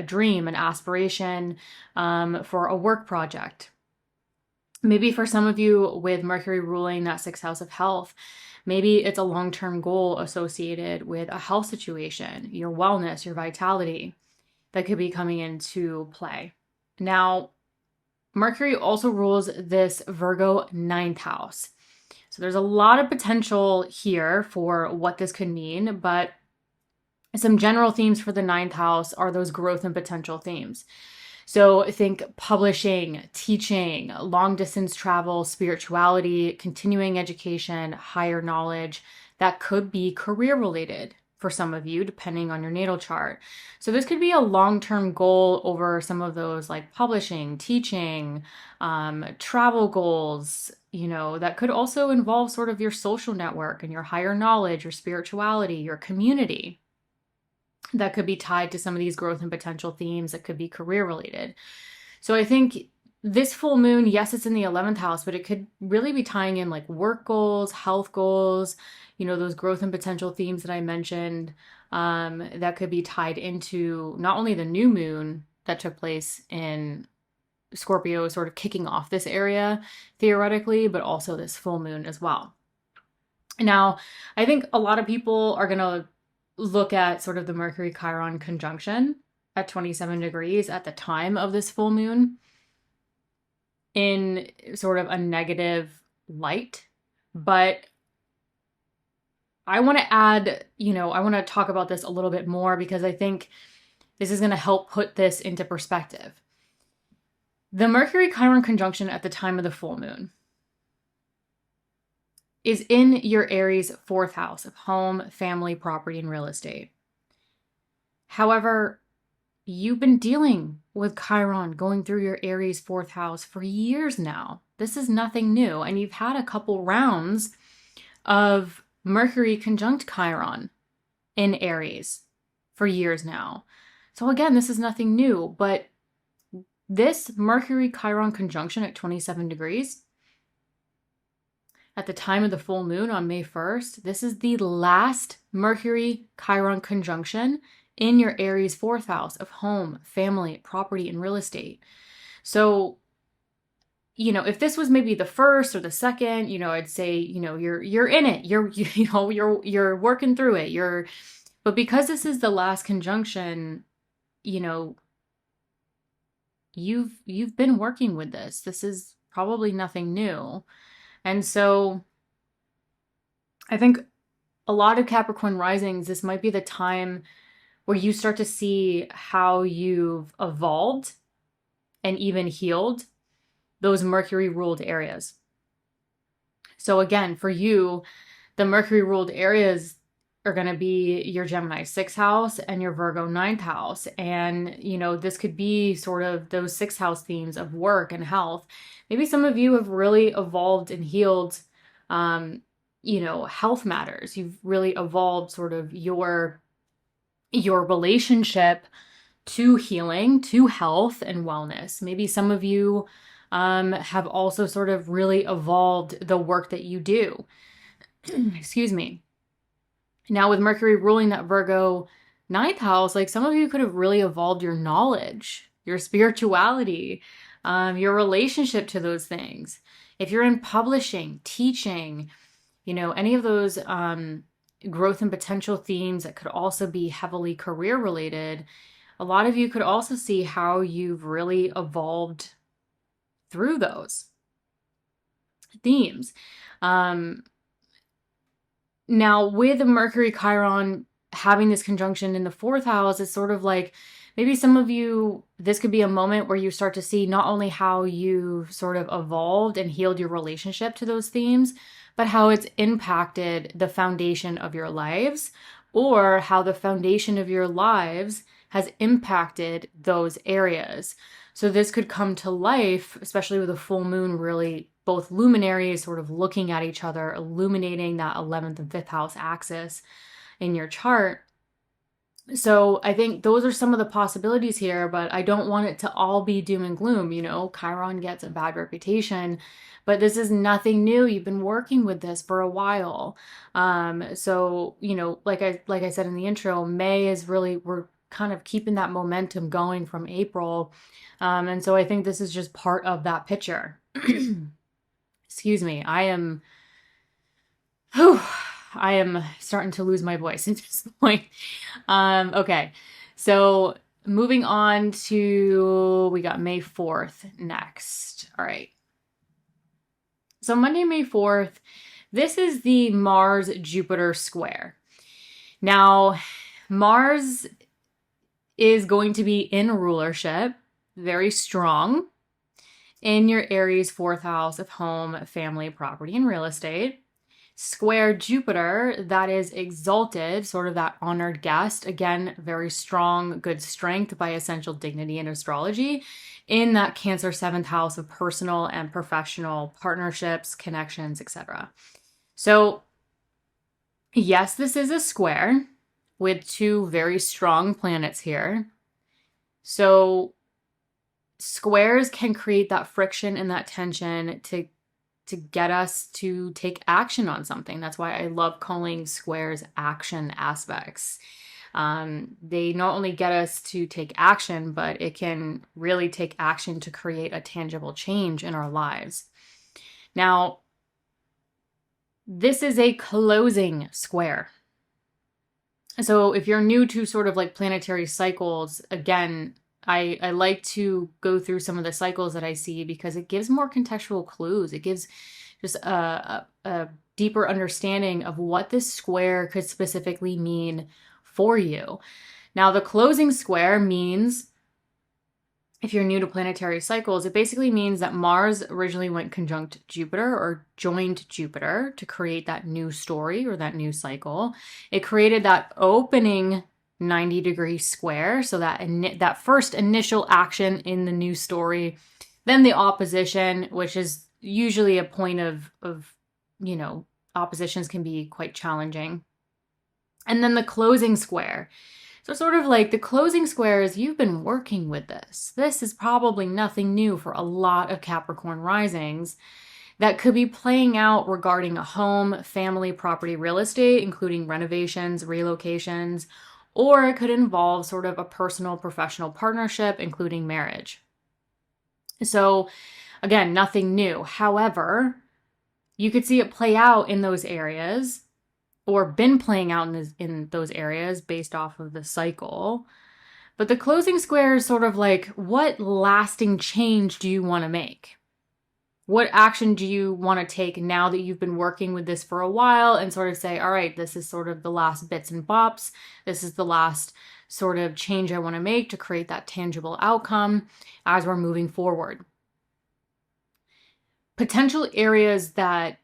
dream, an aspiration for a work project. Maybe for some of you with Mercury ruling that sixth house of health, maybe it's a long-term goal associated with a health situation, your wellness, your vitality that could be coming into play. Now, Mercury also rules this Virgo ninth house. So there's a lot of potential here for what this could mean, but some general themes for the ninth house are those growth and potential themes. So think publishing, teaching, long distance travel, spirituality, continuing education, higher knowledge. That could be career related for some of you, depending on your natal chart. So this could be a long-term goal over some of those like publishing, teaching, travel goals, that could also involve sort of your social network and your higher knowledge, your spirituality, your community. That could be tied to some of these growth and potential themes that could be career related. So I think this full moon, yes, it's in the 11th house, but it could really be tying in like work goals, health goals, those growth and potential themes that I mentioned, that could be tied into not only the new moon that took place in Scorpio, sort of kicking off this area theoretically, but also this full moon as well. Now, I think a lot of people are going to look at sort of the Mercury Chiron conjunction at 27 degrees at the time of this full moon in sort of a negative light. But I want to add, I want to talk about this a little bit more because I think this is going to help put this into perspective. The Mercury Chiron conjunction at the time of the full moon is in your Aries fourth house of home, family, property, and real estate. However, you've been dealing with Chiron going through your Aries fourth house for years now. This is nothing new. And you've had a couple rounds of Mercury conjunct Chiron in Aries for years now. So again, this is nothing new, but this Mercury Chiron conjunction at 27 degrees at the time of the full moon on May 1st, this is the last Mercury Chiron conjunction in your Aries fourth house of home, family, property, and real estate. So, if this was maybe the first or the second, I'd say, you're in it. You're working through it. But because this is the last conjunction, you've been working with this. This is probably nothing new. And so I think a lot of Capricorn risings, this might be the time where you start to see how you've evolved and even healed those Mercury ruled areas. So again, for you, the Mercury ruled areas are going to be your Gemini 6th house and your Virgo 9th house. And, this could be sort of those 6th house themes of work and health. Maybe some of you have really evolved and healed health matters. You've really evolved sort of your relationship to healing, to health and wellness. Maybe some of you have also sort of really evolved the work that you do. Excuse me. Now with Mercury ruling that Virgo ninth house, like some of you could have really evolved your knowledge, your spirituality, your relationship to those things. If you're in publishing, teaching, any of those growth and potential themes that could also be heavily career related, a lot of you could also see how you've really evolved through those themes. Now, with Mercury Chiron having this conjunction in the fourth house, it's sort of like maybe some of you, this could be a moment where you start to see not only how you've sort of evolved and healed your relationship to those themes, but how it's impacted the foundation of your lives, or how the foundation of your lives has impacted those areas. So this could come to life, especially with a full moon, really both luminaries sort of looking at each other, illuminating that 11th and 5th house axis in your chart. So I think those are some of the possibilities here, but I don't want it to all be doom and gloom. Chiron gets a bad reputation, but this is nothing new. You've been working with this for a while. So, like I said in the intro, May is really, we're kind of keeping that momentum going from April. And so I think this is just part of that picture. Excuse me. I am starting to lose my voice at this point. Okay. So moving on to, we got May 4th next. All right. So Monday, May 4th, this is the Mars-Jupiter square. Now, Mars is going to be in rulership, very strong, in your Aries 4th house of home, family, property, and real estate. Square Jupiter, that is exalted, sort of that honored guest. Again, very strong, good strength by essential dignity in astrology, in that Cancer 7th house of personal and professional partnerships, connections, etc. So, yes, this is a square with two very strong planets here. So, squares can create that friction and that tension to get us to take action on something. That's why I love calling squares action aspects. They not only get us to take action, but it can really take action to create a tangible change in our lives. Now, this is a closing square. So if you're new to sort of like planetary cycles, again, I like to go through some of the cycles that I see because it gives more contextual clues. It gives just a deeper understanding of what this square could specifically mean for you. Now, the closing square means, if you're new to planetary cycles, it basically means that Mars originally went conjunct Jupiter or joined Jupiter to create that new story or that new cycle. It created that opening 90-degree square, so that first initial action in the new story, then the opposition, which is usually a point of oppositions can be quite challenging, and then the closing square. So sort of like the closing square is, you've been working with this. This is probably nothing new for a lot of Capricorn risings that could be playing out regarding a home, family, property, real estate, including renovations, relocations, or it could involve sort of a personal, professional partnership, including marriage. So again, nothing new. However, you could see it play out in those areas, or been playing out in those areas based off of the cycle. But the closing square is sort of like, what lasting change do you want to make? What action do you want to take now that you've been working with this for a while and sort of say, all right, this is sort of the last bits and bops. This is the last sort of change I want to make to create that tangible outcome as we're moving forward. Potential areas that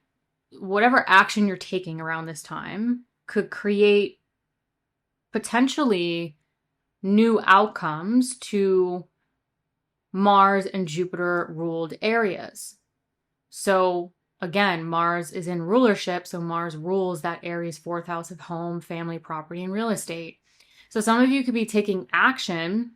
whatever action you're taking around this time could create potentially new outcomes to Mars and Jupiter ruled areas. So again, Mars is in rulership, so Mars rules that Aries fourth house of home, family, property, and real estate. So some of you could be taking action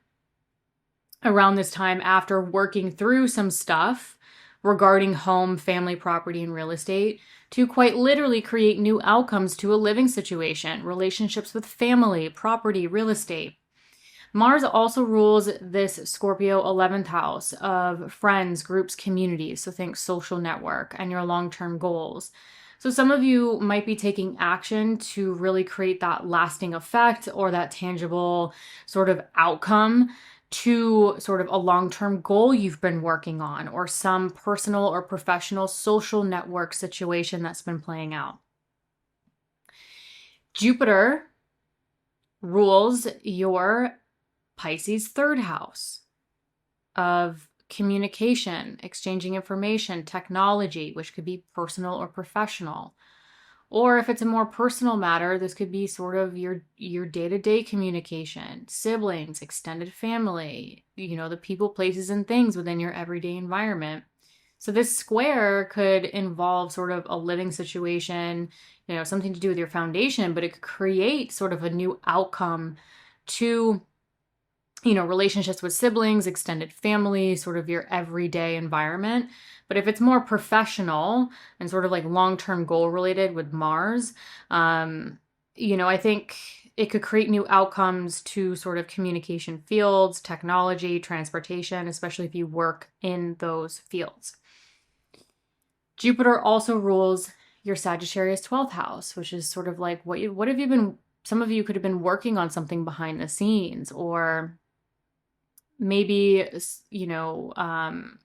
around this time after working through some stuff regarding home, family, property, and real estate to quite literally create new outcomes to a living situation, relationships with family, property, real estate. Mars also rules this Scorpio 11th house of friends, groups, communities. So think social network and your long-term goals. So some of you might be taking action to really create that lasting effect or that tangible sort of outcome to sort of a long-term goal you've been working on or some personal or professional social network situation that's been playing out. Jupiter rules your Pisces third house of communication, exchanging information, technology, which could be personal or professional. Or if it's a more personal matter, this could be sort of your day-to-day communication, siblings, extended family, the people, places, and things within your everyday environment. So this square could involve sort of a living situation, something to do with your foundation, but it could create sort of a new outcome to relationships with siblings, extended family, sort of your everyday environment. But if it's more professional and sort of like long-term goal related with Mars, I think it could create new outcomes to sort of communication fields, technology, transportation, especially if you work in those fields. Jupiter also rules your Sagittarius 12th house, which is sort of like what have you been, some of you could have been working on something behind the scenes, or maybe,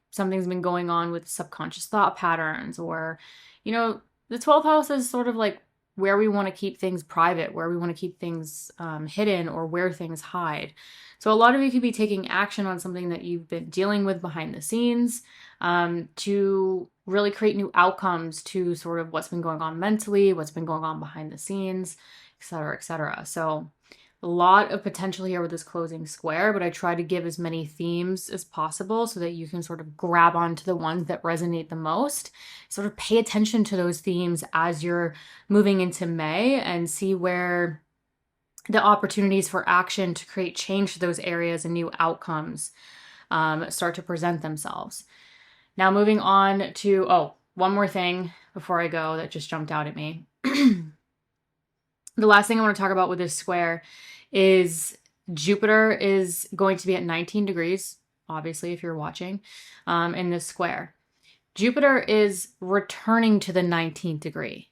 something's been going on with subconscious thought patterns, or, the 12th house is sort of like where we want to keep things private, where we want to keep things hidden, or where things hide. So a lot of you could be taking action on something that you've been dealing with behind the scenes to really create new outcomes to sort of what's been going on mentally, what's been going on behind the scenes, et cetera, et cetera. So a lot of potential here with this closing square, but I try to give as many themes as possible so that you can sort of grab onto the ones that resonate the most. Sort of pay attention to those themes as you're moving into May and see where the opportunities for action to create change to those areas and new outcomes start to present themselves. Now moving on to, one more thing before I go that just jumped out at me. The last thing I want to talk about with this square is Jupiter is going to be at 19 degrees, obviously, if you're watching, in this square. Jupiter is returning to the 19th degree.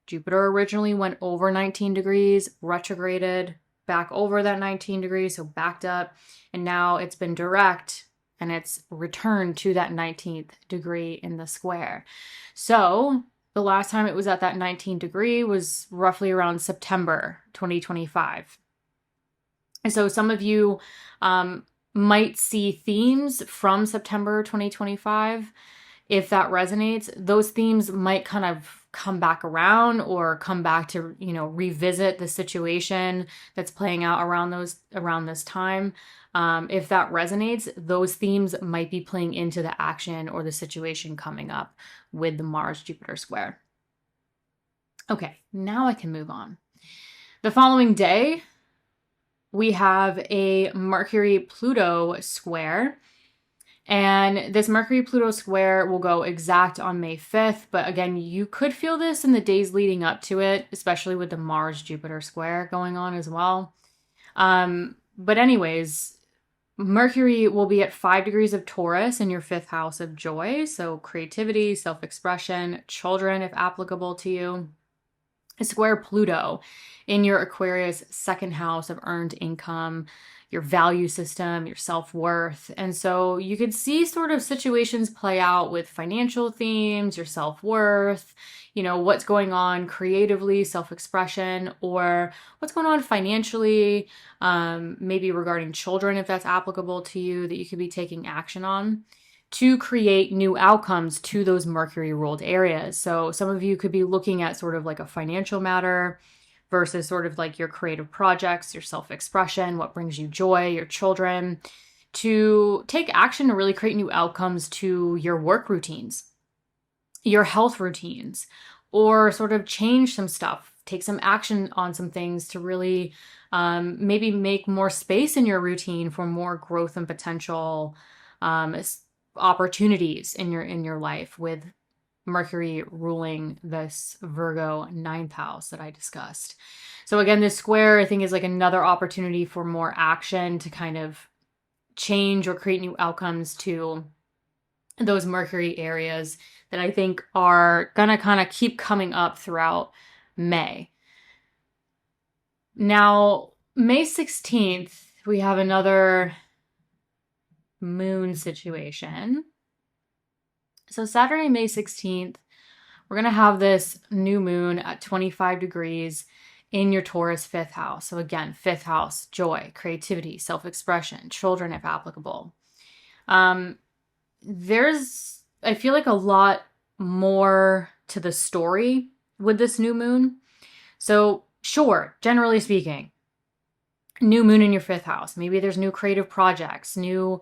Jupiter originally went over 19 degrees, retrograded back over that 19 degrees, so backed up, and now it's been direct and it's returned to that 19th degree in the square. So the last time it was at that 19 degree was roughly around September 2025. And so some of you might see themes from September 2025. If that resonates, those themes might kind of come back around or come back to, revisit the situation that's playing out around this time. If that resonates, those themes might be playing into the action or the situation coming up with the Mars-Jupiter square. Okay, now I can move on. The following day, we have a Mercury-Pluto square. And this Mercury-Pluto square will go exact on May 5th. But again, you could feel this in the days leading up to it, especially with the Mars-Jupiter square going on as well. But anyways, Mercury will be at 5 degrees of Taurus in your 5th house of joy. So creativity, self-expression, children, if applicable to you. Square Pluto in your Aquarius 2nd house of earned income, your value system, your self-worth. And so you could see sort of situations play out with financial themes, your self-worth, what's going on creatively, self-expression, or what's going on financially, maybe regarding children, if that's applicable to you, that you could be taking action on to create new outcomes to those Mercury ruled areas. So some of you could be looking at sort of like a financial matter versus sort of like your creative projects, your self-expression, what brings you joy, your children, to take action to really create new outcomes to your work routines. your health routines, or sort of change some stuff, take some action on some things to really maybe make more space in your routine for more growth and potential opportunities in your life, with Mercury ruling this Virgo ninth house that I discussed. So again, this square I think is like another opportunity for more action to kind of change or create new outcomes to those Mercury areas that I think are gonna kind of keep coming up throughout May. Now, May 16th, we have another moon situation. So Saturday, May 16th, we're going to have this new moon at 25 degrees in your Taurus fifth house. So again, fifth house, joy, creativity, self-expression, children if applicable. I feel like a lot more to the story with this new moon. So sure, generally speaking, new moon in your fifth house. Maybe there's new creative projects, new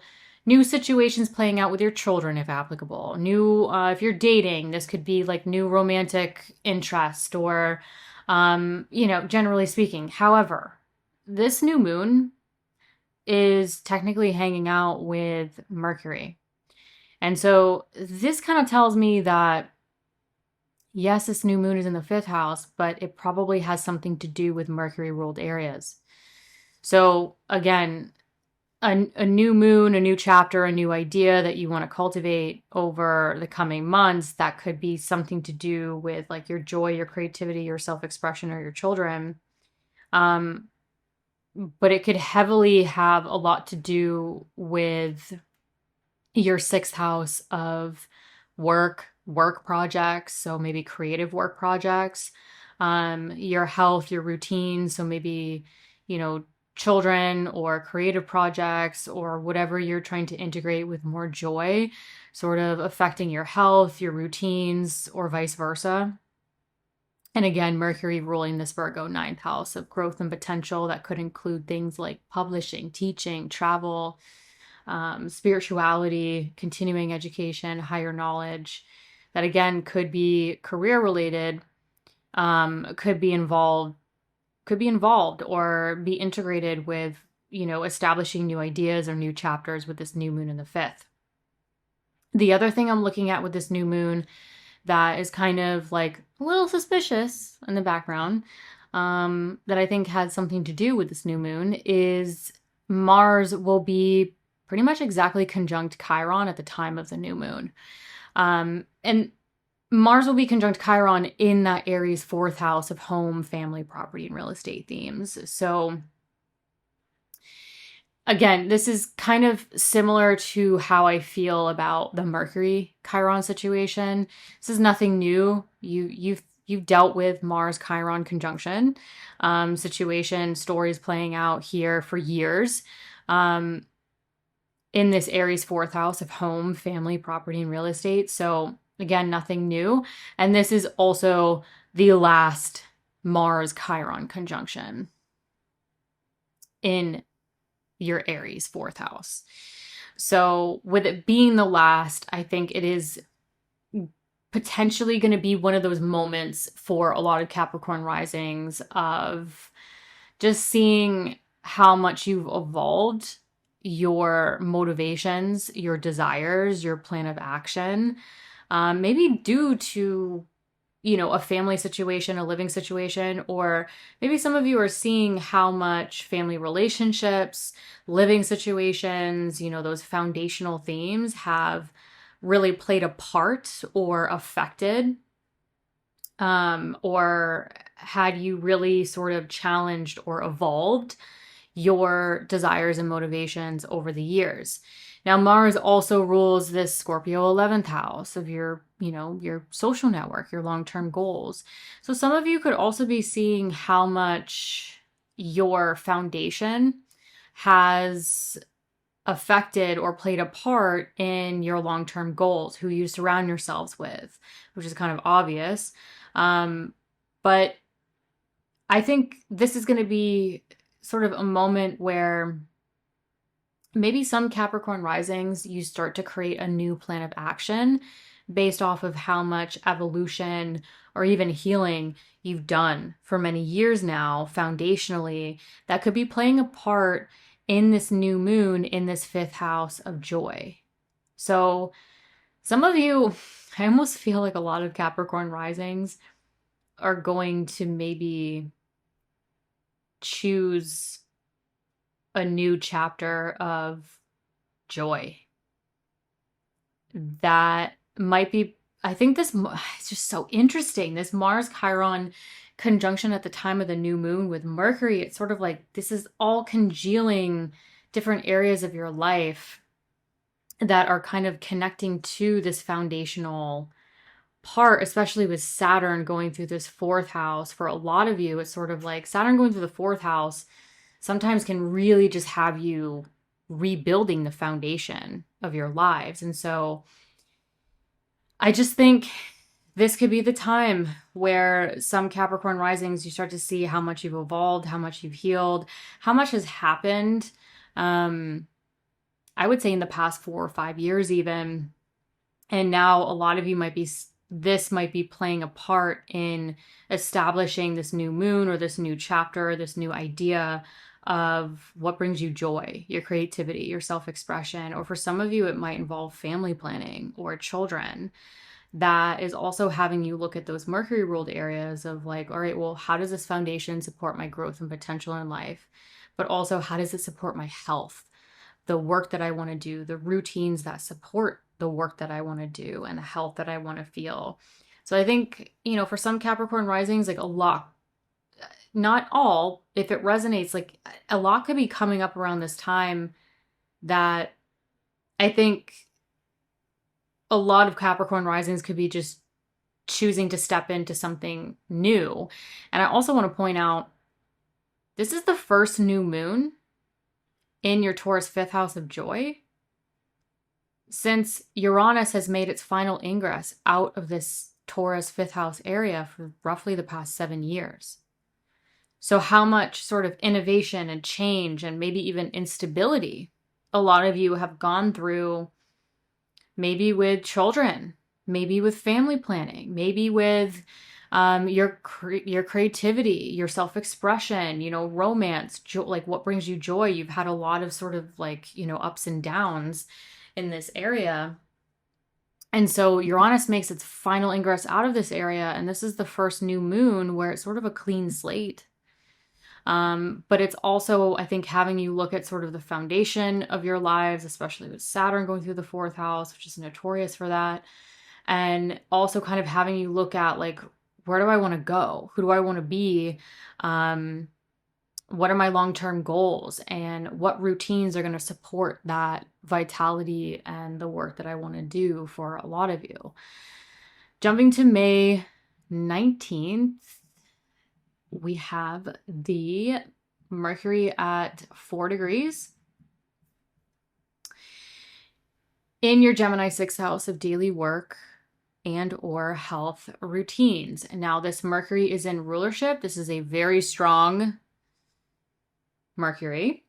situations playing out with your children if applicable. New, if you're dating, this could be like new romantic interest or, generally speaking. However, this new moon is technically hanging out with Mercury. And so this kind of tells me that, yes, this new moon is in the fifth house, but it probably has something to do with Mercury ruled areas. So again, a new moon, a new chapter, a new idea that you want to cultivate over the coming months, that could be something to do with like your joy, your creativity, your self-expression, or your children. But it could heavily have a lot to do with your sixth house of work projects. So maybe creative work projects, your health, your routine. So maybe, children or creative projects or whatever you're trying to integrate with more joy, sort of affecting your health, your routines, or vice versa. And again, Mercury ruling this Virgo ninth house of growth and potential that could include things like publishing, teaching, travel, spirituality, continuing education, higher knowledge. That again could be career related, could be involved or be integrated with, establishing new ideas or new chapters with this new moon in the fifth. The other thing I'm looking at with this new moon that is kind of like a little suspicious in the background, that I think has something to do with this new moon, is Mars will be pretty much exactly conjunct Chiron at the time of the new moon. And Mars will be conjunct Chiron in that Aries fourth house of home, family, property, and real estate themes. So again, this is kind of similar to how I feel about the Mercury Chiron situation. This is nothing new. You've dealt with Mars Chiron conjunction situation, stories playing out here for years. In this Aries fourth house of home, family, property, and real estate. So again, nothing new. And this is also the last Mars Chiron conjunction in your Aries fourth house. So with it being the last, I think it is potentially going to be one of those moments for a lot of Capricorn risings of just seeing how much you've evolved, your motivations, your desires, your plan of action, maybe due to, a family situation, a living situation, or maybe some of you are seeing how much family relationships, living situations, those foundational themes have really played a part or affected, or had you really sort of challenged or evolved your desires and motivations over the years. Now, Mars also rules this Scorpio 11th house of your social network, your long-term goals. So some of you could also be seeing how much your foundation has affected or played a part in your long-term goals, who you surround yourselves with, which is kind of obvious. But I think this is going to be sort of a moment where maybe some Capricorn risings, you start to create a new plan of action based off of how much evolution or even healing you've done for many years now, foundationally, that could be playing a part in this new moon in this fifth house of joy. So some of you, I almost feel like a lot of Capricorn risings are going to maybe choose a new chapter of joy. That might be, I think this, it's just so interesting. This Mars Chiron conjunction at the time of the new moon with Mercury, it's sort of like this is all congealing different areas of your life that are kind of connecting to this foundational part, especially with Saturn going through this fourth house. For a lot of you, it's sort of like Saturn going through the fourth house sometimes can really just have you rebuilding the foundation of your lives. And so I just think this could be the time where some Capricorn risings, you start to see how much you've evolved, how much you've healed, how much has happened. I would say in the past 4 or 5 years even. And now a lot of you this might be playing a part in establishing this new moon or this new chapter, this new idea of what brings you joy, your creativity, your self-expression. Or for some of you, it might involve family planning or children. That is also having you look at those Mercury ruled areas of like, all right, well, how does this foundation support my growth and potential in life? But also, how does it support my health, the work that I want to do, the routines that support the work that I want to do, and the health that I want to feel. So I think, for some Capricorn risings, like a lot, not all, if it resonates, like a lot could be coming up around this time that I think a lot of Capricorn risings could be just choosing to step into something new. And I also want to point out, this is the first new moon in your Taurus fifth house of joy since Uranus has made its final ingress out of this Taurus fifth house area for roughly the past 7 years. So how much sort of innovation and change and maybe even instability a lot of you have gone through, maybe with children, maybe with family planning, maybe with your creativity, your self-expression, romance, like what brings you joy. You've had a lot of sort of like, ups and downs in this area. And so Uranus makes its final ingress out of this area. And this is the first new moon where it's sort of a clean slate. But it's also, I think, having you look at sort of the foundation of your lives, especially with Saturn going through the fourth house, which is notorious for that. And also kind of having you look at like, where do I want to go? Who do I want to be? What are my long-term goals? And what routines are going to support that vitality and the work that I want to do for a lot of you? Jumping to May 19th, we have the Mercury at 4 degrees in your Gemini sixth house of daily work and or health routines. Now, this Mercury is in rulership. This is a very strong Mercury.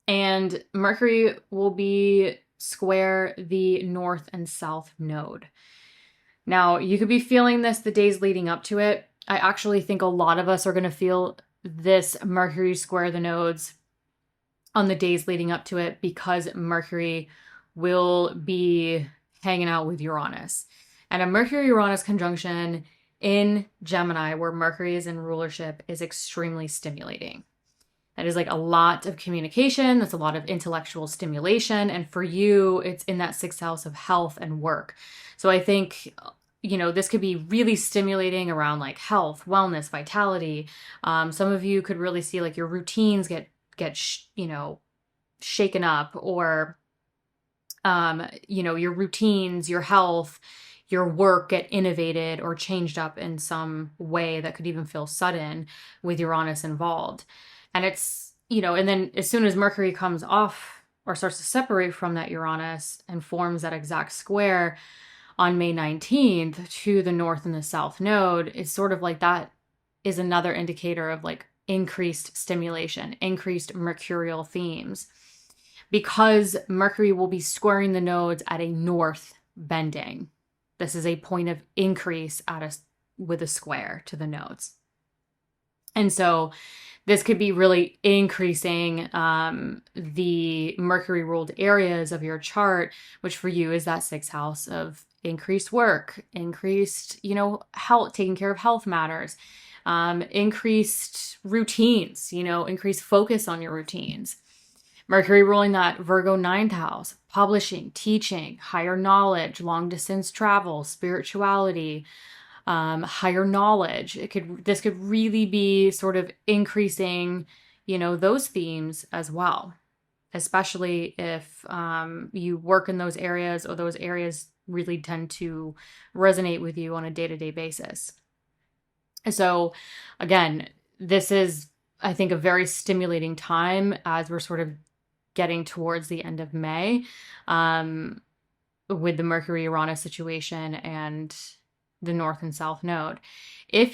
And Mercury will be square the north and south node. Now, you could be feeling this the days leading up to it. I actually think a lot of us are going to feel this Mercury square the nodes on the days leading up to it because Mercury will be hanging out with Uranus. And a Mercury-Uranus conjunction in Gemini, where Mercury is in rulership, is extremely stimulating. That is like a lot of communication. That's a lot of intellectual stimulation. And for you, it's in that sixth house of health and work. So I think, this could be really stimulating around like health, wellness, vitality. Some of you could really see like your routines get shaken up, or, your routines, your health, your work get innovated or changed up in some way that could even feel sudden with Uranus involved. And it's, and then as soon as Mercury comes off or starts to separate from that Uranus and forms that exact square on May 19th to the north and the south node, it's sort of like that is another indicator of like increased stimulation, increased mercurial themes. because Mercury will be squaring the nodes at a north bending. This is a point of increase with a square to the nodes. And so this could be really increasing the Mercury ruled areas of your chart, which for you is that sixth house of increased work, increased, health, taking care of health matters, increased routines, increased focus on your routines. Mercury ruling that Virgo ninth house, publishing, teaching, higher knowledge, long distance travel, spirituality, higher knowledge. This could really be sort of increasing, those themes as well, especially if you work in those areas or those areas really tend to resonate with you on a day-to-day basis. So again, this is, I think, a very stimulating time as we're sort of getting towards the end of May with the Mercury-Uranus situation and the North and South node. With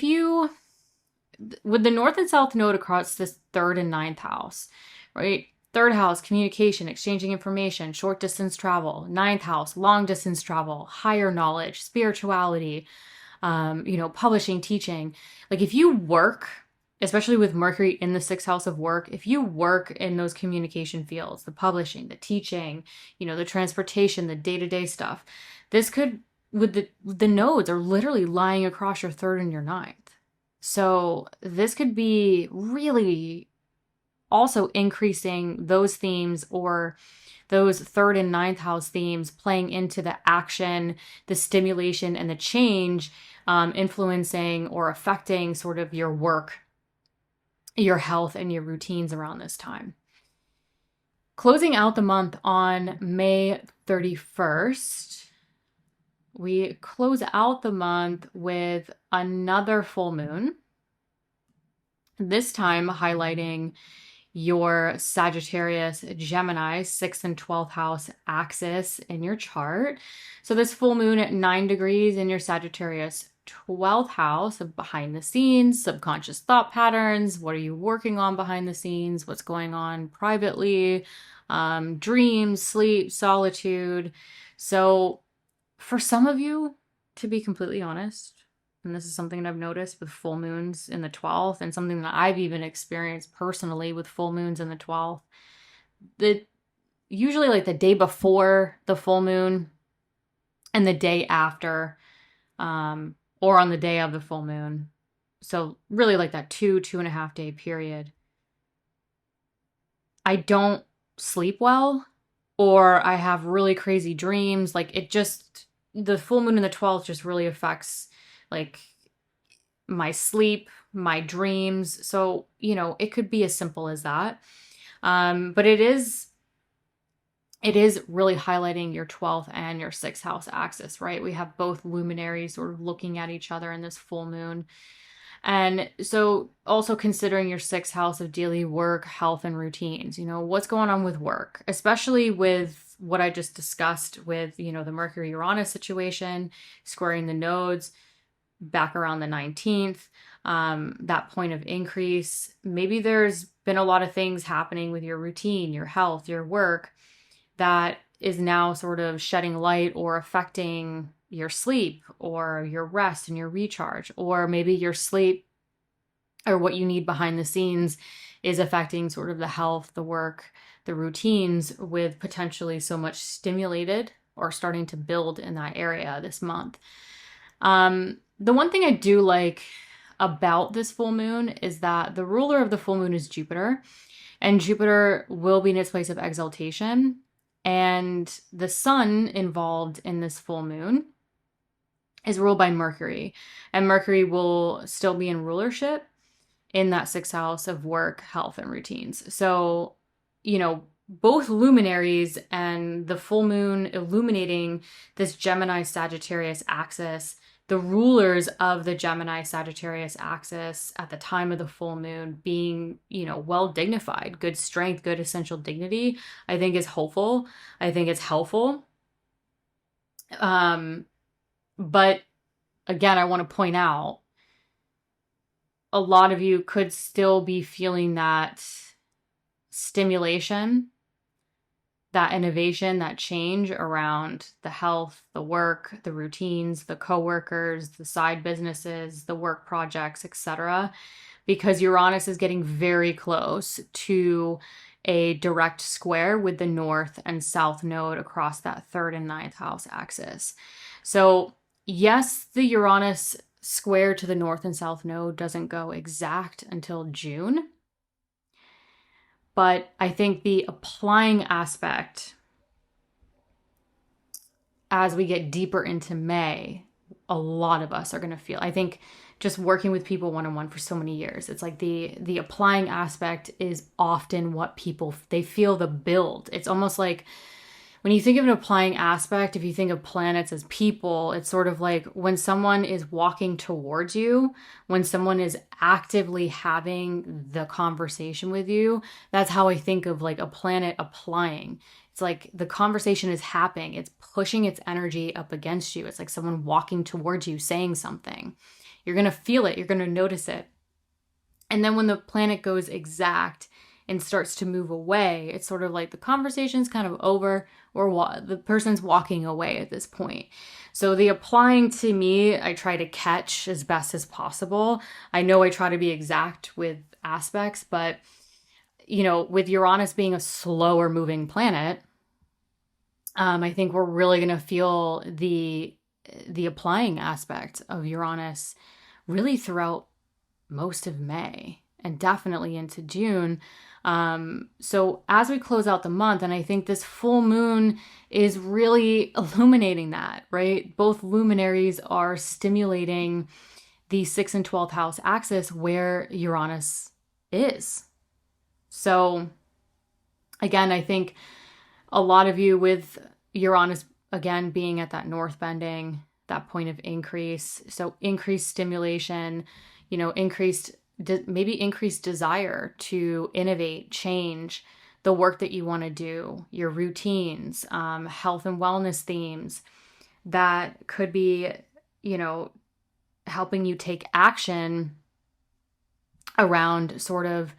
the North and South node across this third and ninth house, right? Third house, communication, exchanging information, short distance travel. Ninth house, long distance travel, higher knowledge, spirituality, publishing, teaching. Like if you work, especially with Mercury in the sixth house of work, if you work in those communication fields, the publishing, the teaching, the transportation, the day-to-day stuff, this could, with the nodes are literally lying across your third and your ninth. So this could be really also increasing those themes or those third and ninth house themes playing into the action, the stimulation, and the change, influencing or affecting sort of your work, your health, and your routines around this time. Closing out the month on May 31st, we close out the month with another full moon, this time highlighting your Sagittarius, Gemini, 6th and 12th house axis in your chart. So this full moon at 9 degrees in your Sagittarius 12th house of behind the scenes, subconscious thought patterns. What are you working on behind the scenes? What's going on privately? Dreams, sleep, solitude. So for some of you, to be completely honest, and this is something that I've noticed with full moons in the 12th and something that I've even experienced personally with full moons in the 12th, usually like the day before the full moon and the day after, or on the day of the full moon. So really like that 2.5 day period. I don't sleep well, or I have really crazy dreams. Like the full moon in the 12th just really affects like my sleep, my dreams. So, it could be as simple as that. But it is really highlighting your 12th and your 6th house axis, right? We have both luminaries sort of looking at each other in this full moon. And so also considering your 6th house of daily work, health, and routines, what's going on with work, especially with what I just discussed with, the Mercury-Uranus situation, squaring the nodes back around the 19th, that point of increase. Maybe there's been a lot of things happening with your routine, your health, your work that is now sort of shedding light or affecting your sleep or your rest and your recharge, or maybe your sleep or what you need behind the scenes is affecting sort of the health, the work, the routines with potentially so much stimulated or starting to build in that area this month. The one thing I do like about this full moon is that the ruler of the full moon is Jupiter, and Jupiter will be in its place of exaltation. And the sun involved in this full moon is ruled by Mercury, and Mercury will still be in rulership in that 6th house of work, health, and routines. So, both luminaries and the full moon illuminating this Gemini Sagittarius axis, the rulers of the Gemini Sagittarius axis at the time of the full moon being, well dignified, good strength, good essential dignity, I think is hopeful. I think it's helpful. But again, I want to point out, a lot of you could still be feeling that stimulation that innovation, that change around the health, the work, the routines, the coworkers, the side businesses, the work projects, etc. Because Uranus is getting very close to a direct square with the north and south node across that third and ninth house axis. So yes, the Uranus square to the north and south node doesn't go exact until June. But I think the applying aspect, as we get deeper into May, a lot of us are going to feel. I think just working with people one-on-one for so many years, it's like the applying aspect is often what people, they feel the build. It's almost like when you think of an applying aspect, if you think of planets as people, it's sort of like when someone is walking towards you, when someone is actively having the conversation with you, that's how I think of like a planet applying. It's like the conversation is happening. It's pushing its energy up against you. It's like someone walking towards you saying something. You're going to feel it. You're going to notice it. And then when the planet goes exact and starts to move away, it's sort of like the conversation's kind of over, or the person's walking away at this point. So the applying, to me, I try to catch as best as possible. I know I try to be exact with aspects, but you know, with Uranus being a slower moving planet, I think we're really going to feel the applying aspect of Uranus really throughout most of May and definitely into June. So as we close out the month, and I think this full moon is really illuminating that, right? Both luminaries are stimulating the 6th and 12th house axis where Uranus is. So again, I think a lot of you with Uranus, again, being at that north bending, that point of increase. So increased stimulation, you know, maybe increased desire to innovate, change the work that you want to do, your routines, health and wellness themes that could be, you know, helping you take action around sort of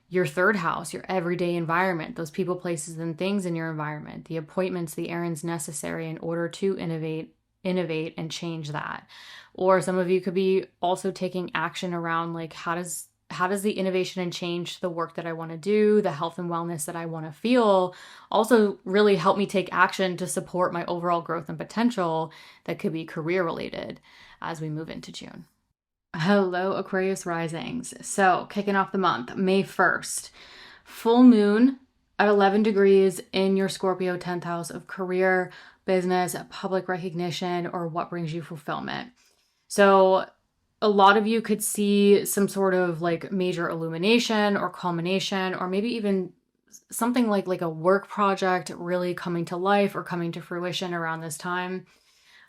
your third house, your everyday environment, those people, places, and things in your environment, the appointments, the errands necessary in order to innovate and change that. Or some of you could be also taking action around like, how does the innovation and change the work that I want to do, the health and wellness that I want to feel, also really help me take action to support my overall growth and potential that could be career related as we move into June. Hello, Aquarius Risings. So kicking off the month, May 1st, full moon at 11 degrees in your Scorpio 10th house of career, business, public recognition, or what brings you fulfillment. So a lot of you could see some sort of like major illumination or culmination, or maybe even something like a work project really coming to life or coming to fruition around this time.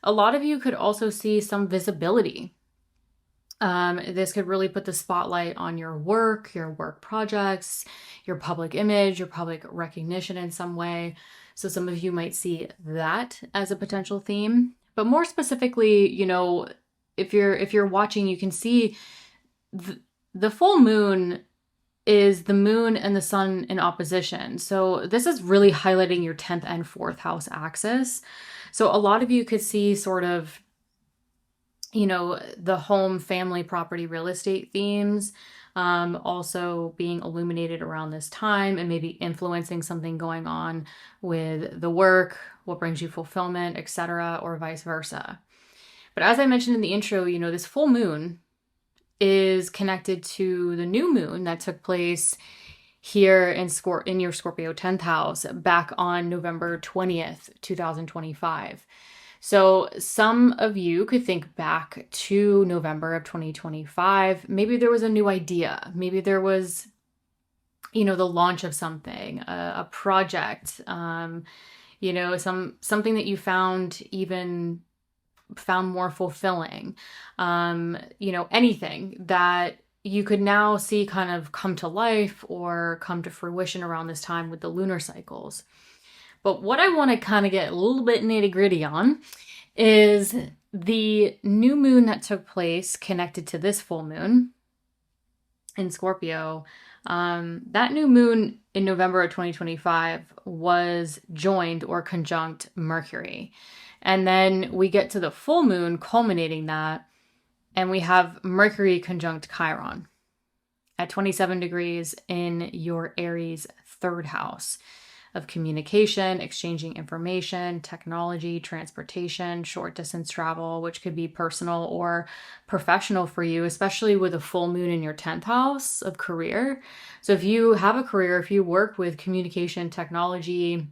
A lot of you could also see some visibility. This could really put the spotlight on your work projects, your public image, your public recognition in some way. So some of you might see that as a potential theme. But more specifically, you know, if you're watching, you can see the full moon is the moon and the sun in opposition. So this is really highlighting your 10th and 4th house axis. So a lot of you could see sort of, you know, the home, family, property, real estate themes also being illuminated around this time and maybe influencing something going on with the work, what brings you fulfillment, etc., or vice versa. But as I mentioned in the intro, you know, this full moon is connected to the new moon that took place here in your Scorpio 10th house back on November 20th, 2025. So some of you could think back to November of 2025. Maybe there was a new idea. Maybe there was, you know, the launch of something, a project, you know, something that you found more fulfilling, you know, anything that you could now see kind of come to life or come to fruition around this time with the lunar cycles. But what I want to kind of get a little bit nitty gritty on is the new moon that took place connected to this full moon in Scorpio That new moon in November of 2025 was joined or conjunct Mercury. And then we get to the full moon culminating that, and we have Mercury conjunct Chiron at 27 degrees in your Aries third house of communication, exchanging information, technology, transportation, short distance travel, which could be personal or professional for you, especially with a full moon in your 10th house of career. So if you have a career, if you work with communication, technology,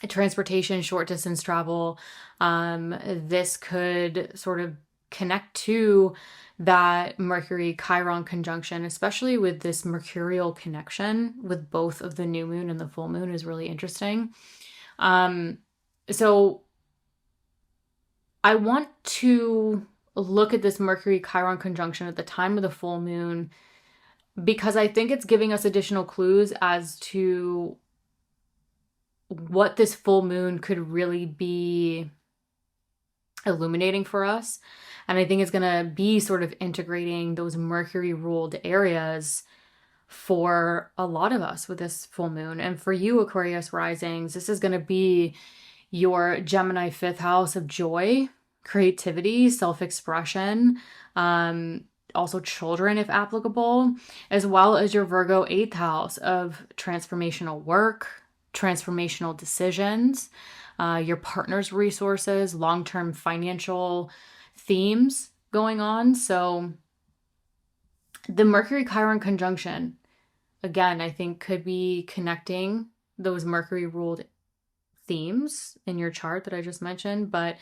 transportation, short distance travel, this could sort of connect to that Mercury Chiron conjunction, especially with this mercurial connection with both of the new moon and the full moon, is really interesting. So I want to look at this Mercury Chiron conjunction at the time of the full moon because I think it's giving us additional clues as to what this full moon could really be illuminating for us. And I think it's going to be sort of integrating those Mercury ruled areas for a lot of us with this full moon. And for you, Aquarius Risings, this is going to be your Gemini fifth house of joy, creativity, self-expression, also children if applicable, as well as your Virgo eighth house of transformational work, transformational decisions, your partner's resources, long-term financial themes going on. So the Mercury Chiron conjunction, again, I think could be connecting those Mercury ruled themes in your chart that I just mentioned. But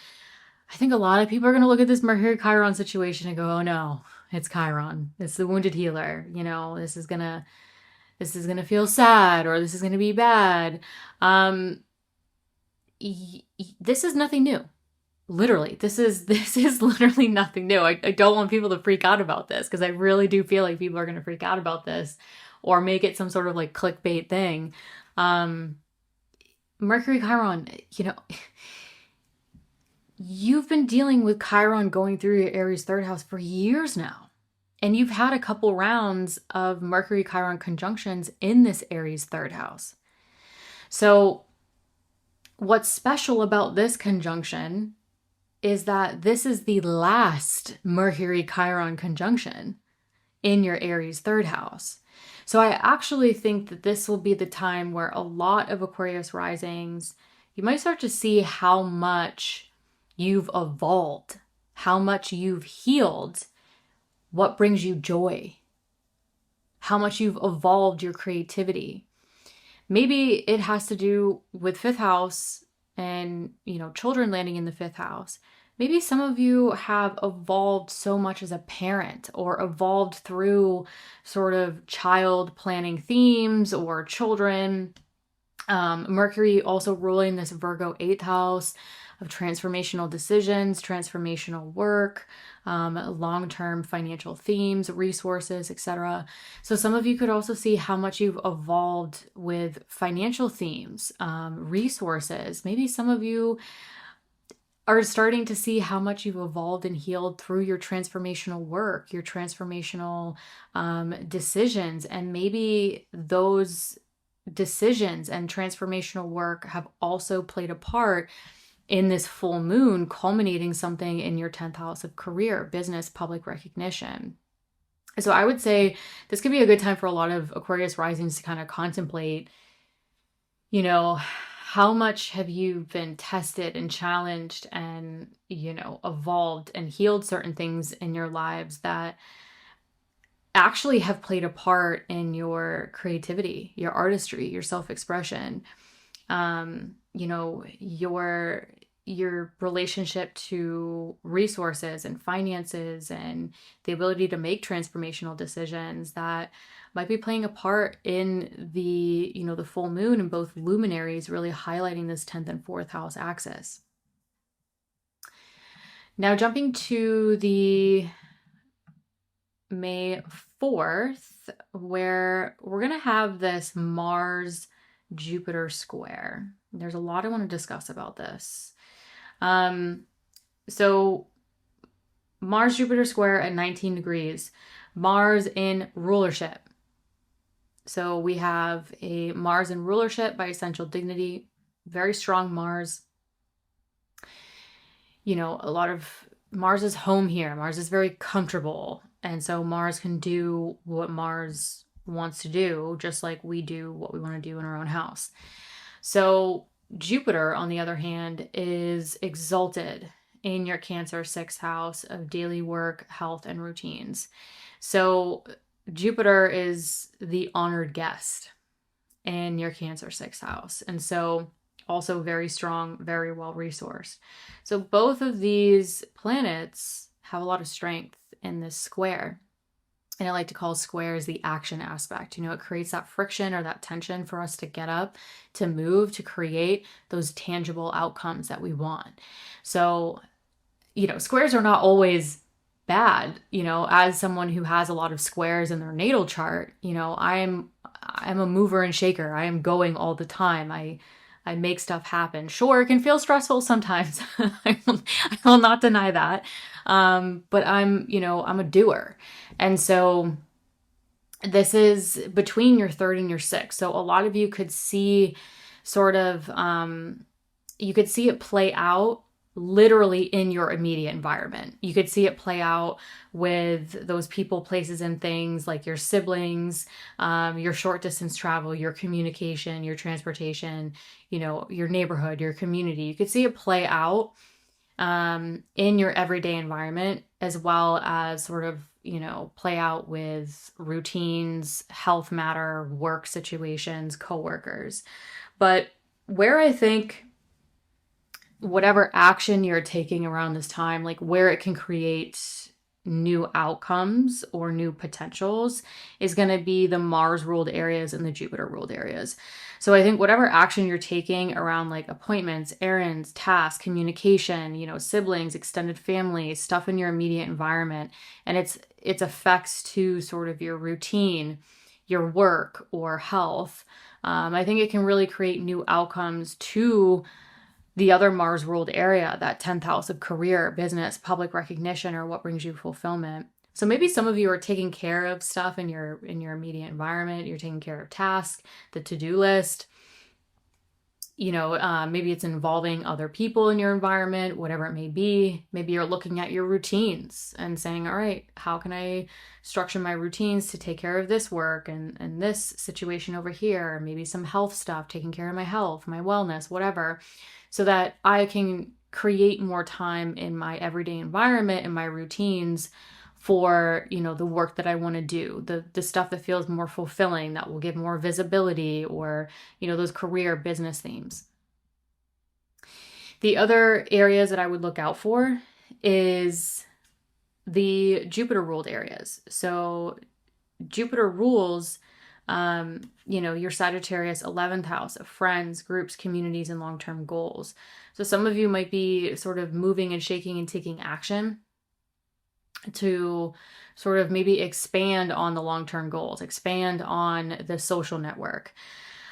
I think a lot of people are going to look at this Mercury Chiron situation and go, oh no, it's Chiron. It's the wounded healer. You know, this is going to feel sad, or this is going to be bad. This is nothing new. Literally, this is literally nothing new. I don't want people to freak out about this because I really do feel like people are going to freak out about this or make it some sort of like clickbait thing. Mercury Chiron, you know, you've been dealing with Chiron going through your Aries third house for years now. And you've had a couple rounds of Mercury Chiron conjunctions in this Aries third house. So what's special about this conjunction is that this is the last Mercury Chiron conjunction in your Aries third house. So I actually think that this will be the time where a lot of Aquarius risings, you might start to see how much you've evolved, how much you've healed, what brings you joy, how much you've evolved your creativity. Maybe it has to do with fifth house and, you know, children landing in the fifth house. Maybe some of you have evolved so much as a parent or evolved through sort of child planning themes or children. Mercury also ruling this Virgo eighth house of transformational decisions, transformational work, long-term financial themes, resources, etc. So some of you could also see how much you've evolved with financial themes, resources. Maybe some of you are starting to see how much you've evolved and healed through your transformational work, your transformational decisions. And maybe those decisions and transformational work have also played a part in this full moon, culminating something in your 10th house of career, business, public recognition. So I would say this could be a good time for a lot of Aquarius risings to kind of contemplate, you know, how much have you been tested and challenged and, you know, evolved and healed certain things in your lives that actually have played a part in your creativity, your artistry, your self-expression, you know, your relationship to resources and finances and the ability to make transformational decisions that might be playing a part in the, you know, the full moon and both luminaries really highlighting this 10th and 4th house axis. Now jumping to the May 4th, where we're going to have this Mars Jupiter square. There's a lot I want to discuss about this. So Mars Jupiter square at 19 degrees, Mars in rulership. So we have a Mars in rulership by essential dignity, very strong Mars. You know, a lot of Mars is home here. Mars is very comfortable. And so Mars can do what Mars wants to do, just like we do what we want to do in our own house. So Jupiter, on the other hand, is exalted in your Cancer 6th house of daily work, health, and routines. So Jupiter is the honored guest in your Cancer 6th house. And so also very strong, very well resourced. So both of these planets have a lot of strength in this square. And I like to call squares the action aspect. You know, it creates that friction or that tension for us to get up, to move, to create those tangible outcomes that we want. So, you know, squares are not always bad. You know, as someone who has a lot of squares in their natal chart, you know, I'm a mover and shaker. I am going all the time. I make stuff happen. Sure, it can feel stressful sometimes. I will not deny that. But I'm a doer. And so this is between your 3rd and your 6th. So a lot of you could see sort of, you could see it play out literally in your immediate environment. You could see it play out with those people, places, and things like your siblings, your short distance travel, your communication, your transportation, you know, your neighborhood, your community. You could see it play out in your everyday environment, as well as sort of, you know, play out with routines, health matter, work situations, coworkers. But where I think whatever action you're taking around this time, like where it can create new outcomes or new potentials, is going to be the Mars ruled areas and the Jupiter ruled areas. So I think whatever action you're taking around like appointments, errands, tasks, communication, you know, siblings, extended family, stuff in your immediate environment, and its effects to sort of your routine, your work, or health, I think it can really create new outcomes to the other Mars ruled area, that 10th house of career, business, public recognition, or what brings you fulfillment. So maybe some of you are taking care of stuff in your immediate environment. You're taking care of tasks, the to-do list. You know, maybe it's involving other people in your environment, whatever it may be. Maybe you're looking at your routines and saying, all right, how can I structure my routines to take care of this work and this situation over here? Maybe some health stuff, taking care of my health, my wellness, whatever, so that I can create more time in my everyday environment and my routines for, you know, the work that I want to do, the stuff that feels more fulfilling, that will give more visibility, or, you know, those career business themes. The other areas that I would look out for is the Jupiter ruled areas. So Jupiter rules, you know, your Sagittarius 11th house of friends, groups, communities, and long-term goals. So some of you might be sort of moving and shaking and taking action to sort of maybe expand on the long-term goals, expand on the social network.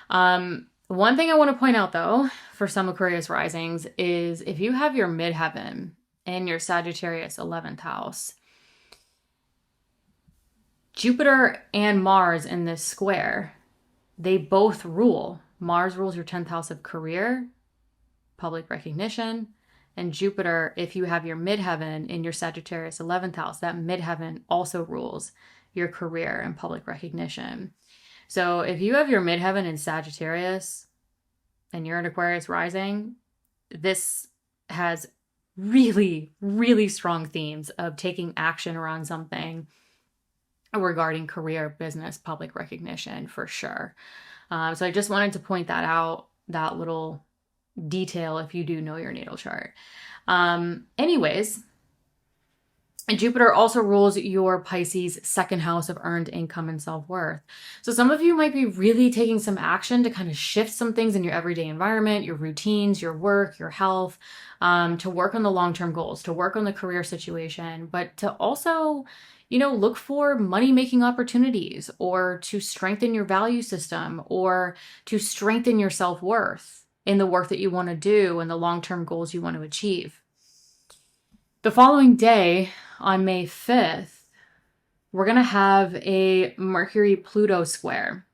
One thing I want to point out though, for some Aquarius risings, is if you have your midheaven in your Sagittarius 11th house, Jupiter and Mars in this square, they both rule. Mars rules your 10th house of career, public recognition, and Jupiter, if you have your midheaven in your Sagittarius 11th house, that midheaven also rules your career and public recognition. So if you have your midheaven in Sagittarius and you're an Aquarius rising, this has really, really strong themes of taking action around something regarding career, business, public recognition, for sure. So I just wanted to point that out, that little detail, if you do know your natal chart. Anyways, Jupiter also rules your Pisces 2nd house of earned income and self-worth. So some of you might be really taking some action to kind of shift some things in your everyday environment, your routines, your work, your health, to work on the long-term goals, to work on the career situation, but to also, you know, look for money-making opportunities, or to strengthen your value system, or to strengthen your self-worth in the work that you want to do and the long-term goals you want to achieve. The following day, on May 5th, we're going to have a Mercury-Pluto square.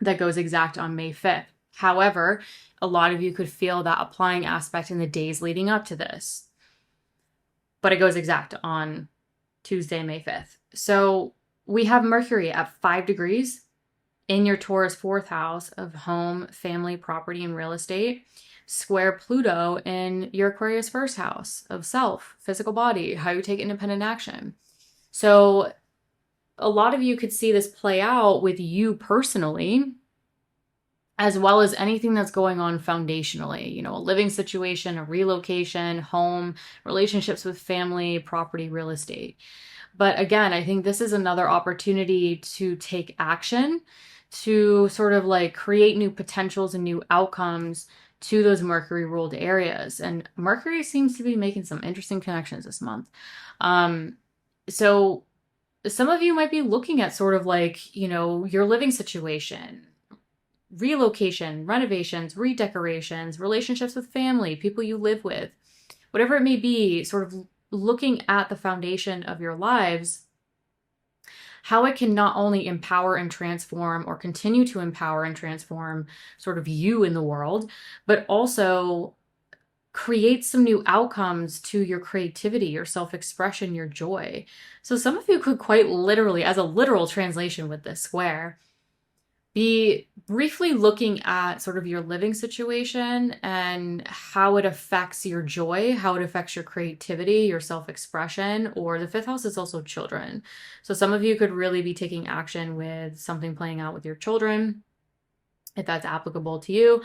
that goes exact on May 5th. However, a lot of you could feel that applying aspect in the days leading up to this, but it goes exact on Tuesday, May 5th. So we have Mercury at 5 degrees in your Taurus fourth house of home, family, property, and real estate, square Pluto in your Aquarius first house of self, physical body, how you take independent action. So a lot of you could see this play out with you personally, as well as anything that's going on foundationally, you know, a living situation, a relocation, home, relationships with family, property, real estate. But again, I think this is another opportunity to take action, to sort of like create new potentials and new outcomes to those Mercury ruled areas. And Mercury seems to be making some interesting connections this month. So some of you might be looking at sort of like, you know, your living situation, relocation, renovations, redecorations, relationships with family, people you live with, whatever it may be, sort of looking at the foundation of your lives, how it can not only empower and transform or continue to empower and transform sort of you in the world, but also create some new outcomes to your creativity, your self-expression, your joy. So some of you could quite literally, as a literal translation with this square, be briefly looking at sort of your living situation and how it affects your joy, how it affects your creativity, your self-expression, or the fifth house is also children. So some of you could really be taking action with something playing out with your children, if that's applicable to you.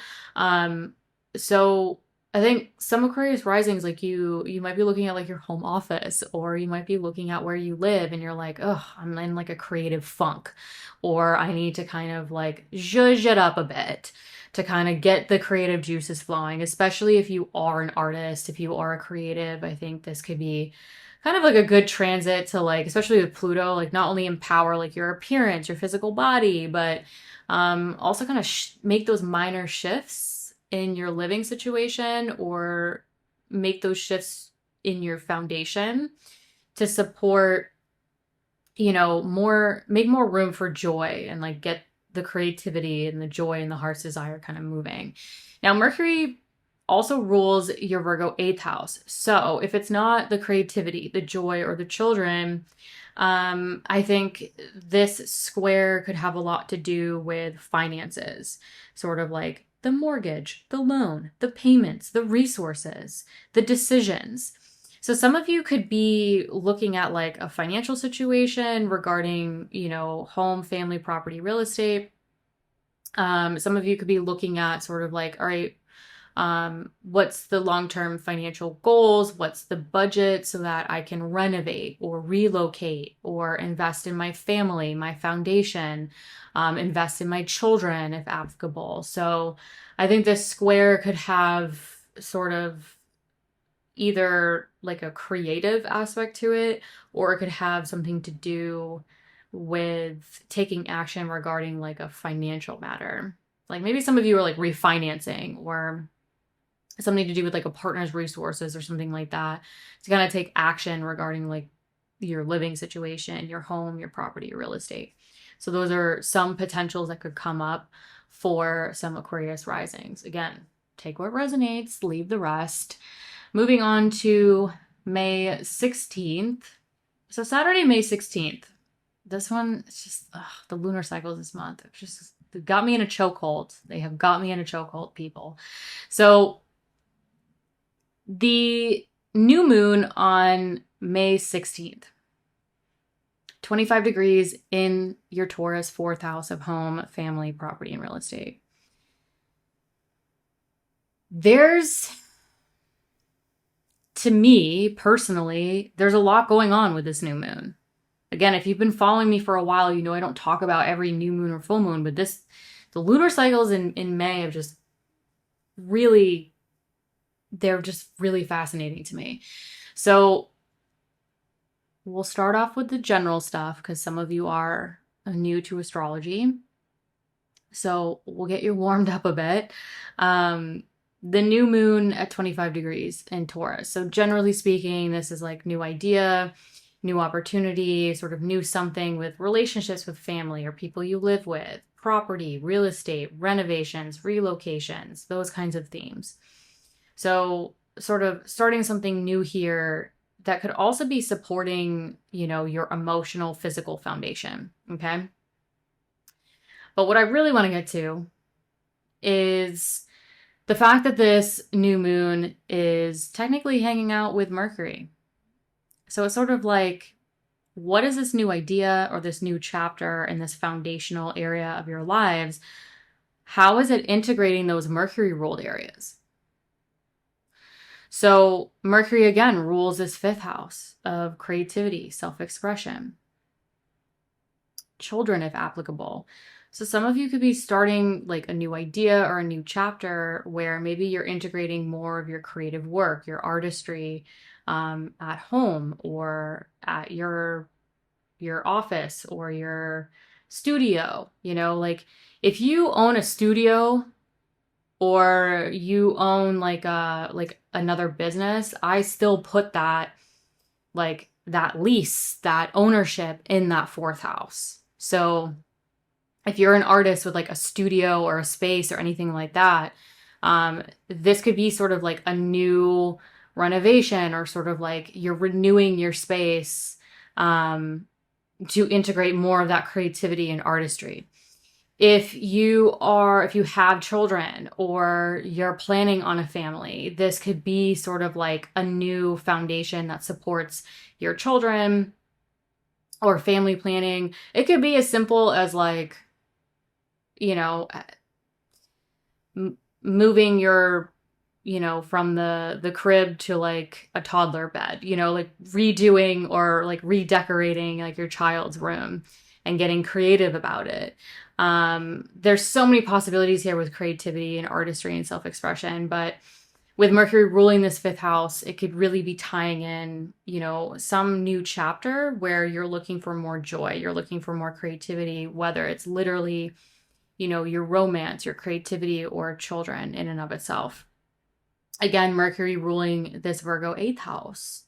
So I think some Aquarius risings, like you might be looking at like your home office, or you might be looking at where you live and you're like, oh, I'm in like a creative funk, or I need to kind of like zhuzh it up a bit to kind of get the creative juices flowing, especially if you are an artist, if you are a creative. I think this could be kind of like a good transit to like, especially with Pluto, like not only empower like your appearance, your physical body, but also kind of make those minor shifts in your living situation, or make those shifts in your foundation to support, you know, make more room for joy and like get the creativity and the joy and the heart's desire kind of moving. Now, Mercury also rules your Virgo 8th house. So if it's not the creativity, the joy, or the children, I think this square could have a lot to do with finances, sort of like the mortgage, the loan, the payments, the resources, the decisions. So some of you could be looking at like a financial situation regarding, you know, home, family, property, real estate. Some of you could be looking at sort of like, all right, what's the long-term financial goals? What's the budget so that I can renovate or relocate or invest in my family, my foundation, invest in my children if applicable. So I think this square could have sort of either like a creative aspect to it, or it could have something to do with taking action regarding like a financial matter. Like maybe some of you are like refinancing, or something to do with like a partner's resources or something like that, to kind of take action regarding like your living situation, your home, your property, your real estate. So those are some potentials that could come up for some Aquarius risings. Again, take what resonates, leave the rest. Moving on to May 16th. So Saturday, May 16th. This one, it's just the lunar cycles this month. It's just it got me in a chokehold. They have got me in a chokehold, people. So the new moon on May 16th, 25 degrees in your Taurus fourth house of home, family, property, and real estate. To me personally, there's a lot going on with this new moon. Again, if you've been following me for a while, you know I don't talk about every new moon or full moon, but the lunar cycles in May have just really, they're just really fascinating to me. So we'll start off with the general stuff because some of you are new to astrology. So we'll get you warmed up a bit. The new moon at 25 degrees in Taurus. So generally speaking, this is like new idea, new opportunity, sort of new something with relationships with family or people you live with, property, real estate, renovations, relocations, those kinds of themes. So sort of starting something new here that could also be supporting, your emotional, physical foundation. Okay. But what I really want to get to is the fact that this new moon is technically hanging out with Mercury. So it's sort of like, what is this new idea or this new chapter in this foundational area of your lives? How is it integrating those Mercury ruled areas? So Mercury, again, rules this fifth house of creativity, self-expression, children, if applicable. So some of you could be starting like a new idea or a new chapter where maybe you're integrating more of your creative work, your artistry, at home or at your office or your studio. Like if you own a studio or you own like another business, I still put that lease, that ownership in that fourth house. So if you're an artist with like a studio or a space or anything like that, this could be sort of like a new renovation or sort of like you're renewing your space to integrate more of that creativity and artistry. If you have children or you're planning on a family, this could be sort of like a new foundation that supports your children or family planning. It could be as simple as like, moving your, from the crib to like a toddler bed, like redoing or like redecorating like your child's room and getting creative about it. There's so many possibilities here with creativity and artistry and self-expression, but with Mercury ruling this fifth house, it could really be tying in, some new chapter where you're looking for more joy, you're looking for more creativity, whether it's literally, your romance, your creativity, or children in and of itself. Again, Mercury ruling this Virgo 8th house,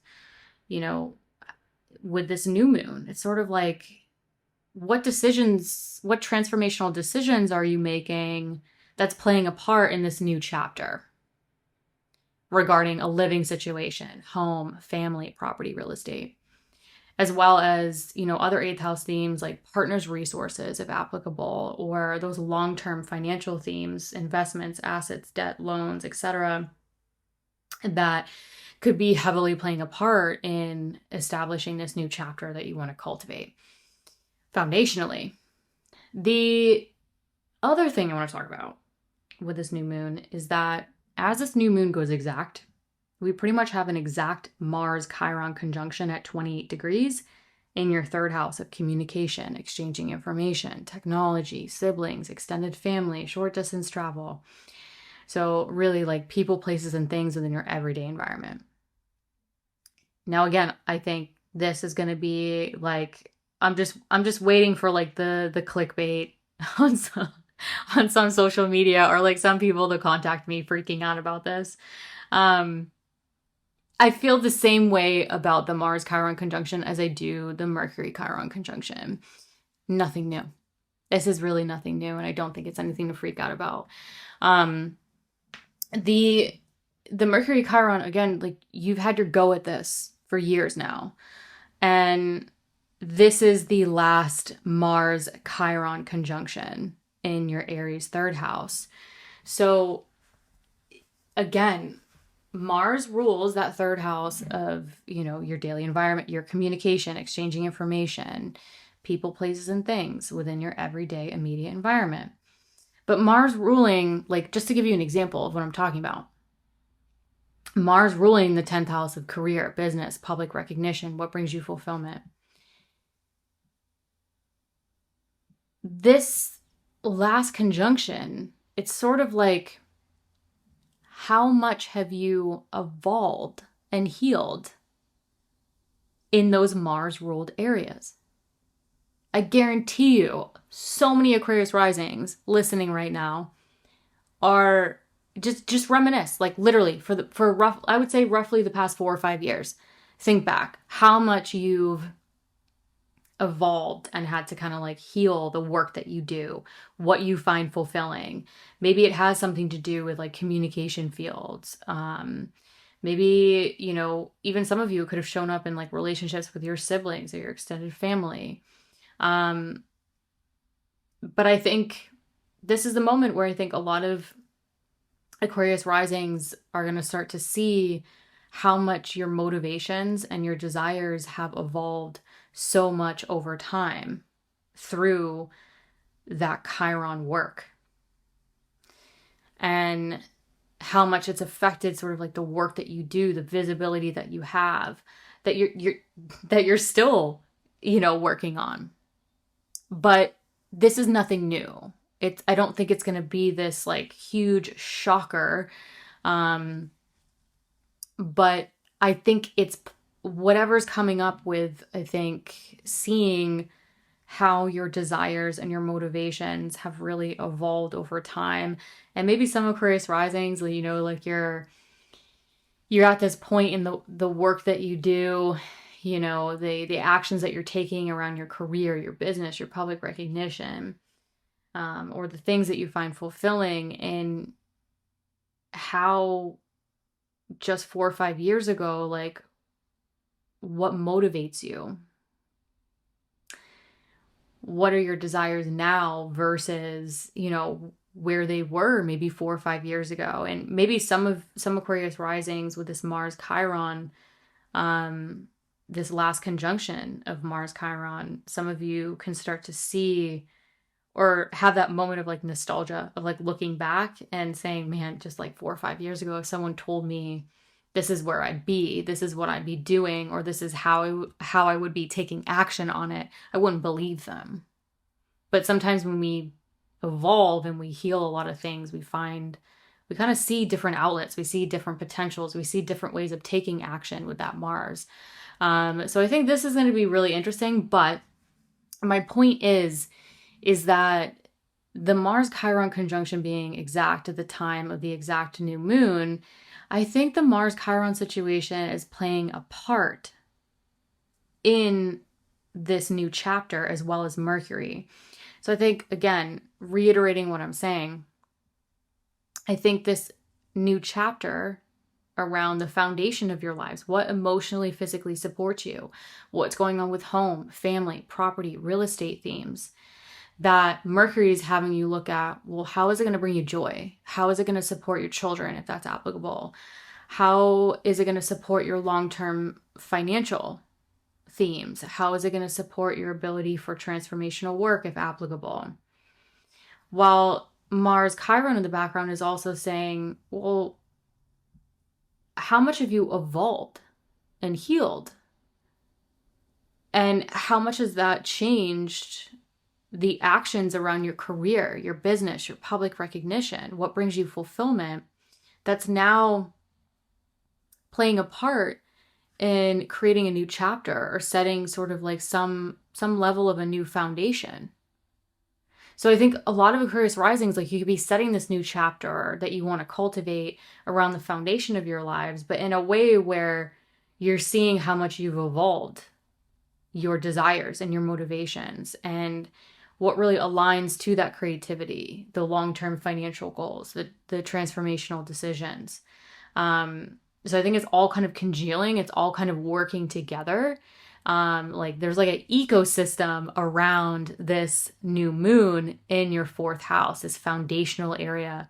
with this new moon. It's sort of like, what transformational decisions are you making that's playing a part in this new chapter regarding a living situation, home, family, property, real estate, as well as, other 8th house themes like partners' resources, if applicable, or those long-term financial themes, investments, assets, debt, loans, etc., that could be heavily playing a part in establishing this new chapter that you want to cultivate foundationally. The other thing I want to talk about with this new moon is that as this new moon goes exact, we pretty much have an exact Mars-Chiron conjunction at 28 degrees in your third house of communication, exchanging information, technology, siblings, extended family, short distance travel. So really like people, places, and things within your everyday environment. Now, again, I think this is going to be like, I'm just waiting for like the clickbait on some social media or like some people to contact me freaking out about this. I feel the same way about the Mars-Chiron conjunction as I do the Mercury-Chiron conjunction. Nothing new. This is really nothing new, and I don't think it's anything to freak out about. The Mercury-Chiron, again, like you've had your go at this for years now. And this is the last Mars-Chiron conjunction in your Aries third house. So again, Mars rules that third house of, your daily environment, your communication, exchanging information, people, places, and things within your everyday immediate environment. But Mars ruling, like just to give you an example of what I'm talking about, Mars ruling the 10th house of career, business, public recognition, what brings you fulfillment. This last conjunction, it's sort of like, how much have you evolved and healed in those Mars-ruled areas? I guarantee you, so many Aquarius Risings listening right now are just reminisce, like literally I would say roughly the past 4 or 5 years. Think back how much you've evolved and had to kind of like heal the work that you do, what you find fulfilling. Maybe it has something to do with like communication fields. Maybe, you know, even some of you could have shown up in like relationships with your siblings or your extended family. But I think this is the moment where I think a lot of Aquarius risings are going to start to see how much your motivations and your desires have evolved so much over time through that Chiron work, and how much it's affected sort of like the work that you do, the visibility that you have, that you're still, you know, working on. But this is nothing new. I don't think it's going to be this like huge shocker. But I think it's whatever's coming up with, I think, seeing how your desires and your motivations have really evolved over time. And maybe some Aquarius risings, you know, like you're at this point in the work that you do, you know, the actions that you're taking around your career, your business, your public recognition, or the things that you find fulfilling, and how just 4 or 5 years ago, like, what motivates you? What are your desires now versus, you know, where they were maybe 4 or 5 years ago? And maybe some Aquarius risings with this Mars Chiron, this last conjunction of Mars Chiron, some of you can start to see or have that moment of like nostalgia of like looking back and saying, man, just like 4 or 5 years ago, if someone told me this is where I'd be, this is what I'd be doing, or this is how I would be taking action on it, I wouldn't believe them. But sometimes when we evolve and we heal a lot of things, we kind of see different outlets, we see different potentials, we see different ways of taking action with that Mars. So I think this is going to be really interesting. But my point is that the Mars Chiron conjunction being exact at the time of the exact new moon, I think the Mars Chiron situation is playing a part in this new chapter, as well as Mercury. So I think, again, reiterating what I'm saying, I think this new chapter around the foundation of your lives, what emotionally, physically supports you, what's going on with home, family, property, real estate themes, that Mercury is having you look at, well, how is it going to bring you joy? How is it going to support your children, if that's applicable? How is it going to support your long-term financial themes? How is it going to support your ability for transformational work, if applicable? While Mars Chiron in the background is also saying, well, how much have you evolved and healed? And how much has that changed the actions around your career, your business, your public recognition? What brings you fulfillment? That's now playing a part in creating a new chapter or setting sort of like some level of a new foundation. So I think a lot of Aquarius risings, like you could be setting this new chapter that you want to cultivate around the foundation of your lives, but in a way where you're seeing how much you've evolved your desires and your motivations, and what really aligns to that creativity, the long-term financial goals, the transformational decisions. So I think it's all kind of congealing. It's all kind of working together. Like there's like an ecosystem around this new moon in your 4th house, this foundational area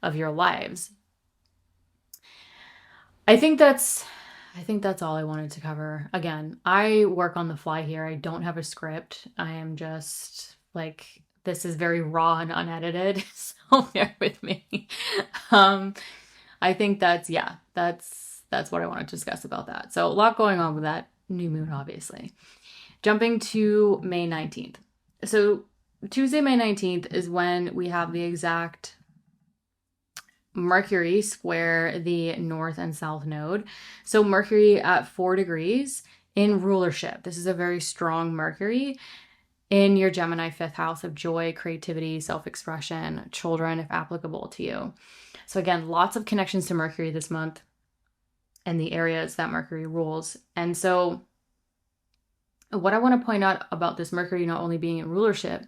of your lives. I think that's all I wanted to cover. Again, I work on the fly here. I don't have a script. I am just like, this is very raw and unedited, so bear with me. I think that's what I want to discuss about that. So a lot going on with that new moon, obviously. Jumping to May 19th. So Tuesday, May 19th is when we have the exact Mercury square the North and South node. So Mercury at 4 degrees in rulership. This is a very strong Mercury in your Gemini 5th house of joy, creativity, self-expression, children, if applicable to you. So again, lots of connections to Mercury this month and the areas that Mercury rules. And so What I want to point out about this Mercury not only being in rulership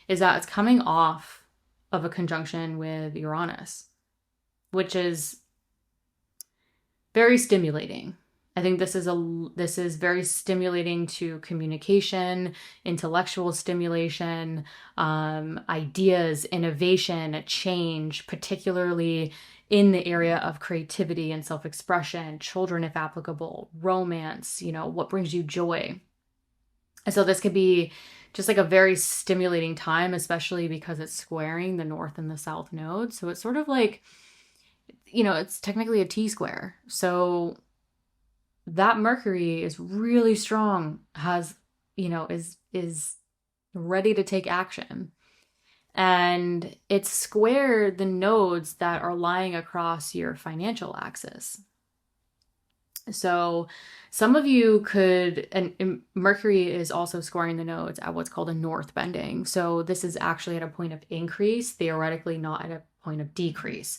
is that it's coming off of a conjunction with Uranus, which is very stimulating. I think this is very stimulating to communication, intellectual stimulation, ideas, innovation, change, particularly in the area of creativity and self-expression, children if applicable, romance, what brings you joy. And so this could be just like a very stimulating time, especially because it's squaring the north and the south nodes. So it's sort of like, it's technically a T-square. So that Mercury is really strong, is ready to take action. And it's squared the nodes that are lying across your financial axis. So some of you could, and Mercury is also squaring the nodes at what's called a north bending. So this is actually at a point of increase, theoretically not at a point of decrease.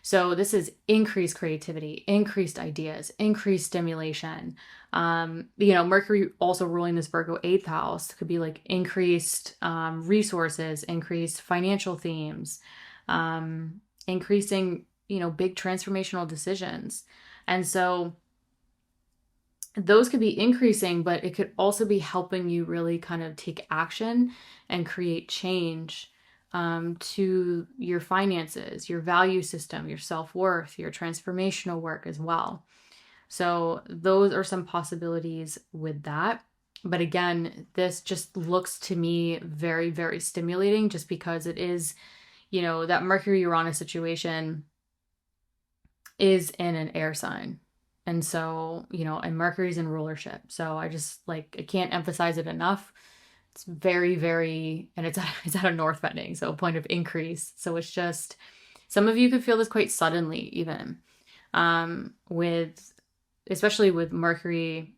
So this is increased creativity, increased ideas, increased stimulation. Mercury also ruling this Virgo 8th house could be like increased resources, increased financial themes, increasing, big transformational decisions. And so those could be increasing, but it could also be helping you really kind of take action and create change to your finances, your value system, your self-worth, your transformational work as well. So those are some possibilities with that. But again, this just looks to me very, very stimulating just because it is, that Mercury-Uranus situation is in an air sign. And so, and Mercury's in rulership. So I can't emphasize it enough. It's very, very, and it's at a north bending, so a point of increase. So it's just, some of you could feel this quite suddenly even, especially with Mercury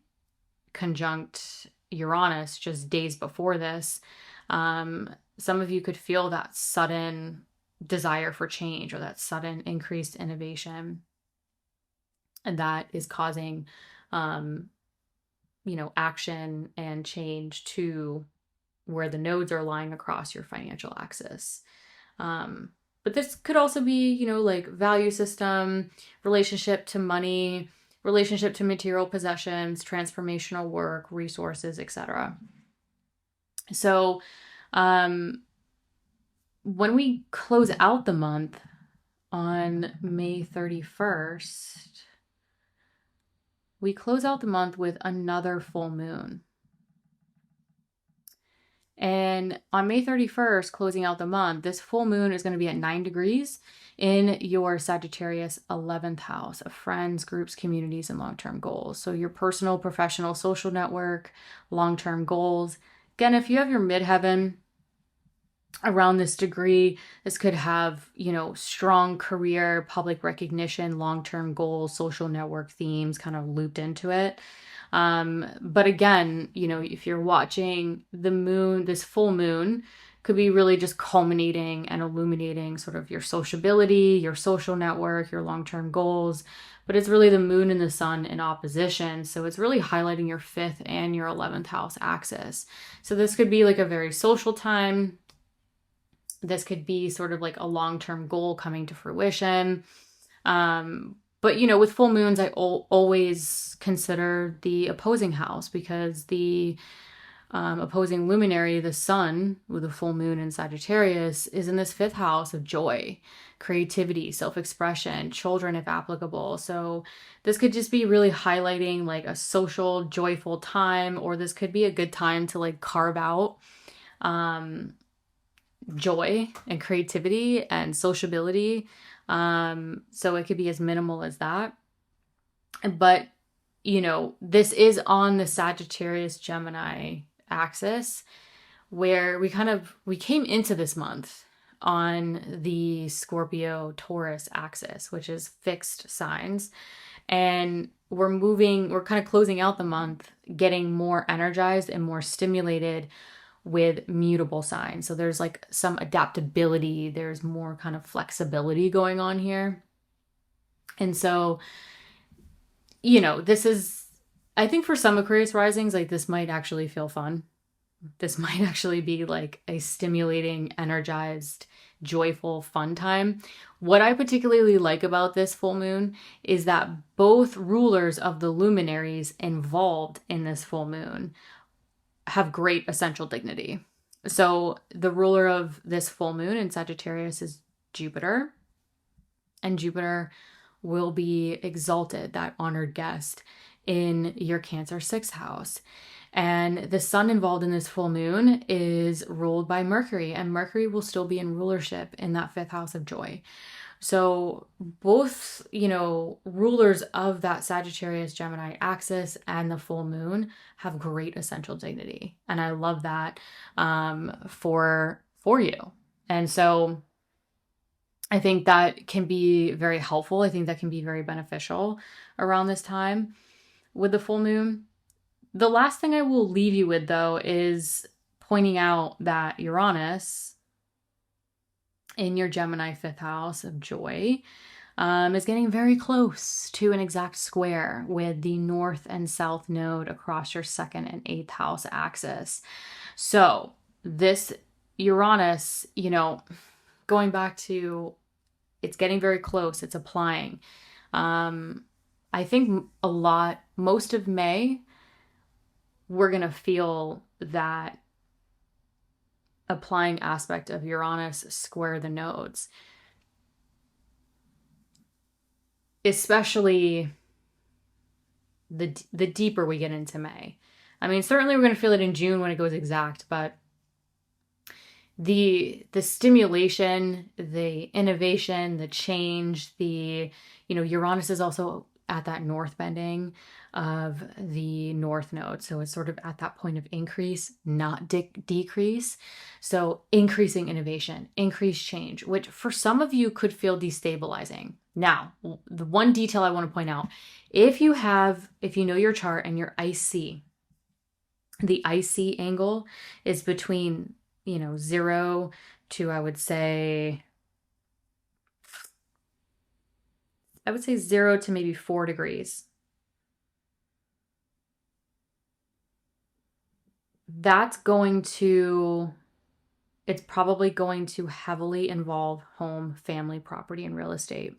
conjunct Uranus just days before this. Some of you could feel that sudden desire for change or that sudden increased innovation. And that is causing, action and change to where the nodes are lying across your financial axis. But this could also be, like value system, relationship to money, relationship to material possessions, transformational work, resources, etc. So when we close out the month on May 31st, we close out the month with another full moon. And on May 31st, closing out the month, this full moon is going to be at 9 degrees in your Sagittarius 11th house of friends, groups, communities, and long-term goals. So your personal, professional, social network, long-term goals. Again, if you have your midheaven around this degree, this could have, strong career, public recognition, long-term goals, social network themes kind of looped into it. But again, if you're watching the moon, this full moon could be really just culminating and illuminating sort of your sociability, your social network, your long-term goals. But it's really the moon and the sun in opposition. So it's really highlighting your 5th and your 11th house axis. So this could be like a very social time. This could be sort of like a long-term goal coming to fruition. But, with full moons, I always consider the opposing house because the opposing luminary, the sun, with a full moon in Sagittarius, is in this 5th house of joy, creativity, self-expression, children if applicable. So this could just be really highlighting like a social, joyful time, or this could be a good time to like carve out joy and creativity and sociability. So it could be as minimal as that. But, this is on the Sagittarius Gemini axis where we came into this month on the Scorpio Taurus axis, which is fixed signs. And we're kind of closing out the month, getting more energized and more stimulated with mutable signs. So there's like some adaptability, there's more kind of flexibility going on here. And so, this is, I think for some Aquarius risings, like this might actually feel fun. This might actually be like a stimulating, energized, joyful, fun time. What I particularly like about this full moon is that both rulers of the luminaries involved in this full moon have great essential dignity. So the ruler of this full moon in Sagittarius is Jupiter, and Jupiter will be exalted, that honored guest, in your Cancer 6th house. And the sun involved in this full moon is ruled by Mercury, and Mercury will still be in rulership in that 5th house of joy. So both, rulers of that Sagittarius Gemini axis and the full moon have great essential dignity. And I love that for you. And so I think that can be very helpful. I think that can be very beneficial around this time with the full moon. The last thing I will leave you with, though, is pointing out that Uranus in your Gemini 5th house of joy is getting very close to an exact square with the north and south node across your 2nd and 8th house axis. So this Uranus, going back to it's getting very close, it's applying. I think most of May, we're going to feel that applying aspect of Uranus square the nodes. Especially the deeper we get into May. I mean, certainly we're going to feel it in June when it goes exact, but the stimulation, the innovation, the change, Uranus is also at that north bending of the north node. So it's sort of at that point of increase, not decrease. So increasing innovation, increased change, which for some of you could feel destabilizing. Now, the one detail I want to point out, if you know your chart and your IC, the IC angle is between 0 to, I would say 0 to maybe 4 degrees. It's probably going to heavily involve home, family, property, and real estate.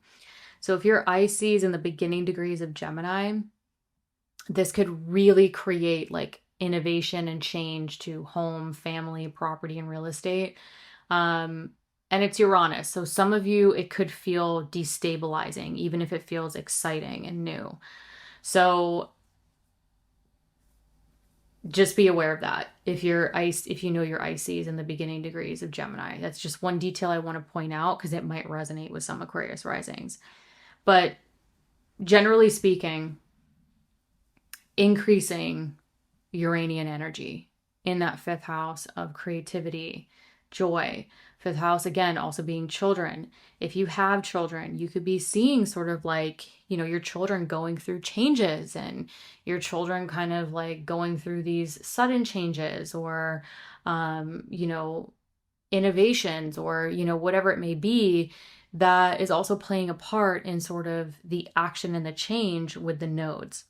So if your IC is in the beginning degrees of Gemini, this could really create like innovation and change to home, family, property, and real estate. And it's Uranus. So some of you, it could feel destabilizing, even if it feels exciting and new. So just be aware of that. If you know your IC is in the beginning degrees of Gemini, that's just one detail I want to point out because it might resonate with some Aquarius risings. But generally speaking, increasing Uranian energy in that 5th house of creativity, joy. 5th house, again, also being children. If you have children, you could be seeing sort of like, your children going through changes and your children kind of like going through these sudden changes or, innovations or, whatever it may be that is also playing a part in sort of the action and the change with the nodes.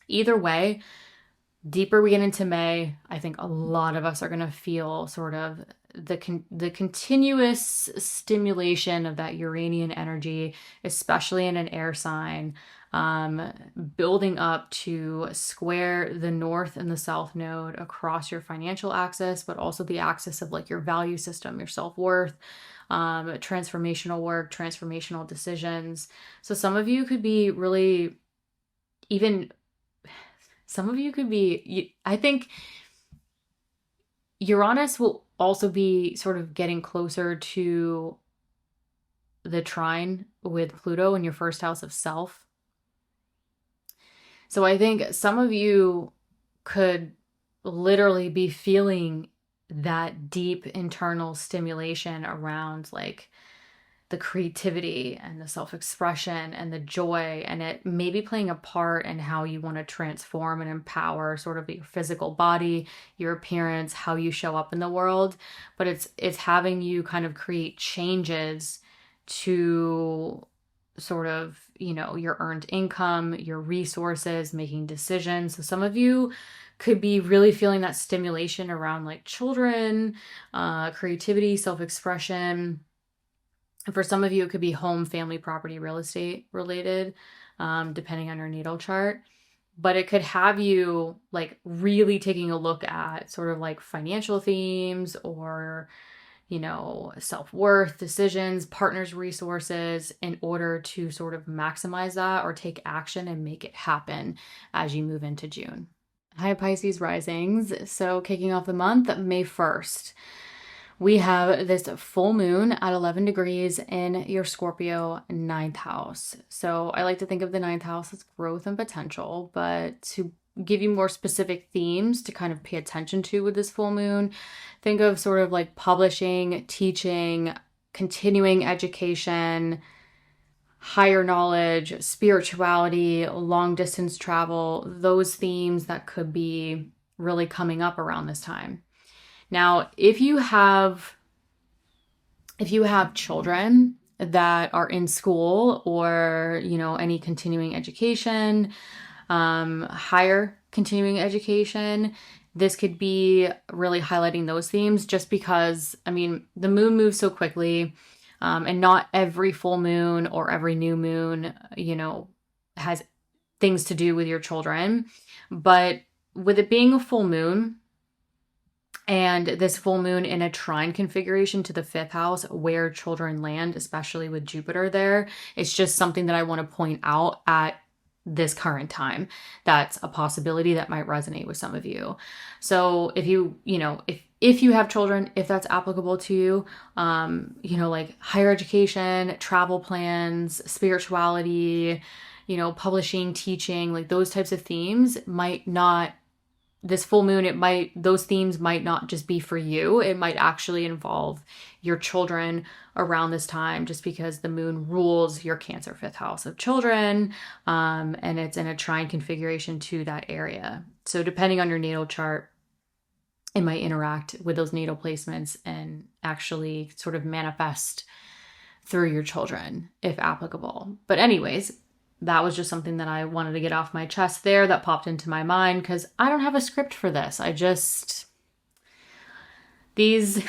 Either way, deeper we get into May, I think a lot of us are going to feel sort of the continuous stimulation of that Uranian energy, especially in an air sign, building up to square the north and the south node across your financial axis, but also the axis of like your value system, your self-worth, transformational work, transformational decisions. So some of you could be really I think Uranus will also be sort of getting closer to the trine with Pluto in your 1st house of self. So I think some of you could literally be feeling that deep internal stimulation around like the creativity and the self-expression and the joy, and it may be playing a part in how you want to transform and empower sort of your physical body, your appearance, how you show up in the world. But it's having you kind of create changes to sort of, your earned income, your resources, making decisions. So some of you could be really feeling that stimulation around like children, creativity, self-expression. For some of you, it could be home, family, property, real estate related, depending on your natal chart. But it could have you like really taking a look at sort of like financial themes or self-worth, decisions, partners, resources in order to sort of maximize that or take action and make it happen as you move into June. Hi, Pisces Risings. So kicking off the month, May 1st, we have this full moon at 11 degrees in your Scorpio ninth house. So I like to think of the ninth house as growth and potential, but to give you more specific themes to kind of pay attention to with this full moon, think of sort of like publishing, teaching, continuing education, higher knowledge, spirituality, long distance travel, those themes that could be really coming up around this time. Now, if you have children that are in school or, any continuing education, higher continuing education, this could be really highlighting those themes just because, the moon moves so quickly, and not every full moon or every new moon, has things to do with your children. But with it being a full moon, and this full moon in a trine configuration to the 5th house where children land, especially with Jupiter there, it's just something that I want to point out at this current time. That's a possibility that might resonate with some of you. So if if you have children, if that's applicable to you, like higher education, travel plans, spirituality, publishing, teaching, like those types of themes might not, this full moon, those themes might not just be for you. It might actually involve your children around this time, just because the moon rules your Cancer 5th house of children, and it's in a trine configuration to that area. So depending on your natal chart, it might interact with those natal placements and actually sort of manifest through your children, if applicable. But anyways, that was just something that I wanted to get off my chest there that popped into my mind because I don't have a script for this. These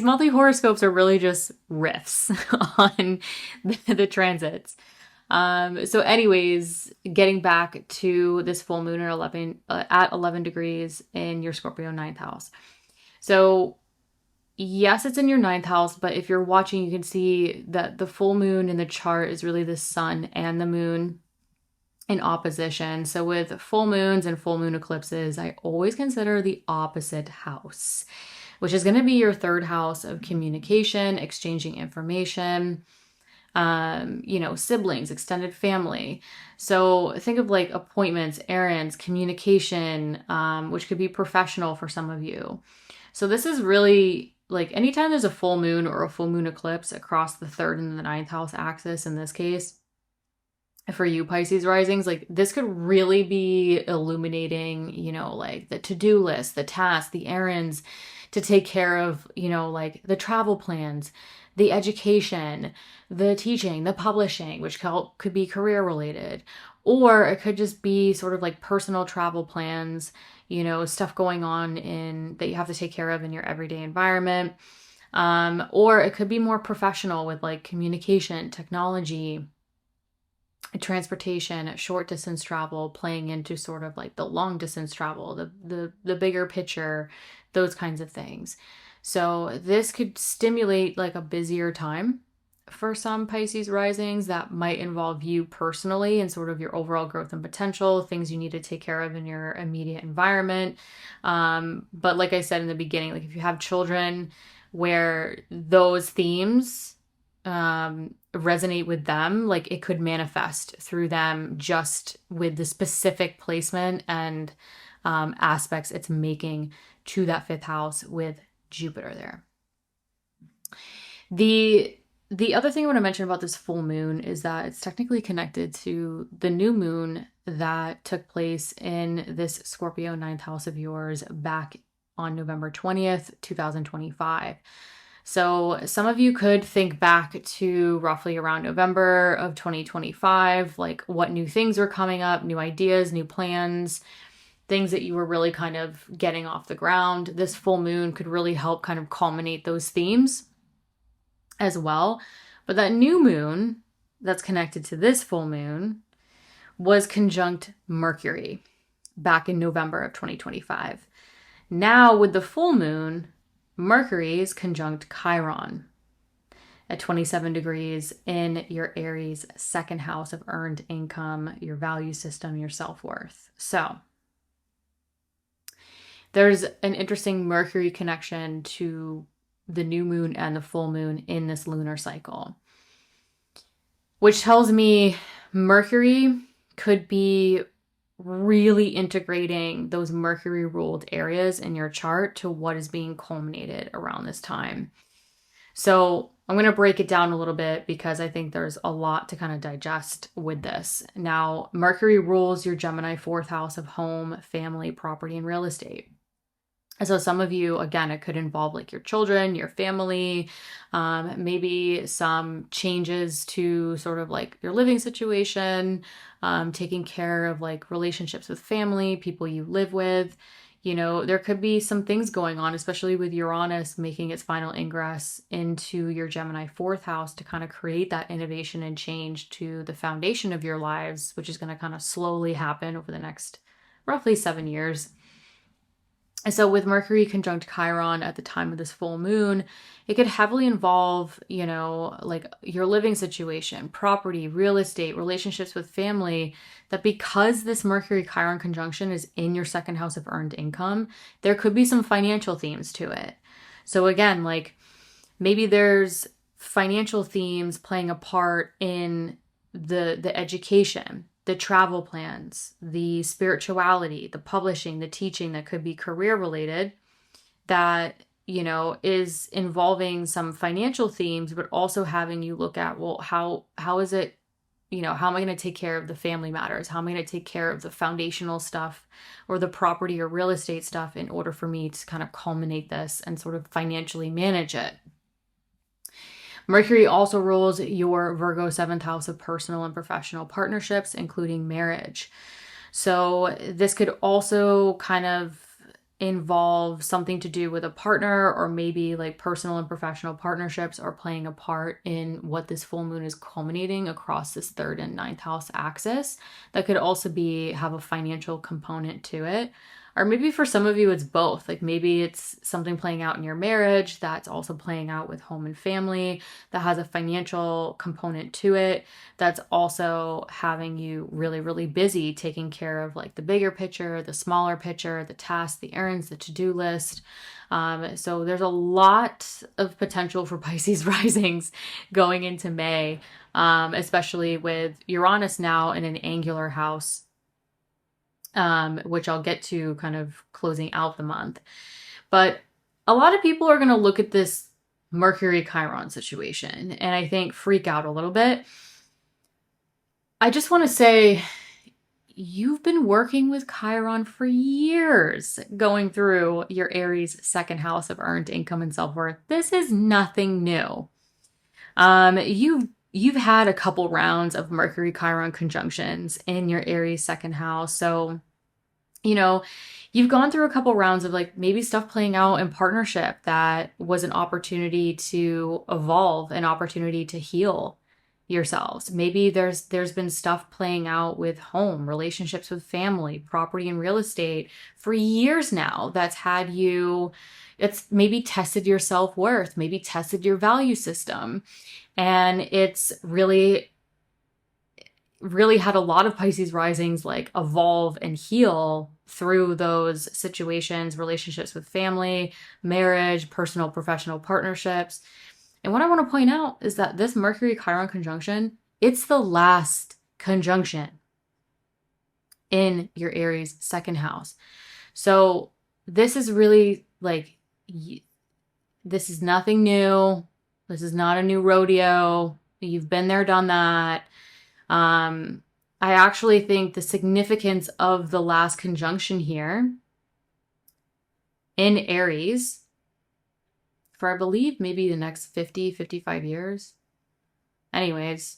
monthly horoscopes are really just riffs on the transits. So anyways, getting back to this full moon at 11 degrees in your Scorpio ninth house. So yes, it's in your ninth house, but if you're watching, you can see that the full moon in the chart is really the sun and the moon in opposition. So with full moons and full moon eclipses, I always consider the opposite house, which is going to be your 3rd house of communication, exchanging information, siblings, extended family. So think of like appointments, errands, communication, which could be professional for some of you. So this is really like anytime there's a full moon or a full moon eclipse across the 3rd and the 9th house axis, in this case, for you Pisces risings, like this could really be illuminating, like the to-do list, the tasks, the errands to take care of, like the travel plans, the education, the teaching, the publishing, which could be career related, or it could just be sort of like personal travel plans, stuff going on that you have to take care of in your everyday environment. Or it could be more professional with like communication, technology, transportation, short distance travel, playing into sort of like the long distance travel, the bigger picture, those kinds of things. So this could stimulate like a busier time for some Pisces risings that might involve you personally and sort of your overall growth and potential, things you need to take care of in your immediate environment. But like I said in the beginning, like if you have children where those themes resonate with them, like it could manifest through them just with the specific placement and aspects it's making to that 5th house with Jupiter there. The other thing I want to mention about this full moon is that it's technically connected to the new moon that took place in this Scorpio ninth house of yours back on November 20th, 2025. So some of you could think back to roughly around November of 2025, like what new things were coming up, new ideas, new plans, things that you were really kind of getting off the ground. This full moon could really help kind of culminate those themes as well. But that new moon that's connected to this full moon was conjunct Mercury back in November of 2025. Now with the full moon, Mercury is conjunct Chiron at 27 degrees in your Aries second house of earned income, your value system, your self-worth. So there's an interesting Mercury connection to the new moon and the full moon in this lunar cycle, which tells me Mercury could be really integrating those Mercury ruled areas in your chart to what is being culminated around this time. So I'm going to break it down a little bit because I think there's a lot to kind of digest with this. Now, Mercury rules your Gemini fourth house of home, family, property, and real estate. And so some of you, again, it could involve like your children, your family, maybe some changes to sort of like your living situation, taking care of like relationships with family, people you live with. You know, there could be some things going on, especially with Uranus making its final ingress into your Gemini fourth house to kind of create that innovation and change to the foundation of your lives, which is going to kind of slowly happen over the next roughly 7 years. And so with Mercury conjunct Chiron at the time of this full moon, it could heavily involve, you know, like your living situation, property, real estate, relationships with family, that because this Mercury Chiron conjunction is in your second house of earned income, there could be some financial themes to it. So again, like maybe there's financial themes playing a part in the education, the travel plans, the spirituality, the publishing, the teaching that could be career related that, you know, is involving some financial themes, but also having you look at, well, how is it, you know, how am I going to take care of the family matters? How am I going to take care of the foundational stuff or the property or real estate stuff in order for me to kind of culminate this and sort of financially manage it? Mercury also rules your Virgo seventh house of personal and professional partnerships, including marriage. So this could also kind of involve something to do with a partner, or maybe like personal and professional partnerships are playing a part in what this full moon is culminating across this third and ninth house axis. That could also have a financial component to it. Or maybe for some of you, it's both. Like maybe it's something playing out in your marriage that's also playing out with home and family that has a financial component to it. That's also having you really, really busy taking care of like the bigger picture, the smaller picture, the tasks, the errands, the to-do list. So there's a lot of potential for Pisces risings going into May, especially with Uranus now in an angular house, which I'll get to kind of closing out the month. But a lot of people are going to look at this Mercury Chiron situation and I think freak out a little bit. I just want to say, you've been working with Chiron for years, going through your Aries second house of earned income and self-worth. This is nothing new. You've had a couple rounds of Mercury Chiron conjunctions in your Aries second house. So, you know, you've gone through a couple rounds of like maybe stuff playing out in partnership that was an opportunity to evolve, an opportunity to heal yourselves. Maybe there's been stuff playing out with home, relationships with family, property and real estate for years now that's had you, it's maybe tested your self-worth, maybe tested your value system. And it's really had a lot of Pisces risings like evolve and heal through those situations, relationships with family, marriage, personal, professional partnerships. And what I want to point out is that this Mercury Chiron conjunction, it's the last conjunction in your Aries second house. So this is really like, this is nothing new. This is not a new rodeo. You've been there, done that. I actually think the significance of the last conjunction here in Aries for, I believe, maybe the next 50, 55 years. Anyways,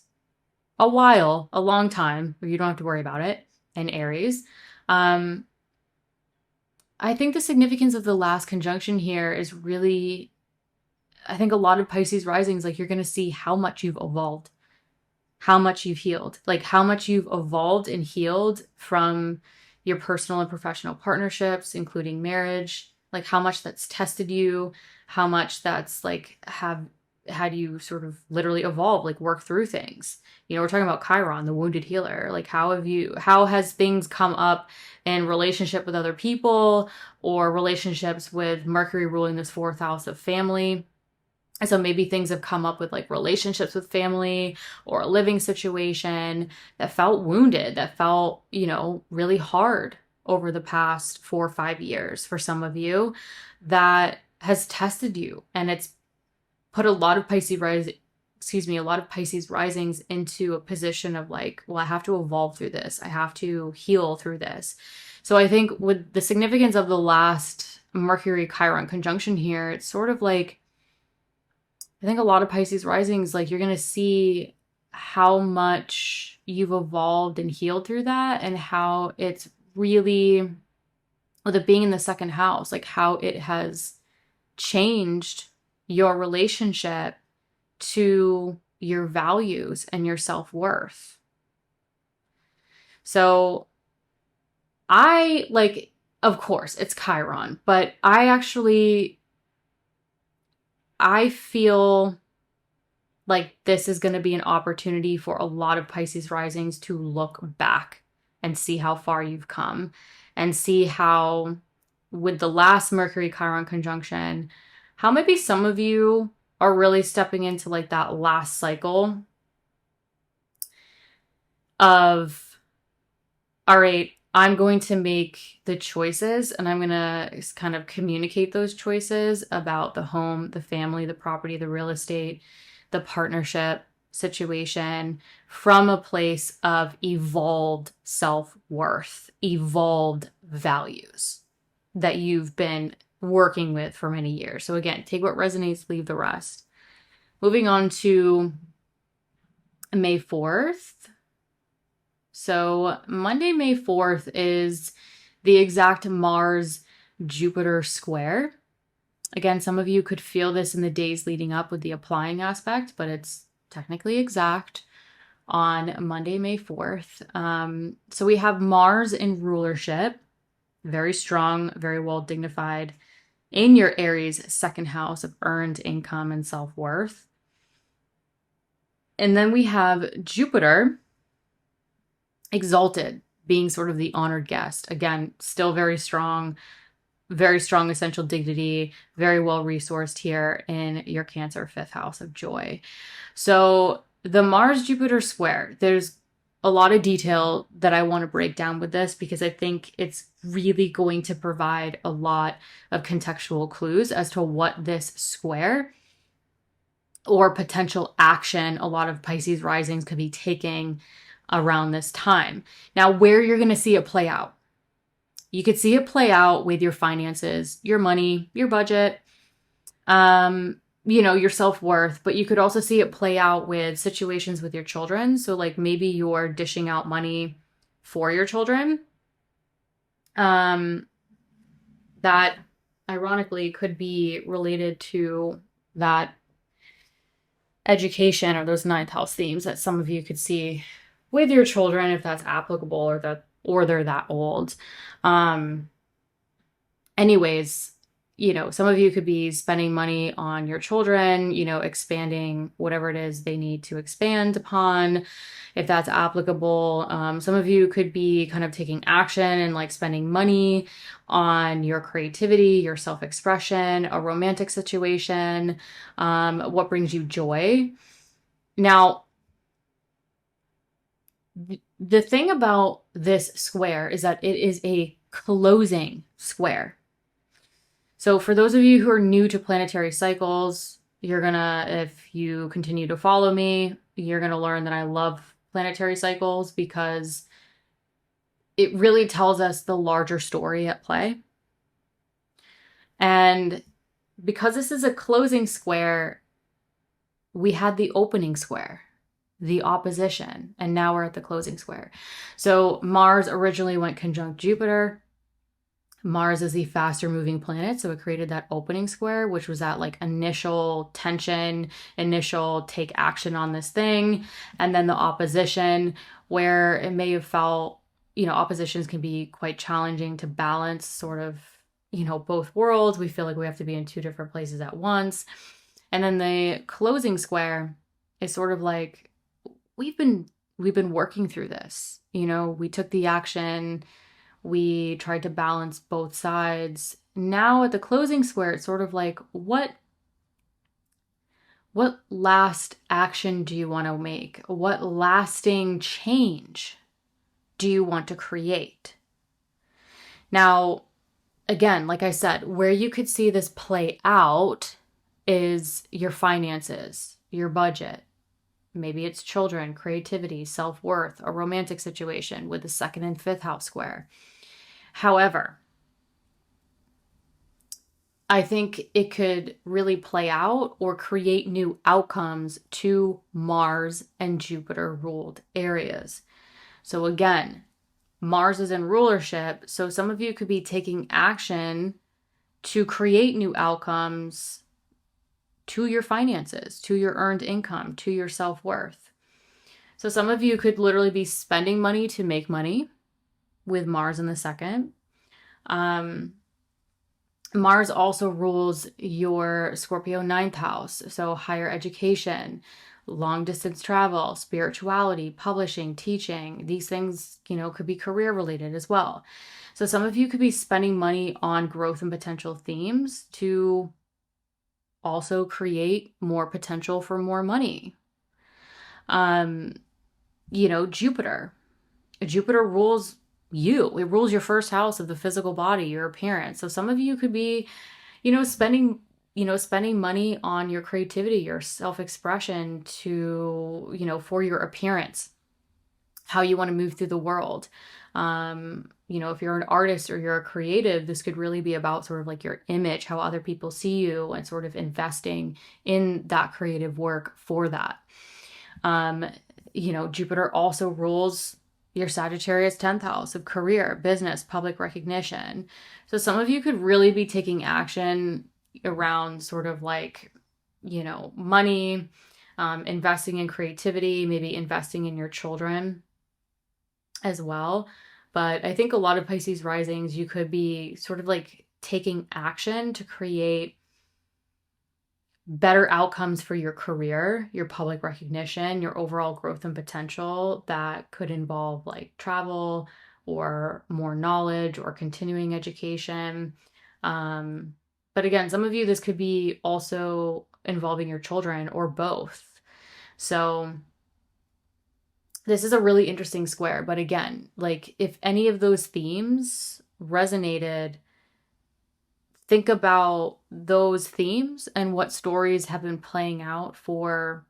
a while, a long time, you don't have to worry about it, in Aries. I think the significance of the last conjunction here is really, I think a lot of Pisces risings, like you're going to see how much you've evolved, how much you've healed, like how much you've evolved and healed from your personal and professional partnerships, including marriage, like how much that's tested you, how much that's like have had you sort of literally evolve, like work through things. You know, we're talking about Chiron, the wounded healer. Like how has things come up in relationship with other people or relationships with Mercury ruling this fourth house of family? And so maybe things have come up with like relationships with family or a living situation that felt wounded, that felt, you know, really hard over the past 4 or 5 years for some of you, that has tested you. And it's put a lot of a lot of Pisces risings into a position of like, well, I have to evolve through this. I have to heal through this. So I think with the significance of the last Mercury Chiron conjunction here, it's sort of like, I think a lot of Pisces risings, like you're going to see how much you've evolved and healed through that, and how it's really, with it being in the second house, like how it has changed your relationship to your values and your self-worth. So I like, of course, it's Chiron, but I feel like this is going to be an opportunity for a lot of Pisces risings to look back and see how far you've come, and see how, with the last Mercury Chiron conjunction, how maybe some of you are really stepping into like that last cycle of, all right, I'm going to make the choices and I'm going to kind of communicate those choices about the home, the family, the property, the real estate, the partnership situation from a place of evolved self-worth, evolved values that you've been working with for many years. So again, take what resonates, leave the rest. Moving on to May 4th. So Monday, May 4th is the exact Mars-Jupiter square. Again, some of you could feel this in the days leading up with the applying aspect, but it's technically exact on Monday, May 4th. So we have Mars in rulership, very strong, very well dignified, in your Aries second house of earned income and self-worth. And then we have Jupiter exalted, being sort of the honored guest. Again, still very strong essential dignity, very well resourced here in your Cancer fifth house of joy. So the Mars-Jupiter square, there's a lot of detail that I want to break down with this, because I think it's really going to provide a lot of contextual clues as to what this square or potential action a lot of Pisces risings could be taking around this time. Now, where you're going to see it play out. You could see it play out with your finances, your money, your budget, your self-worth, but you could also see it play out with situations with your children. So like maybe you're dishing out money for your children. That ironically could be related to that education or those ninth house themes that some of you could see with your children, if that's applicable, or they're that old. Anyways, some of you could be spending money on your children, expanding whatever it is they need to expand upon, if that's applicable. Some of you could be kind of taking action and like spending money on your creativity, your self-expression, a romantic situation, what brings you joy. Now, the thing about this square is that it is a closing square. So for those of you who are new to planetary cycles, if you continue to follow me, you're gonna learn that I love planetary cycles because it really tells us the larger story at play. And because this is a closing square, we had the opening square, the opposition, and now we're at the closing square. So Mars originally went conjunct Jupiter. Mars is the faster moving planet, so it created that opening square, which was that like initial tension, initial take action on this thing, and then the opposition, where it may have felt, oppositions can be quite challenging to balance sort of, both worlds. We feel like we have to be in two different places at once. And then the closing square is sort of like we've been working through this. We took the action, we tried to balance both sides. Now at the closing square, it's sort of like what last action do you want to make? What lasting change do you want to create? Now, again, like I said, where you could see this play out is your finances, your budget. Maybe it's children, creativity, self-worth, a romantic situation with the 2nd and 5th house square. However, I think it could really play out or create new outcomes to Mars and Jupiter ruled areas. So again, Mars is in rulership, so some of you could be taking action to create new outcomes to your finances, to your earned income, to your self-worth. So some of you could literally be spending money to make money with Mars in the 2nd. Mars also rules your Scorpio 9th house. So higher education, long distance travel, spirituality, publishing, teaching, these things, could be career related as well. So some of you could be spending money on growth and potential themes to also create more potential for more money. Jupiter rules you. It rules your 1st house of the physical body, your appearance. So some of you could be, spending money on your creativity, your self-expression to, for your appearance, how you want to move through the world. If you're an artist or you're a creative, this could really be about sort of like your image, how other people see you, and sort of investing in that creative work for that. Jupiter also rules your Sagittarius 10th house of career, business, public recognition. So some of you could really be taking action around sort of like, money, investing in creativity, maybe investing in your children as well. But I think a lot of Pisces risings, you could be sort of like taking action to create better outcomes for your career, your public recognition, your overall growth and potential that could involve like travel or more knowledge or continuing education. But again, some of you, this could be also involving your children or both. So this is a really interesting square. But again, like if any of those themes resonated, think about those themes and what stories have been playing out for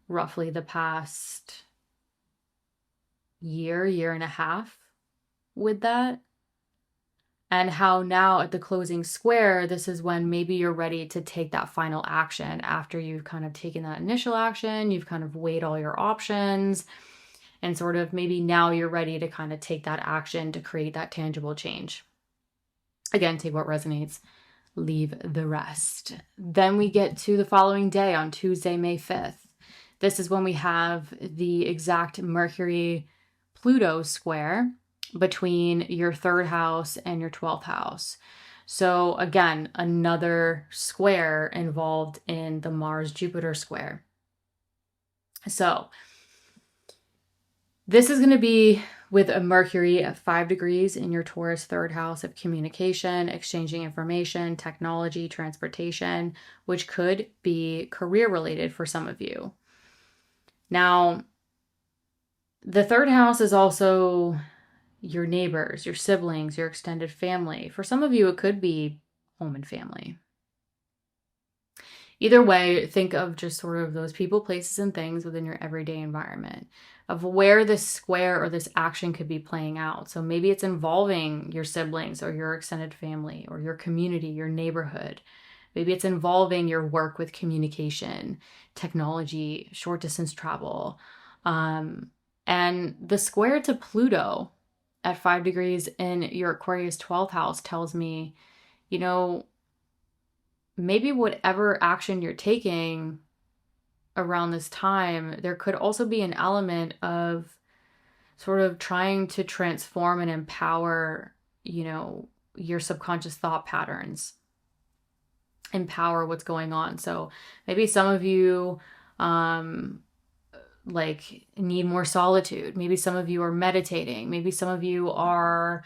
roughly the past year and a half with that. And how now at the closing square, this is when maybe you're ready to take that final action after you've kind of taken that initial action, you've kind of weighed all your options, and sort of maybe now you're ready to kind of take that action to create that tangible change. Again, take what resonates, leave the rest. Then we get to the following day on Tuesday, May 5th. This is when we have the exact Mercury-Pluto square between your 3rd house and your 12th house. So again, another square involved in the Mars-Jupiter square. So this is going to be with a Mercury at 5 degrees in your Taurus 3rd house of communication, exchanging information, technology, transportation, which could be career related for some of you. Now, the 3rd house is also your neighbors, your siblings, your extended family. For some of you, it could be home and family. Either way, think of just sort of those people, places, and things within your everyday environment. of where this square or this action could be playing out. So maybe it's involving your siblings or your extended family or your community, your neighborhood. Maybe it's involving your work with communication, technology, short distance travel. And the square to Pluto at 5 degrees in your Aquarius 12th house tells me, you know, maybe whatever action you're taking around this time, there could also be an element of sort of trying to transform and empower, your subconscious thought patterns, empower what's going on. So maybe some of you, like need more solitude. Maybe some of you are meditating. Maybe some of you are,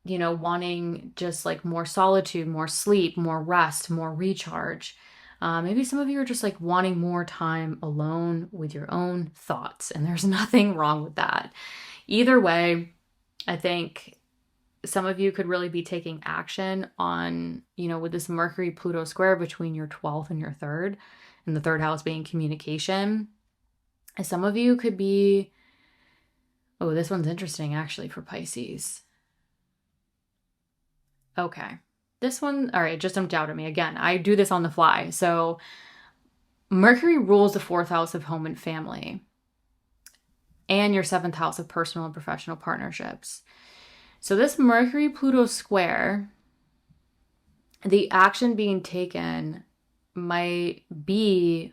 wanting just like more solitude, more sleep, more rest, more recharge. Maybe some of you are just like wanting more time alone with your own thoughts, and there's nothing wrong with that. Either way, I think some of you could really be taking action on, with this Mercury Pluto square between your 12th and your 3rd, and the 3rd house being communication. And some of you could be, oh, this one's interesting actually for Pisces. Okay. This one, all right, just jumped out at me. Again, I do this on the fly. So Mercury rules the 4th house of home and family and your 7th house of personal and professional partnerships. So this Mercury-Pluto square, the action being taken might be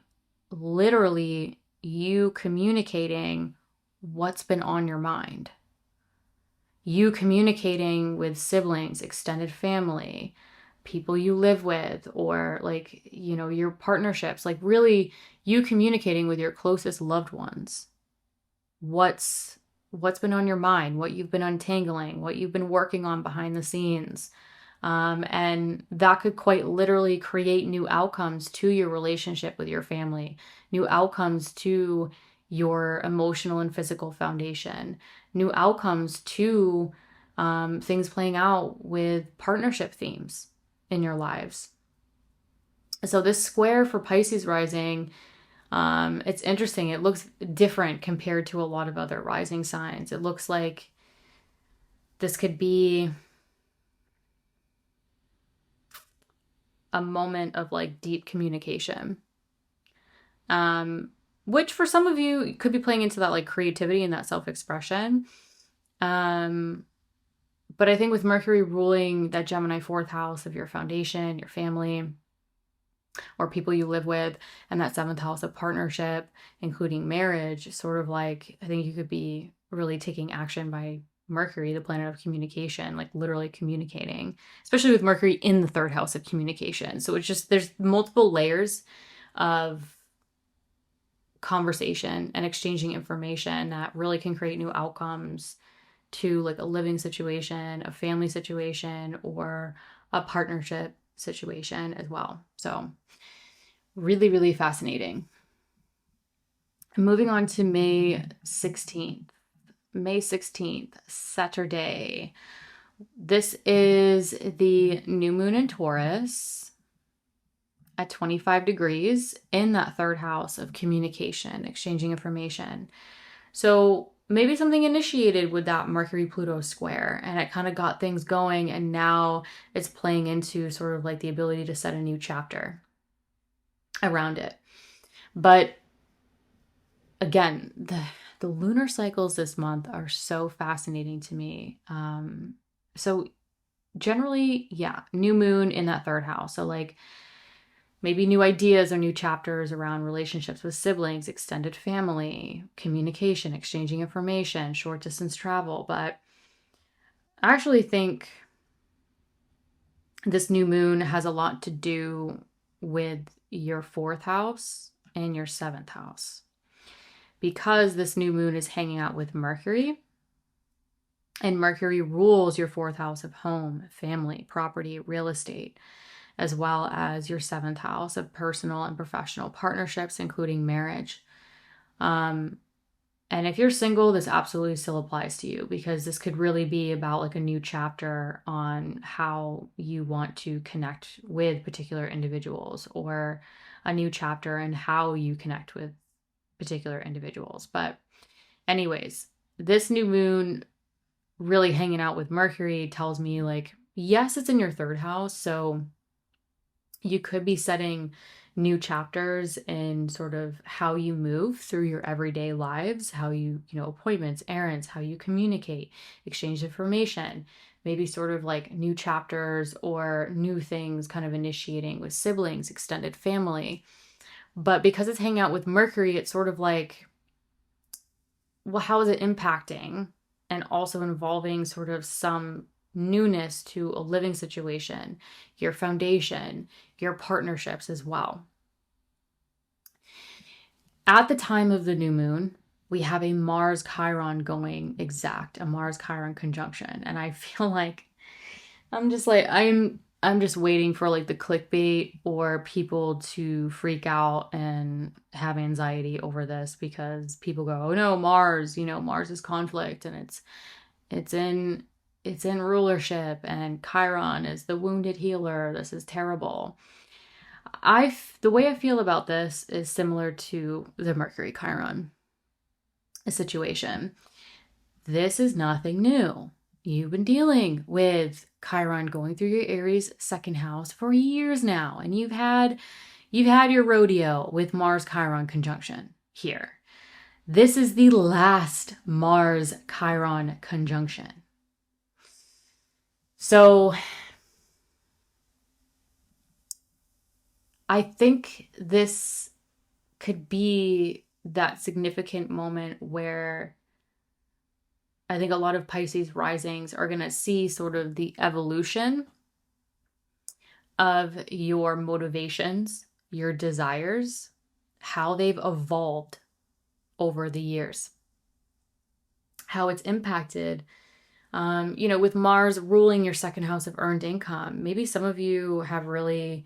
literally you communicating what's been on your mind. You communicating with siblings, extended family, people you live with, or like, your partnerships, like really you communicating with your closest loved ones. What's been on your mind, what you've been untangling, what you've been working on behind the scenes. And that could quite literally create new outcomes to your relationship with your family, new outcomes to your emotional and physical foundation, new outcomes to things playing out with partnership themes in your lives. So this square for Pisces rising, it's interesting. It looks different compared to a lot of other rising signs. It looks like this could be a moment of like deep communication. Which for some of you could be playing into that like creativity and that self-expression. But I think with Mercury ruling that Gemini 4th house of your foundation, your family, or people you live with, and that 7th house of partnership, including marriage, sort of like, I think you could be really taking action by Mercury, the planet of communication, like literally communicating, especially with Mercury in the 3rd house of communication. So it's just, there's multiple layers of conversation and exchanging information that really can create new outcomes to like a living situation, a family situation, or a partnership situation as well. So really, really fascinating. Moving on to May 16th. May 16th, Saturday. This is the new moon in Taurus at 25 degrees in that 3rd house of communication, exchanging information. So maybe something initiated with that Mercury-Pluto square and it kind of got things going, and now it's playing into sort of like the ability to set a new chapter around it. But again, the lunar cycles this month are so fascinating to me. So generally, yeah, new moon in that 3rd house. So like maybe new ideas or new chapters around relationships with siblings, extended family, communication, exchanging information, short distance travel. But I actually think this new moon has a lot to do with your 4th house and your 7th house, because this new moon is hanging out with Mercury, and Mercury rules your 4th house of home, family, property, real estate, as well as your 7th house of personal and professional partnerships, including marriage. And if you're single, this absolutely still applies to you, because this could really be about like a new chapter on how you want to connect with particular individuals, or a new chapter in how you connect with particular individuals. But anyways, this new moon really hanging out with Mercury tells me, like, yes, it's in your third house. So you could be setting new chapters in sort of how you move through your everyday lives, how you know, appointments, errands, how you communicate, exchange information, maybe sort of like new chapters or new things kind of initiating with siblings, extended family. But because it's hanging out with Mercury, it's sort of like, well, how is it impacting and also involving sort of some newness to a living situation, your foundation, your partnerships as well. At the time of the new moon, we have a Mars Chiron going exact, a Mars Chiron conjunction. And I feel like I'm just waiting for like the clickbait or people to freak out and have anxiety over this, because people go, "Oh no, Mars, you know, Mars is conflict and it's in rulership, and Chiron is the wounded healer. This is terrible." The way I feel about this is similar to the Mercury Chiron situation. This is nothing new. You've been dealing with Chiron going through your Aries second house for years now, and you've had your rodeo with Mars Chiron conjunction here. This is the last Mars Chiron conjunction. So I think this could be that significant moment where I think a lot of Pisces risings are going to see sort of the evolution of your motivations, your desires, how they've evolved over the years, how it's impacted, you know, with Mars ruling your second house of earned income. Maybe some of you have really,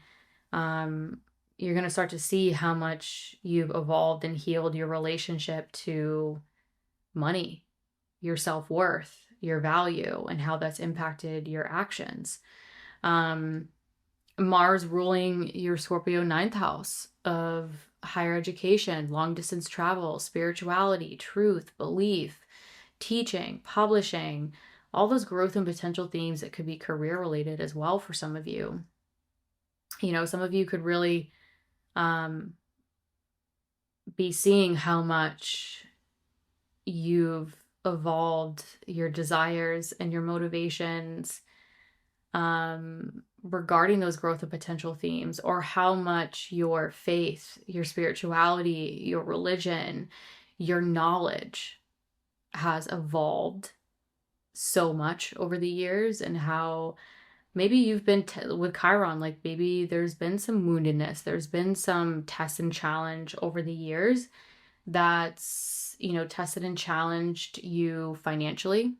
you're going to start to see how much you've evolved and healed your relationship to money, your self-worth, your value, and how that's impacted your actions. Mars ruling your Scorpio ninth house of higher education, long distance travel, spirituality, truth, belief, teaching, publishing, all those growth and potential themes that could be career related as well for some of you. You know, some of you could really be seeing how much you've evolved your desires and your motivations regarding those growth and potential themes, or how much your faith, your spirituality, your religion, your knowledge has evolved so much over the years, and how maybe you've been with Chiron, like maybe there's been some woundedness, there's been some test and challenge over the years that's, you know, tested and challenged you financially,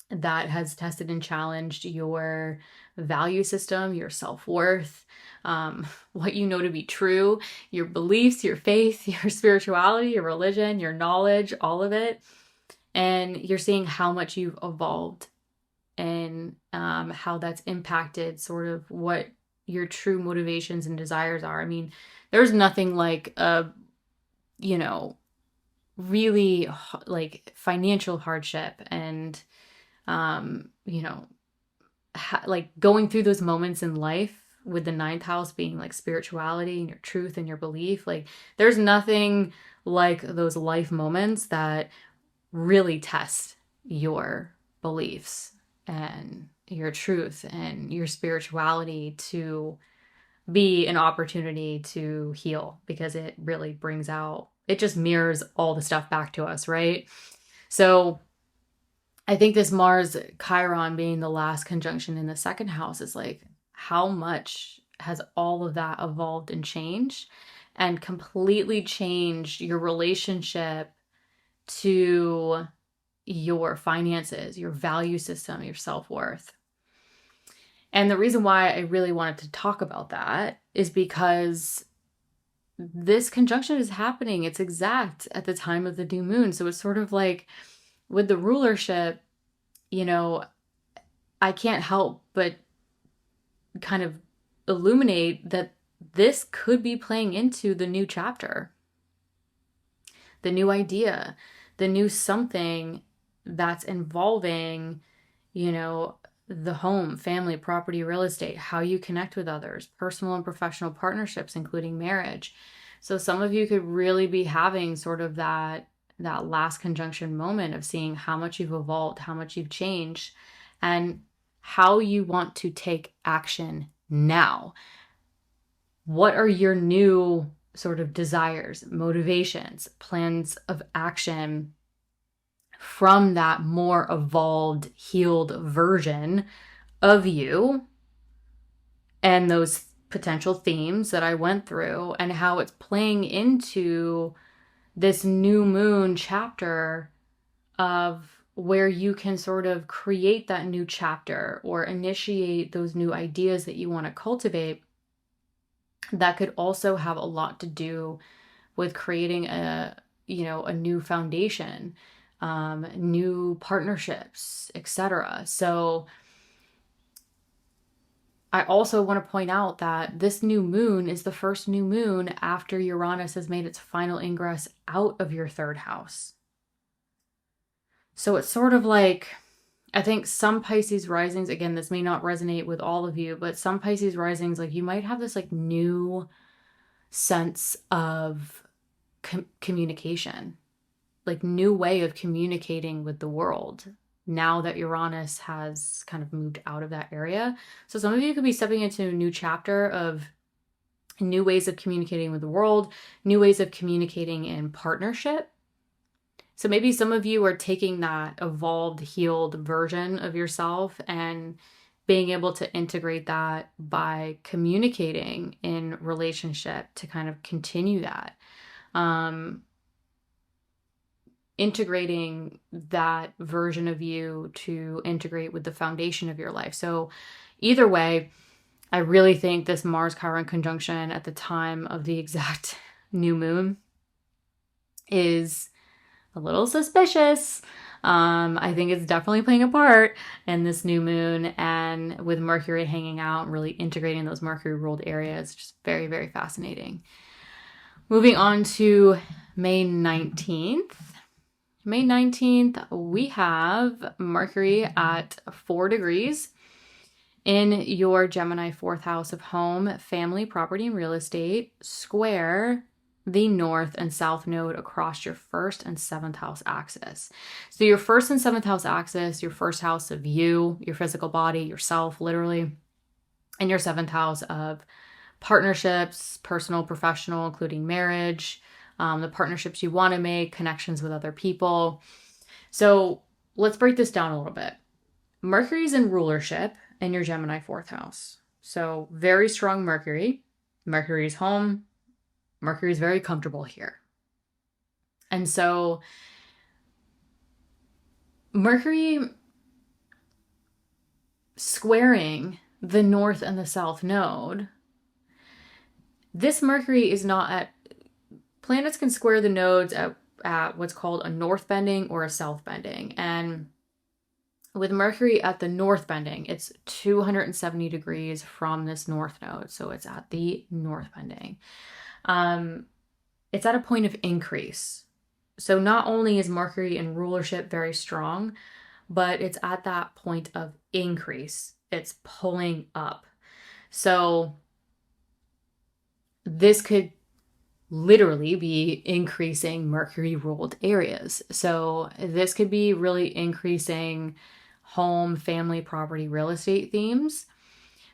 that has tested and challenged your value system, your self-worth, what you know to be true, your beliefs, your faith, your spirituality, your religion, your knowledge, all of it. And you're seeing how much you've evolved and how that's impacted sort of what your true motivations and desires are. I mean, there's nothing like a, you know, really like financial hardship and, you know, like going through those moments in life with the ninth house being like spirituality and your truth and your belief. Like there's nothing like those life moments that really test your beliefs and your truth and your spirituality to be an opportunity to heal, because it really brings out, it just mirrors all the stuff back to us, right? So I think this Mars Chiron being the last conjunction in the second house is like, how much has all of that evolved and changed, and completely changed your relationship to your finances, your value system, your self-worth. And the reason why I really wanted to talk about that is because this conjunction is happening. It's exact at the time of the new moon. So it's sort of like with the rulership, you know, I can't help but kind of illuminate that this could be playing into the new chapter. the new idea, the new something that's involving, you know, the home, family, property, real estate, how you connect with others, personal and professional partnerships, including marriage. So some of you could really be having sort of that last conjunction moment of seeing how much you've evolved, how much you've changed, and how you want to take action now. What are your new sort of desires, motivations, plans of action from that more evolved, healed version of you, and those potential themes that I went through, and how it's playing into this new moon chapter of where you can sort of create that new chapter or initiate those new ideas that you want to cultivate. That could also have a lot to do with creating a new foundation, new partnerships, etc. So I also want to point out that this new moon is the first new moon after Uranus has made its final ingress out of your third house. So it's sort of like, I think some Pisces risings, again, this may not resonate with all of you, but some Pisces risings, like you might have this like new sense of communication, like new way of communicating with the world now that Uranus has kind of moved out of that area. So some of you could be stepping into a new chapter of new ways of communicating with the world, new ways of communicating in partnership. So maybe some of you are taking that evolved, healed version of yourself and being able to integrate that by communicating in relationship to kind of continue that. Integrating that version of you to integrate with the foundation of your life. So either way, I really think this Mars-Chiron conjunction at the time of the exact new moon is a little suspicious. I think it's definitely playing a part in this new moon, and with Mercury hanging out, really integrating those Mercury ruled areas, just very, very fascinating. Moving on to May 19th. May 19th, we have Mercury at 4 degrees in your Gemini 4th house of home, family, property, and real estate, square the north and south node across your 1st and 7th house axis. So your 1st and 7th house axis, your 1st house of you, your physical body, yourself, literally, and your 7th house of partnerships, personal, professional, including marriage, the partnerships you want to make, connections with other people. So let's break this down a little bit. Mercury's in rulership in your Gemini 4th house. So very strong Mercury. Mercury's home. Mercury's very comfortable here. And so Mercury squaring the north and the south node. This Mercury is not at, planets can square the nodes at what's called a north bending or a south bending. And with Mercury at the north bending, it's 270 degrees from this north node. So it's at the north bending. It's at a point of increase. So not only is Mercury in rulership very strong, but it's at that point of increase. It's pulling up. So this could literally be increasing Mercury ruled areas. So this could be really increasing home, family, property, real estate themes.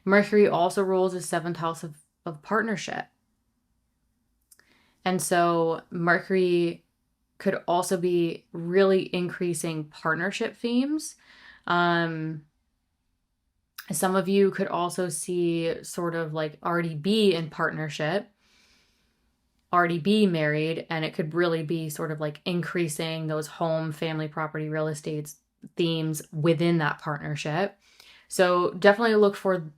Mercury also rules the 7th house of partnership. And so Mercury could also be really increasing partnership themes. Some of you could also see sort of like already be in partnership, already be married, and it could really be sort of like increasing those home, family, property, real estate themes within that partnership. So definitely look for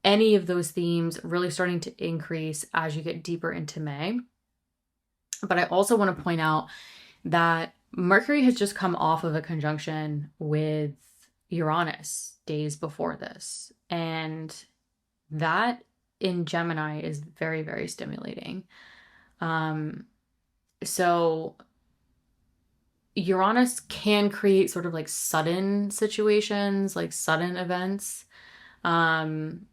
any of those themes really starting to increase as you get deeper into May. But I also want to point out that Mercury has just come off of a conjunction with Uranus days before this. And that in Gemini is very, very stimulating. So Uranus can create sort of like sudden situations, like sudden events. Um,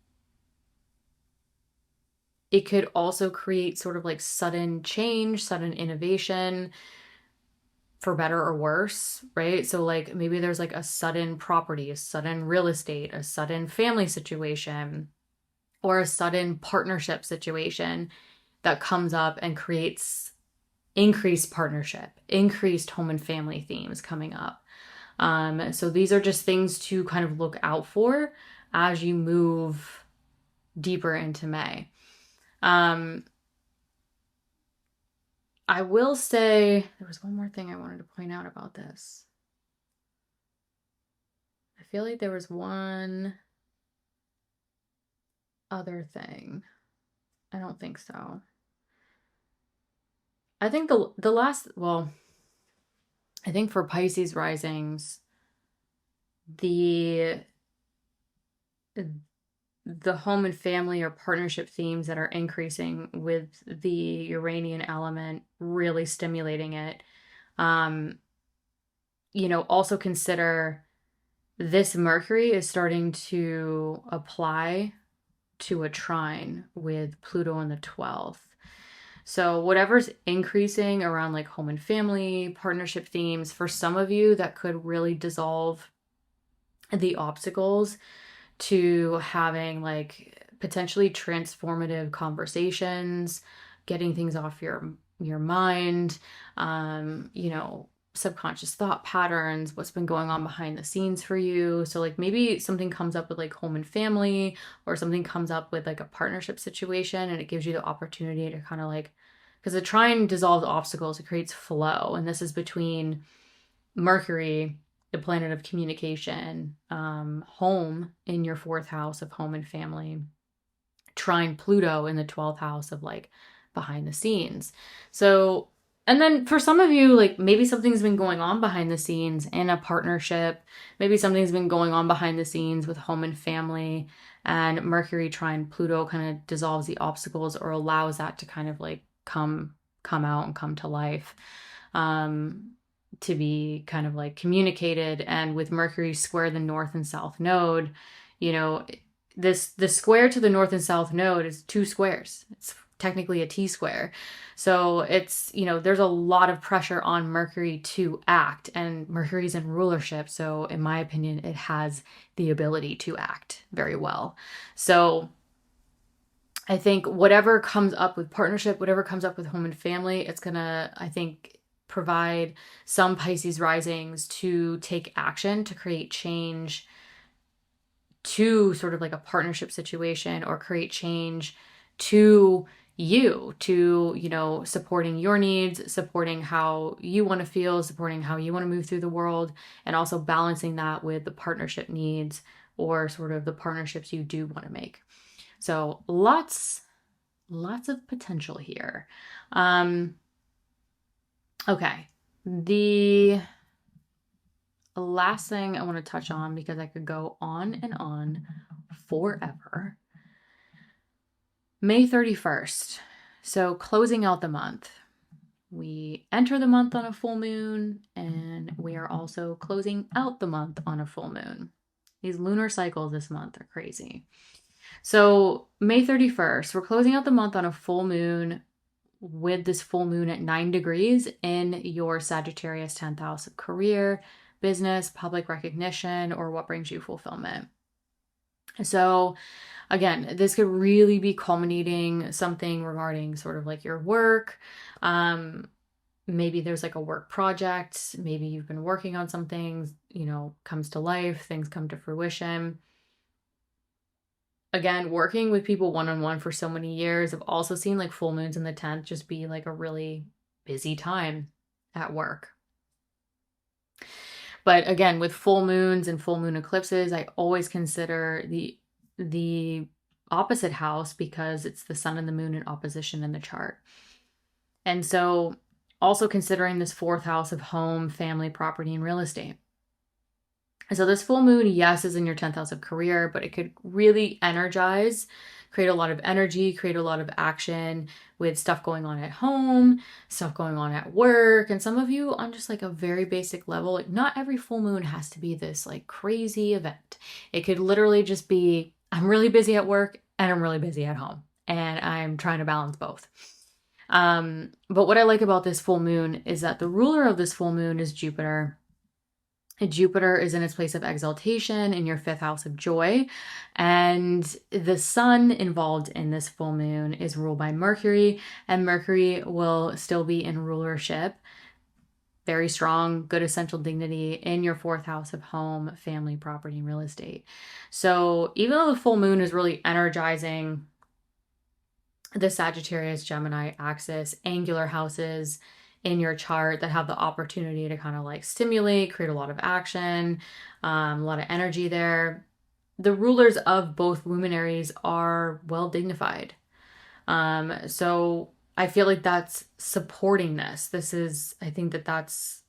it could also create sort of like sudden change, sudden innovation, for better or worse, right? So like maybe there's like a sudden property, a sudden real estate, a sudden family situation, or a sudden partnership situation that comes up and creates increased partnership, increased home and family themes coming up. So these are just things to kind of look out for as you move deeper into May. I will say there was one more thing I wanted to point out about this. I feel like there was one other thing. I don't think so. I think the last, well, I think for Pisces risings, the the home and family or partnership themes that are increasing with the Uranian element really stimulating it. Also consider this Mercury is starting to apply to a trine with Pluto in the 12th. So whatever's increasing around like home and family, partnership themes, for some of you that could really dissolve the obstacles to having like potentially transformative conversations, getting things off your mind, subconscious thought patterns, what's been going on behind the scenes for you. So like maybe something comes up with like home and family, or something comes up with like a partnership situation, and it gives you the opportunity to kind of like, because the trine dissolves obstacles, it creates flow. And this is between Mercury, the planet of communication, home in your 4th house of home and family, trine Pluto in the 12th house of like behind the scenes. So, and then for some of you, like maybe something's been going on behind the scenes in a partnership. Maybe something's been going on behind the scenes with home and family, and Mercury trine Pluto kind of dissolves the obstacles or allows that to kind of like come out and come to life. To be kind of like communicated. And with Mercury square the north and south node, the square to the north and south node is 2 squares. It's technically a T-square. So it's, there's a lot of pressure on Mercury to act, and Mercury's in rulership. So in my opinion, it has the ability to act very well. So I think whatever comes up with partnership, whatever comes up with home and family, it's gonna, I think, provide some Pisces risings to take action to create change to sort of like a partnership situation, or create change to you, to, supporting your needs, supporting how you want to feel, supporting how you want to move through the world, and also balancing that with the partnership needs or sort of the partnerships you do want to make. So lots of potential here. Okay. The last thing I want to touch on, because I could go on and on forever. May 31st. So closing out the month. We enter the month on a full moon, and we are also closing out the month on a full moon. These lunar cycles this month are crazy. So May 31st, we're closing out the month on a full moon, with this full moon at 9 degrees in your Sagittarius 10th house of career, business, public recognition, or what brings you fulfillment. So again, this could really be culminating something regarding sort of like your work. Maybe there's like a work project. Maybe you've been working on something, comes to life, things come to fruition. Again, working with people one-on-one for so many years, I've also seen like full moons in the 10th just be like a really busy time at work. But again, with full moons and full moon eclipses, I always consider the opposite house, because it's the sun and the moon in opposition in the chart. And so also considering this 4th house of home, family, property, and real estate. So this full moon, yes, is in your 10th house of career, but it could really energize create a lot of energy, create a lot of action with stuff going on at home, stuff going on at work. And some of you on just like a very basic level, like not every full moon has to be this like crazy event. It could literally just be, I'm really busy at work and I'm really busy at home, and I'm trying to balance both. But what I like about this full moon is that the ruler of this full moon is Jupiter. Jupiter is in its place of exaltation in your fifth house of joy. And the sun involved in this full moon is ruled by Mercury, and Mercury will still be in rulership. Very strong, good essential dignity in your fourth house of home, family, property, and real estate. So even though the full moon is really energizing the Sagittarius Gemini axis, angular houses in your chart that have the opportunity to kind of like stimulate, create a lot of action, a lot of energy there. The rulers of both luminaries are well dignified. So I feel like that's supporting this. I think that's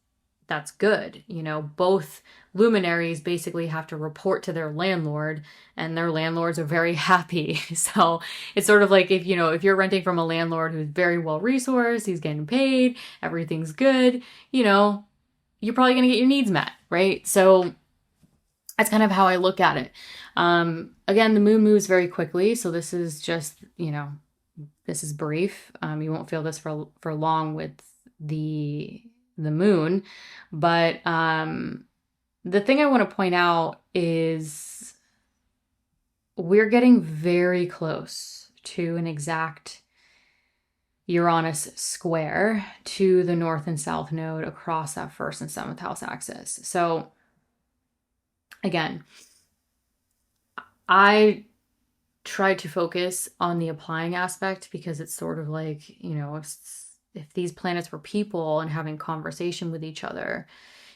good. You know, both luminaries basically have to report to their landlord, and their landlords are very happy. So it's sort of like if you're renting from a landlord who's very well resourced, he's getting paid, everything's good, you're probably going to get your needs met, right? So that's kind of how I look at it. Again, the moon moves very quickly. So this is just, this is brief. You won't feel this for long with the moon. But the thing I want to point out is we're getting very close to an exact Uranus square to the north and south node across that first and seventh house axis. So again, I tried to focus on the applying aspect because it's sort of like, if these planets were people and having conversation with each other,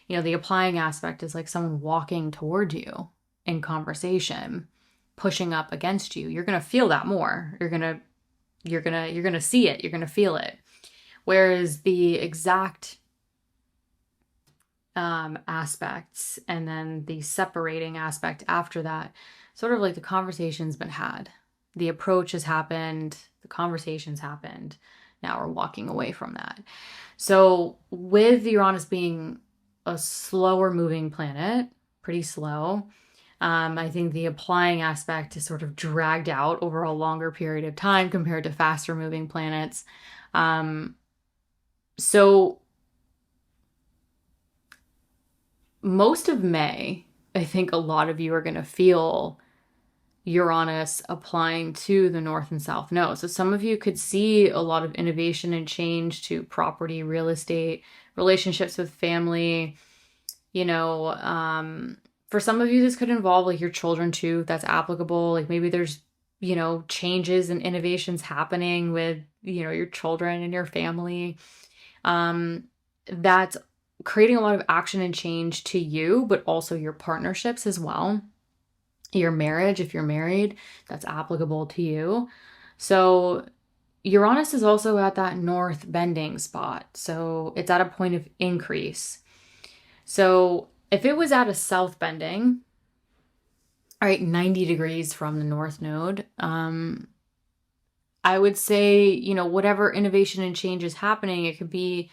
the applying aspect is like someone walking toward you in conversation, pushing up against you. You're going to feel that more. You're going to see it. You're going to feel it. Whereas the exact aspects and then the separating aspect after that, sort of like the conversation's been had. The approach has happened. The conversation's happened. Now we're walking away from that. So with Uranus being a slower moving planet, pretty slow, I think the applying aspect is sort of dragged out over a longer period of time compared to faster moving planets. So most of May, I think a lot of you are going to feel Uranus applying to the north and south node. So some of you could see a lot of innovation and change to property, real estate, relationships with family. For some of you, this could involve like your children too. That's applicable. Like maybe there's, changes and innovations happening with, your children and your family. That's creating a lot of action and change to you, but also your partnerships as well. Your marriage, if you're married, that's applicable to you. So Uranus is also at that north bending spot. So it's at a point of increase. So if it was at a south bending, all right, 90 degrees from the north node, I would say, whatever innovation and change is happening, it could be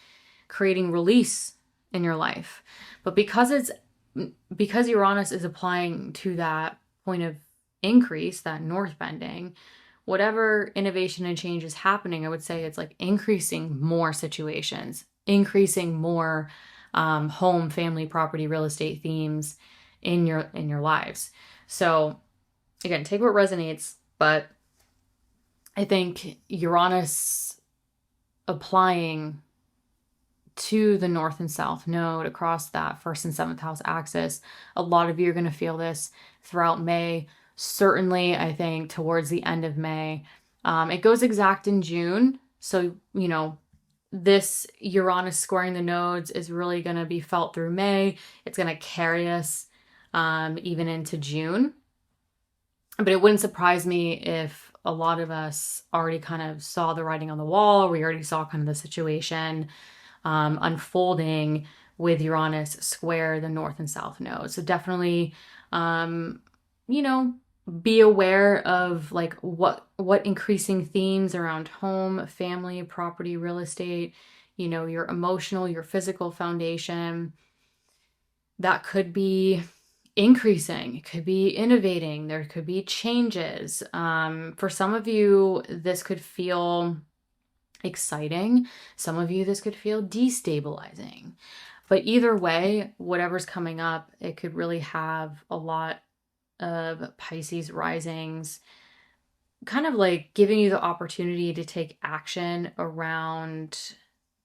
creating release in your life. But because Uranus is applying to that point of increase, that north bending, whatever innovation and change is happening, I would say it's like increasing more situations, increasing more home, family, property, real estate themes in your lives. So again, take what resonates, but I think Uranus applying to the north and south node across that first and seventh house axis, a lot of you are going to feel this throughout May. Certainly, I think towards the end of May. It goes exact in June. So, this Uranus squaring the nodes is really going to be felt through May. It's going to carry us even into June. But it wouldn't surprise me if a lot of us already kind of saw the writing on the wall. We already saw kind of the situation unfolding with Uranus square the north and south node. So definitely, Be aware of like what increasing themes around home, family, property, real estate, you know, your emotional, your physical foundation that could be increasing. It could be innovating. There could be changes. For some of you, this could feel exciting. Some of you, this could feel destabilizing. But either way, whatever's coming up, it could really have a lot of Pisces risings, kind of like giving you the opportunity to take action around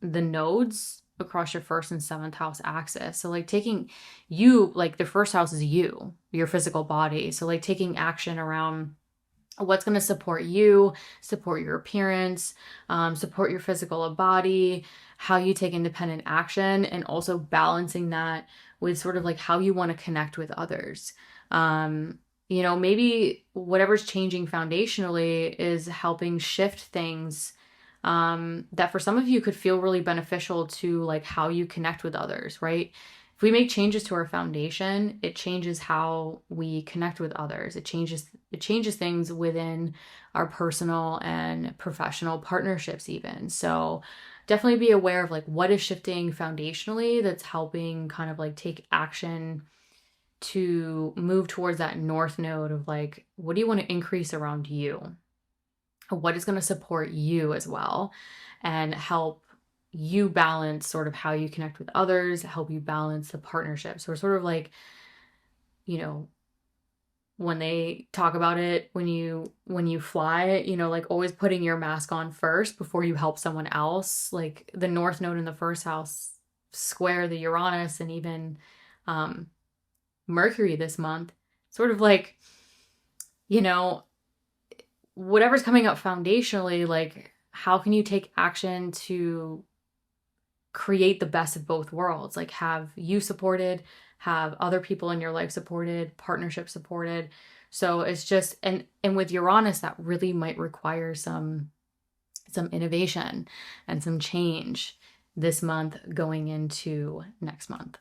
the nodes across your first and seventh house axis. So like taking you, like the first house is you, your physical body. So like taking action around what's going to support you, support your appearance, support your physical body, how you take independent action, and also balancing that with sort of like how you want to connect with others. You know, maybe whatever's changing foundationally is helping shift things that for some of you could feel really beneficial to like how you connect with others, right? If we make changes to our foundation, it changes how we connect with others. It changes things within our personal and professional partnerships even. So definitely be aware of like what is shifting foundationally that's helping kind of like take action to move towards that north node of like, what do you want to increase around you? What is going to support you as well and help you balance sort of how you connect with others, help you balance the partnership. So we're sort of like, you know, when they talk about it, when you fly, you know, like always putting your mask on first before you help someone else. Like the north node in the first house square the Uranus and even Mercury this month, sort of like, you know, whatever's coming up foundationally, like how can you take action to create the best of both worlds? Like have you supported, have other people in your life supported, partnership supported. So it's just, and with Uranus, that really might require some innovation and some change this month going into next month.